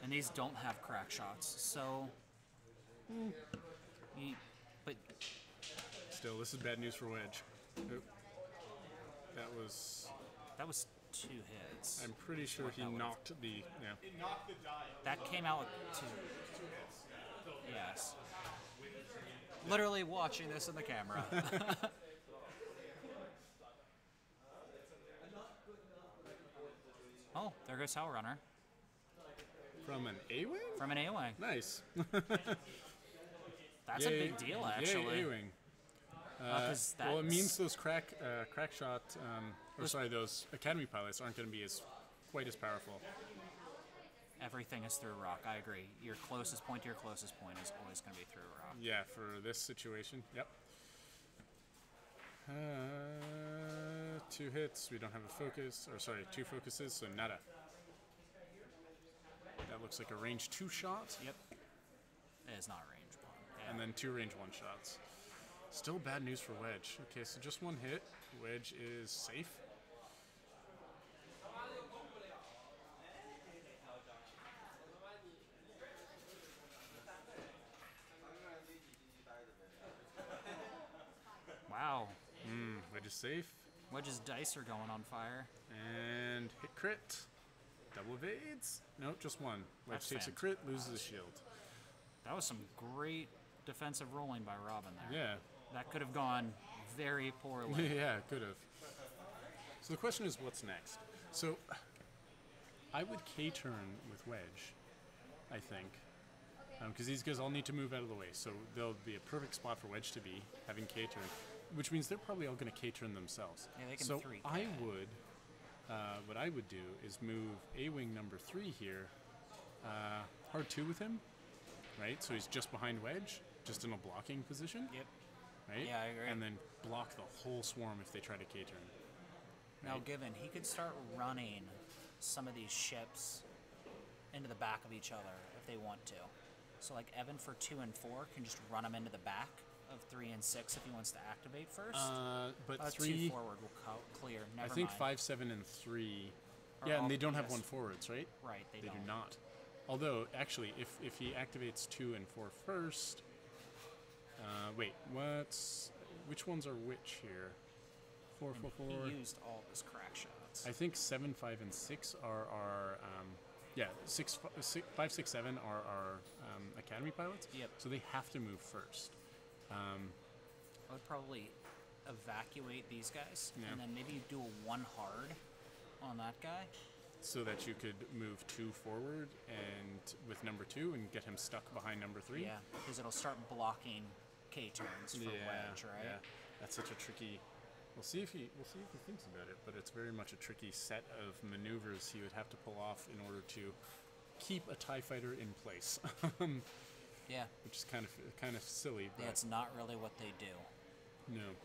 And these don't have crack shots, so. But Still, this is bad news for Wedge. Oop. That was. that was 2 hits. I'm pretty sure he that would've- knocked the. Yeah. That came out with 2. Yes. Literally watching this in the camera. Oh, there goes Howl Runner From an A-Wing? from an A-Wing. Nice. That's a big deal, actually. Yay, A-Wing. 'Cause Well, it that's- means those crack shot, those Academy pilots aren't going to be quite as powerful. Everything is through rock. I agree. Your closest point to your closest point is always going to be through rock. Yeah, for this situation, yep. 2 hits. We don't have a focus, 2 focuses, so nada. That looks like a range 2 shot, Yep. It is not range 1. Yeah. and then 2 range 1 shots. Still bad news for Wedge. Okay, so just 1 hit. Wedge is safe. Wow. Wedge is safe. Wedge's dice are going on fire. And hit crit. Double evades? Nope, just 1. Wedge That's takes a crit, loses a shield. That was some great defensive rolling by Robin there. Yeah. That could have gone very poorly. Yeah, could have. So the question is, what's next? So I would K-turn with Wedge, I think. Because these guys all need to move out of the way. So there'll be a perfect spot for Wedge to be, having K-turn. Which means they're probably all going to K-turn themselves. Yeah, they can so 3K. I would, what I would do is move A-Wing number 3 here, hard 2 with him, right? So he's just behind Wedge, just in a blocking position. Yep. right? Yeah, I agree. And then block the whole swarm if they try to K-turn. Now, given he could start running some of these ships into the back of each other if they want to. So, like Evan for 2 and 4 can just run them into the back of 3 and 6 if he wants to activate first. But 2 3... forward will clear. Never I think mind. 5, 7, and 3... Are Yeah, all- and they don't have yes. 1 forwards, right? Right, they They don't. do not. Although, actually, if he activates 2 and 4 first... wait, which ones are which here? 4, 4, 4... He used all of his crack shots. I think 7, 5, and 6 are 5, 6, 7 are academy pilots. Yep. So they have to move first. I would probably evacuate these guys, Yeah. and then maybe you do a 1 hard on that guy. So that you could move 2 forward and with number 2 and get him stuck behind number 3. Yeah, because it'll start blocking K turns for Wedge, right? Yeah, that's such a tricky. We'll see if he thinks about it, but it's very much a tricky set of maneuvers he would have to pull off in order to keep a TIE fighter in place, Yeah. which is kind of silly. But Yeah, it's not really what they do. no.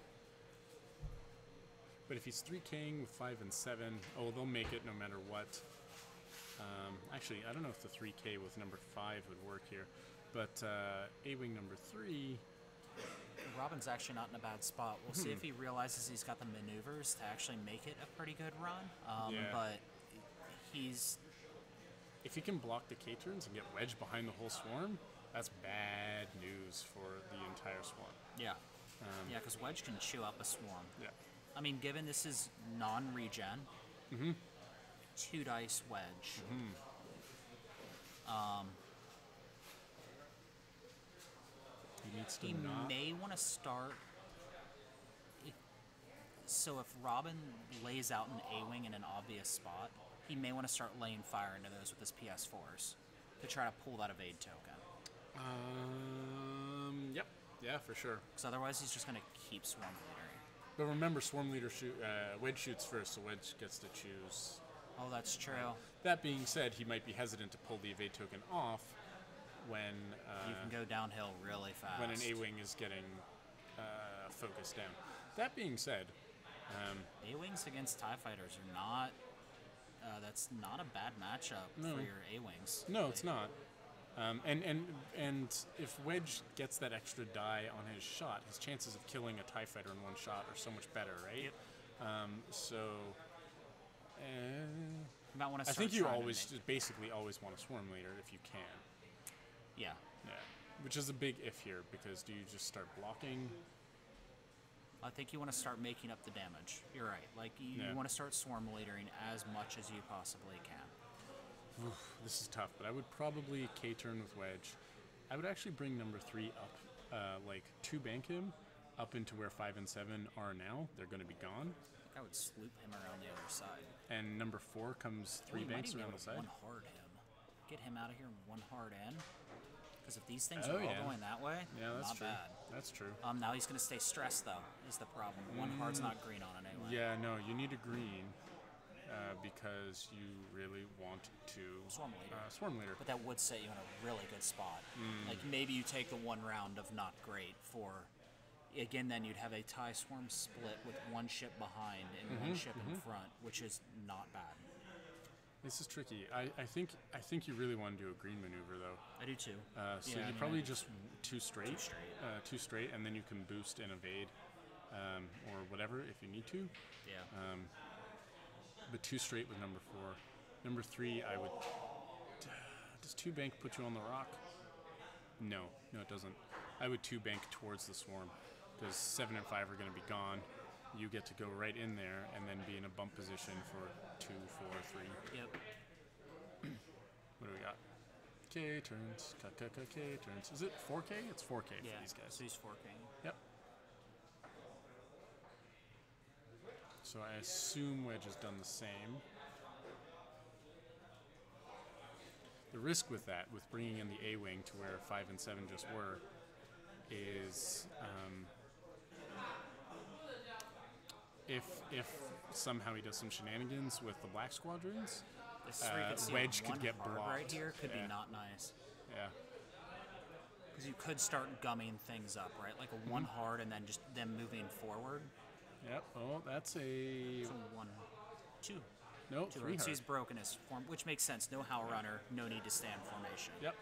But if he's 3King with 5 and 7, they'll make it no matter what. Actually, I don't know if the 3K with number 5 would work here, but A-Wing number 3. Robin's actually not in a bad spot. We'll see if he realizes he's got the maneuvers to actually make it a pretty good run. Yeah. But he's If he can block the K-turns and get Wedge behind the whole swarm, that's bad news for the entire swarm. yeah, because Wedge can chew up a swarm. Yeah. I mean, given this is non-regen, 2 dice Wedge. He needs to He not. may want to start. So if Robin lays out an A-wing in an obvious spot, he may want to start laying fire into those with his PS4s to try to pull that evade token. Yep. Yeah, for sure. Because otherwise, he's just going to keep swarm leadering. But remember, Swarm Leader Wedge shoots first, so Wedge gets to choose. Oh, that's true. That being said, he might be hesitant to pull the evade token off when You can go downhill really fast. when an A-wing is getting focused down. That being said, A-wings against TIE fighters are not. That's not a bad matchup for your A-wings. no, it's not. And if Wedge gets that extra die on his shot, his chances of killing a TIE fighter in one shot are so much better, right? Yep. You might want to. I think you basically always want a Swarm Leader if you can. Yeah. Yeah, which is a big if here, because do you just start blocking? I think you want to start making up the damage. You're right. Like you Yeah. want to start swarm leadering as much as you possibly can. This is tough, but I would probably K-turn with Wedge. I would actually bring number 3 up, like 2 bank him up into where 5 and 7 are now. They're going to be gone. I would sloop him around the other side. And number 4 comes 3 You might banks even be around able the to side. one hard him. Get him out of here and one hard in. Because if these things Oh, are all yeah. going that way, Yeah, that's not true. bad. That's true. Now he's going to stay stressed though. Is the problem? One hard's not green on it anyway. Yeah, no, you need a green because you really want to Swarm leader. Swarm Leader. But that would set you in a really good spot. Like maybe you take the one round of not great for. Again, then you'd have a TIE swarm split with one ship behind and one ship in front, which is not bad. This is tricky. I think you really want to do a green maneuver though. I do too. So Yeah, I you mean, probably just 2 straight. 2 straight. 2 straight, and then you can boost and evade, or whatever if you need to. Yeah. But 2 straight with number 4. Number 3, I would. Does 2 bank put you on the rock? No, it doesn't. I would 2 bank towards the swarm, because 7 and 5 are going to be gone. You get to go right in there and then be in a bump position for 2, 4, 3. Yep. What do we got? K turns. K turns. Is it 4K? It's 4K for these guys. So he's forking. Yep. So I assume Wedge has done the same. The risk with that, with bringing in the A-Wing to where 5 and 7 just were, is if somehow he does some shenanigans with the Black Squadrons, This is where you could see Wedge one could get hard blocked. right here could Yeah. be not nice. Yeah. Because you could start gumming things up, right? Like a 1 hard and then just them moving forward. Yep. Oh, that's a So 1, 2. no 2 3 hard. So hard. he's broken his form, which makes sense. No Howl Runner, no need to stand formation. Yep.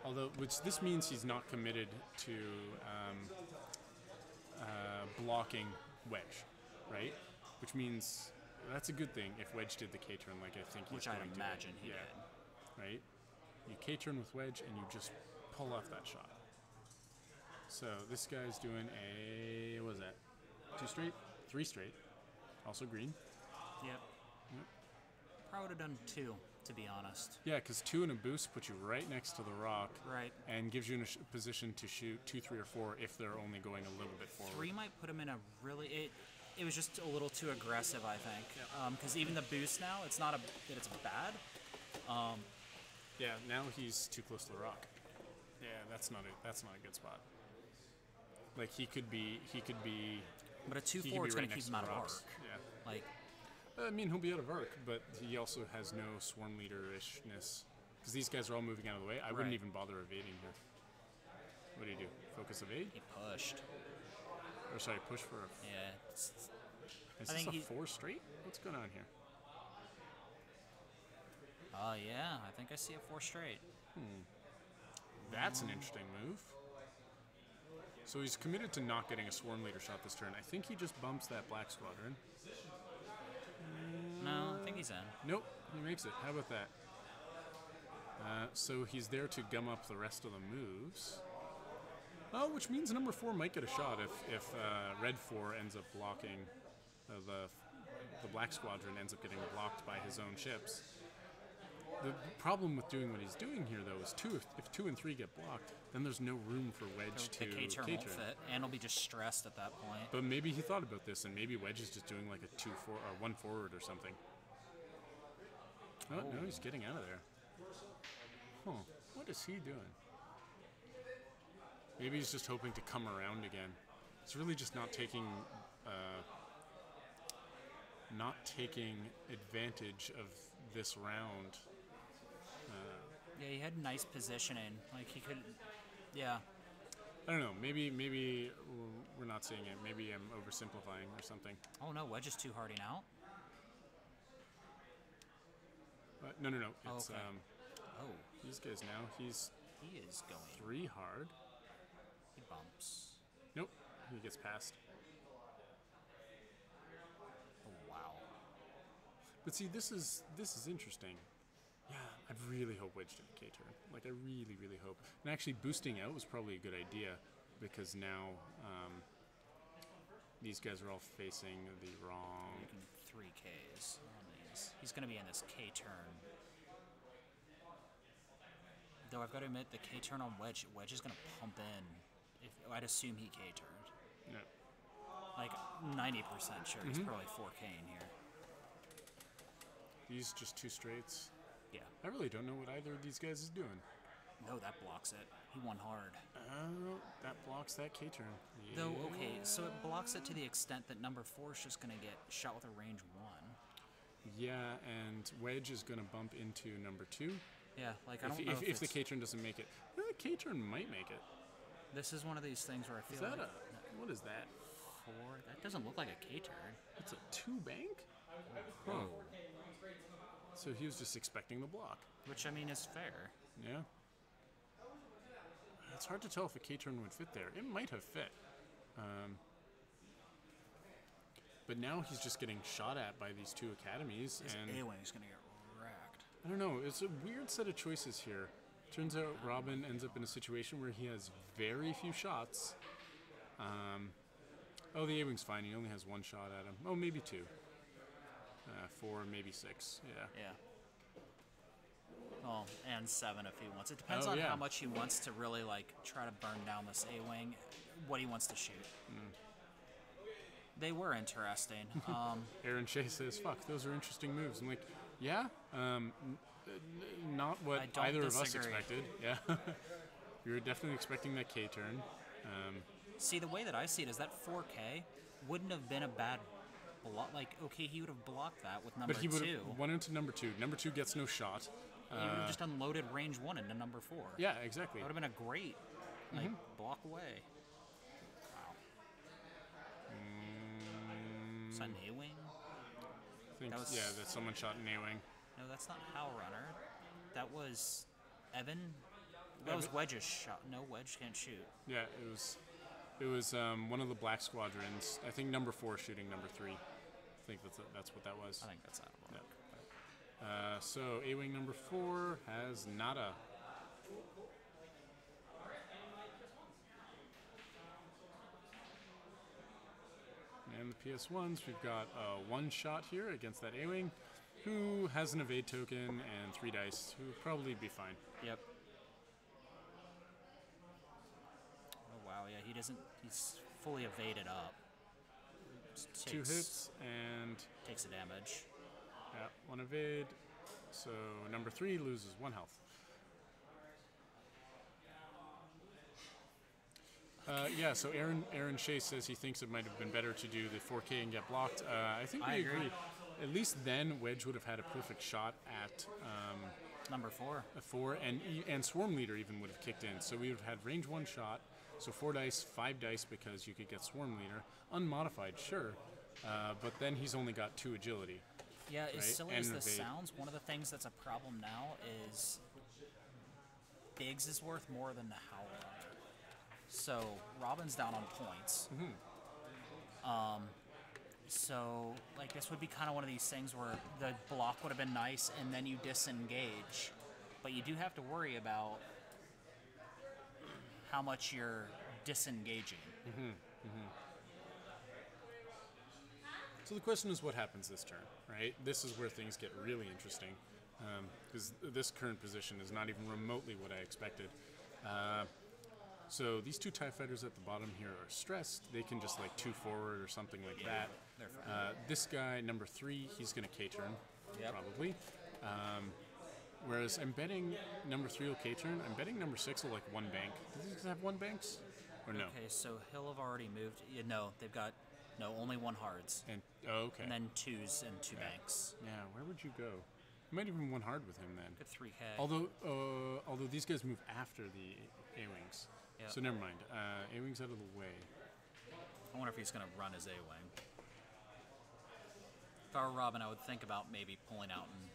Although, this means he's not committed to blocking Wedge, right? Which means that's a good thing if Wedge did the K-turn like I think he's Which going I'd to. imagine he Yeah. did. Right? You K-turn with Wedge and you just pull off that shot. So this guy's doing a, what was that? 2 straight? 3 straight. Also green. Yep. Probably would have done 2, to be honest. Yeah, because 2 and a boost puts you right next to the rock. Right. And gives you in a position to shoot 2, 3, or 4 if they're only going a little bit forward. 3 might put him in a really... It was just a little too aggressive, I think. Because even the boost now, it's not that it's bad. Yeah, now he's too close to the rock. Yeah, that's not a good spot. Like he could be But a he could 2-4 be is going right to keep next him to out the of arc. rocks. Yeah. Like, I mean, he'll be out of arc, but he also has no swarm leader-ishness. Because these guys are all moving out of the way. I wouldn't Right. even bother evading here. What do you do? Focus evade? he pushed. Or sorry, push for a... Yeah. Is I this think a he- 4 straight? What's going on here? Yeah, I think I see a 4 straight. That's an interesting move. So he's committed to not getting a swarm leader shot this turn. I think he just bumps that black squadron. No, I think he's in. Nope, he makes it. How about that? So he's there to gum up the rest of the moves. Oh, which means number 4 might get a shot if red 4 ends up blocking the black squadron ends up getting blocked by his own ships. The problem with doing what he's doing here, though, is if 2 and 3 get blocked, then there's no room for Wedge to The K-turn won't fit, and he'll be just stressed at that point. But maybe he thought about this, and maybe Wedge is just doing like a 2-4 or 1 forward or something. Oh, no, he's getting out of there. Huh? What is he doing? Maybe he's just hoping to come around again. It's really just not taking advantage of this round. Yeah, he had nice positioning. Like, he could... Yeah. I don't know. Maybe we're not seeing it. Maybe I'm oversimplifying or something. Oh, no, Wedge is 2-harding out? No. It's, okay. These guys now. He's He is going. 3 hard. He bumps. Nope. He gets past. Oh, wow. But see, this is interesting. Yeah, I really hope Wedge did a K-turn. Like, I really, really hope. And actually, boosting out was probably a good idea because now these guys are all facing the wrong... Making 3 Ks on these. He's going to be in this K-turn. Though I've got to admit, the K-turn on Wedge is going to pump in. I'd assume he K-turned. No. Like, 90% sure he's probably 4K in here. These just 2 straights. Yeah. I really don't know what either of these guys is doing. No, that blocks it. He won hard. Oh, that blocks that K-turn. Yeah. Though, okay, so it blocks it to the extent that number 4 is just going to get shot with a range 1. Yeah, and Wedge is going to bump into number 2. Yeah, like, I don't know if the K-turn doesn't make it. The K-turn might make it. This is one of these things where I feel Is that like... what is that? 4? That doesn't look like a K-turn. It's a 2 bank? Huh. So he was just expecting the block. Which, I mean, is fair. Yeah. It's hard to tell if a K-turn would fit there. It might have fit. But now he's just getting shot at by these 2 academies. His And A-wing's going to get wrecked. I don't know. It's a weird set of choices here. Turns out Robin ends up in a situation where he has very few shots. Oh, the A-wing's fine. He only has 1 shot at him. Oh, maybe 2. 4, maybe 6. Yeah. Yeah. Oh, and 7 if he wants. It depends Oh, on yeah. how much he wants to really, like, try to burn down this A-wing, what he wants to shoot. They were interesting. Aaron Shea says, "Fuck, those are interesting moves." I'm like, yeah, not what I don't either of us disagree. expected. Yeah, we were definitely expecting that K-turn. See, the way that I see it is that 4K wouldn't have been a bad block. Like, okay, he would have blocked that with number But he 2. would have went into number 2. Number 2 gets no shot. You would have just unloaded range 1 into number 4. Yeah, exactly. That would have been a great, block away. Wow. Is that an A-Wing? I think, That was- yeah, that someone shot an A-Wing. No, that's not Howlrunner. That was Evan. That was Wedge's shot. No, Wedge can't shoot. Yeah, it was one of the black squadrons. I think number 4 shooting number 3. I think that's what that was. I think that's out of luck. So A-Wing number 4 has nada. And the PS1s, we've got one shot here against that A-Wing, who has an evade token and 3 dice, who would probably be fine. Yep. Oh wow, yeah, he doesn't. He's fully evaded up. Just 2 hits and takes the damage. 1 evade. So number 3 loses 1 health. Yeah, so Aaron Shea says he thinks it might have been better to do the 4K and get blocked. I think we agree. At least then Wedge would have had a perfect shot at Number 4. a 4, and Swarm Leader even would have kicked in. So we would have had range 1 shot, so 4 dice, 5 dice because you could get Swarm Leader. Unmodified, sure, but then he's only got 2 agility. Yeah, as right? silly And as this evade. sounds, one of the things that's a problem now is Biggs is worth more than the Howlrunner. So Robin's down on points. So like this would be kind of one of these things where the block would have been nice, and then you disengage, but you do have to worry about how much you're disengaging. So the question is, what happens this turn, right? This is where things get really interesting, because this current position is not even remotely what I expected. So these 2 TIE fighters at the bottom here are stressed. They can just like 2 forward or something like that. They're fine. This guy, number 3, he's going to K-turn, Yep. probably. Whereas I'm betting number 3 will K-turn. I'm betting number 6 will like 1 bank. Does he have 1 banks? Or no? Okay, so he'll have already moved. Yeah, no, they've got only 1 hards, And okay. and then 2s and 2 banks. Yeah, where would you go? You might even 1 hard with him then. Good 3K. Although these guys move after the A-Wings. Yep. So never mind. A-Wings out of the way. I wonder if he's going to run his A-Wing. If I were Robin, I would think about maybe pulling out and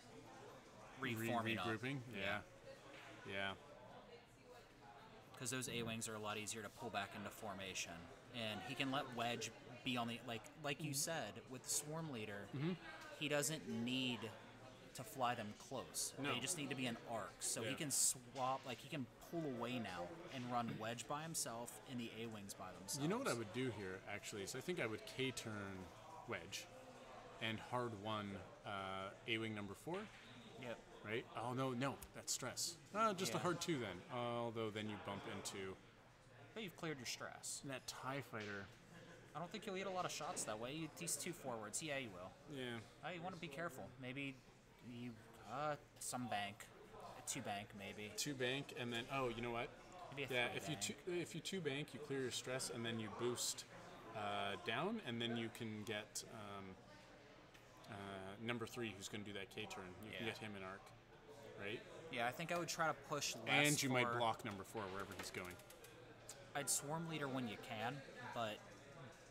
reforming up. Regrouping? Yeah. Yeah. Because those A-Wings are a lot easier to pull back into formation. And he can let Wedge be on the... Like you said, with the Swarm Leader, he doesn't need to fly them close. No. They just need to be an arc. So he Yeah. can swap... Like, he can pull away now and run Wedge by himself and the A-Wings by themselves. You know what I would do here, actually, is I think I would K-turn Wedge and hard 1 A-Wing number 4, Yep. right? Oh, no, that's stress. Just a Yeah. hard 2 then. Although then you bump into But you've cleared your stress. that TIE fighter. I don't think you'll eat a lot of shots that way. These 2 forwards, yeah, you will. Yeah. You want to be careful. Maybe you some bank, a 2 bank maybe. 2 bank, and then, oh, you know what? Maybe a Yeah, 3 bank. if you 2 bank, you clear your stress, and then you boost down, and then you can get number 3, who's going to do that K-turn. You can Yeah. get him in arc, right? Yeah, I think I would try to push less. And you might for- block number 4 wherever he's going. I'd Swarm Leader when you can, but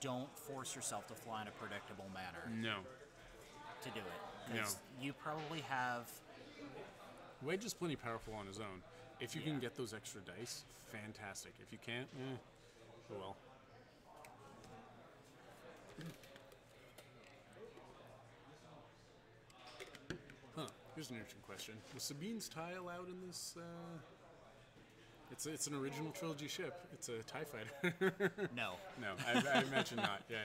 don't force yourself to fly in a predictable manner No. to do it. Because you probably have... Wedge is plenty powerful on his own. If you Yeah. can get those extra dice, fantastic. If you can't, oh well. Huh. Here's an interesting question. Was Sabine's tie allowed in this? It's an original trilogy ship. It's a TIE fighter. No. No, I imagine not. Yeah.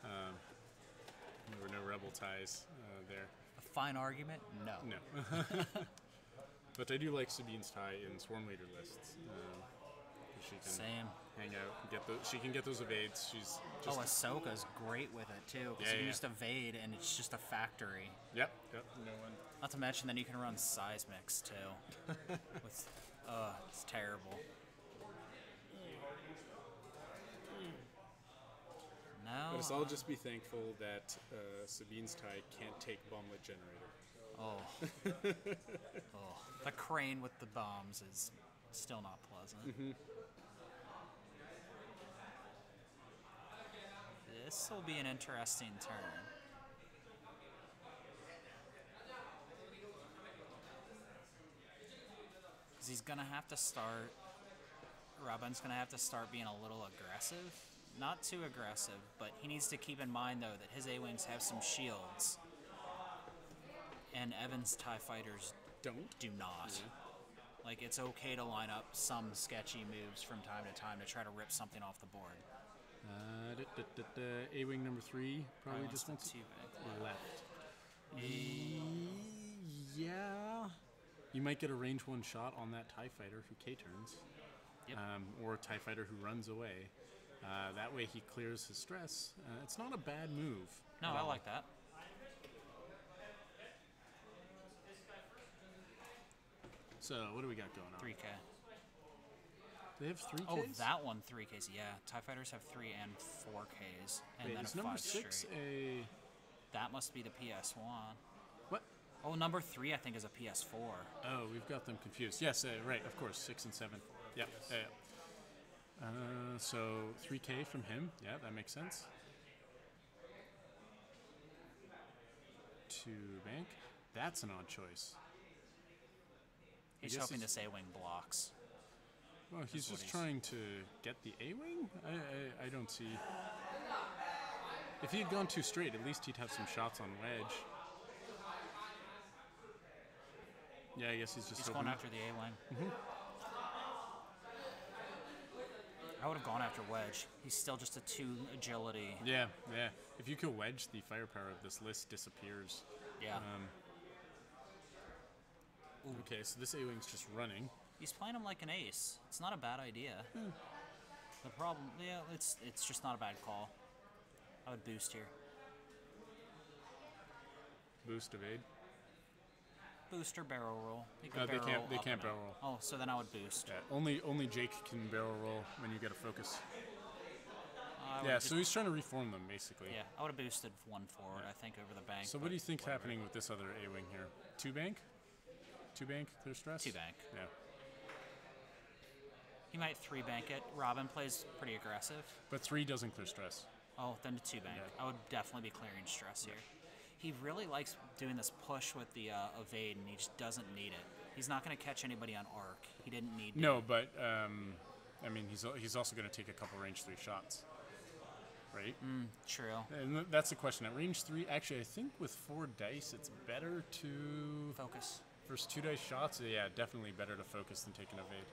There were no rebel ties there. A fine argument? No. No. But I do like Sabine's tie in Swarm Leader lists. She can Same. hang out, get those. She can get those evades. She's just. Oh, Ahsoka's great with it, too. Because Yeah, you yeah. just evade, and it's just a factory. Yep. No one. Not to mention, then you can run Seismics, too. It's terrible. No. But I'll just be thankful that Sabine's tie can't take Bomblet Generator. Oh. Oh. The crane with the bombs is still not pleasant. This will be an interesting turn. Because he's going to have to start... Robin's going to have to start being a little aggressive. Not too aggressive, but he needs to keep in mind, though, that his A-Wings have some shields. And Evan's TIE Fighters do not. Yeah. Like, it's okay to line up some sketchy moves from time to time to try to rip something off the board. A-Wing number 3 probably just wants wants the two-bank. left. Yeah. You might get a range 1 shot on that TIE Fighter who K-turns. Yep. Or a TIE Fighter who runs away. That way he clears his stress. It's not a bad move. No, I like that. So, what do we got going on? 3K. They have 3Ks? Oh, that one 3Ks. Yeah, TIE Fighters have 3 and 4Ks. And Wait, then is a number 5 6 straight. a... That must be the PS1. What? Oh, number 3 I think is a PS4. Oh, we've got them confused. Yes, right, of course, 6 and 7. Yep. So 3K from him. Yeah, that makes sense. 2 bank. That's an odd choice. He's hoping this A-Wing blocks. Well, he's what just he's- trying to get the A-Wing? I don't see... If he had gone too straight, at least he'd have some shots on wedge. Yeah, I guess he's just He's hoping... going after the A-Wing. I would have gone after wedge. He's still just a 2 agility. Yeah. If you kill wedge, the firepower of this list disappears. Yeah. Okay, so this A-Wing's just running. He's playing him like an ace. It's not a bad idea. The problem, it's just not a bad call. I would boost here. Boost evade. Boost or barrel roll. He could No, they barrel can't. They up can't and barrel out. roll. Oh, so then I would boost. Yeah, only Jake can barrel roll when you get a focus. I Yeah, would've so he's trying to reform them basically. yeah, I would have boosted 1 forward, I think, over the bank. So what do you think's happening with this other A-Wing here? 2 bank? 2 bank, clear stress? 2 bank. Yeah. He might 3 bank it. Robin plays pretty aggressive. But 3 doesn't clear stress. Oh, then to 2 bank. Yeah. I would definitely be clearing stress here. He really likes doing this push with the evade, and he just doesn't need it. He's not going to catch anybody on arc. He didn't need to. No, but I mean he's also going to take a couple range 3 shots. Right? True. And that's the question. At range 3, actually I think with 4 dice it's better to Focus. first 2 dice shots, yeah, definitely better to focus than take an evade.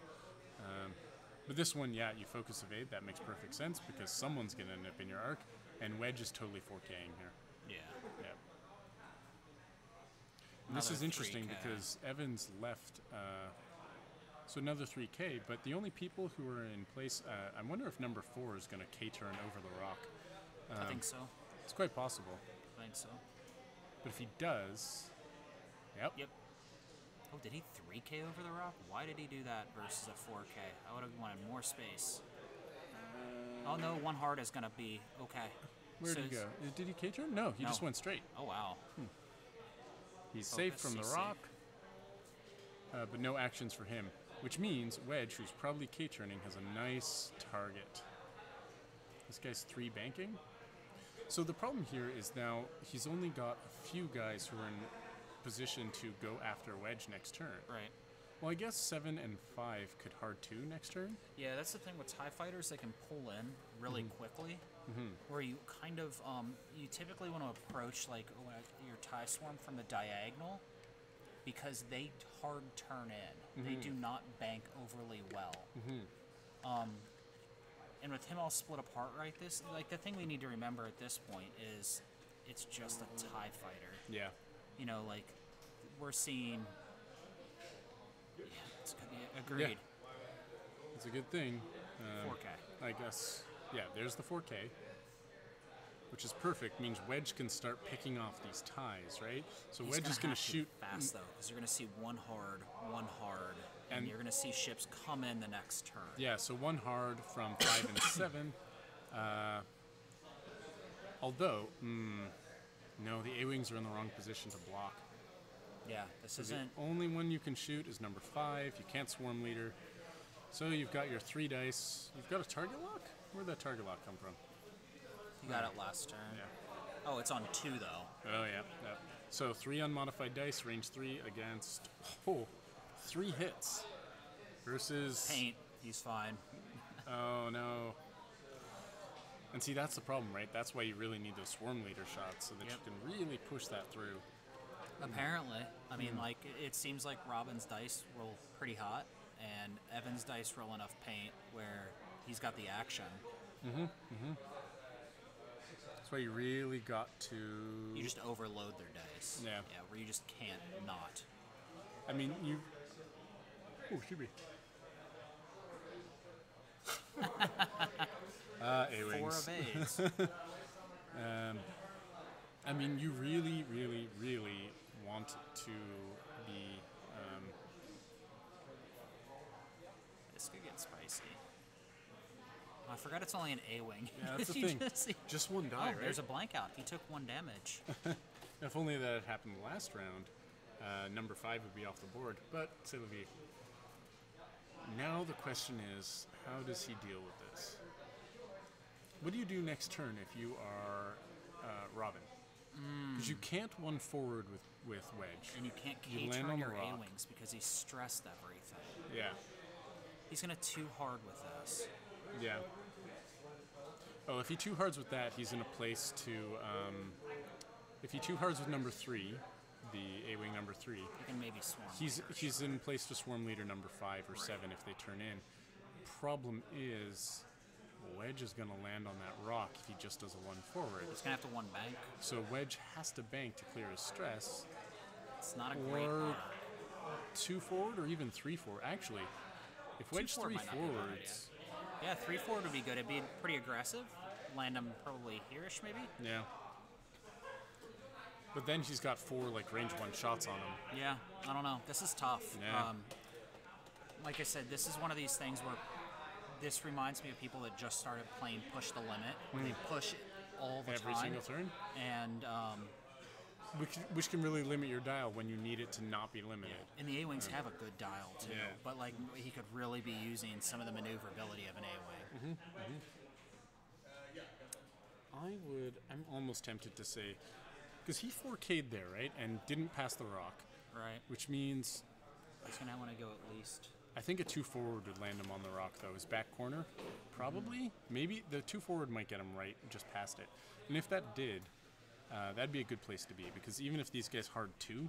But this one, yeah, you focus evade, that makes perfect sense because someone's going to end up in your arc, and wedge is totally 4K'ing here. Yeah. Yeah. And this is Another interesting 3K. because Evans left, so another 3K, but the only people who are in place, I wonder if number 4 is going to K-turn over the rock. I think so. It's quite possible. I think so. But if he does, yep. Oh, did he 3K over the rock? Why did he do that versus a 4K? I would have wanted more space. Oh no, 1 hard is gonna be okay. Where So did he it's- go? Did he K-turn? No, he No. just went straight. Oh wow. He's safe Focus, from the he's rock, but no actions for him. Which means Wedge, who's probably K-turning, has a nice target. This guy's 3 banking. So the problem here is now he's only got a few guys who are in position to go after Wedge next turn. Right. Well, I guess 7 and 5 could hard 2 next turn. Yeah, that's the thing with TIE fighters, they can pull in really quickly. Where you kind of, you typically want to approach like your TIE swarm from the diagonal because they hard turn in. They do not bank overly well. And with him all split apart right this, like the thing we need to remember at this point is it's just a TIE fighter. Yeah. You know, like we're seeing. Yeah, it's gonna be agreed. It's a good thing. 4K. I guess. Yeah, there's the 4K. Which is perfect, means Wedge can start picking off these ties, right? So He's Wedge is going have to shoot fast though, because you're going to see one hard, and And- you're going to see ships come in the next turn. Yeah, so 1 hard from 5 and 7. Although, no, the A-Wings are in the wrong position to block. Yeah, this So isn't. the only one you can shoot is number 5. You can't swarm leader. So you've got your 3 dice. You've got a target lock? Where'd that target lock come from? You got it last turn. Yeah. Oh, it's on 2 though. Oh, yeah. So 3 unmodified dice, range 3 against 3 hits versus... Paint. He's fine. Oh, no. And see, that's the problem, right? That's why you really need those swarm leader shots so that you can really push that through. Apparently. I mean, like, it seems like Robin's dice roll pretty hot, and Evan's dice roll enough paint where he's got the action. That's why you really got to... You just overload their dice. Yeah. Yeah, where you just can't not. I mean, you... Oh, should be. A-wings. 4 of A's. I mean, you really, really, really want to be... This could get spicy. Oh, I forgot it's only an A-wing. Yeah, that's the You thing. Just one die, Oh, right? there's a blank out. He took 1 damage. If only that had happened last round, number 5 would be off the board. But, c'est la vie. Now the question is, how does he deal with this? What do you do next turn if you are Robin? Because you can't one forward with Wedge. And you can't You land K-turn on the your rock. A-wings because he's stressed everything. Yeah, He's going to 2 hard with this. yeah. Oh, if he 2 hards with that, he's in a place to... if he 2 hards with number 3, the A-wing number 3, You can maybe swarm. he's in place to swarm leader number 5 or 7 if they turn in. Problem is, Wedge is going to land on that rock if he just does a 1 forward. He's going to have to 1 bank. So Wedge has to bank to clear his stress, It's not a great or honor. 2 forward, or even 3 forward. Actually, if Wedge 2 forward 3 might not be a bad forwards, Yeah, 3 forward would be good. It'd be pretty aggressive. Land him probably here-ish, maybe. yeah. But then he's got 4 like range 1 shots on him. Yeah, I don't know. This is tough. Yeah. Like I said, this is one of these things where this reminds me of people that just started playing Push the Limit, where they push it all the Every time. single turn, And which can really limit your dial when you need it to not be limited. and the A-Wings have a good dial, too. Yeah. But, like, he could really be using some of the maneuverability of an A-Wing. I'm almost tempted to say, because he 4K'd there, right, and didn't pass the rock, Right. which means He's going to want to go at least. I think a 2 forward would land him on the rock, though. His back corner, probably. Maybe the 2 forward might get him right, just past it. And if that did, that'd be a good place to be, because even if these guys hard 2,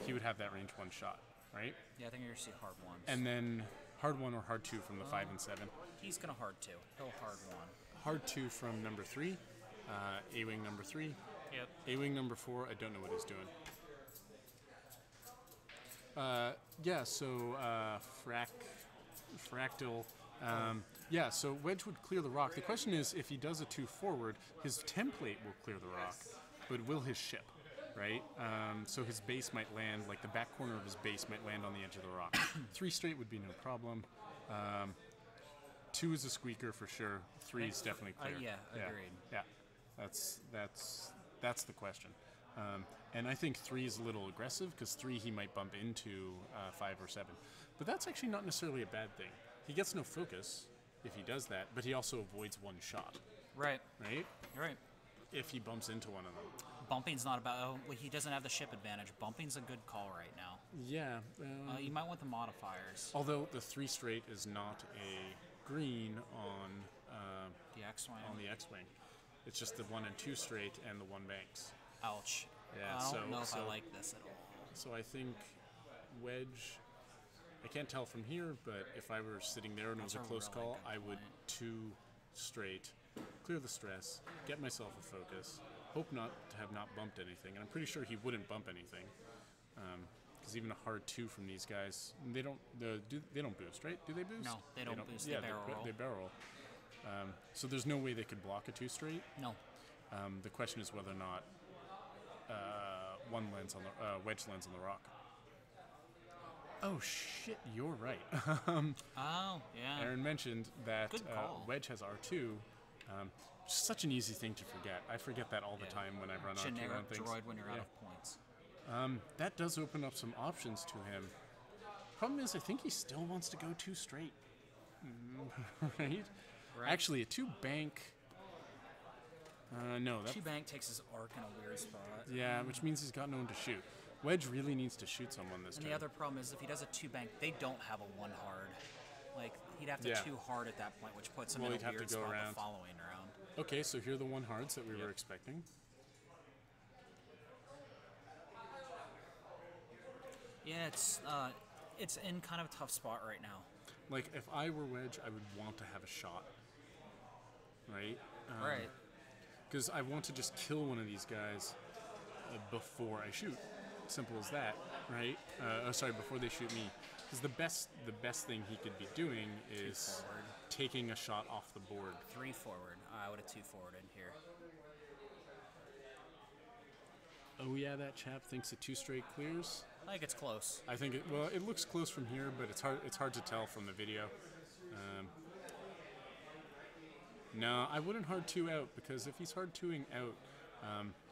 he would have that range 1 shot, right? Yeah, I think you're going to see hard 1s. And then hard 1 or hard 2 from the 5 and 7. He's going to hard 2. He'll hard 1. Hard 2 from number 3, A-wing number 3. Yep. A-wing number 4, I don't know what he's doing. Fractal. So Wedge would clear the rock. The question is, if he does a 2 forward, his template will clear the rock, but will his ship, right? So his base might land, like the back corner of his base might land on the edge of the rock. 3 straight would be no problem. 2 is a squeaker for sure. 3 is definitely clear. Agreed. Yeah, that's the question. And I think 3 is a little aggressive because 3 he might bump into 5 or 7. But that's actually not necessarily a bad thing. He gets no focus if he does that, but he also avoids 1 shot, Right. right? You're right. If he bumps into one of them. Bumping's not about. Oh, well, he doesn't have the ship advantage. Bumping's a good call right now. Yeah. You might want the modifiers. Although the 3 straight is not a green on The X-Wing. the X-Wing. It's just the 1 and 2 straight and the 1 banks. Ouch. Yeah, I don't know if I like this at all. So I think Wedge, I can't tell from here, but if I were sitting there and it was That's a a close really call, good I would point. 2 straight, clear the stress, get myself a focus, hope not to have not bumped anything. And I'm pretty sure he wouldn't bump anything, because even a hard 2 from these guys, they don't boost, right? Do they boost? No, they don't boost. Yeah, They barrel roll. They barrel roll. So there's no way they could block a 2 straight. No. The question is whether or not Wedge lands on the rock. Oh shit, you're right. Oh, yeah. Aaron mentioned that Good call. Wedge has R2. such an easy thing to forget. I forget that all the time when I run on Generic things. droid when you're out of points. That does open up some options to him. Problem is, I think he still wants to go 2 straight. Right? Actually, a 2 bank. No, that. 2 bank takes his arc in a weird spot. Yeah, which means he's got no one to shoot. Wedge really needs to shoot someone this And turn. the other problem is if he does a 2 bank, they don't have a 1 hard. Like, he'd have to Yeah. 2 hard at that point, which puts him Well, in he'd a have to weird go spot around. the following round. Okay, so here are the 1 hards that we were expecting. Yeah, it's in kind of a tough spot right now. Like, if I were Wedge, I would want to have a shot. Right? Right. Because I want to just kill one of these guys before I shoot. Simple as that, right? Before they shoot me. Because the best thing he could be doing is forward. taking a shot off the board. 3 forward. I would have 2 forward in here. Oh yeah, that chap thinks a 2 straight clears. I think it's close. I think it looks close from here, but it's hard to tell from the video. No, I wouldn't hard 2 out, because if he's hard 2ing out,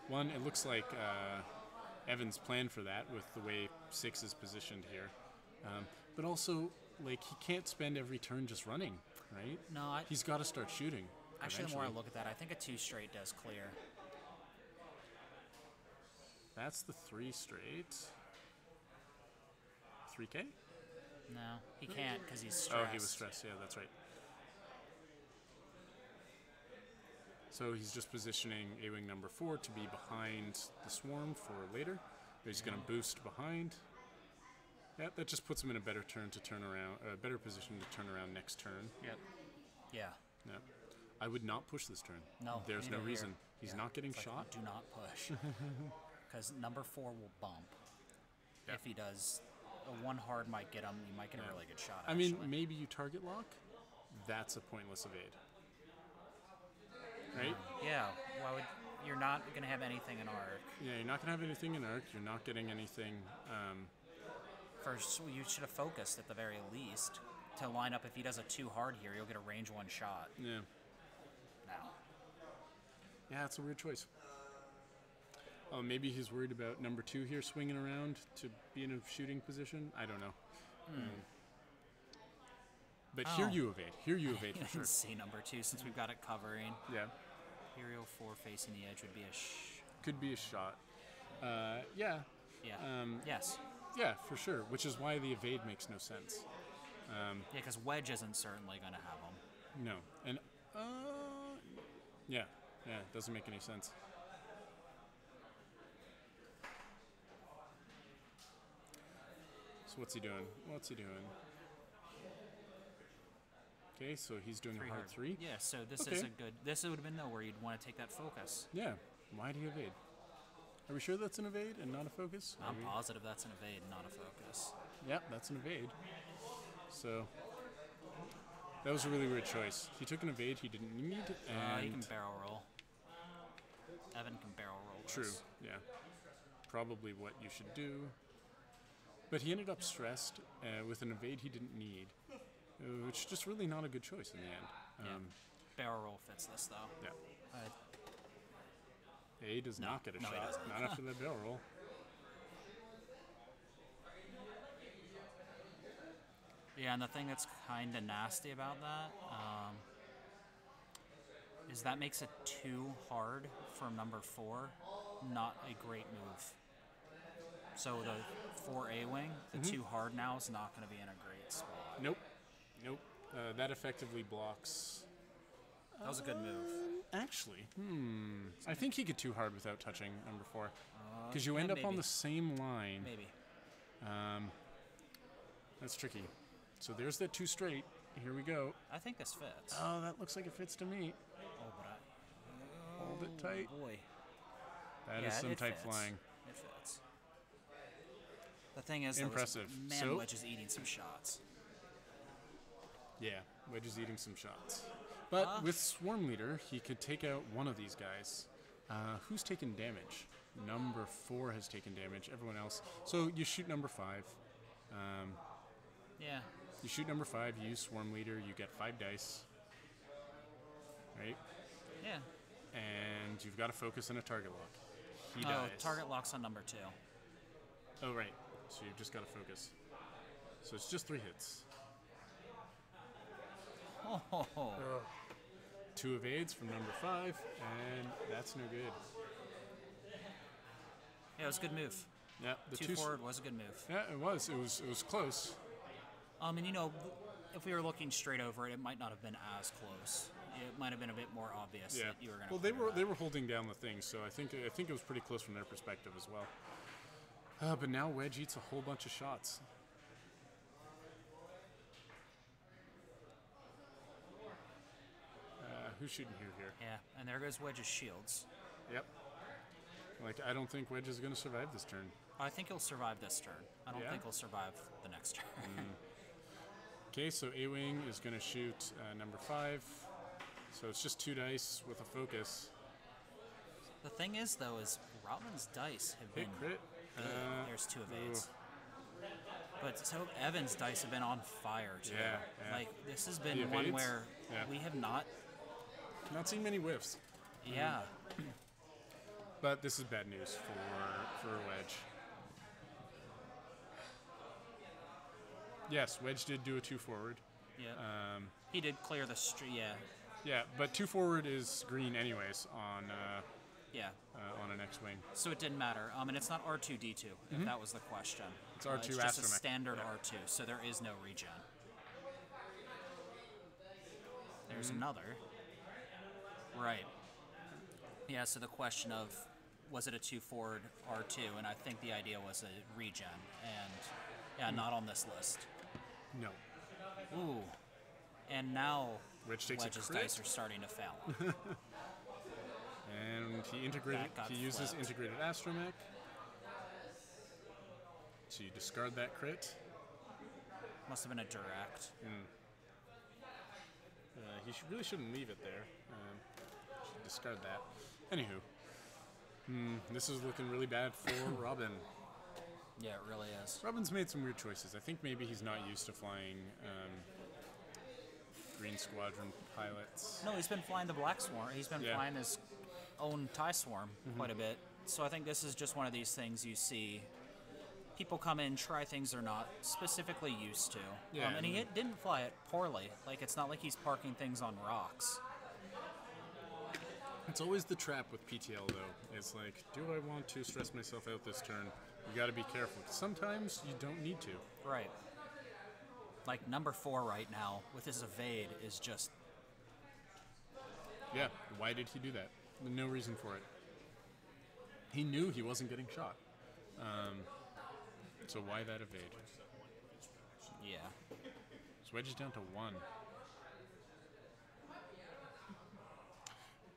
one, it looks like Evan's planned for that with the way 6 is positioned here. But also, like, he can't spend every turn just running, right? No, He's got to start shooting. actually, the more I eventually. look at that, I think a 2 straight does clear. That's the 3 straight. 3K? No, he can't because he's stressed. Oh, he was stressed. Yeah, that's right. So he's just positioning A-Wing number 4 to be behind the swarm for later. He's going to boost behind. Yeah, that just puts him in a better better position to turn around next turn. Yep. Yeah. Yeah. I would not push this turn. No. There's no neither reason. here. He's Yeah. not getting It's like, shot. do not push. Because number 4 will bump. Yeah. If he does, a 1 hard might get him. You might get a really good shot. I mean, actually. maybe you target lock. That's a pointless evade. Right? Yeah. Why would you're not gonna have anything in arc? Yeah, you're not going to have anything in arc. You're not getting anything. First, you should have focused at the very least to line up. If he does a 2 hard here, you'll get a range 1 shot. Yeah. Now. Yeah, it's a weird choice. Oh, maybe he's worried about number 2 here swinging around to be in a shooting position. I don't know. But here Oh. you evade. Here you evade You for sure. can see number 2 since we've got it covering. Yeah, Imperial 4 facing the edge would be a could be a shot. Yeah, yeah. Yes. yeah, for sure. Which is why the evade makes no sense. Yeah, because Wedge isn't certainly going to have him. No, and yeah, it doesn't make any sense. So what's he doing? Okay, so he's doing a hard 3. Yeah, so this Okay. is a good. This would have been where you'd want to take that focus. Yeah. Why do you evade? Are we sure that's an evade and not a focus? I'm positive that's an evade, not a focus. Yep, that's an evade. So that was a really weird choice. He took an evade he didn't need, and You can barrel roll. Evan can barrel roll this. true, yeah, probably what you should do. But he ended up stressed with an evade he didn't need, which is just really not a good choice in the end. Yeah. Barrel roll fits this though. Yeah. Uh, A does not get a no, he shot. doesn't. Not after that barrel roll. Yeah, and the thing that's kind of nasty about that is that makes it 2 hard for number 4. Not a great move. So the 4 A-Wing, the 2 hard now is not going to be in a great spot. Nope. That effectively blocks. That was a good move. Actually, I think he could 2 hard without touching number 4, because you end yeah, up on maybe. the same line. Maybe. That's tricky. So there's that 2 straight. Here we go. I think this fits. Oh, that looks like it fits to me. Oh, but Hold it tight. boy. That Yeah, is some it tight fits. flying. It fits. The thing is, though, Impressive. Man, So- Wedge is eating some shots. Yeah, Wedge is eating some shots. But with Swarm Leader, he could take out one of these guys. Who's taken damage? Number 4 has taken damage. Everyone else. So you shoot number 5. Yeah. You shoot number 5, you use Swarm Leader, you get 5 dice. Right? Yeah. means you've got to focus in a target lock. He Oh, dies. target lock's on number 2. Oh, right. So you've just got to focus. So it's just 3 hits. Oh, 2 evades from number 5, and that's no good. yeah, it was a good move. Yeah, the 2 forward was a good move. Yeah, it was. It was close. And you know, if we were looking straight over it, it might not have been as close. It might have been a bit more obvious Yeah. that you were going to. Well, they were holding down the thing, so I think it was pretty close from their perspective as well. But now Wedge eats a whole bunch of shots. Who's shooting here? Yeah, and there goes Wedge's shields. Yep. Like, I don't think Wedge is going to survive this turn. I think he'll survive this turn. I don't Yeah? think he'll survive the next turn. Okay, so A-Wing is going to shoot number 5. So it's just 2 dice with a focus. The thing is, though, is Robin's dice have Hit been crit. good. There's 2 evades. But so Evan's dice have been on fire, too. Yeah, yeah. Like, this has The been one evades? where Yeah. we have not... Not seen many whiffs. Yeah. But this is bad news for Wedge. Yes, Wedge did do a 2 forward. Yeah. He did clear the street. Yeah. Yeah, but 2 forward is green anyways on Yeah. on an X-Wing. So it didn't matter. And it's not R2-D2, if that was the question. It's R2 It's just a astromech. standard Yeah. R2, so there is no regen. There's another. Right. Yeah, so the question of, was it a 2 forward R2? And I think the idea was a regen. And, yeah, not on this list. No. Ooh. And now Wedge takes a Wedge's crit. dice are starting to fail. And he integrated. That got He uses flipped. integrated astromech. So you discard that crit. Must have been a direct. He really shouldn't leave it there. Should discard that. Anywho, this is looking really bad for Robin. Yeah, it really is. Robin's made some weird choices. I think maybe he's not used to flying Green Squadron pilots. No, he's been flying the Black Swarm. He's been Yeah. flying his own TIE Swarm quite a bit. So I think this is just one of these things you see people come in, try things they're not specifically used to. Yeah, And he didn't fly it poorly. Like, it's not like he's parking things on rocks. It's always the trap with PTL, though. It's like, do I want to stress myself out this turn? You got to be careful. Sometimes you don't need to. Right. Like, number 4 right now, with his evade, is just... Yeah, why did he do that? No reason for it. He knew he wasn't getting shot. So why that evade? Yeah. So Wedge is down to 1.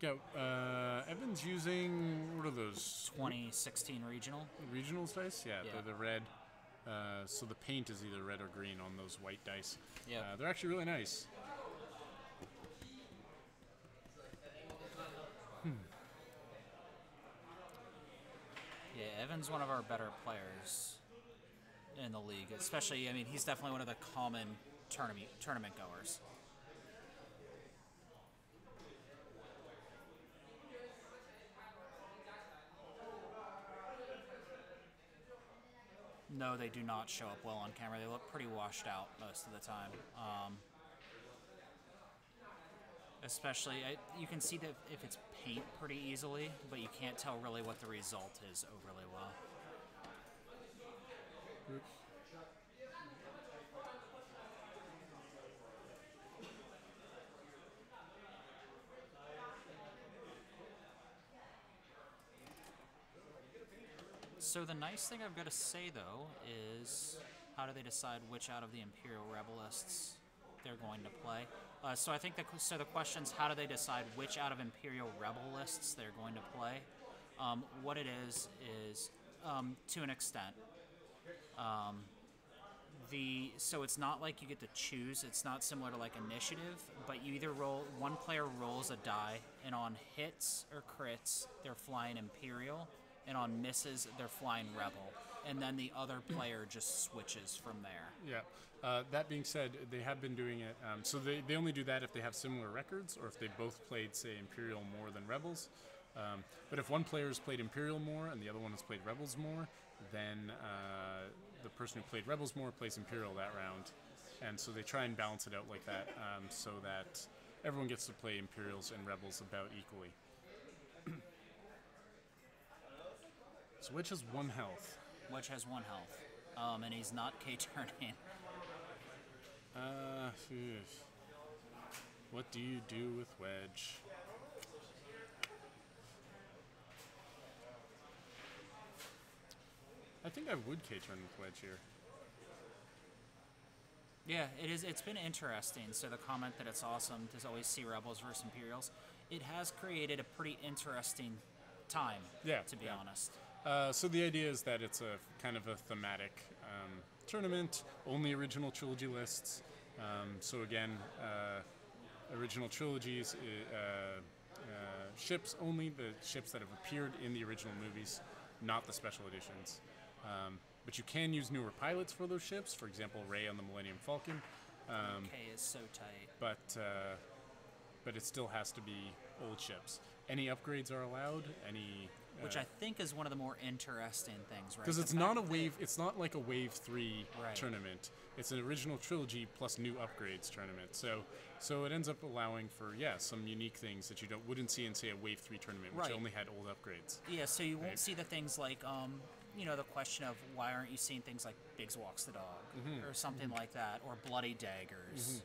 Go. Evan's using, what are those? 2016 regional. Regionals dice? Yeah, Yeah. they're the red. So the paint is either red or green on those white dice. Yeah. They're actually really nice. Yeah, Evan's one of our better players in the league. Especially, I mean, he's definitely one of the common tournament goers. No, they do not show up well on camera. They look pretty washed out most of the time. Especially, you can see that if it's paint pretty easily, but you can't tell really what the result is overly well. So the nice thing I've got to say, though, is how do they decide which out of the Imperial Rebelists they're going to play? So I think the question's how do they decide which out of Imperial Rebel lists they're going to play? What it is to an extent. So it's not like you get to choose. It's not similar to like initiative, but you either one player rolls a die, and on hits or crits, they're flying Imperial, and on misses, they're flying Rebel. And then the other player just switches from there. Yeah. That being said, they have been doing it. So they only do that if they have similar records or if they both played, say, Imperial more than Rebels. But if one player has played Imperial more and the other one has played Rebels more, then the person who played Rebels more plays Imperial that round. And so they try and balance it out like that, so that everyone gets to play Imperials and Rebels about equally. So Wedge has 1 health. Wedge has 1 health, and he's not K-turning. What do you do with Wedge? I think I would K-turn with Wedge here. Yeah, it is. It's been interesting. So the comment that it's awesome to always see Rebels versus Imperials, it has created a pretty interesting time. Yeah, to be honest. So the idea is that it's a kind of a thematic tournament, only original trilogy lists. So again, original trilogies, ships only, the ships that have appeared in the original movies, not the special editions. But you can use newer pilots for those ships. For example, Rey on the Millennium Falcon. K is so tight. But it still has to be old ships. Any upgrades are allowed. Which I think is one of the more interesting things, right? Because it's not a wave. It's not like a Wave 3 tournament. It's an original trilogy plus new upgrades tournament. So it ends up allowing for some unique things that you wouldn't see in, say, a Wave 3 tournament, which only had old upgrades. Yeah, so you won't see the things like the question of why aren't you seeing things like Biggs walks the dog or something like that, or bloody daggers.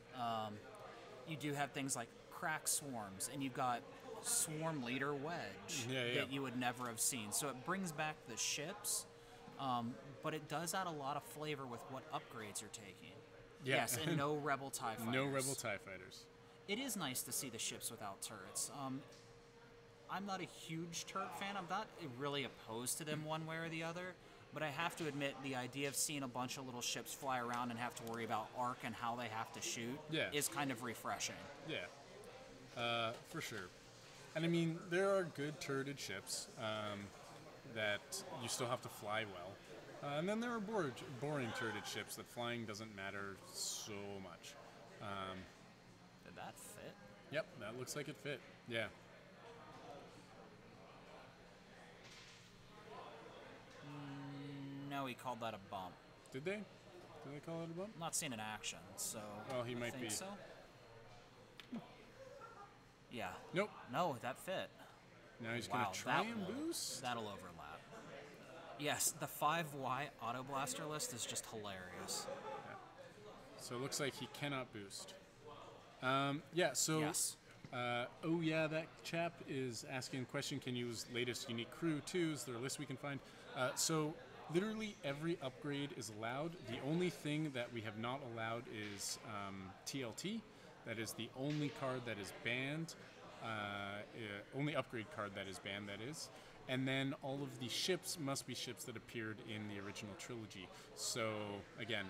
You do have things like crack swarms, and you've got swarm leader Wedge that you would never have seen. So it brings back the ships, but it does add a lot of flavor with what upgrades you're taking. Yeah. Yes, and no Rebel TIE Fighters. No Rebel TIE Fighters. It is nice to see the ships without turrets. I'm not a huge turret fan. I'm not really opposed to them one way or the other, but I have to admit the idea of seeing a bunch of little ships fly around and have to worry about arc and how they have to shoot is kind of refreshing. Yeah, for sure. And I mean, there are good turreted ships that you still have to fly well. And then there are boring turreted ships that flying doesn't matter so much. Did that fit? Yep, that looks like it fit. Yeah. No, he called that a bump. Did they? Did they call it a bump? I'm not seeing an action, so. Well, he I might think be. So. Yeah. Nope. No, that fit. Now he's going to try and boost? That'll overlap. Yes, the 5Y Auto Blaster list is just hilarious. Yeah. So it looks like he cannot boost. So... Yes. That chap is asking a question, can you use latest unique crew too? Is there a list we can find? So literally every upgrade is allowed. The only thing that we have not allowed is TLT. That is the only card that is banned. Only upgrade card that is banned, that is. And then all of the ships must be ships that appeared in the original trilogy. So again,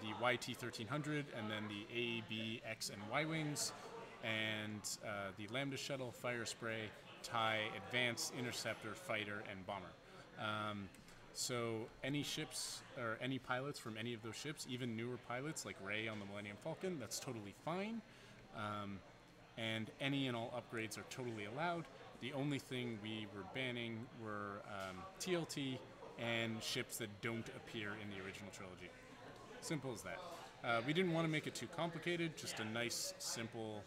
the YT-1300, and then the A, B, X, and Y wings, and the Lambda Shuttle, Fire Spray, TIE, Advanced, Interceptor, Fighter, and Bomber. So any ships, or any pilots from any of those ships, even newer pilots like Rey on the Millennium Falcon, that's totally fine. And any and all upgrades are totally allowed. The only thing we were banning were TLT and ships that don't appear in the original trilogy. Simple as that. We didn't want to make it too complicated, just a nice, simple,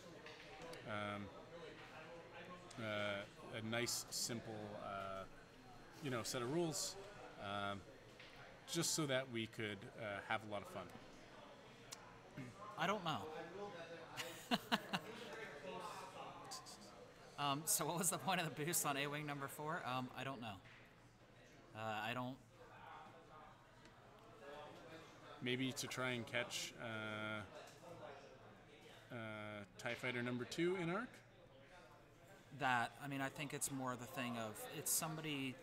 set of rules, just so that we could have a lot of fun. I don't know. So what was the point of the boost on A-Wing number 4? I don't know. I don't... Maybe to try and catch TIE Fighter number 2 in arc? I think it's more the thing of, it's somebody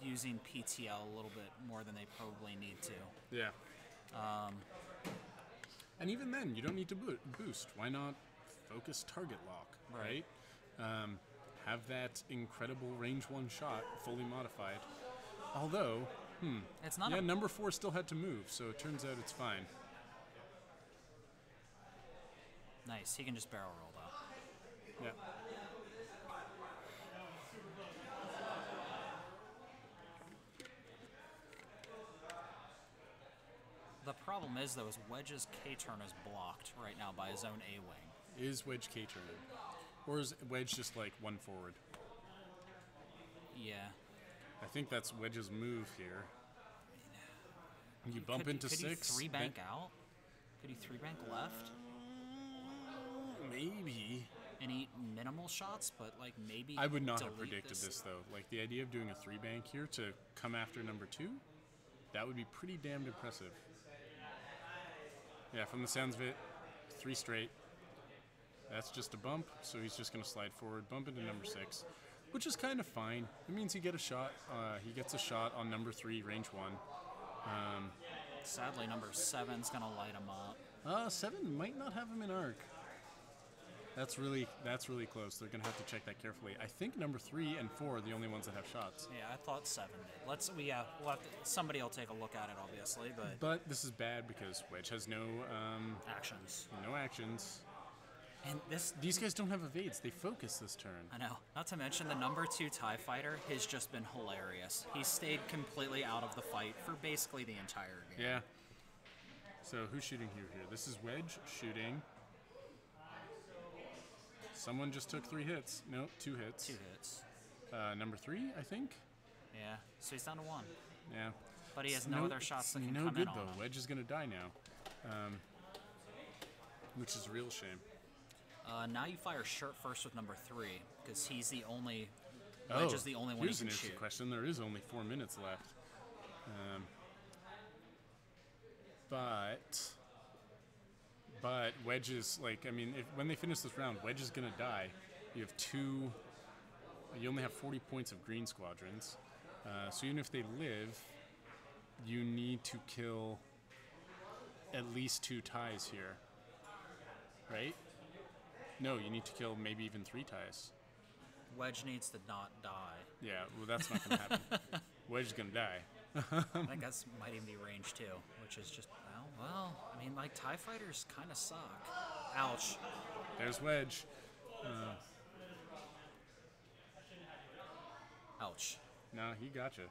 using PTL a little bit more than they probably need to. Yeah. And even then, you don't need to boost. Why not focus target lock, right? Have that incredible range 1 shot fully modified. Although, it's not number 4 still had to move, so it turns out it's fine. Nice. He can just barrel roll though. Yeah. problem is, though, is Wedge's K-turn is blocked right now by his own A-wing. Is Wedge K-turning? Or is Wedge just like one forward? Yeah. I think that's Wedge's move here. You bump into could 6. Could he 3-bank out? Could he 3-bank left? Maybe. And eat minimal shots, but like maybe I would not have delete predicted this though. Like the idea of doing a 3-bank here to come after number 2, that would be pretty damned impressive. Yeah, from the sounds of it, 3 straight. That's just a bump, so he's just going to slide forward, bump into number 6, which is kind of fine. It means you get a shot. He gets a shot on number 3, range 1. Sadly, number 7's going to light him up. 7 might not have him in arc. That's really close. They're gonna have to check that carefully. I think number 3 and 4 are the only ones that have shots. Yeah, I thought 7 did. We'll have to, somebody will take a look at it, obviously, but. But this is bad because Wedge has no Actions. No actions. And these guys don't have evades. They focus this turn. I know. Not to mention the number 2 TIE fighter has just been hilarious. He stayed completely out of the fight for basically the entire game. Yeah. So who's shooting here? This is Wedge shooting. Someone just took 3 hits. No, 2 hits. 2 hits. Number 3, I think. Yeah. So he's down to 1. Yeah. But he has no other shots that can come good in on though. him. Wedge is gonna die now, which is a real shame. Now you fire shirt first with number 3 because he's the only. Wedge is the only one Here's who an can interesting shoot. question. There is only 4 minutes left, but Wedge is like, I mean, when they finish this round, Wedge is gonna die. You have 2. You only have 40 points of green squadrons, so even if they live, you need to kill at least 2 ties here, right? No, you need to kill maybe even 3 ties. Wedge needs to not die. Yeah, well, that's not going to happen. Wedge is going to die. I think that's might even be range 2, which is just, well, I mean, like, TIE fighters kind of suck. Ouch. There's Wedge. Ouch. No, he gotcha.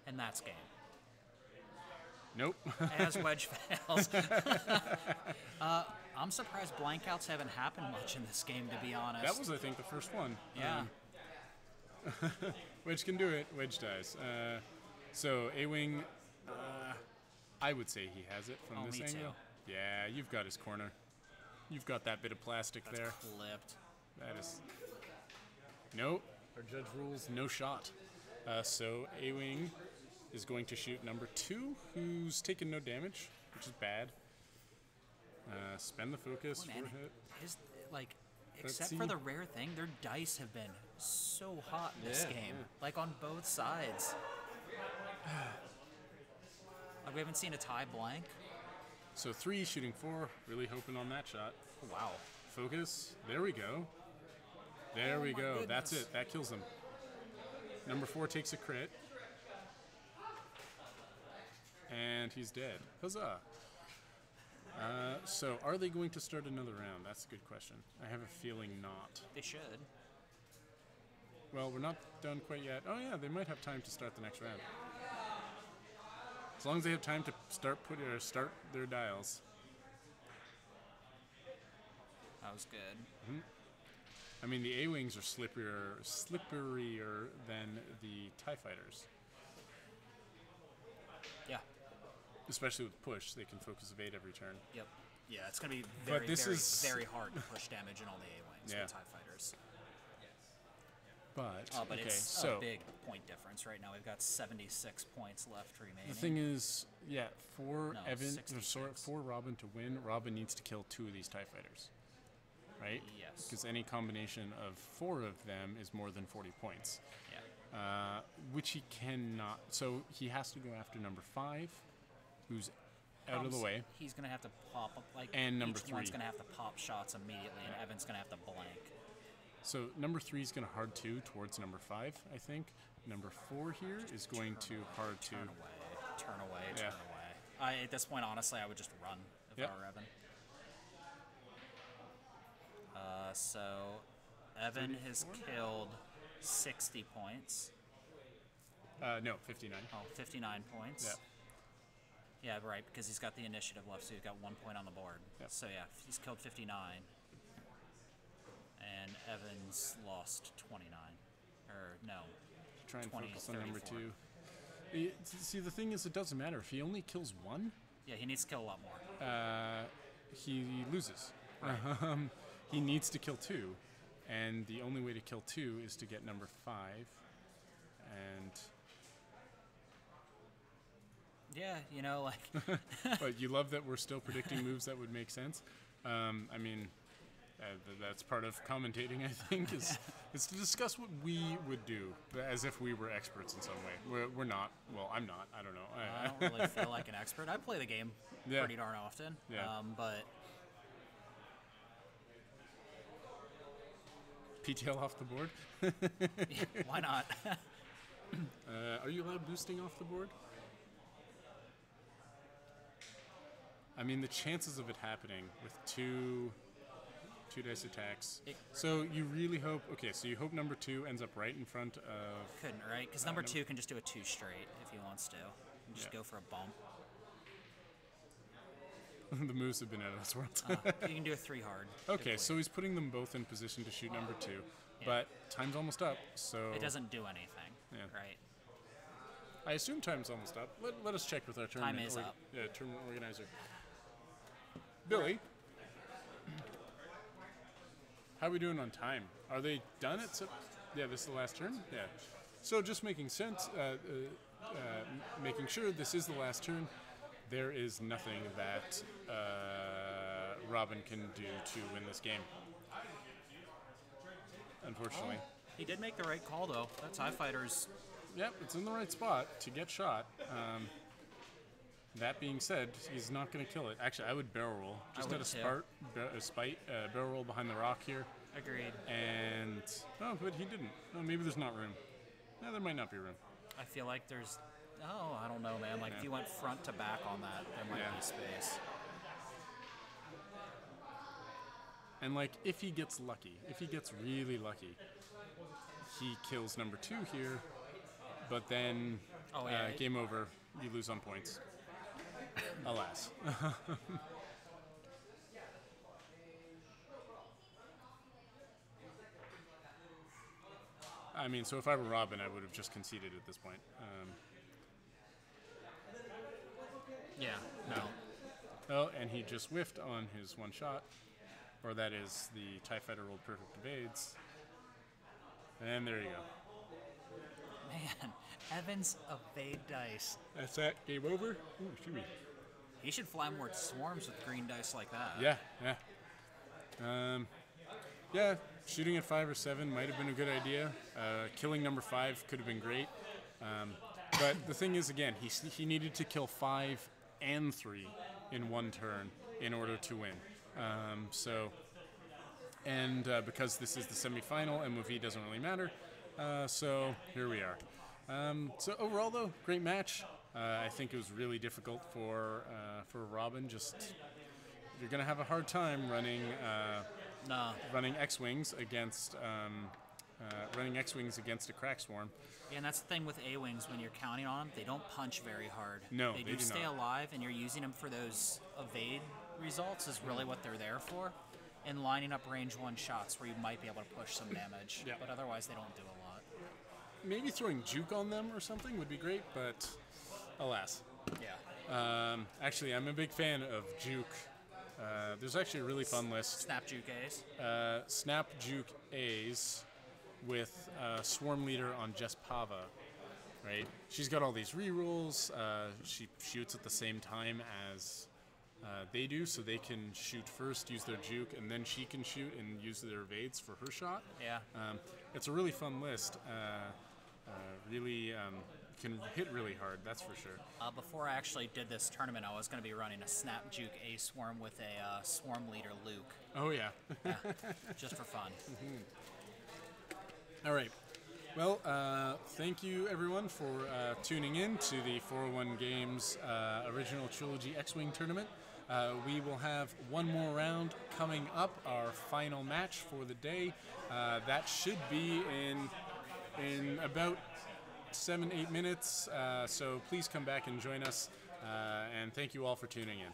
And that's game. Nope. As Wedge fails. I'm surprised blankouts haven't happened much in this game, to be honest. That was, I think, the first one. Yeah. Wedge can do it. Wedge dies. So A-Wing, I would say he has it from this me angle. too. Yeah, you've got his corner. You've got that bit of plastic That's there. clipped. That is. Nope. Our judge rules no shot. So A-Wing is going to shoot number 2, who's taken no damage, which is bad. Spend the focus Boy, for man, hit. his, like, Let's except see. for the rare thing, their dice have been so hot in this game. Yeah. Like, on both sides. Like, we haven't seen a tie blank. So 3 shooting 4, really hoping on that shot. Wow. Focus. There we go. There we my go. That's goodness. it. That kills him. Number 4 takes a crit. And he's dead. Huzzah. So are they going to start another round? That's a good question. I have a feeling not. They should. Well, we're not done quite yet. Oh yeah, they might have time to start the next round. As long as they have time to start their dials. That was good. I mean, the A-Wings are slipperier than the TIE fighters. Yeah. Especially with push, they can focus evade every turn. Yep. Yeah, it's going to be very, this very, is- very hard to push damage in all the A-Wings Yeah. with TIE fighters. But, But okay, it's so a big point difference right now. We've got 76 points left remaining. the thing is, yeah, for No, Evan, 66. for Robin to win, Robin needs to kill 2 of these TIE fighters, right? Yes. Because any combination of 4 of them is more than 40 points, Yeah. which he cannot. So he has to go after number 5, who's out of the way. He's going to have to pop up, like, And number each one's 3. going to have to pop shots immediately, and Evan's going to have to blank. So number 3 is going to hard 2 towards number 5, I think. Number 4 here is going to hard 2. Turn away, turn away, Yeah. turn away. At this point, honestly, I would just run if Yep. I were Evan. So Evan has killed 60 points. No, 59. Oh, 59 points. Yeah. Yeah, right, because he's got the initiative left, so he's got 1 point on the board. Yep. So yeah, he's killed 59. And Evans lost 29. Or no, Try and 20, focus on number 34. 2. See, the thing is, it doesn't matter. If he only kills 1, Yeah, he needs to kill a lot more. he loses. He needs to kill 2, and the only way to kill 2 is to get number 5. And Yeah, you know, like but you love that we're still predicting moves that would make sense. I mean, that's part of commentating, I think, is to discuss what we would do as if we were experts in some way. We're not. Well, I'm not. I don't know. I don't really feel like an expert. I play the game Yeah. pretty darn often. Yeah. But PTL off the board. yeah, why not? Are you allowed boosting off the board? I mean, the chances of it happening with two dice attacks. So you really hope. Okay, so you hope number 2 ends up right in front of. Couldn't, right? Because number 2 can just do a 2 straight if he wants to. And just Yeah. go for a bump. The moves have been out of this world. You can do a 3 hard. Okay, typically. so he's putting them both in position to shoot number 2, but time's almost up. So It doesn't do anything, Yeah. right? I assume time's almost up. Let us check with our tournament. is up. Yeah, tournament organizer. Billy, how are we doing on time? Are they done at? Yeah, this is the last turn. Yeah. So just making sense, making sure this is the last turn. There is nothing that Robin can do to win this game. Unfortunately. He did make the right call, though. That TIE Fighter's... Yep, it's in the right spot to get shot. That being said, he's not going to kill it. Actually, I would barrel roll. Just would at a spite, barrel roll behind the rock here. Agreed. And but he didn't. Oh, maybe there's not room. Yeah, there might not be room. I feel like there's... Oh, I don't know, man. Like, if you went front to back on that, there might be space. And like, if he gets lucky, if he gets really lucky, he kills number 2 here. But then, game over. You lose on points. Alas. I mean, so if I were Robin, I would have just conceded at this point. Yeah, no. Oh, and he just whiffed on his one shot. Or that is the TIE Fighter rolled perfect evades. And there you go. Man, Evans evade dice. That's that. Game over. Ooh, shoot me. He should fly more swarms with green dice like that. Yeah. Yeah, shooting at 5 or 7 might have been a good idea. Killing number 5 could have been great. But the thing is, again, he needed to kill 5 and 3 in one turn in order to win. Because this is the semifinal, MOV doesn't really matter. So here we are. So overall, though, great match. I think it was really difficult for Robin. Just you're gonna have a hard time running X-Wings against a crack swarm. Yeah, and that's the thing with A-Wings. When you're counting on them, they don't punch very hard. No, they they do do stay not. alive, and you're using them for those evade results is really what they're there for. And lining up range 1 shots where you might be able to push some damage. Yeah. But otherwise, they don't do a lot. Maybe throwing juke on them or something would be great, but alas. Yeah. Actually, I'm a big fan of juke. There's actually a really fun list. Snap juke A's. Snap juke A's with Swarm Leader on Jess Pava, right? She's got all these rerolls. She shoots at the same time as they do, so they can shoot first, use their juke, and then she can shoot and use their evades for her shot. Yeah. It's a really fun list. Really can hit really hard, that's for sure. Before I actually did this tournament, I was going to be running a Snap Juke A Swarm with a Swarm Leader Luke. Oh, yeah. Just for fun. All right. Well, thank you, everyone, for tuning in to the 401 Games Original Trilogy X-Wing Tournament. We will have one more round coming up, our final match for the day. That should be in about 7-8 minutes, so please come back and join us. and thank you all for tuning in.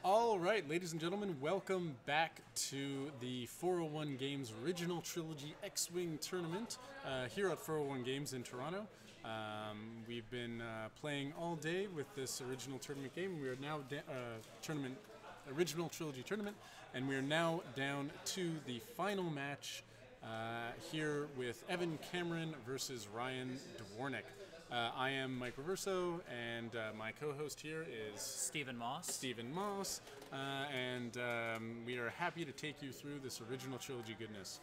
All right, ladies and gentlemen, welcome back to the 401 Games Original Trilogy X-Wing Tournament here at 401 Games in Toronto. We've been playing all day with this original tournament game. We are now Original Trilogy Tournament, and we are now down to the final match here with Evan Cameron versus Ryan Dwornik. I am Mike Reverso, and my co-host here is Stephen Moss. And we are happy to take you through this original trilogy goodness.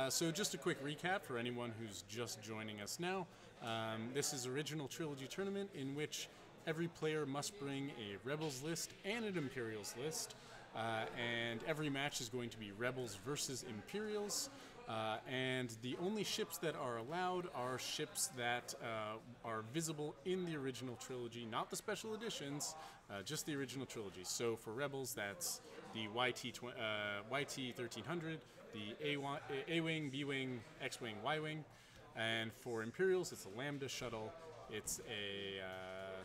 So just a quick recap for anyone who's just joining us now. This is Original Trilogy Tournament in which every player must bring a Rebels list and an Imperials list, and every match is going to be Rebels versus Imperials. And the only ships that are allowed are ships that are visible in the original trilogy, not the special editions, just the original trilogy. So for Rebels, that's the YT 1300, the A-Wing, B-Wing, X-Wing, Y-Wing. And for Imperials, it's a Lambda shuttle, it's a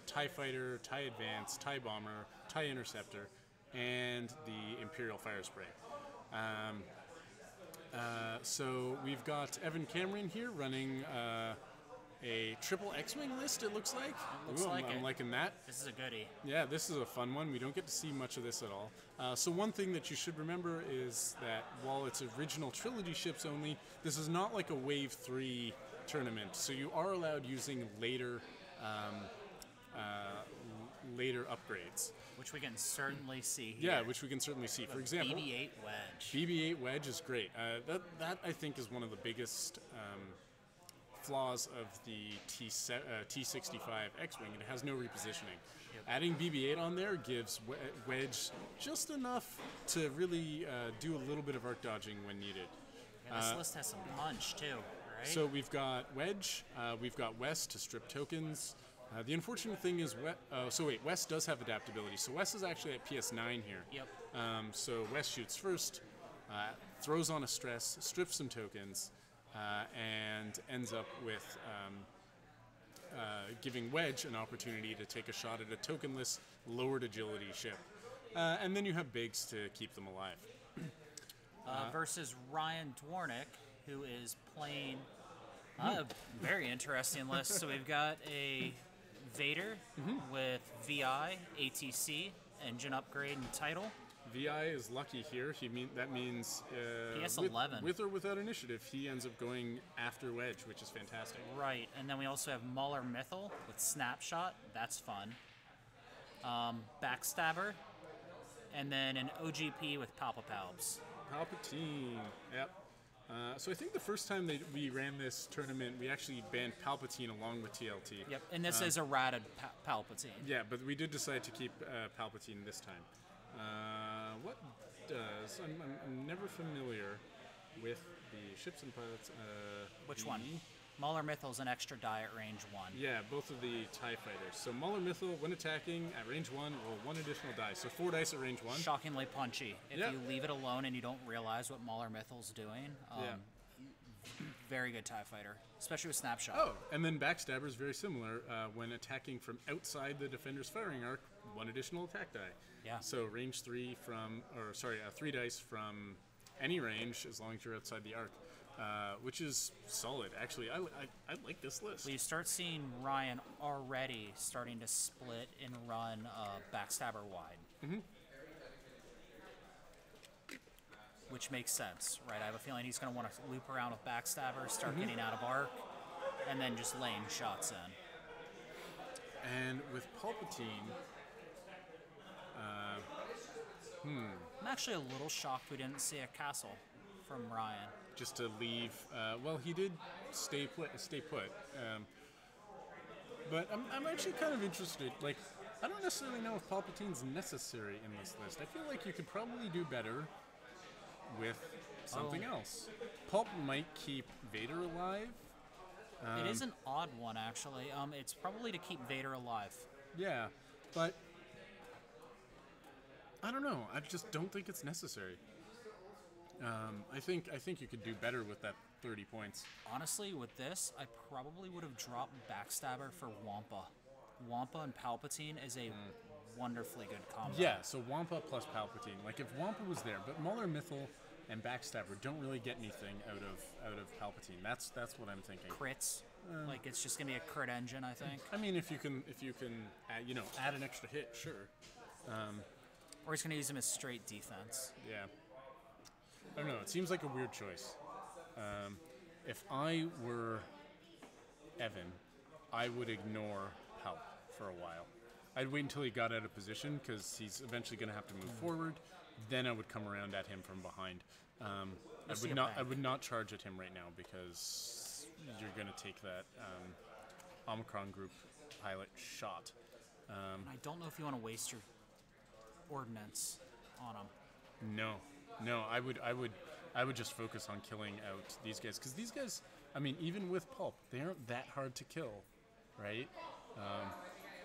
TIE Fighter, TIE Advance, TIE Bomber, TIE Interceptor, and the Imperial Fire Spray. So we've got Evan Cameron here running a triple X-Wing list, it looks like. I'm liking that. This is a goodie. Yeah, this is a fun one. We don't get to see much of this at all. So one thing that you should remember is that while it's original trilogy ships only, this is not like a Wave 3 tournament. So you are allowed using later upgrades. Which we can certainly see here. Yeah, which we can certainly see. For example, BB-8 Wedge. BB-8 Wedge is great. That I think is one of the biggest flaws of the T65 X-Wing. It has no repositioning. Yep. Adding BB-8 on there gives Wedge just enough to really do a little bit of arc dodging when needed. Yeah, this list has some punch too, right? So we've got Wedge, we've got West to strip tokens. The unfortunate thing is, West does have adaptability. So West is actually at PS9 here. Yep. So West shoots first, throws on a stress, strips some tokens, and ends up with giving Wedge an opportunity to take a shot at a tokenless, lowered agility ship. And then you have Biggs to keep them alive. Versus Ryan Dwornik, who is playing a very interesting list. So we've got a Vader with VI, ATC, engine upgrade, and title. VI is lucky here. That means he has 11. With or without initiative, he ends up going after Wedge, which is fantastic. Right, and then we also have Mauler Mythal with Snapshot. That's fun. Backstabber, and then an OGP with Palpapalps. Palpatine. Yep. So I think the first time we ran this tournament, we actually banned Palpatine along with TLT. Yep, and this is a ratted Palpatine. Yeah, but we did decide to keep Palpatine this time. What does... I'm never familiar with the ships and pilots. Which one? Mauler Mythal's an extra die at range 1. Yeah, both of the TIE fighters. So Mauler Mythal, when attacking at range 1, roll 1 additional die. So 4 dice at range 1. Shockingly punchy. If you leave it alone and you don't realize what Mauler Mythal's doing, very good TIE fighter, especially with Snapshot. Oh, and then Backstabber is very similar. When attacking from outside the defender's firing arc, 1 additional attack die. Yeah. So range 3 3 dice from any range as long as you're outside the arc. Which is solid. Actually, I like this list. Well, you start seeing Ryan already starting to split and run Backstabber wide. Which makes sense, right? I have a feeling he's going to want to loop around with Backstabber, start getting out of arc, and then just laying shots in. And with Palpatine... I'm actually a little shocked we didn't see a castle from Ryan. Just to leave. Well, he did stay put. But I'm actually kind of interested. Like, I don't necessarily know if Palpatine's necessary in this list. I feel like you could probably do better with something else. Pulp might keep Vader alive. It is an odd one, actually. It's probably to keep Vader alive. Yeah, but I don't know. I just don't think it's necessary. I think you could do better with that 30 points. Honestly, with this, I probably would have dropped Backstabber for Wampa. Wampa and Palpatine is a wonderfully good combo. Yeah, so Wampa plus Palpatine. Like if Wampa was there, but Mauler Mythal and Backstabber don't really get anything out of Palpatine. That's what I'm thinking. Crits. Like it's just gonna be a crit engine, I think. I mean, if you can add an extra hit, sure. Or he's gonna use him as straight defense. Yeah. I don't know. It seems like a weird choice. If I were Evan, I would ignore Palp for a while. I'd wait until he got out of position because he's eventually going to have to move forward. Then I would come around at him from behind. I would not charge at him right now because you're going to take that Omicron group pilot shot. And I don't know if you want to waste your ordnance on him. No. I would just focus on killing out these guys because these guys. I mean, even with Pulp, they aren't that hard to kill, right?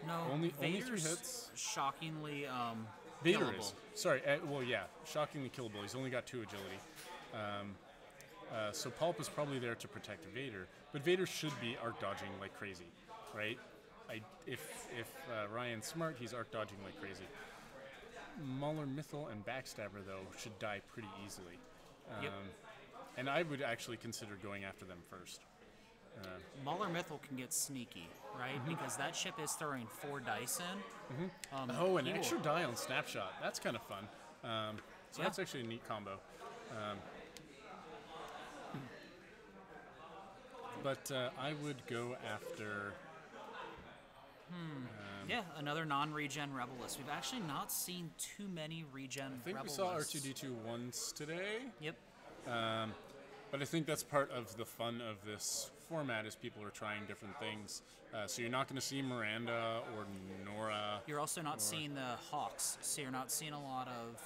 No, only 3 Vader's hits. Shockingly Vader killable. is. Sorry, shockingly killable. He's only got 2 agility. So Pulp is probably there to protect Vader, but Vader should be arc dodging like crazy, right? If Ryan's smart, he's arc dodging like crazy. Mauler Mythal and Backstabber though should die pretty easily. Yep. And I would actually consider going after them first. Mauler Mythal can get sneaky, right? Because that ship is throwing 4 dice in. An extra die on Snapshot. That's kind of fun. That's actually a neat combo. But I would go after... Another non-regen Rebel list. We've actually not seen too many regen I think Rebel we saw lists. R2-D2 once today. Yep. But I think that's part of the fun of this format is people are trying different things. So you're not going to see Miranda or Nora. You're also not seeing the Hawks, so you're not seeing a lot of...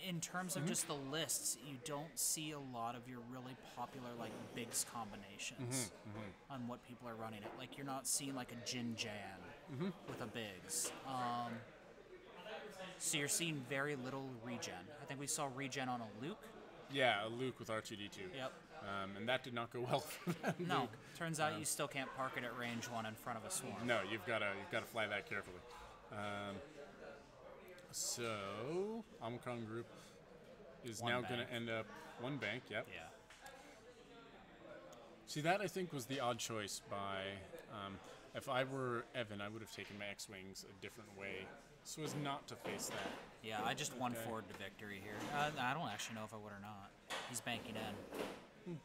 in terms of just the lists, you don't see a lot of your really popular, like, Biggs combinations on what people are running it. Like, you're not seeing, like, a Jin Jan with a Biggs. So you're seeing very little regen. I think we saw regen on a Luke. Yeah, a Luke with R2-D2. Yep. And that did not go well for that No, Luke. turns out you still can't park it at range 1 in front of a swarm. No, you've got to fly that carefully. So Omicron group is One now bank. going to end up 1 bank. Yep. Yeah. See, that I think was the odd choice by. If I were Evan, I would have taken my X-Wings a different way so as not to face that. Yeah, I just won forward to victory here. I don't actually know if I would or not. He's banking in.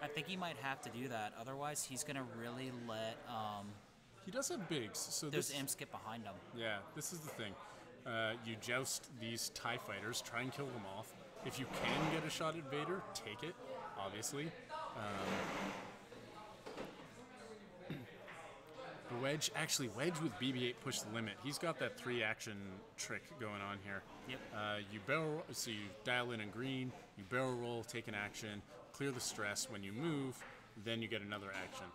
I think he might have to do that. Otherwise, he's going to really let... He does have bigs, so those this. imps get behind him. Yeah, this is the thing. You joust these TIE fighters, try and kill them off. If you can get a shot at Vader, take it, obviously. Wedge with BB-8 push the limit. He's got that 3-action trick going on here. Yep. You dial in green, you barrel roll, take an action, clear the stress. When you move, then you get another action.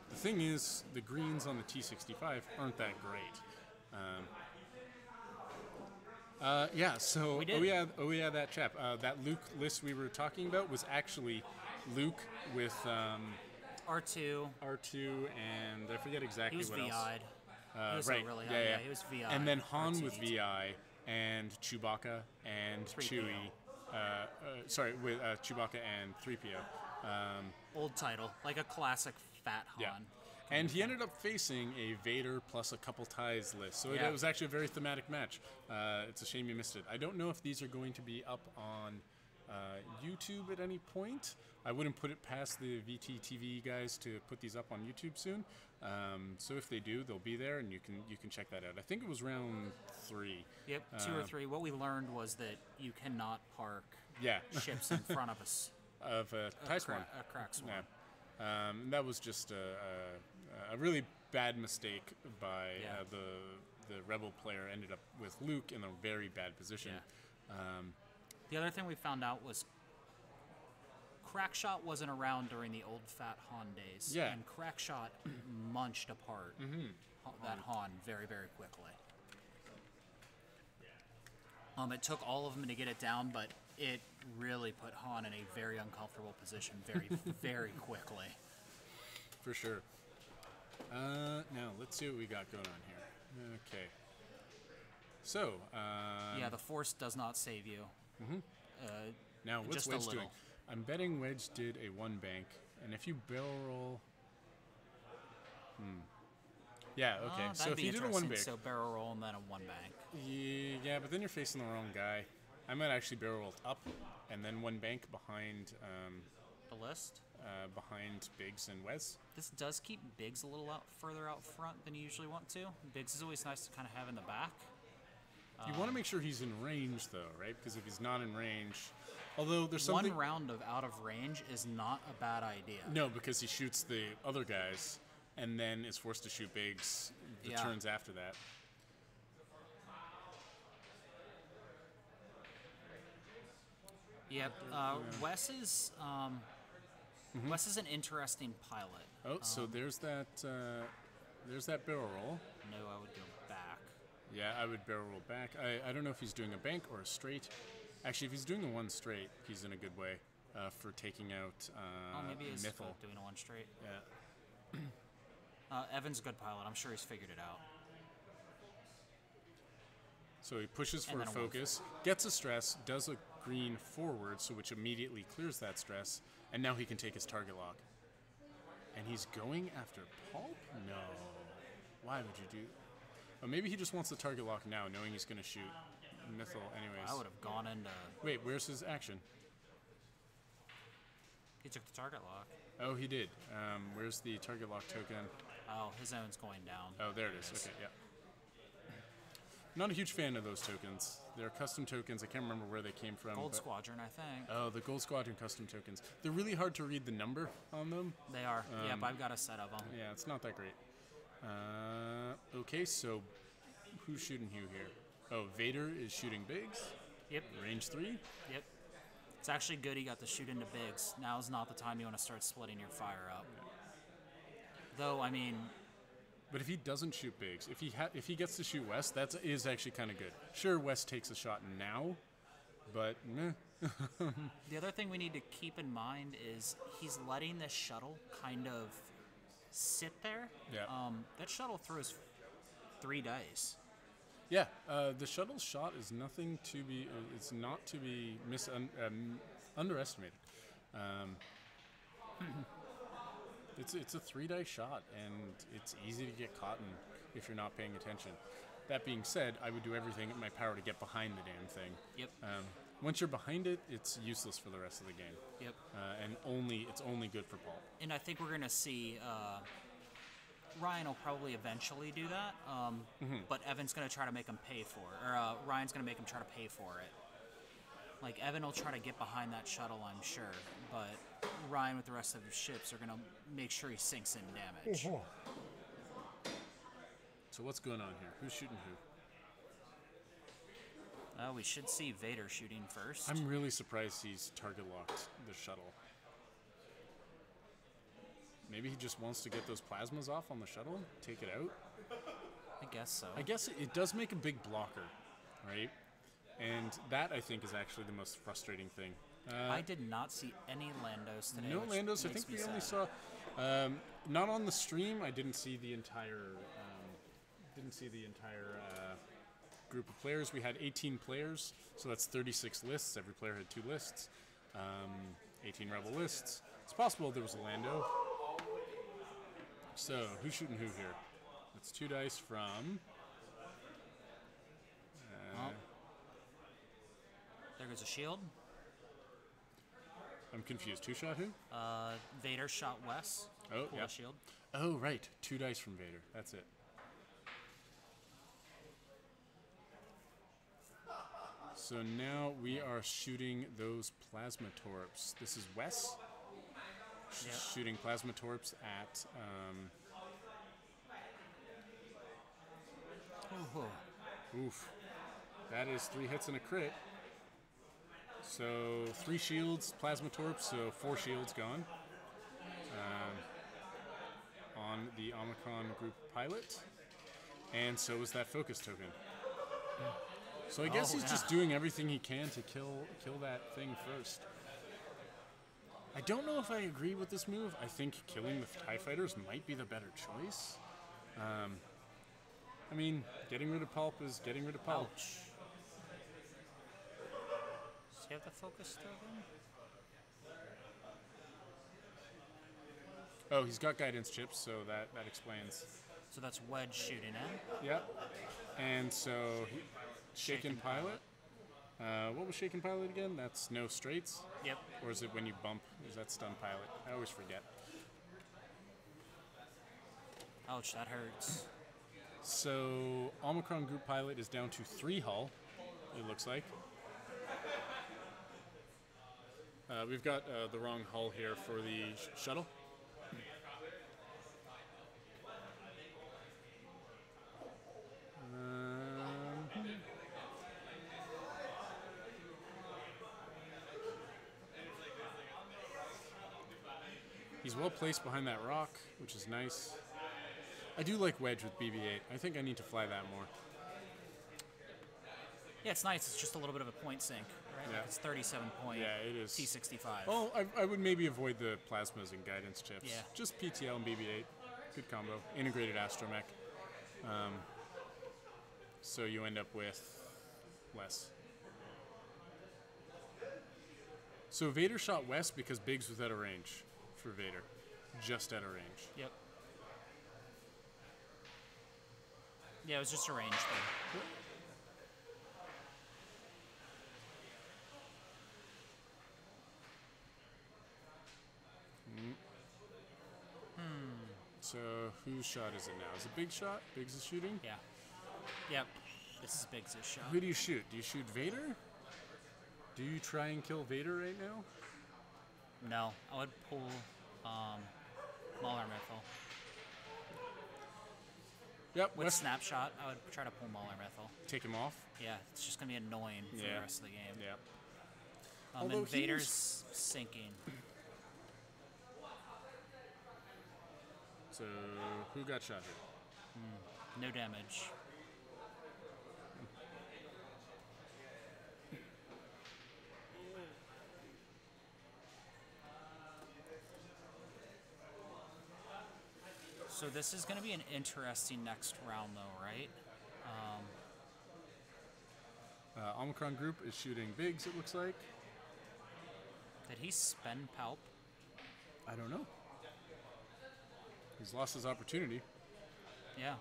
The thing is, the greens on the T-65 aren't that great. So We did. That chap. That Luke list we were talking about was actually Luke with R2. R2 and I forget exactly He was what VI'd. else. He was Right. really yeah, high. yeah. He was VI. And then Han R2D2. with VI and Chewbacca and 3PO. Chewie. With Chewbacca and 3PO. Old title, like a classic fat Han. Yeah. And he ended up facing a Vader plus a couple ties list. So Yeah. it was actually a very thematic match. It's a shame you missed it. I don't know if these are going to be up on YouTube at any point. I wouldn't put it past the VTTV guys to put these up on YouTube soon. So if they do, they'll be there, and you can check that out. I think it was round 3. Yep, 2 or 3. What we learned was that you cannot park Yeah. ships in front of us. Of TIE Swarm. A crack swarm. Yeah. That was just a really bad mistake by Yeah. the Rebel player. Ended up with Luke in a very bad position. Yeah. The other thing we found out was Crackshot wasn't around during the old fat Han days. Yeah. And Crackshot munched apart that Han very, very quickly. It took all of them to get it down, but it really put Han in a very uncomfortable position very, very quickly. for sure. Now, let's see what we got going on here. Okay. So, Yeah, the Force does not save you. now what's just a Wedge little. doing? I'm betting Wedge did a 1 bank, and if you barrel roll... Yeah, okay. So That'd if be you did a 1 interesting. bank... So barrel roll and then a 1 bank. Yeah, but then you're facing the wrong guy. I might actually barrel roll up, and then 1 bank behind The list. behind Biggs and Wes. This does keep Biggs a little further out front than you usually want to. Biggs is always nice to kind of have in the back. You want to make sure he's in range, though, right? Because if he's not in range... Although there's something... One round of out of range is not a bad idea. No, because he shoots the other guys, and then is forced to shoot Biggs the Yeah. turns after that. Yep. Wes is an interesting pilot. Oh, so there's that barrel roll. No, I would go back. Yeah, I would barrel roll back. I don't know if he's doing a bank or a straight. Actually, if he's doing the 1 straight, he's in a good way for taking out Maybe he's Mythil. doing a 1 straight. Yeah. Evan's a good pilot. I'm sure he's figured it out. So he pushes And for a then a 1 focus, gets a stress, does a green forward, so which immediately clears that stress, and now he can take his target lock. And he's going after Pulp? No. Why would you do? Or maybe he just wants the target lock now, knowing he's going to shoot Mythil anyways. I would have gone into. Wait, where's his action? He took the target lock. Oh, he did. Where's the target lock token? Oh, his own's going down. Oh, there it is. Okay, yeah. Not a huge fan of those tokens. They're custom tokens. I can't remember where they came from. Gold but- Squadron, I think. Oh, the Gold Squadron custom tokens. They're really hard to read the number on them. They are. Yep, I've got a set of them. Yeah, it's not that great. Okay, so who's shooting who here? Oh, Vader is shooting Biggs. Yep. Range 3. Yep. It's actually good he got to shoot into Biggs. Now's not the time you want to start splitting your fire up. Though, I mean, But if he doesn't shoot Biggs, if he gets to shoot West, that is actually kind of good. Sure, West takes a shot now, but meh. the other thing we need to keep in mind is he's letting this shuttle kind of sit there. Yeah. That shuttle throws 3 dice. Yeah, the shuttle shot is nothing to be. It's not to be underestimated. It's a 3-die shot, and it's easy to get caught in if you're not paying attention. That being said, I would do everything in my power to get behind the damn thing. Yep. Once you're behind it, it's useless for the rest of the game. Yep. And it's only good for Paul. And I think we're going to see Ryan will probably eventually do that, but Evan's going to try to make him pay for it. Or Ryan's going to make him try to pay for it. Like, Evan will try to get behind that shuttle, I'm sure, but Ryan with the rest of his ships are going to make sure he sinks in damage. So what's going on here? Who's shooting who? We should see Vader shooting first. I'm really surprised he's target locked the shuttle. Maybe he just wants to get those plasmas off on the shuttle, take it out. I guess so. I guess it does make a big blocker, right? And that, I think, is actually the most frustrating thing. I did not see any Landos today. No which Landos. I makes think me we only sad. saw, not on the stream. I didn't see the entire, group of players. We had 18 players, so that's 36 lists. Every player had 2 lists, 18 rebel lists. It's possible there was a Lando. So who's shooting who here? That's 2 dice from. There goes a shield. I'm confused. Who shot who? Vader shot Wes. Oh, Pulled yeah. a shield. Oh, right. 2 dice from Vader. That's it. So now we are shooting those plasma torps. This is Wes Yep. shooting plasma torps at. Oof. That is 3 hits and a crit. So 3 shields, plasma torps, so 4 shields gone. On the Omicron group pilot. And so is that focus token. So I guess he's just doing everything he can to kill that thing first. I don't know if I agree with this move. I think killing the TIE fighters might be the better choice. I mean, getting rid of Pulp is getting rid of Pulp. Ouch. Does he have the focus still then? Oh, he's got guidance chips, so that explains. So that's Wedge shooting in. Yep. And so, Shaken Pilot. What was Shaken Pilot again? That's no straights? Yep. Or is it when you bump? Is that Stun Pilot? I always forget. Ouch, that hurts. So, Omicron Group Pilot is down to 3 hull, it looks like. We've got the wrong hull here for the shuttle. He's well placed behind that rock, which is nice. I do like Wedge with BB-8. I think I need to fly that more. Yeah, it's nice. It's just a little bit of a point sink, right? Yeah. Like it's 37 point Yeah, it is. T65. Well, I would maybe avoid the plasmas and guidance chips. Yeah. Just PTL and BB-8. Good combo. Integrated astromech. So you end up with less. So Vader shot west because Biggs was out of range for Vader. Just out of range. Yep. Yeah, it was just a range thing. So whose shot is it now? Is it Big shot? Biggs is shooting? Yeah. Yep. This is Biggs' shot. Who do you shoot? Do you shoot Vader? Do you try and kill Vader right now? No, I would pull Mauler Mythil. Yep. With West. Snapshot, I would try to pull Mauler Mythil. Take him off. Yeah, it's just going to be annoying for the rest of the game. Yeah. And Although Vader's sinking. So who got shot here? No damage. So this is going to be an interesting next round, though, right? Omicron Group is shooting Biggs, it looks like. Did he spend Palp? I don't know. He's lost his opportunity. Yeah.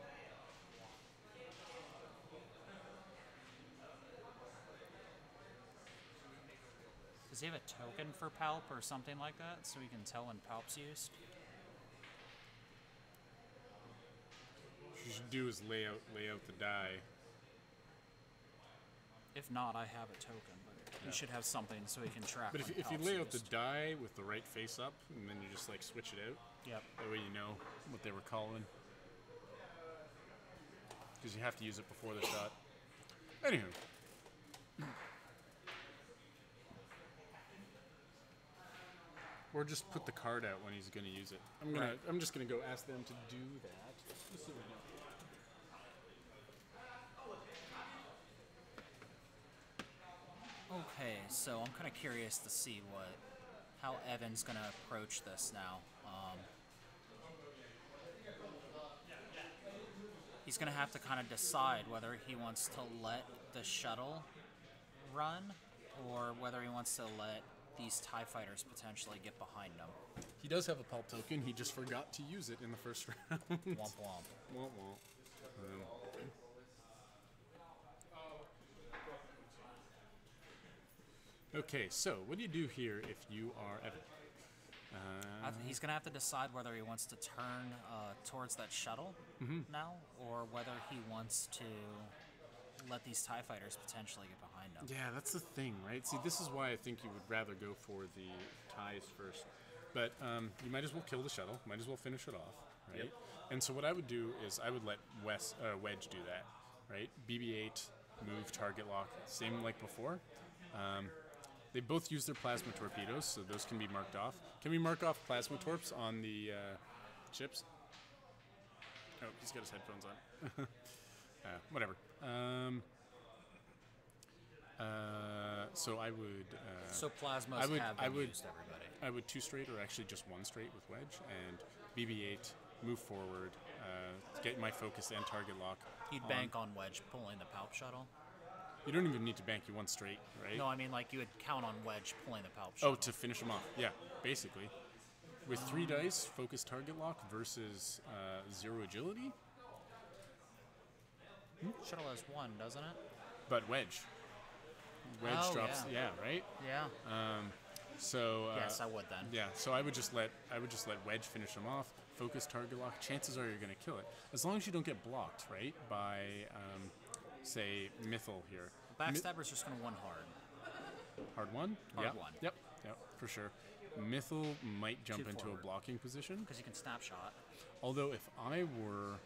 Does he have a token for Palp or something like that so we can tell when Palp's used? What you should do is lay out the die. If not, I have a token, but you should have something so we can track. But when if you Palp's lay out the used. die with the right face up, and then you just like switch it out, Yep. that way you know what they were calling. Because you have to use it before the shot. Anywho. Or just put the card out when he's going to use it. I'm just gonna go ask them to do that. Just so we know. Okay, so I'm kind of curious to see how Evan's gonna approach this now. He's gonna have to kind of decide whether he wants to let the shuttle run, or whether he wants to let these TIE fighters potentially get behind him. He does have a pulp token. He just forgot to use it in the first round. Womp womp. Womp womp. Okay, so what do you do here if you are Evan? He's gonna have to decide whether he wants to turn towards that shuttle now, or whether he wants to let these TIE fighters potentially get behind him. Yeah, that's the thing, right? See, this is why I think you would rather go for the ties first. But you might as well kill the shuttle. Might as well finish it off, right? Yep. And so what I would do is I would let Wedge do that, right? BB-8, move, target lock, same like before. They both use their plasma torpedoes, so those can be marked off. Can we mark off plasma torps on the chips? Oh, he's got his headphones on. Whatever. So I would. So plasmas have been used, everybody. I would 2 straight, or actually just 1 straight with wedge, and BB-8, move forward, get my focus and target lock. You'd bank on wedge pulling the palp shuttle. You don't even need to bank, you 1 straight, right? No, I mean like you would count on wedge pulling the palp shuttle. Oh, to finish them off. Yeah, basically. With 3 dice, focus target lock versus 0 agility. Shuttle has 1, doesn't it? But wedge. Wedge drops. Yeah, right. Yeah. So Yes, I would then. yeah. So I would just let wedge finish them off. Focus target lock. Chances are you're going to kill it, as long as you don't get blocked, right? By say Mythal here. Backstabber's just going to 1 hard. Hard 1. Hard Yep. 1. Yep. Yep. For sure. Mythal might jump 2 into forward. a blocking position. Because you can snapshot. Although if I were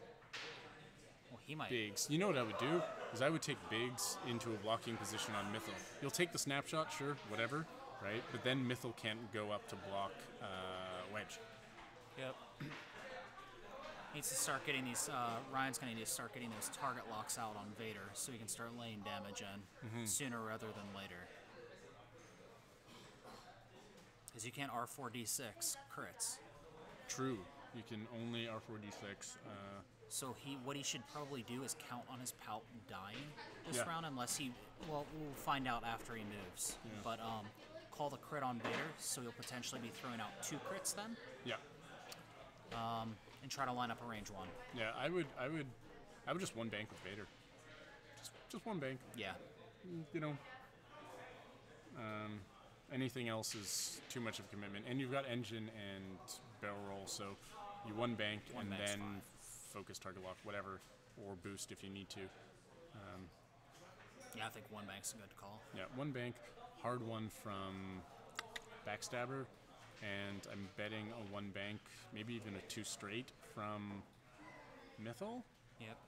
Well, he might. Biggs, you know what I would do? Is I would take Biggs into a blocking position on Mythal. You'll take the snapshot, sure, whatever, right? But then Mythal can't go up to block wedge. Yep. Needs to start getting these. Ryan's going to need to start getting those target locks out on Vader so he can start laying damage in sooner rather than later. Because you can't R4D6 crits. True. You can only R4D6. So what he should probably do is count on his palp dying this Yeah. round, unless he. Well, we'll find out after he moves. Yeah. But call the crit on Vader, so he'll potentially be throwing out 2 crits then, Yeah. and try to line up a range 1. Yeah, I would just 1 bank with Vader. Just 1 bank. Yeah. You know. Anything else is too much of a commitment. And you've got engine and barrel roll, so you 1 bank One and bank's then fine. focus target lock, whatever, or boost if you need to. Yeah, I think 1 bank's a good call. Yeah, 1 bank, hard 1 from Backstabber, and I'm betting a 1 bank, maybe even a 2 straight from Mythal. Yep.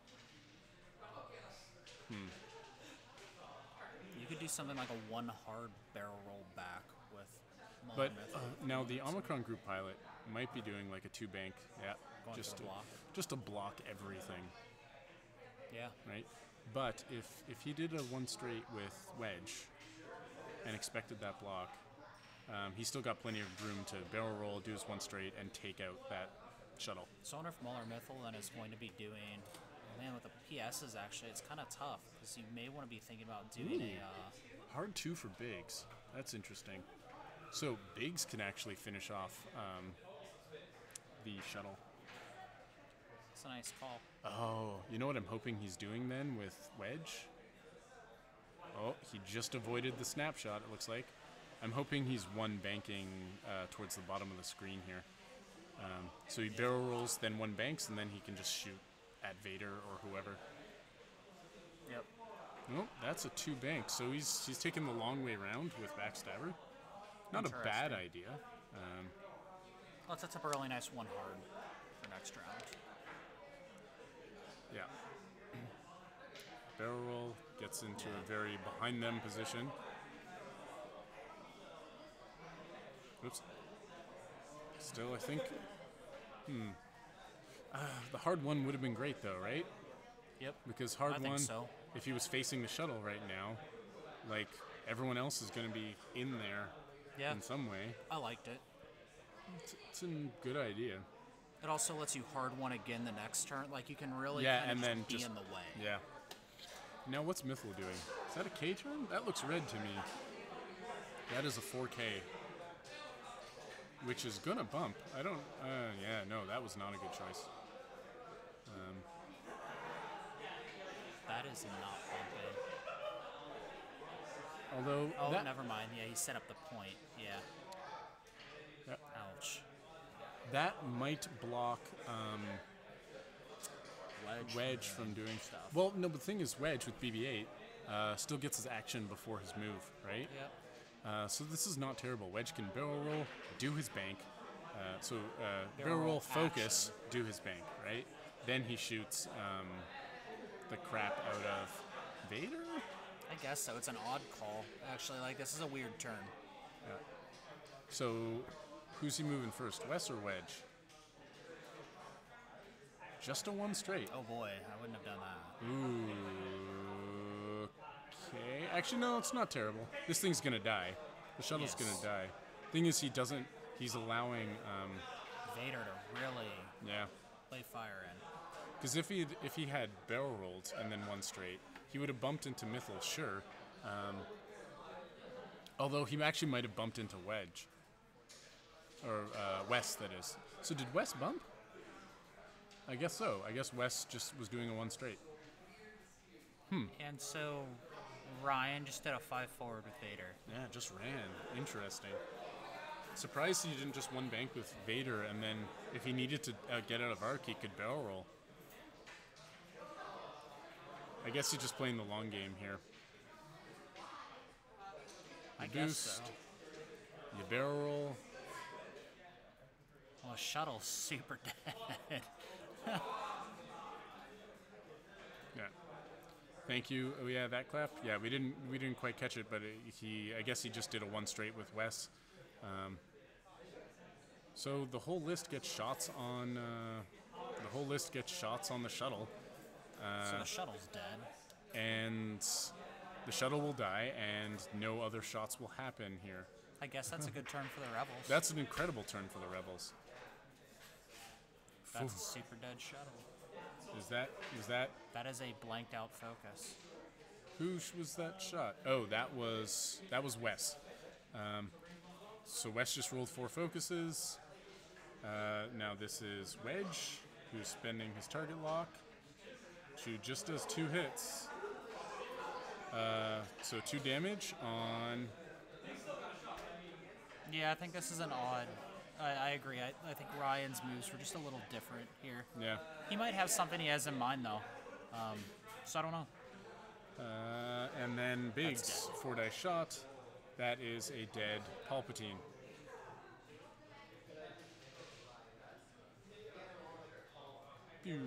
You could do something like a 1 hard barrel roll back with Maul But Mythal. now the Omicron group pilot might be doing like a 2 bank, yeah, Going just for the to block. just to block everything, Yeah. right? But if he did a 1 straight with wedge and expected that block, he's still got plenty of room to barrel roll, do his 1 straight, and take out that shuttle. So I wonder if Maul Mythal then is going to be doing. Man, with the PSs actually, it's kind of tough because you may want to be thinking about doing a. Hard 2 for Biggs. That's interesting. So Biggs can actually finish off the shuttle. It's a nice call. Oh, you know what I'm hoping he's doing then with wedge? Oh, he just avoided the snapshot, it looks like. I'm hoping he's 1 banking towards the bottom of the screen here. So he barrel rolls, then 1 banks, and then he can just shoot at Vader or whoever. Yep. Nope, that's a 2 bank. So he's taking the long way around with Backstabber. Not a bad Interesting. idea. Well, that's a really nice 1 hard for next round. Yeah. Barrel roll gets into a very behind them position. Oops. Still, I think. The hard 1 would have been great though, right? Yep. Because hard I think 1, so. if he was facing the shuttle right now, like everyone else is going to be in there Yeah. in some way. I liked it. It's a good idea. It also lets you hard 1 again the next turn. Like you can really Yeah, kind and of then be just in the way. Yeah. Now what's Mythal doing? Is that a K turn? That looks red to me. That is a 4K. Which is gonna bump. I don't. Yeah, no, that was not a good choice. That is not bumping. Although. Oh, that, never mind. Yeah, he set up the point. Yeah. Yep. Ouch. That might block Wedge Yeah, from doing stuff. Well, no, but the thing is, Wedge with BB-8 still gets his action before his move, right? Yep. So this is not terrible. Wedge can barrel roll, do his bank. Barrel Barrel roll, roll focus, do his bank, right? Then he shoots the crap out of Vader? I guess so. It's an odd call. Actually, like, this is a weird turn. So who's he moving first, Wes or Wedge? Just a 1 straight. Oh boy, I wouldn't have done that. Ooh. Okay. Actually, no, it's not terrible. This thing's gonna die. The shuttle's Yes. gonna die. Thing is, he doesn't. He's allowing. Vader to really Yeah. play fire in. Because if he had barrel rolled and then one straight, he would have bumped into Mythil, sure. Although he actually might have bumped into Wedge. Or Wes, that is. So did Wes bump? I guess so. I guess Wes just was doing a one straight. And so Ryan just did a 5 forward with Vader. Yeah, just ran. Interesting. Surprised he didn't just one bank with Vader, and then if he needed to get out of arc, he could barrel roll. I guess he's just playing the long game here. I You guess so. boost. You barrel roll. Well, shuttle's super dead. Yeah. Thank you. Oh yeah, that clap. Yeah, we didn't quite catch it, but I guess he just did a one straight with Wes. So the whole list gets shots on. The whole list gets shots on the shuttle, So the shuttle's dead. and the shuttle will die, and no other shots will happen here. I guess that's a good turn for the Rebels. That's an incredible turn for the Rebels. That's a super dead shuttle. Is that That is a blanked out focus. who was that shot? Oh, that was Wes. So Wes just rolled 4 focuses. Now this is Wedge, who's spending his target lock. Who just does 2 hits. So 2 damage on. Yeah, I think this is an odd. I agree. I think Ryan's moves were just a little different here. Yeah. He might have something he has in mind, though. So I don't know. And then Biggs, That's 4 dice shot. That is a dead Palpatine. Pew.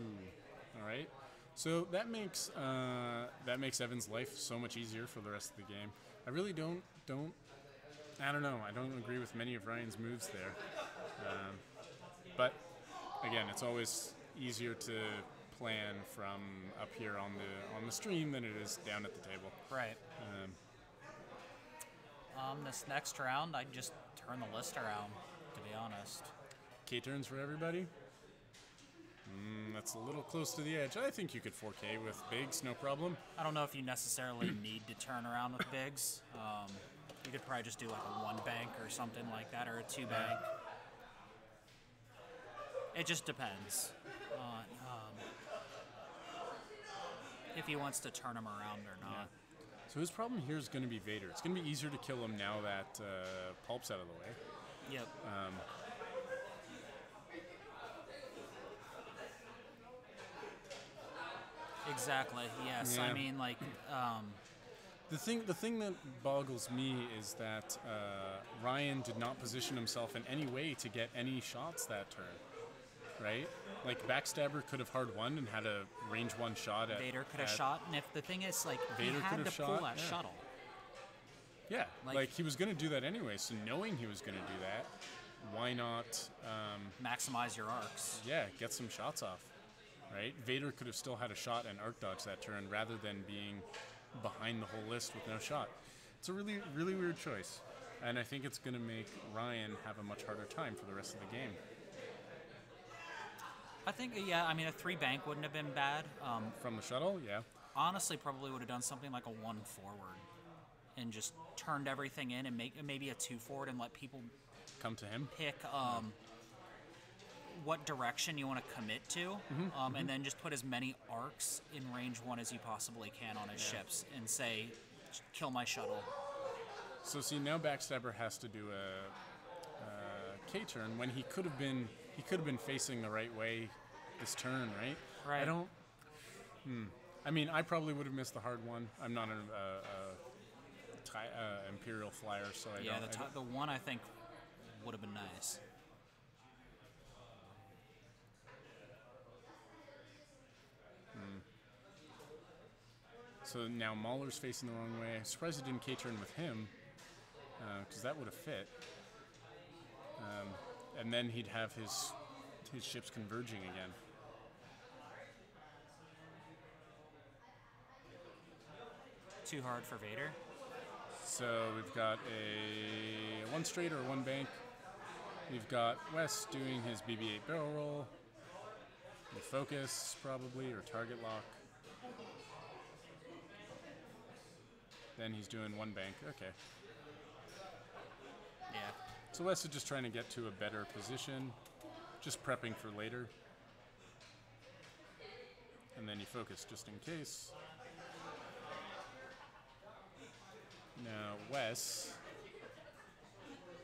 All right. So that makes Evan's life so much easier for the rest of the game. I really don't. I don't know. I don't agree with many of Ryan's moves there. But again, it's always easier to plan from up here on the stream than it is down at the table. Right. This next round, I'd just turn the list around, to be honest. K turns for everybody. That's a little close to the edge. I think you could 4K with Biggs, no problem. I don't know if you necessarily need to turn around with Biggs. You could probably just do like a 1 bank or something like that, or a 2 bank. It just depends on if he wants to turn him around or not. So his problem here is going to be Vader. It's going to be easier to kill him now that Pulp's out of the way. Yep. Exactly. Yes. Yeah. I mean, like, The thing that boggles me is that Ryan did not position himself in any way to get any shots that turn, right? Like Backstabber could have hard won and had a range 1 shot at Vader could have shot, and if the thing is, like, Vader he could had have to pull shot, that yeah. shuttle. Yeah, Like- like he was going to do that anyway. So knowing he was going to do that, why not? Maximize your arcs. Yeah, get some shots off, right? Vader could have still had a shot and arc dodge that turn rather than being behind the whole list with no shot. It's a really, really weird choice. And I think it's going to make Ryan have a much harder time for the rest of the game. I think, yeah, I mean, a 3 bank wouldn't have been bad. From the shuttle, yeah. Honestly, probably would have done something like a 1 forward and just turned everything in and make maybe a 2 forward and let people Come to him. pick what direction you want to commit to, and then just put as many arcs in range 1 as you possibly can on his ships and say, kill my shuttle. So see, now Backstabber has to do a K turn when he could have been facing the right way this turn, right? Right. I don't. I mean, I probably would have missed the hard one. I'm not an Imperial flyer, so I Yeah, don't. the 1 I think would have been nice. So now Mauler's facing the wrong way. I'm surprised he didn't K-turn with him, because that would have fit. And then he'd have his ships converging again. too hard for Vader. So we've got a 1 straight or 1 bank. We've got Wes doing his BB-8 barrel roll. The focus, probably, or target lock. Then he's doing 1 bank. Okay. Yeah. So Wes is just trying to get to a better position, just prepping for later. And then you focus just in case. Now Wes,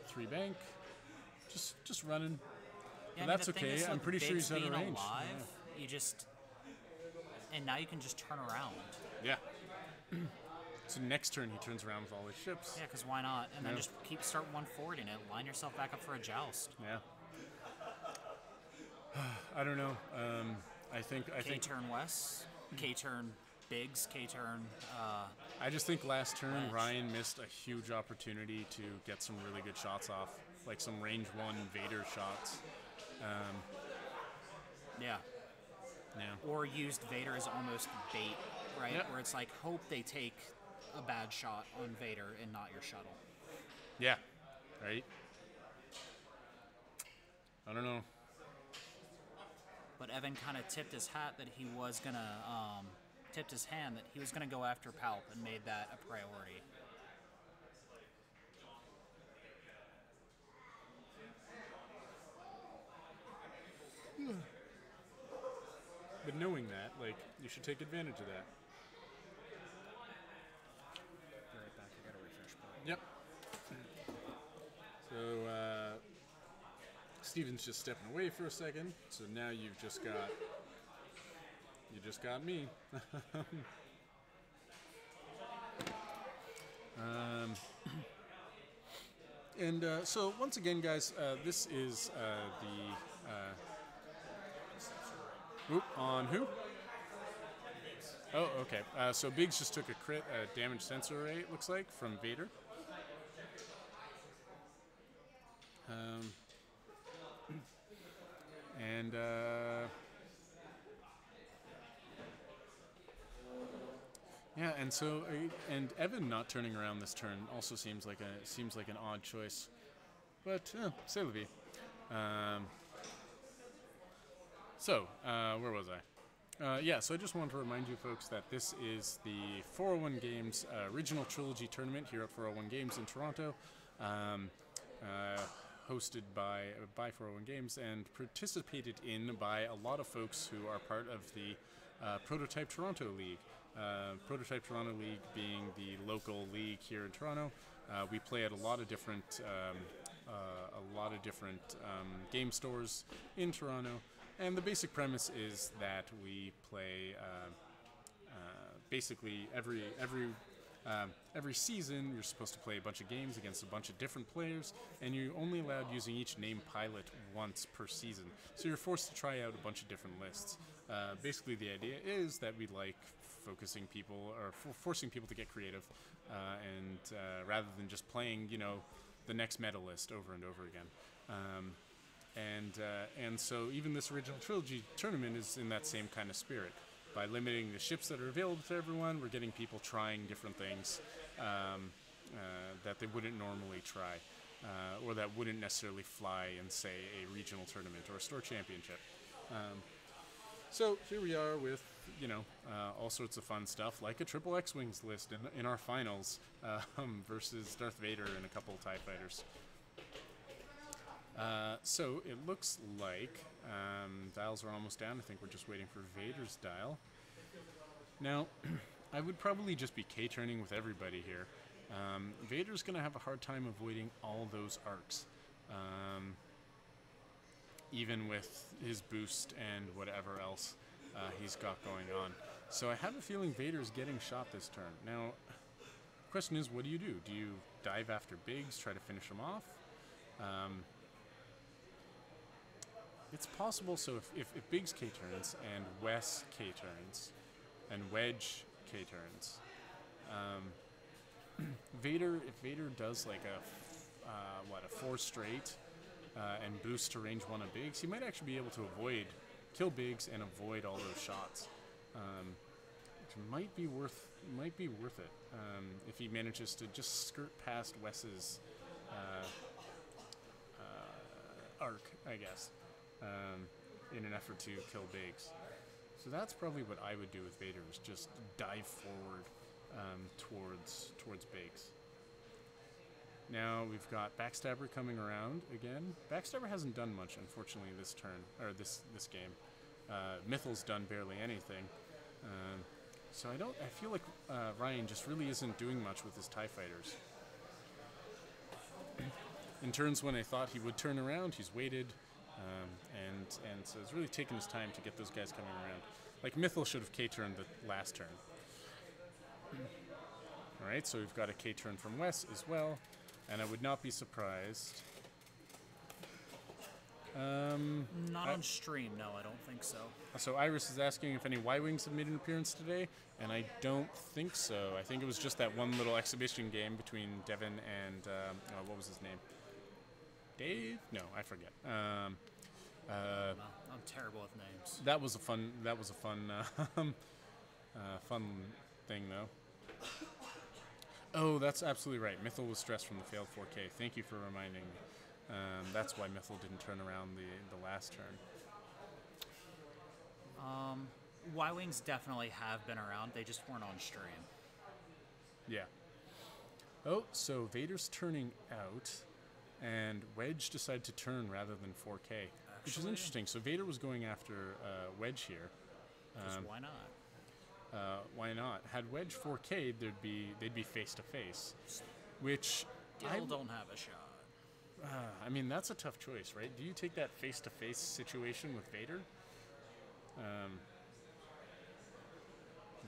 3 bank, just running. Yeah, But that's okay. I'm pretty sure he's out of range. Alive, you just, and now you can just turn around. Yeah. So next turn he turns around with all his ships. Yeah, because why not? And then just start 140 in it. Line yourself back up for a joust. Yeah. I don't know. I think K-turn Wes, K-turn Biggs, K-turn. I just think last turn Wedge. Ryan missed a huge opportunity to get some really good shots off, like some range 1 Vader shots. Yeah. Yeah. Or used Vader as almost bait, right? Yeah. Where it's like, hope they take a bad shot on Vader and not your shuttle. Yeah. Right. I don't know. But Evan kind of tipped his hat that he was gonna, tipped his hand that he was gonna go after Palp and made that a priority. But knowing that, like, you should take advantage of that. Be right back. I gotta refresh. Yep. So, Steven's just stepping away for a second. So now you just got me. So once again, guys, this is on who? Oh, okay. So Biggs just took a crit damage sensor array, it looks like, from Vader. Yeah, and so and Evan not turning around this turn also seems like an odd choice, but c'est la vie. Where was I? Yeah, so I just wanted to remind you folks that this is the 401 Games Original Trilogy tournament here at 401 Games in Toronto, hosted by 401 Games and participated in by a lot of folks who are part of the Prototype Toronto League. Prototype Toronto League being the local league here in Toronto. We play at a lot of different game stores in Toronto, and the basic premise is that we play basically every season. You're supposed to play a bunch of games against a bunch of different players, and you're only allowed using each named pilot once per season. So you're forced to try out a bunch of different lists. Basically, the idea is that we like focusing people or forcing people to get creative, and rather than just playing, the next meta list over and over again. And so even this original trilogy tournament is in that same kind of spirit. By limiting the ships that are available to everyone, we're getting people trying different things that they wouldn't normally try, or that wouldn't necessarily fly in, say, a regional tournament or a store championship. So here we are with, all sorts of fun stuff, like a triple X-Wings list in our finals versus Darth Vader and a couple of TIE fighters. So it looks like dials are almost down. I think we're just waiting for Vader's dial. Now, I would probably just be K-turning with everybody here. Vader's going to have a hard time avoiding all those arcs, even with his boost and whatever else he's got going on. So I have a feeling Vader's getting shot this turn. Now, the question is, what do? Do you dive after Biggs, try to finish him off? It's possible, so if Biggs K-turns and Wes K-turns and Wedge K-turns, if Vader does like a 4 straight and boost to range 1 of Biggs, he might actually be able to kill Biggs and avoid all those shots. which might be worth it if he manages to just skirt past Wes's arc, I guess, in an effort to kill Biggs. So that's probably what I would do with Vader, is just dive forward towards Biggs. Now we've got Backstabber coming around again. Backstabber hasn't done much, unfortunately, this turn, or this game. Mythal's done barely anything. So I feel like Ryan just really isn't doing much with his TIE fighters. In turns when I thought he would turn around, he's waited, and so it's really taken his time to get those guys coming around. Like, Mythal should have K-turned the last turn. Alright, so we've got a K-turn from Wes as well, and I would not be surprised. Not on stream, no, I don't think so. So Iris is asking if any Y-Wings have made an appearance today, and I don't think so. I think it was just that one little exhibition game between Devin and, what was his name? Dave? No, I forget. I'm terrible with names. That was a fun fun thing, though. Oh, that's absolutely right. Mythal was stressed from the failed 4K. Thank you for reminding me. That's why Mythal didn't turn around the last turn. Y-Wings definitely have been around. They just weren't on stream. Yeah. Oh, so Vader's turning out, and Wedge decided to turn rather than 4K, which is interesting. So Vader was going after Wedge here. Why not? Why not? Had Wedge 4K'd, they'd be face to face, which Still don't have a shot. I mean, that's a tough choice, right? Do you take that face to face situation with Vader?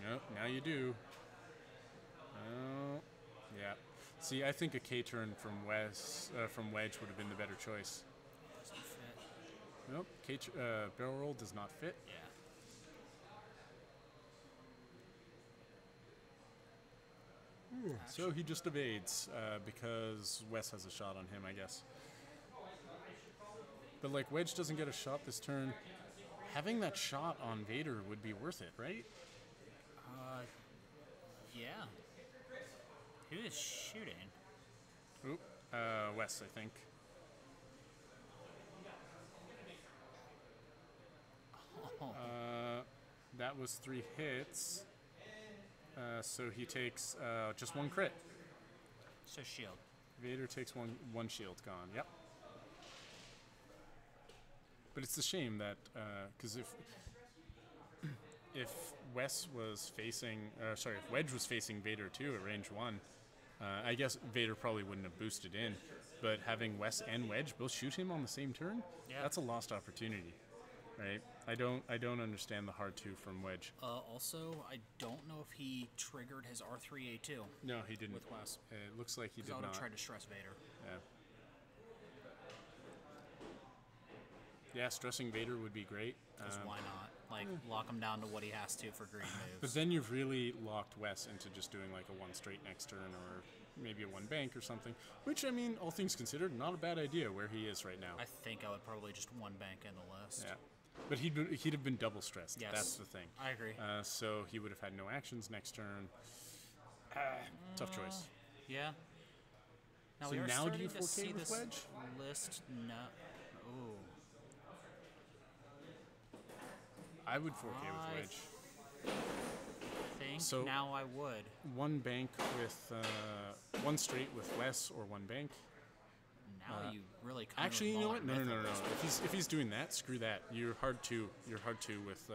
No, now you do. Oh, yeah. See, I think a K-turn from Wedge would have been the better choice. Doesn't fit. Nope, barrel roll does not fit. Yeah. So he just evades because Wes has a shot on him, I guess. But like, Wedge doesn't get a shot this turn. Having that shot on Vader would be worth it, right? Yeah. Who is shooting? Oop, Wes, I think. Oh. That was 3 hits. So he takes just 1 crit. So shield. Vader takes one shield gone. Yep. But it's a shame that because if Wes was facing, if Wedge was facing Vader too at range 1, I guess Vader probably wouldn't have boosted in. But having Wes and Wedge both shoot him on the same turn, that's a lost opportunity, right? I don't understand the hard 2 from Wedge. Also, I don't know if he triggered his R3A2. No, he didn't. With Wes. It looks like he did I would not. have tried to stress Vader. Yeah. Yeah, stressing Vader would be great. Because why not? Like, lock him down to what he has to for green moves. But then you've really locked Wes into just doing like a 1 straight next turn, or maybe a 1 bank or something. Which, I mean, all things considered, not a bad idea where he is right now. I think I would probably just 1 bank in the list. Yeah. But he'd have been double stressed. Yes. That's the thing. I agree. So he would have had no actions next turn. Tough choice. Yeah. Now So we are now do you starting to 4K see with this Wedge? list. No. Ooh. I would 4K with Wedge. Think So- now I would. 1 bank with 1 straight with Wes, or 1 bank. Now you really kind Actually, of you know what? No. Mythal. If he's doing that, screw that. You're hard 2 with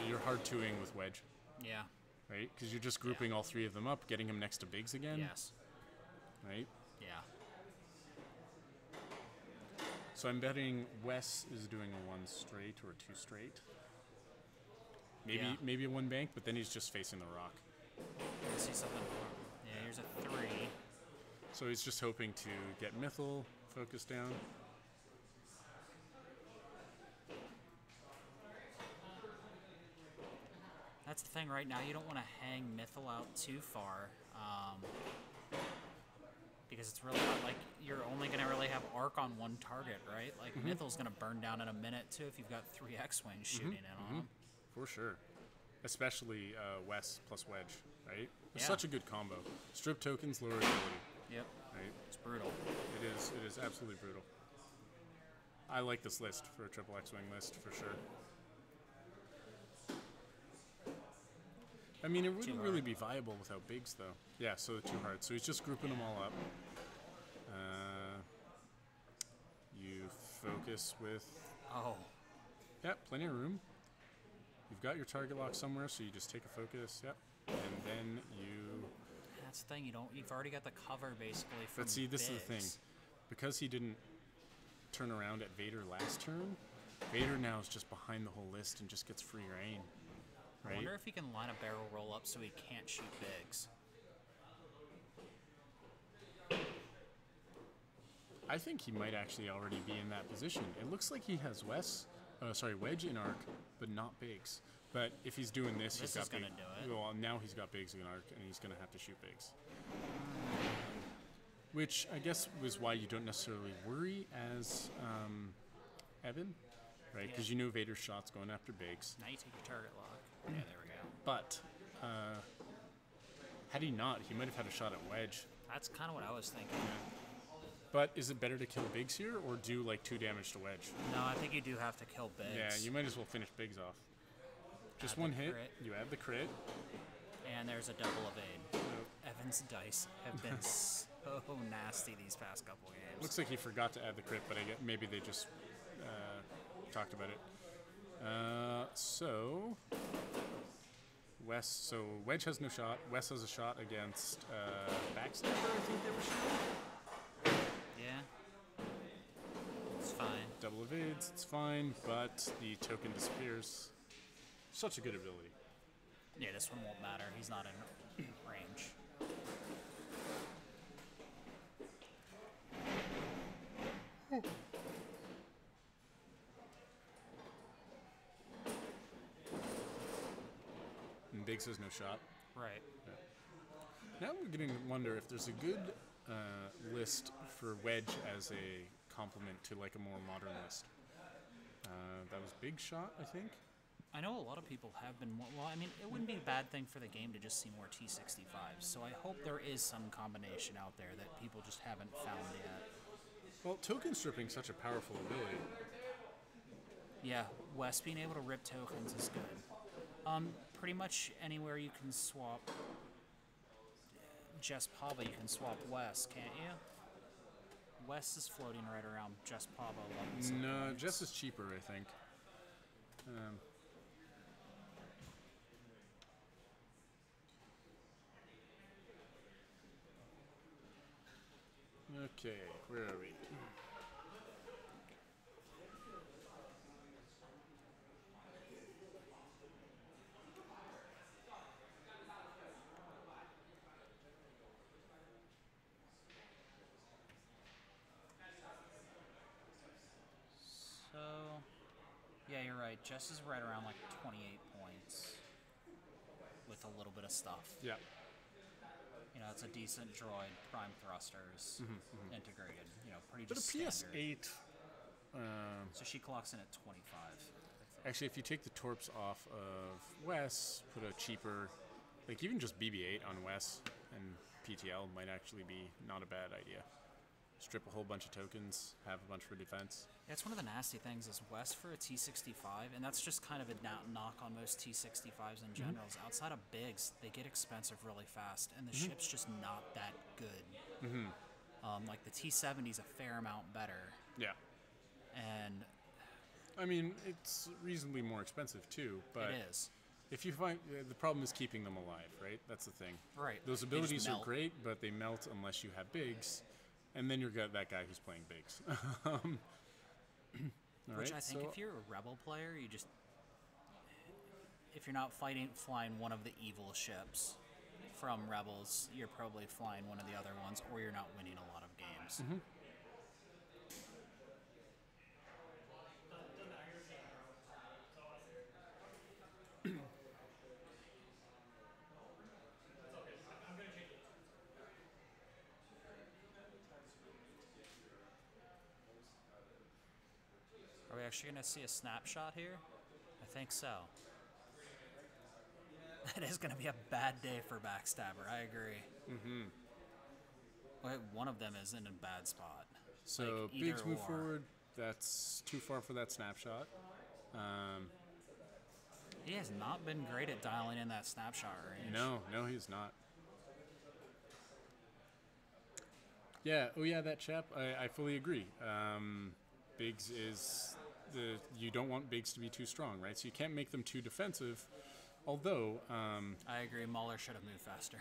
you're hard 2ing with Wedge, Yeah. right? Because you're just grouping all 3 of them up, getting him next to Biggs again, Yes. right? Yeah. So I'm betting Wes is doing a 1 straight or a 2 straight. Maybe a 1 bank, but then he's just facing the rock. Let's see something. Yeah, here's a 3. So he's just hoping to get Mythal focused down. That's the thing right now. You don't want to hang Mythal out too far. Because it's really not like you're only going to really have arc on 1 target, right? Like, Mythal's going to burn down in a minute, too, if you've got 3 X-Wings shooting in on him. for sure. Especially Wes plus Wedge, right? It's Yeah. such a good combo. Strip tokens, lower ability, Yep. right? It's brutal. It is absolutely brutal. I like this list for a triple X-Wing list, for sure. I mean, it wouldn't really be viable without bigs, though. Yeah, so too hard. So he's just grouping them all up. You focus with... Oh. Yep, plenty of room. You've got your target lock somewhere, so you just take a focus. Yep, and then you. That's the thing. You've already got the cover basically. From But see, this is the thing, bigs. because he didn't turn around at Vader last turn. Vader now is just behind the whole list and just gets free reign. I Right? wonder if he can line a barrel roll up so he can't shoot bigs. I think he might actually already be in that position. It looks like he has Wedge in arc, but not bigs. But if he's doing this, This he's got is gonna big. do it. Well, now he's got bigs in arc, and he's gonna have to shoot bigs. Which I guess was why you don't necessarily worry as Evan, right? Because you know Vader's shot's going after bigs. Now you take your target lock. Yeah, there we go. But had he not, he might have had a shot at Wedge. That's kind of what I was thinking. But is it better to kill bigs here or do like 2 damage to Wedge? No, I think you do have to kill bigs. Yeah, you might as well finish bigs off. Just Add one the hit, crit. you add the crit. And there's a double evade. Evan's dice have been so nasty these past couple games. Looks like he forgot to add the crit, but I get maybe they just talked about it. So Wedge has no shot. Wes has a shot against Backstabber, I think they were shooting. Yeah. It's fine. Double evades, it's fine, but the token disappears. Such a good ability. Yeah, this one won't matter. He's not in range. And Biggs has no shot. Right. Now I'm beginning to wonder if there's a good list for Wedge as a complement to like a more modern list. That was Big Shot, I think. I know a lot of people have been more. Well, I mean, it wouldn't be a bad thing for the game to just see more T65s. So I hope there is some combination out there that people just haven't found yet. Well, token stripping is such a powerful ability. Yeah, Wes being able to rip tokens is good. Pretty much anywhere you can swap Jess Pava, you can swap Wes, can't you? Wes is floating right around Jess Pava levels. No, Jess is cheaper, I think. Okay, where are we? So, yeah, you're right. Jess is right around like 28 points with a little bit of stuff. Yeah. You know, it's a decent droid, prime thrusters, integrated. You know, pretty But a just standard. PS8, So she clocks in at 25. actually, if you take the torps off of Wes, put a cheaper, like even just BB-8 on Wes and PTL might actually be not a bad idea. Strip a whole bunch of tokens, have a bunch for defense. That's one of the nasty things is Wes for a T65, and that's just kind of a knock on most T65s in general. Is outside of bigs, they get expensive really fast, and the ship's just not that good. Like the T70's a fair amount better, Yeah. and I mean, it's reasonably more expensive too, but it is. if you find the problem is keeping them alive, right? That's the thing. Right. Those They just abilities are melt. great, but they melt unless you have bigs, and then you're got that guy who's playing bigs. All Which right, I think so if you're a rebel player, you just if you're not flying one of the evil ships from rebels, you're probably flying one of the other ones, or you're not winning a lot of games. Are we actually going to see a snapshot here? I think so. It is going to be a bad day for Backstabber. I agree. Mm-hmm. Well, one of them is in a bad spot. So Like, Biggs either move or. forward. That's too far for that snapshot. He has not been great at dialing in that snapshot range. No, he's not. Yeah, that chap. I fully agree. Biggs is you don't want Biggs to be too strong, right? So you can't make them too defensive. Although I agree, Mahler should have moved faster.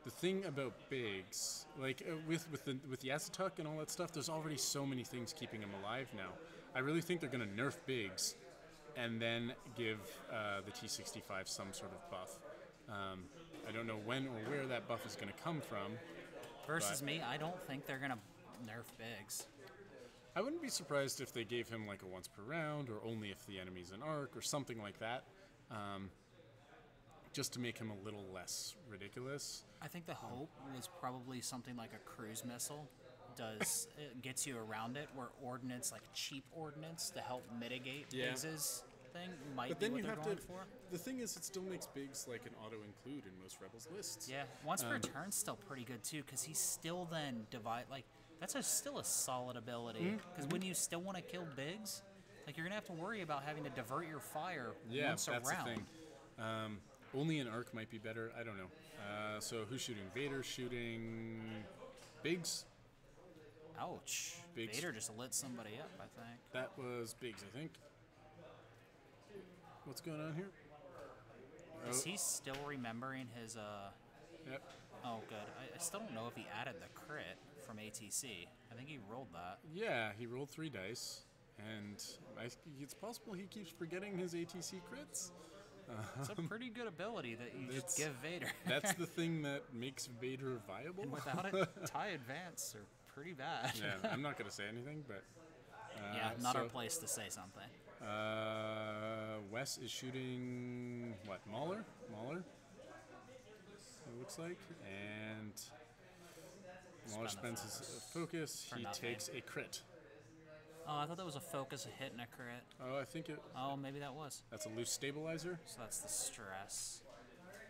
the thing about Biggs, like with the Azatuk and all that stuff, there's already so many things keeping him alive now. I really think they're going to nerf Biggs, and then give the T-65 some sort of buff. I don't know when or where that buff is going to come from. Versus me, I don't think they're going to nerf Biggs. I wouldn't be surprised if they gave him like a once per round, or only if the enemy's an arc, or something like that, just to make him a little less ridiculous. I think the hope was probably something like a cruise missile. It gets you around it, where ordnance, like cheap ordnance, to help mitigate Biggs's thing, might But be then what you they're have going to. for. The thing is, it still makes Biggs like an auto-include in most Rebels lists. Yeah, once per turn's still pretty good too, because he's still then divide like that's still a solid ability. Because when you still want to kill Biggs, like you're gonna have to worry about having to divert your fire once that's around. the thing. Only an arc might be better. I don't know. So who's shooting? Vader shooting Biggs. Ouch! Biggs. Vader just lit somebody up. I think. That was Biggs, I think. What's going on here? Is he still remembering his Yep. Oh, good. I still don't know if he added the crit from ATC. I think he rolled that. Yeah, he rolled 3 dice, and it's possible he keeps forgetting his ATC crits. It's a pretty good ability that you just It's- give Vader. That's the thing that makes Vader viable. And without it, TIE advance are pretty bad. Yeah, I'm not going to say anything, but... Yeah, not our so- place to say something. Wes is shooting, what, Mahler? It looks like. And Mahler Spend spends the his focus focus. for He nothing. takes a crit. Oh, I thought that was a focus, a hit, and a crit. Oh, I think Oh, maybe that was. that's a loose stabilizer. So that's the stress.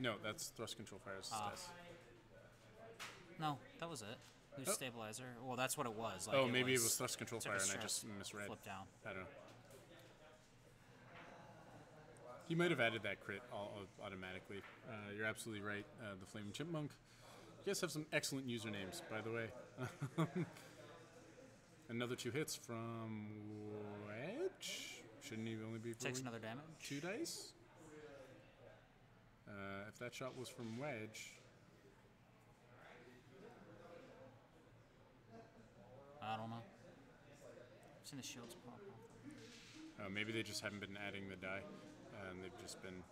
No, that's thrust control fire assist. No, that was it. Loose Oh. stabilizer. Well, that's what it was. Like, Oh, maybe it was thrust control took fire a and I stress, just misread. Flip down. I don't know. He might have added that crit automatically. You're absolutely right. The Flaming Chipmunk. You guys have some excellent usernames, by the way. Another 2 hits from Wedge. Shouldn't he only be Takes rolling another damage. 2 dice? If that shot was from Wedge, I don't know. I've seen the shields pop off. maybe they just haven't been adding the die, and they've just been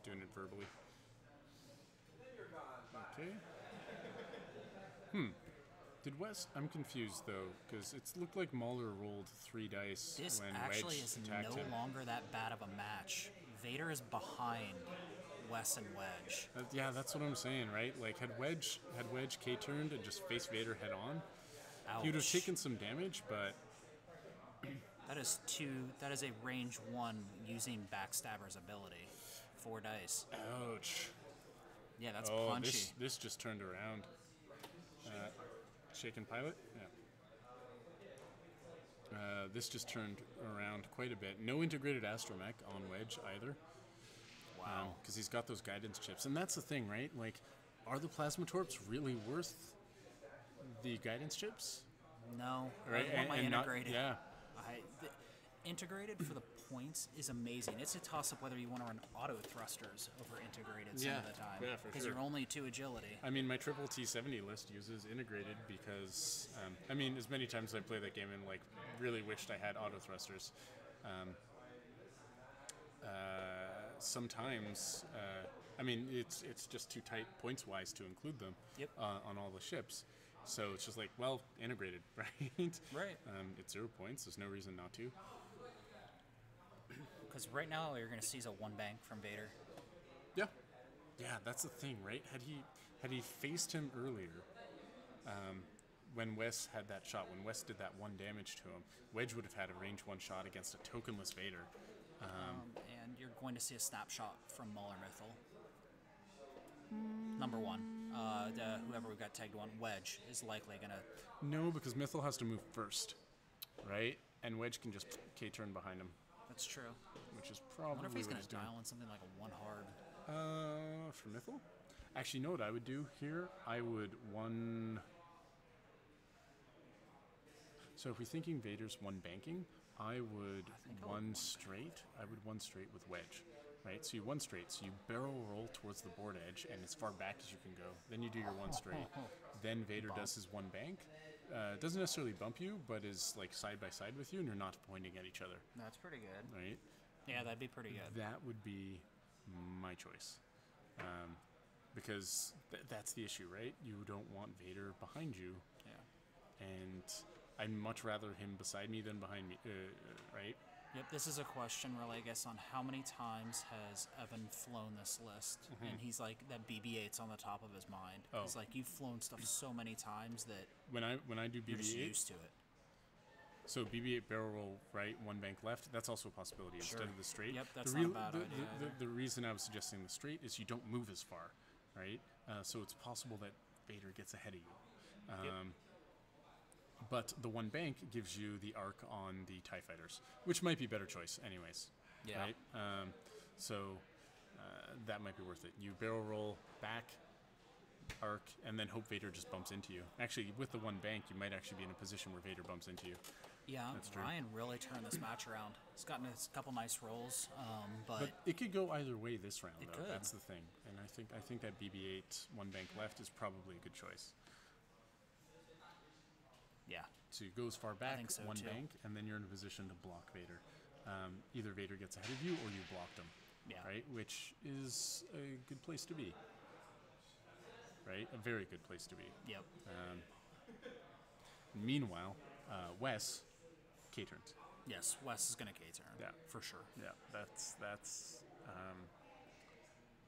doing it verbally. Okay. Did Wes? I'm confused though, because it looked like Mahler rolled 3 dice This when actually Wedge is attacked no him. longer that bad of a match. Vader is behind Wes and Wedge. Yeah, that's what I'm saying, right? Like, had Wedge K-turned and just faced Vader head on, he would have Ouch. taken some damage, but That is a range 1 using Backstabber's ability. 4 dice. ouch. Yeah, that's Oh, punchy. this just turned around. Shaken Pilot? Yeah. This just turned around quite a bit. No integrated astromech on Wedge either. Wow. Because he's got those guidance chips. And that's the thing, right? Like, are the plasma torps really worth the guidance chips? No, Right? I want my and not- integrated. yeah. Integrated for the points is amazing. It's a toss-up whether you want to run auto thrusters over integrated some Yeah. of the time. Yeah, for Because sure. you're only 2 agility. I mean, my triple T70 list uses integrated because, as many times as I play that game and, like, really wished I had auto thrusters. Sometimes, it's just too tight points-wise to include them Yep. on all the ships. So it's just like, well, integrated, right? Right. It's 0 points. There's no reason not to. Because right now you're going to seize a 1 bank from Vader. Yeah. Yeah, that's the thing, right? Had he faced him earlier, when Wes had that shot, when Wes did that 1 damage to him, Wedge would have had a range 1 shot against a tokenless Vader. And and you're going to see a snapshot from Muller Mythal. Number one, whoever we got tagged on, Wedge, is likely going to... No, because Mythal has to move first, right? And Wedge can just K-turn behind him, That's true. which is I probably wonder if he's what going he's to doing. dial in something like a 1 hard. For Mythal? Actually, you know what I would do here? I would one... So if we're thinking Vader's one banking, I would one straight. I would one straight with Wedge, right? So you one straight. So you barrel roll towards the board edge and as far back as you can go. Then you do your one straight. Then Vader does his one bank. Doesn't necessarily bump you, but is like side by side with you, and you're not pointing at each other, That's pretty good. right? Yeah, that'd be pretty good. That would be my choice, because that's the issue, right? You don't want Vader behind you, Yeah. and I'd much rather him beside me than behind me, right? Yep, this is a question really, I guess, on how many times has Evan flown this list, and he's like, that BB-8's on the top of his mind. Oh. He's like, you've flown stuff so many times that When I do you're just BB-8, used to it. so BB-8 barrel roll right, one bank left. That's also a possibility Sure. instead of the straight. Yep, that's the not a bad idea either. The reason I was suggesting the straight is you don't move as far, right? So it's possible that Vader gets ahead of you. But the one bank gives you the arc on the TIE fighters, which might be a better choice anyways. Yeah. Right? So that might be worth it. You barrel roll back, arc, and then hope Vader just bumps into you. Actually, with the one bank, you might actually be in a position where Vader bumps into you. Yeah, That's true. Ryan really turned this match around. He's gotten a couple nice rolls, But it could go either way this round, It though. could. That's the thing. And I think that BB-8 one bank left is probably a good choice. yeah. So you go as far back, think so, one too. bank, and then you're in a position to block Vader. Either Vader gets ahead of you or you blocked him. Yeah. Right? Which is a good place to be. Right? A very good place to be. Yep. Meanwhile, Wes K-turns. Yes, Wes is going to K-turn. Yeah. For sure. Yeah, that's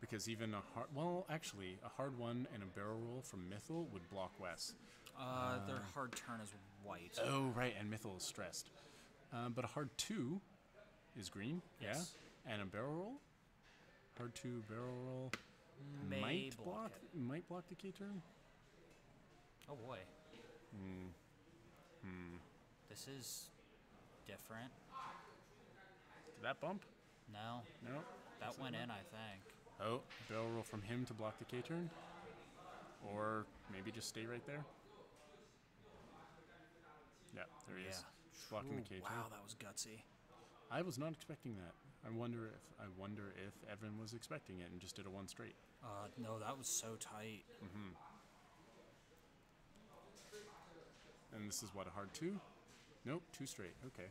because even a hard one and a barrel roll from Mythal would block Wes. Their hard turn is white. Oh, right, and Mythal is stressed. But a hard 2 is green, Yes. yeah, and a barrel roll. Hard 2 barrel roll May might block it. might block the K turn. Oh boy. This is different. Did that bump? No, No. that went in, I think. Oh, barrel roll from him to block the K turn, or maybe just stay right there. Yeah, there he is. Blocking the K turn. Wow, that was gutsy. I was not expecting that. I wonder if Evan was expecting it and just did a one straight. No, that was so tight. And this is what, a hard 2? Nope, 2 straight. Okay.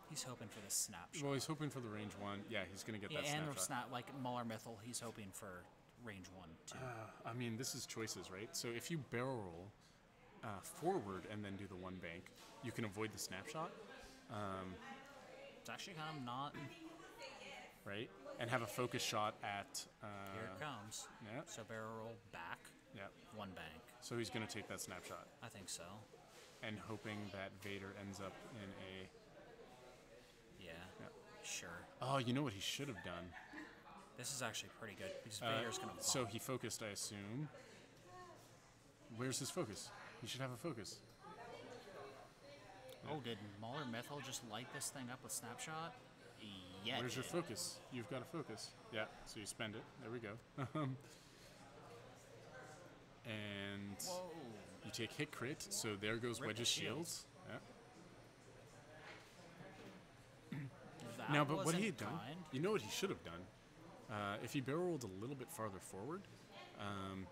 He's hoping for the snapshot. Well, he's hoping for the range 1. Yeah, he's gonna get Yeah, that and snapshot. the snap, like Muller Mythal, he's hoping for range 1, too. I mean, this is choices, right? So if you barrel roll forward and then do the one bank, you can avoid the snapshot, It's actually kind of not. right? And have a focus shot at. Here it comes. Yeah. So barrel roll back, Yeah. one bank. So he's gonna take that snapshot, I think so. and hoping that Vader ends up in a. Yeah. Yeah. Sure. Oh, you know what he should have done? This is actually pretty good because Vader's going to So he focused, I assume. Where's his focus? He should have a focus. Oh, did Muller Mythal just light this thing up with snapshot? Yeah. Where's your it focus? You've got a focus. Yeah, so you spend it. There we go. And Whoa. you take hit crit, so there goes Ripple Wedge's shields. shields. Yeah. That Now, but what he wasn't had done, kind. you know what he should have done? If he barrel rolled a little bit farther forward,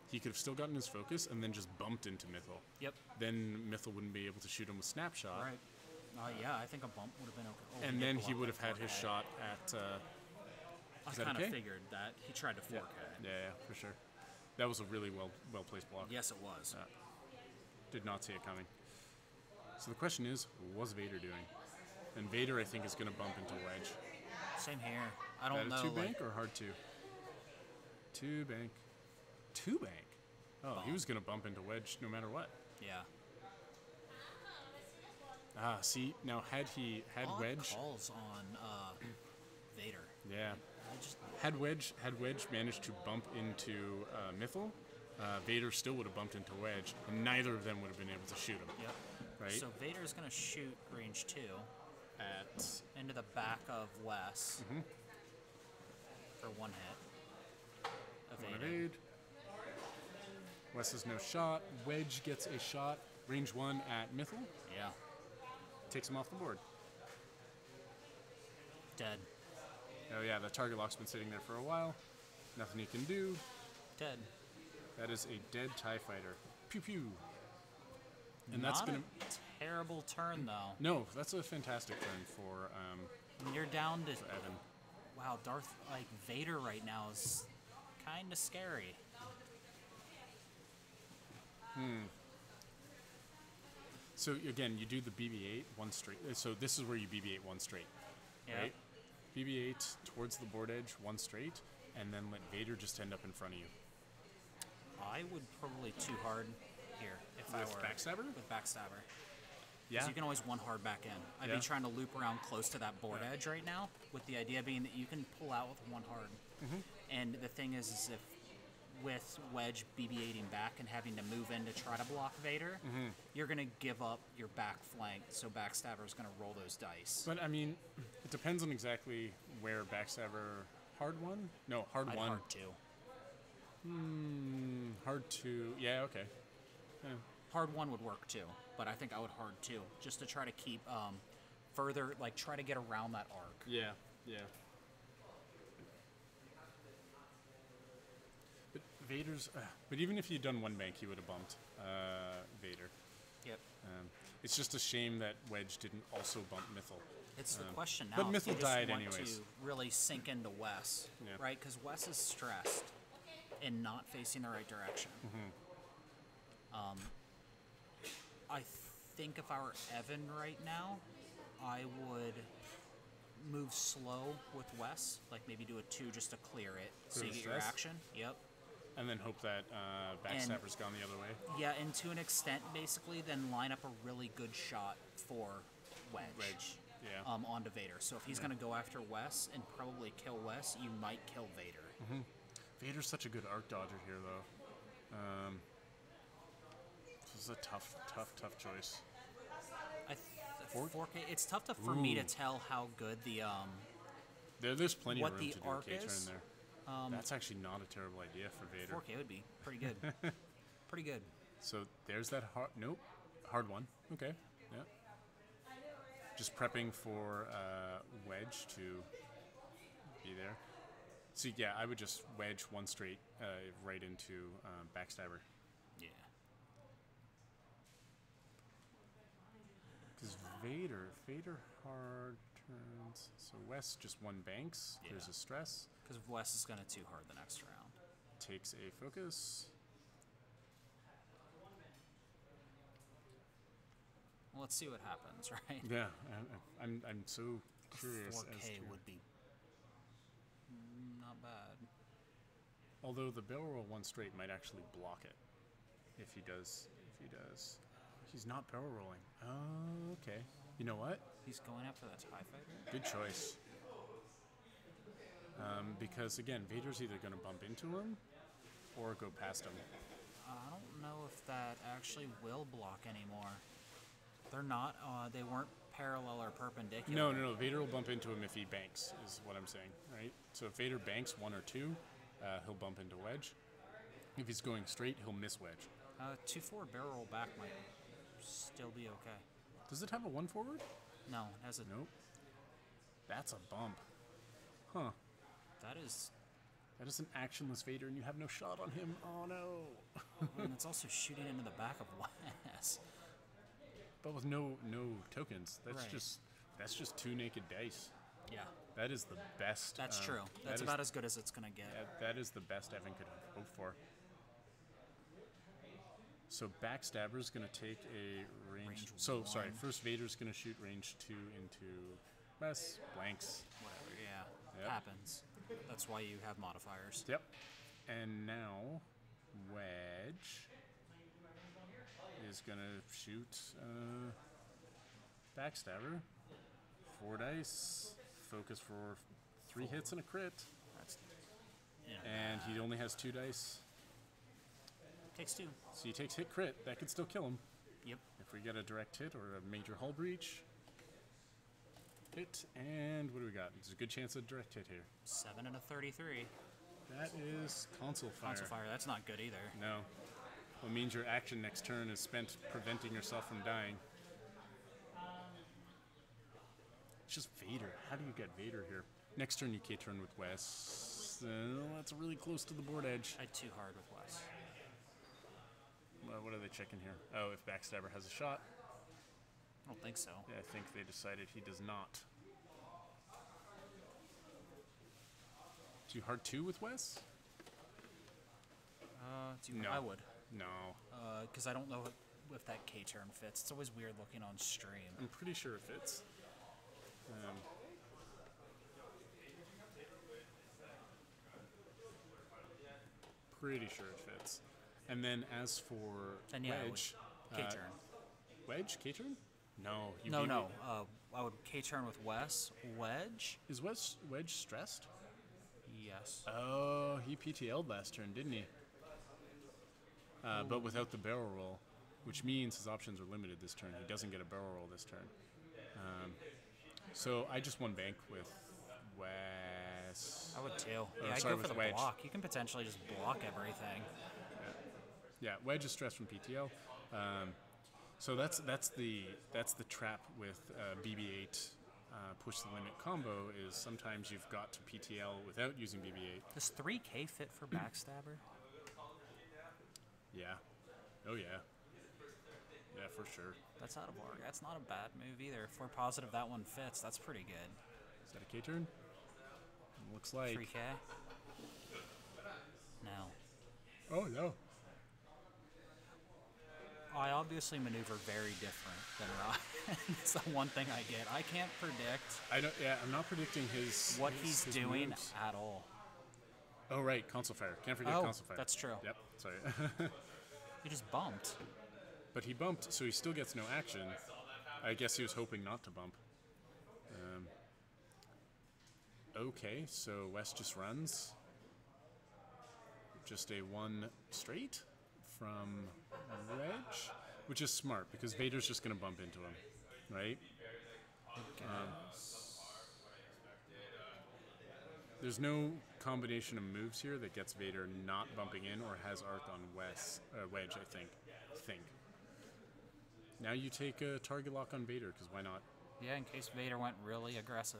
he could have still gotten his focus and then just bumped into Mythal. Yep. Then Mythal wouldn't be able to shoot him with snapshot. Right. Yeah, I think a bump would have been okay. Oh, And did then block he would that have had his 4K. shot at. I is that kind of okay? figured that. He tried to 4K. Yeah, for sure. That was a really well placed block. Yes, it was. Did not see it coming. So the question is, what's Vader doing? And Vader, I think, is going to bump into Wedge. Same here. I Is don't that a know. 2 bank or hard 2? 2 bank. 2 bank? Oh, he Bump. was going to bump into Wedge no matter what. Yeah. See, now had Odd Wedge... calls on Vader. Yeah. I just Had Wedge managed to bump into Mythal, Vader still would have bumped into Wedge, and neither of them would have been able to shoot him. Yep. Right? So Vader's going to shoot range 2 At into the back of Wes for one hit. evade. Wes has no shot. Wedge gets a shot. Range 1 at Mythal. Yeah. Takes him off the board. Dead. Oh yeah, the target lock's been sitting there for a while. Nothing he can do. Dead. That is a dead TIE fighter. Pew pew. And Not that's gonna. a terrible turn, though. No, that's a fantastic turn for When you're down to... Evan. Wow, Vader right now is kind of scary. So again, you do the BB-8 one straight. So this is where you BB-8 one straight, Yeah. right? BB-8 towards the board edge, one straight, and then let Vader just end up in front of you. I would probably too hard here if I With were... Backstabber? With Backstabber. Yeah. You can always one hard back in. I'd Yeah. be trying to loop around close to that board edge right now, with the idea being that you can pull out with one hard. And the thing is if with Wedge BB-8ing back and having to move in to try to block Vader, you're going to give up your back flank, so Backstabber is going to roll those dice. But I mean, it depends on exactly where Backstabber hard one. No, hard I'd one. hard two. Hard two. Yeah. Okay. Yeah. Hard one would work too, but I think I would hard two, just to try to keep further, like try to get around that arc. Yeah. Yeah. But Vader's. But even if you'd done one bank, you would have bumped Vader. Yep. It's just a shame that Wedge didn't also bump Mythal. It's the question now. but if you Mythal just died want anyways. to really sink into Wes, Yeah. right? Because Wes is stressed and not facing the right direction. I think if I were Evan right now, I would move slow with Wes, like maybe do a 2 just to clear it, so you Clear get your stress? action. Yep. And then hope that Backstabber's gone the other way. Yeah, and to an extent, basically, then line up a really good shot for Wedge. Yeah. Onto Vader. So if he's going to go after Wes and probably kill Wes, you might kill Vader. Vader's such a good arc dodger here, though. This is a tough choice. 4K. It's tough for me to tell how good the There's plenty what of room the to do a arc K turn is. there. That's actually not a terrible idea for Vader. 4K would be pretty good. Pretty good. So there's that hard. Nope, hard one. Okay. Yeah. Just prepping for Wedge to be there. So yeah, I would just wedge one straight right into Backstabber. Yeah. Because Vader hard turns. So Wes just one banks. There's Yeah. a stress. Because Wes is going to 2 hard the next round. Takes a focus. Well, let's see what happens, right? Yeah, I'm so curious. 4K would be not bad. Although the barrel roll one straight might actually block it. If he does. He's not barrel rolling. Oh, okay. You know what? He's going after that TIE fighter? Good choice. Because again, Vader's either going to bump into him or go past him. I don't know if that actually will block anymore. They're not. They weren't parallel or perpendicular. No. Vader will bump into him if he banks, is what I'm saying, right? So if Vader banks 1 or 2, he'll bump into Wedge. If he's going straight, he'll miss Wedge. 2-4 barrel roll back might still be okay. Does it have a 1 forward? No, it has a. Nope. That's a bump. Huh. That is. That is an actionless Vader, and you have no shot on him. Oh no. And it's also shooting into the back of Wes. But with no tokens, that's Right. just 2 naked dice. Yeah, That is the best. that's true. That's about as good as it's gonna get. That is the best Evan could have hoped for. So Backstabber's going to take a range. So sorry, 1. first Vader's going to shoot range 2 into Wes. Blanks. Whatever. Yeah, Yep. happens. That's why you have modifiers. Yep. And now Wedge is going to shoot Backstabber. 4 dice. Focus for 3 hits and a crit. That's, yeah. And he only has 2 dice. Takes 2. So he takes hit crit. That could still kill him. Yep. If we get a direct hit or a major hull breach. Hit, and what do we got? There's a good chance of a direct hit here. 7 and a 33. That is console fire. Console fire, that's not good either. No. Well, it means your action next turn is spent preventing yourself from dying. It's just Vader. How do you get Vader here? Next turn you K-turn with Wes. That's really close to the board edge. I too hard with Wes. What are they checking here? Oh, if Backstabber has a shot. I don't think so. Yeah, I think they decided he does not. Do you hard 2 with Wes? No. I would. No. Because I don't know if that K-turn fits. It's always weird looking on stream. I'm pretty sure it fits. Pretty sure it fits. And then as for Then yeah, Wedge... K-turn. Wedge? K-turn? No. No. I would K-turn with Wes. Wedge? Is Wedge stressed? Yes. Oh, he PTL'd last turn, didn't he? But without the barrel roll, which means his options are limited this turn. He doesn't get a barrel roll this turn. So I just won bank with Wes. I would too. Oh, Yeah, I'd sorry, go for with the Wedge. block. You can potentially just block everything. Yeah, Wedge is stressed from PTL. So that's the trap with BB-8 push the limit combo is sometimes you've got to PTL without using BB-8. Does 3K fit for Backstabber? Yeah. Oh yeah. Yeah, for sure. That's not a bad move either. If we're positive that one fits, that's pretty good. Is that a K-turn? Looks like. 3K? No. Oh no. I obviously maneuver very different than Ryan. It's the one thing I get. I can't predict I'm not predicting his he's his doing moves. at all. Oh right, console fire. Can't forget Oh, console fire. that's true. Yep. Sorry. He just bumped. But he bumped, so he still gets no action. I guess he was hoping not to bump. Okay, so West just runs. Just a 1 straight from Wedge, which is smart because Vader's just going to bump into him, right? There's no combination of moves here that gets Vader not bumping in or has arc on Wedge, I think. Now you take a target lock on Vader, because why not? Yeah, in case Vader went really aggressive.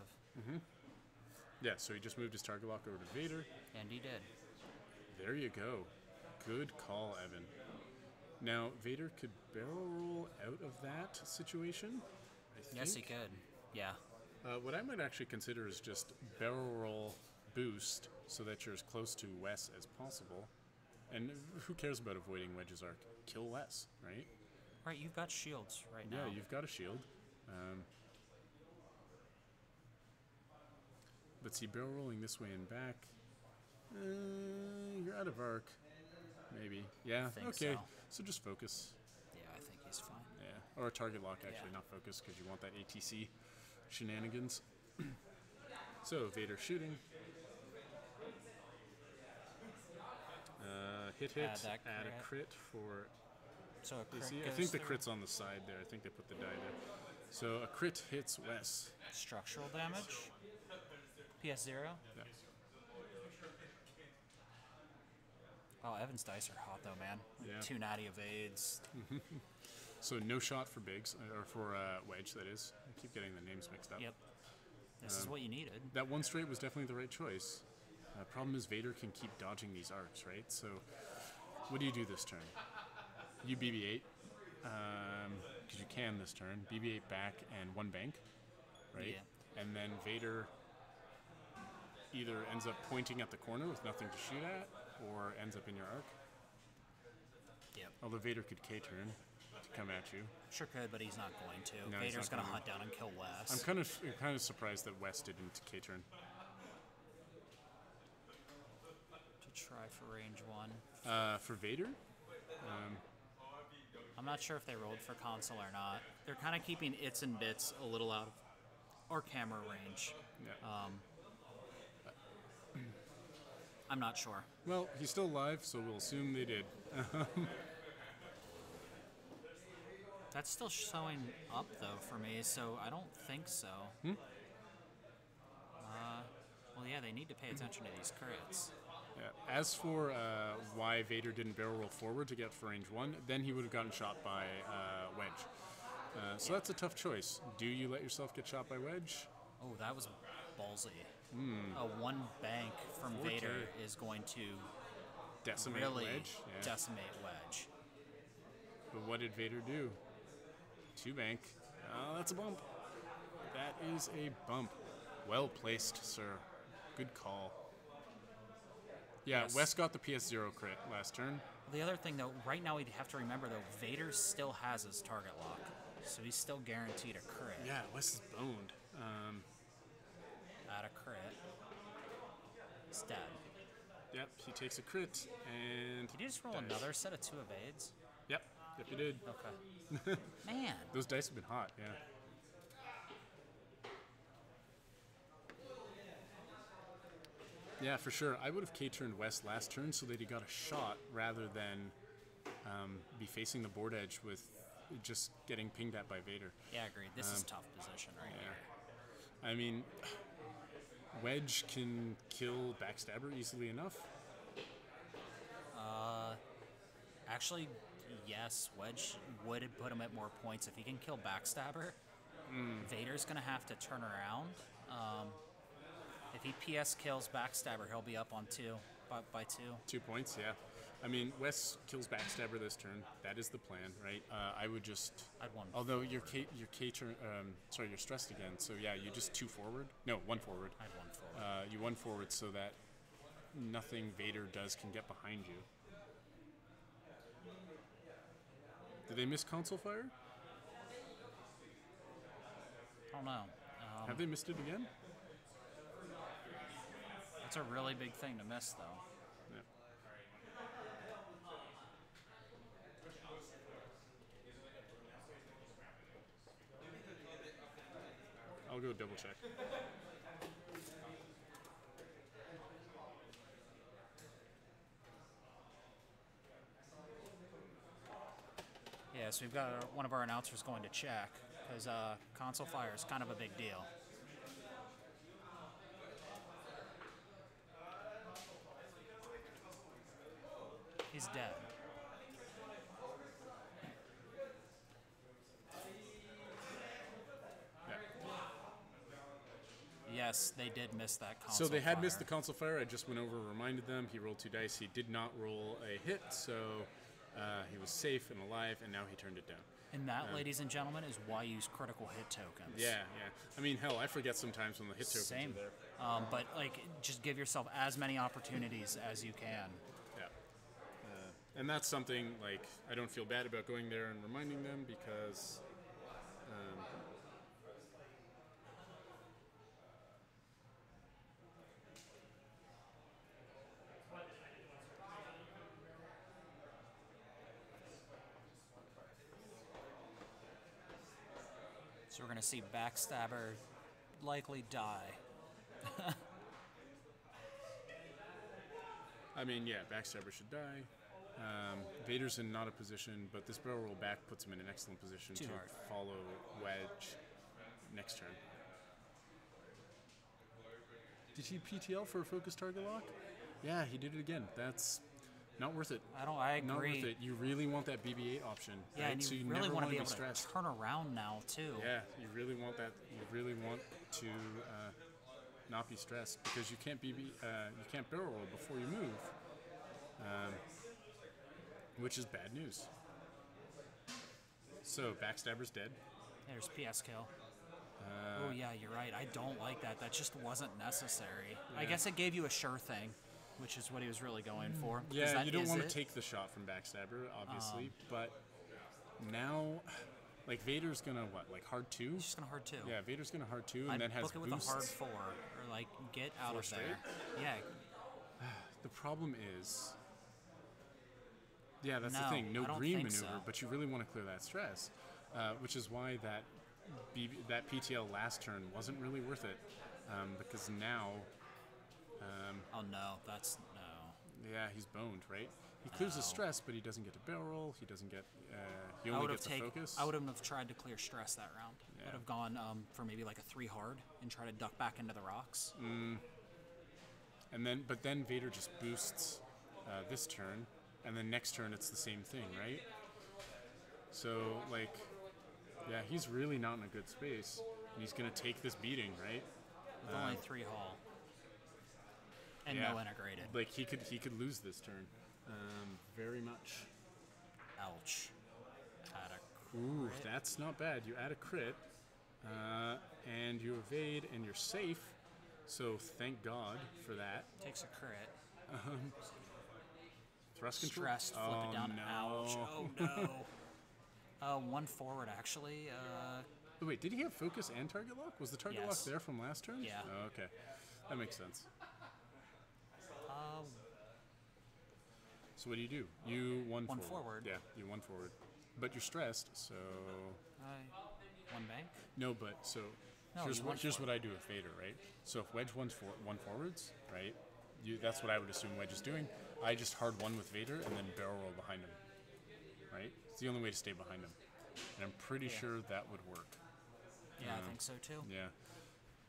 Yeah, so he just moved his target lock over to Vader. And he did. There you go. Good call, Evan. Now, Vader could barrel roll out of that situation, I think. Yes, he could. Yeah. What I might actually consider is just barrel roll boost so that you're as close to Wes as possible. And who cares about avoiding Wedge's arc? Kill Wes, right? Right, you've got shields right now. Yeah, you've got a shield. But see, barrel rolling this way and back, you're out of arc. Maybe. Yeah, I think okay. so. So just focus. Yeah, I think he's fine. Yeah, or a target lock, actually, Yeah. not focus, because you want that ATC shenanigans. So, Vader shooting. Hit, add a crit for... So a You crit see, I goes think the through. crit's on the side there. I think they put the die there. So, a crit hits Wes. Structural damage. PS0. Yeah. Oh, Evan's dice are hot though, man. Like Yeah. 2 natty evades. So, no shot for Biggs, or for Wedge, that is. I keep getting the names mixed up. Yep. This is what you needed. That 1 straight was definitely the right choice. Problem is Vader can keep dodging these arcs, right? So, what do you do this turn? You BB-8, because you can this turn. BB-8 back and 1 bank, right? Yeah. And then Vader either ends up pointing at the corner with nothing to shoot at, or ends up in your arc. Yep. Although Vader could K-turn to come at you. Sure could, but he's not going to. No, he's Vader's not going to gonna. hunt down and kill Wes. I'm kind of surprised that West didn't K-turn. To try for range 1. For Vader, I'm not sure if they rolled for console or not. They're kind of keeping its and bits a little out of our camera range. yeah. I'm not sure. Well, he's still alive, so we'll assume they did. That's still showing up though for me, so I don't think so. Well, yeah, they need to pay attention to these crits. Yeah. As for why Vader didn't barrel roll forward to get for range 1, then he would have gotten shot by Wedge. So that's a tough choice. Do you let yourself get shot by Wedge? Oh, that was ballsy. A one bank from 4K. Vader is going to Decimate really Wedge? Yeah. decimate Wedge. But what did Vader do? 2 bank. That's a bump. That is a bump. Well placed, sir. Good call. Yeah, Yes. Wes got the PS0 crit last turn. The other thing, though, right now we have to remember, though, Vader still has his target lock, so he's still guaranteed a crit. Yeah, Wes is boned. At a crit. He's dead. Yep, he takes a crit, and Did you just roll dies. another set of 2 evades? Yep, he did. Okay. Man. Those dice have been hot, yeah. Yeah, for sure. I would have K-turned West last turn so that he got a shot rather than be facing the board edge with just getting pinged at by Vader. Yeah, agreed. This is tough position right here. I mean, Wedge can kill Backstabber easily enough. Actually, yes, Wedge would put him at more points. If he can kill Backstabber, Vader's going to have to turn around. If he PS kills Backstabber, he'll be up on 2, by 2. 2 points, yeah. I mean, Wes kills Backstabber this turn. That is the plan, right? I would just... I'd one. Although you're stressed again, so yeah, you just 2 forward. No, 1 forward. I'd one forward. You 1 forward so that nothing Vader does can get behind you. Did they miss console fire? I don't know. Have they missed it again? That's a really big thing to miss, though. Yeah. I'll go double check. Yeah, so we've got one of our announcers going to check, because console fire is kind of a big deal. He's dead. Yeah. Yes, they did miss that console So they had fire. missed the console fire. I just went over and reminded them. He rolled 2 dice. He did not roll a hit, so he was safe and alive, and now he turned it down. And that, ladies and gentlemen, is why you use critical hit tokens. Yeah, yeah. I mean, hell, I forget sometimes when the hit tokens Same. are there. But, like, just give yourself as many opportunities as you can. Yeah. And that's something, like, I don't feel bad about going there and reminding them because... So we're going to see Backstabber likely die. I mean, yeah, Backstabber should die. Vader's in not a position, but this barrel roll back puts him in an excellent position Too to hard. follow Wedge next turn. Did he PTL for a focus target lock? Yeah, he did it again. That's not worth it. I agree. Not worth it. You really want that BB-8 option. Yeah, right? and So you you really never want to want be to able stressed. to turn around now, too. Yeah, you really want that. You really want to not be stressed because you can't you can't barrel roll before you move, which is bad news. So Backstabber's dead. There's PS kill. Oh, yeah, you're right. I don't like that. That just wasn't necessary. I guess it gave you a sure thing, which is what he was really going for. 'cause Yeah, that you don't is want to it. take the shot from Backstabber, obviously, but now, like Vader's gonna like hard 2? He's just going to hard 2. Yeah, Vader's gonna hard 2, and I'd then has book it with boosts. a hard 4, or like get out 4 of there. Yeah, The problem is, yeah, that's the No, thing. No I don't green think maneuver, so. but you really want to clear that stress, which is why that that PTL last turn wasn't really worth it, because now, oh no, that's no. Yeah, he's boned, right? He clears his stress, but he doesn't get to barrel roll. He doesn't get. He I only would have gets to focus. I wouldn't have tried to clear stress that round. Yeah. Would have gone for maybe like a 3 hard and try to duck back into the rocks. And then, but then Vader just boosts this turn, and then next turn it's the same thing, right? So like, yeah, he's really not in a good space, and he's gonna take this beating, right? With only 3 hull. And Yeah. no integrated. Like he could lose this turn, very much. Ouch. Had a Ooh, crit. that's not bad. You add a crit, and you evade, and you're safe. So thank God for that. Takes a crit. Thrust control. Stressed, flip Oh it down. no. Ouch. Oh no. 1 forward actually. Oh, wait, did he have focus and target lock? Was the target lock Yes. there from last turn? Yeah. Oh, okay, that makes sense. So what do? You one forward. Yeah, you 1 forward, but you're stressed. So 1 bank. no, but so No, here's you what one here's what I do with Vader, right? So if Wedge 1 forwards, right? That's what I would assume Wedge is doing. I just hard 1 with Vader and then barrel roll behind him, right? It's the only way to stay behind him, and I'm pretty sure that would work. Yeah, I think so too. Yeah.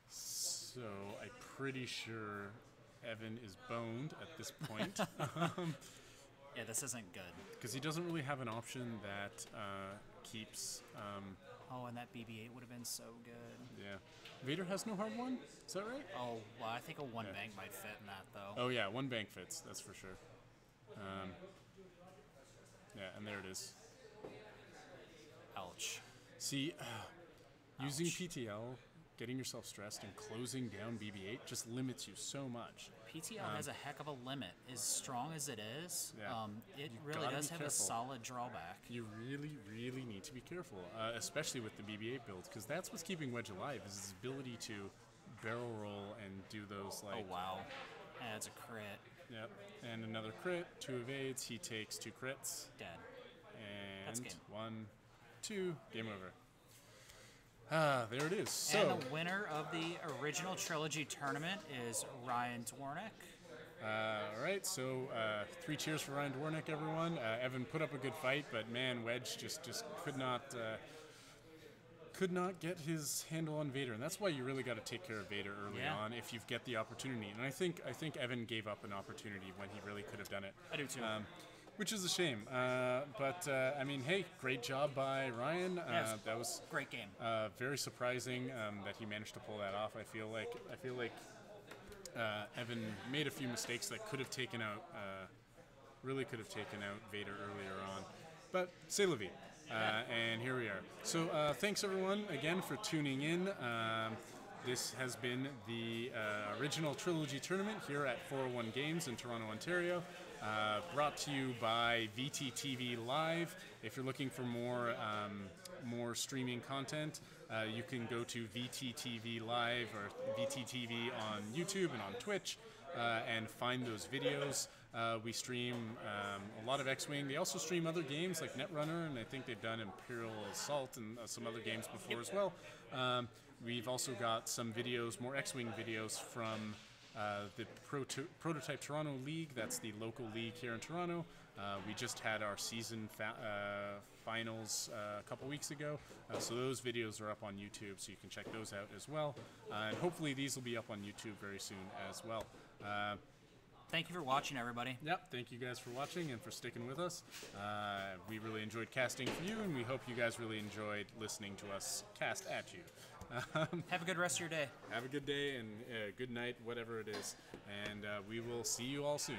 So I'm pretty sure Evan is boned at this point Yeah, this isn't good. because he doesn't really have an option that keeps. Oh, and that BB-8 would have been so good. Yeah. Vader has no hard 1. Is that right? Oh, well, I think a 1 bank might fit in that though. Oh yeah, 1 bank fits. That's for sure. Yeah, and there it is. Ouch. See, using PTL, getting yourself stressed, and closing down BB-8 just limits you so much. PTL has a heck of a limit. As strong as it is, Yeah. it You really gotta does be have a careful. solid drawback. You really, really need to be careful, especially with the BB-8 build, because that's what's keeping Wedge alive, is his ability to barrel roll and do those, like... Oh, wow. That's a crit. Yep, and another crit, 2 evades, he takes 2 crits, Dead. and That's game. 1, 2, game over. Ah, there it is. So, And the winner of the original trilogy tournament is Ryan Dwornik. all right, so 3 cheers for Ryan Dwornik, everyone. Evan put up a good fight, but man, Wedge just could not get his handle on Vader, and that's why you really got to take care of Vader early Yeah. on if you get the opportunity. And I think Evan gave up an opportunity when he really could have done it. I do too. Which is a shame. But I mean, hey, great job by Ryan. Yes. That was Great game. very surprising that he managed to pull that off. I feel like Evan made a few mistakes that could have taken out, really could have taken out Vader earlier on. But c'est la vie. And here we are. So thanks everyone again for tuning in. This has been the original trilogy tournament here at 401 Games in Toronto, Ontario. Brought to you by VTTV Live. If you're looking for more streaming content, you can go to VTTV Live or VTTV on YouTube and on Twitch and find those videos. We stream a lot of X-Wing. They also stream other games like Netrunner, and I think they've done Imperial Assault and some other games before as well. We've also got some videos, more X-Wing videos from the Prototype Toronto League. That's the local league here in Toronto. We just had our season finals a couple weeks ago, so those videos are up on YouTube, so you can check those out as well. And hopefully these will be up on YouTube very soon as well. Thank you for watching, everybody. Yep, thank you guys for watching and for sticking with us. We really enjoyed casting for you, and we hope you guys really enjoyed listening to us cast at you. Have a good rest of your day. Have a good day and good night, whatever it is. And we will see you all soon.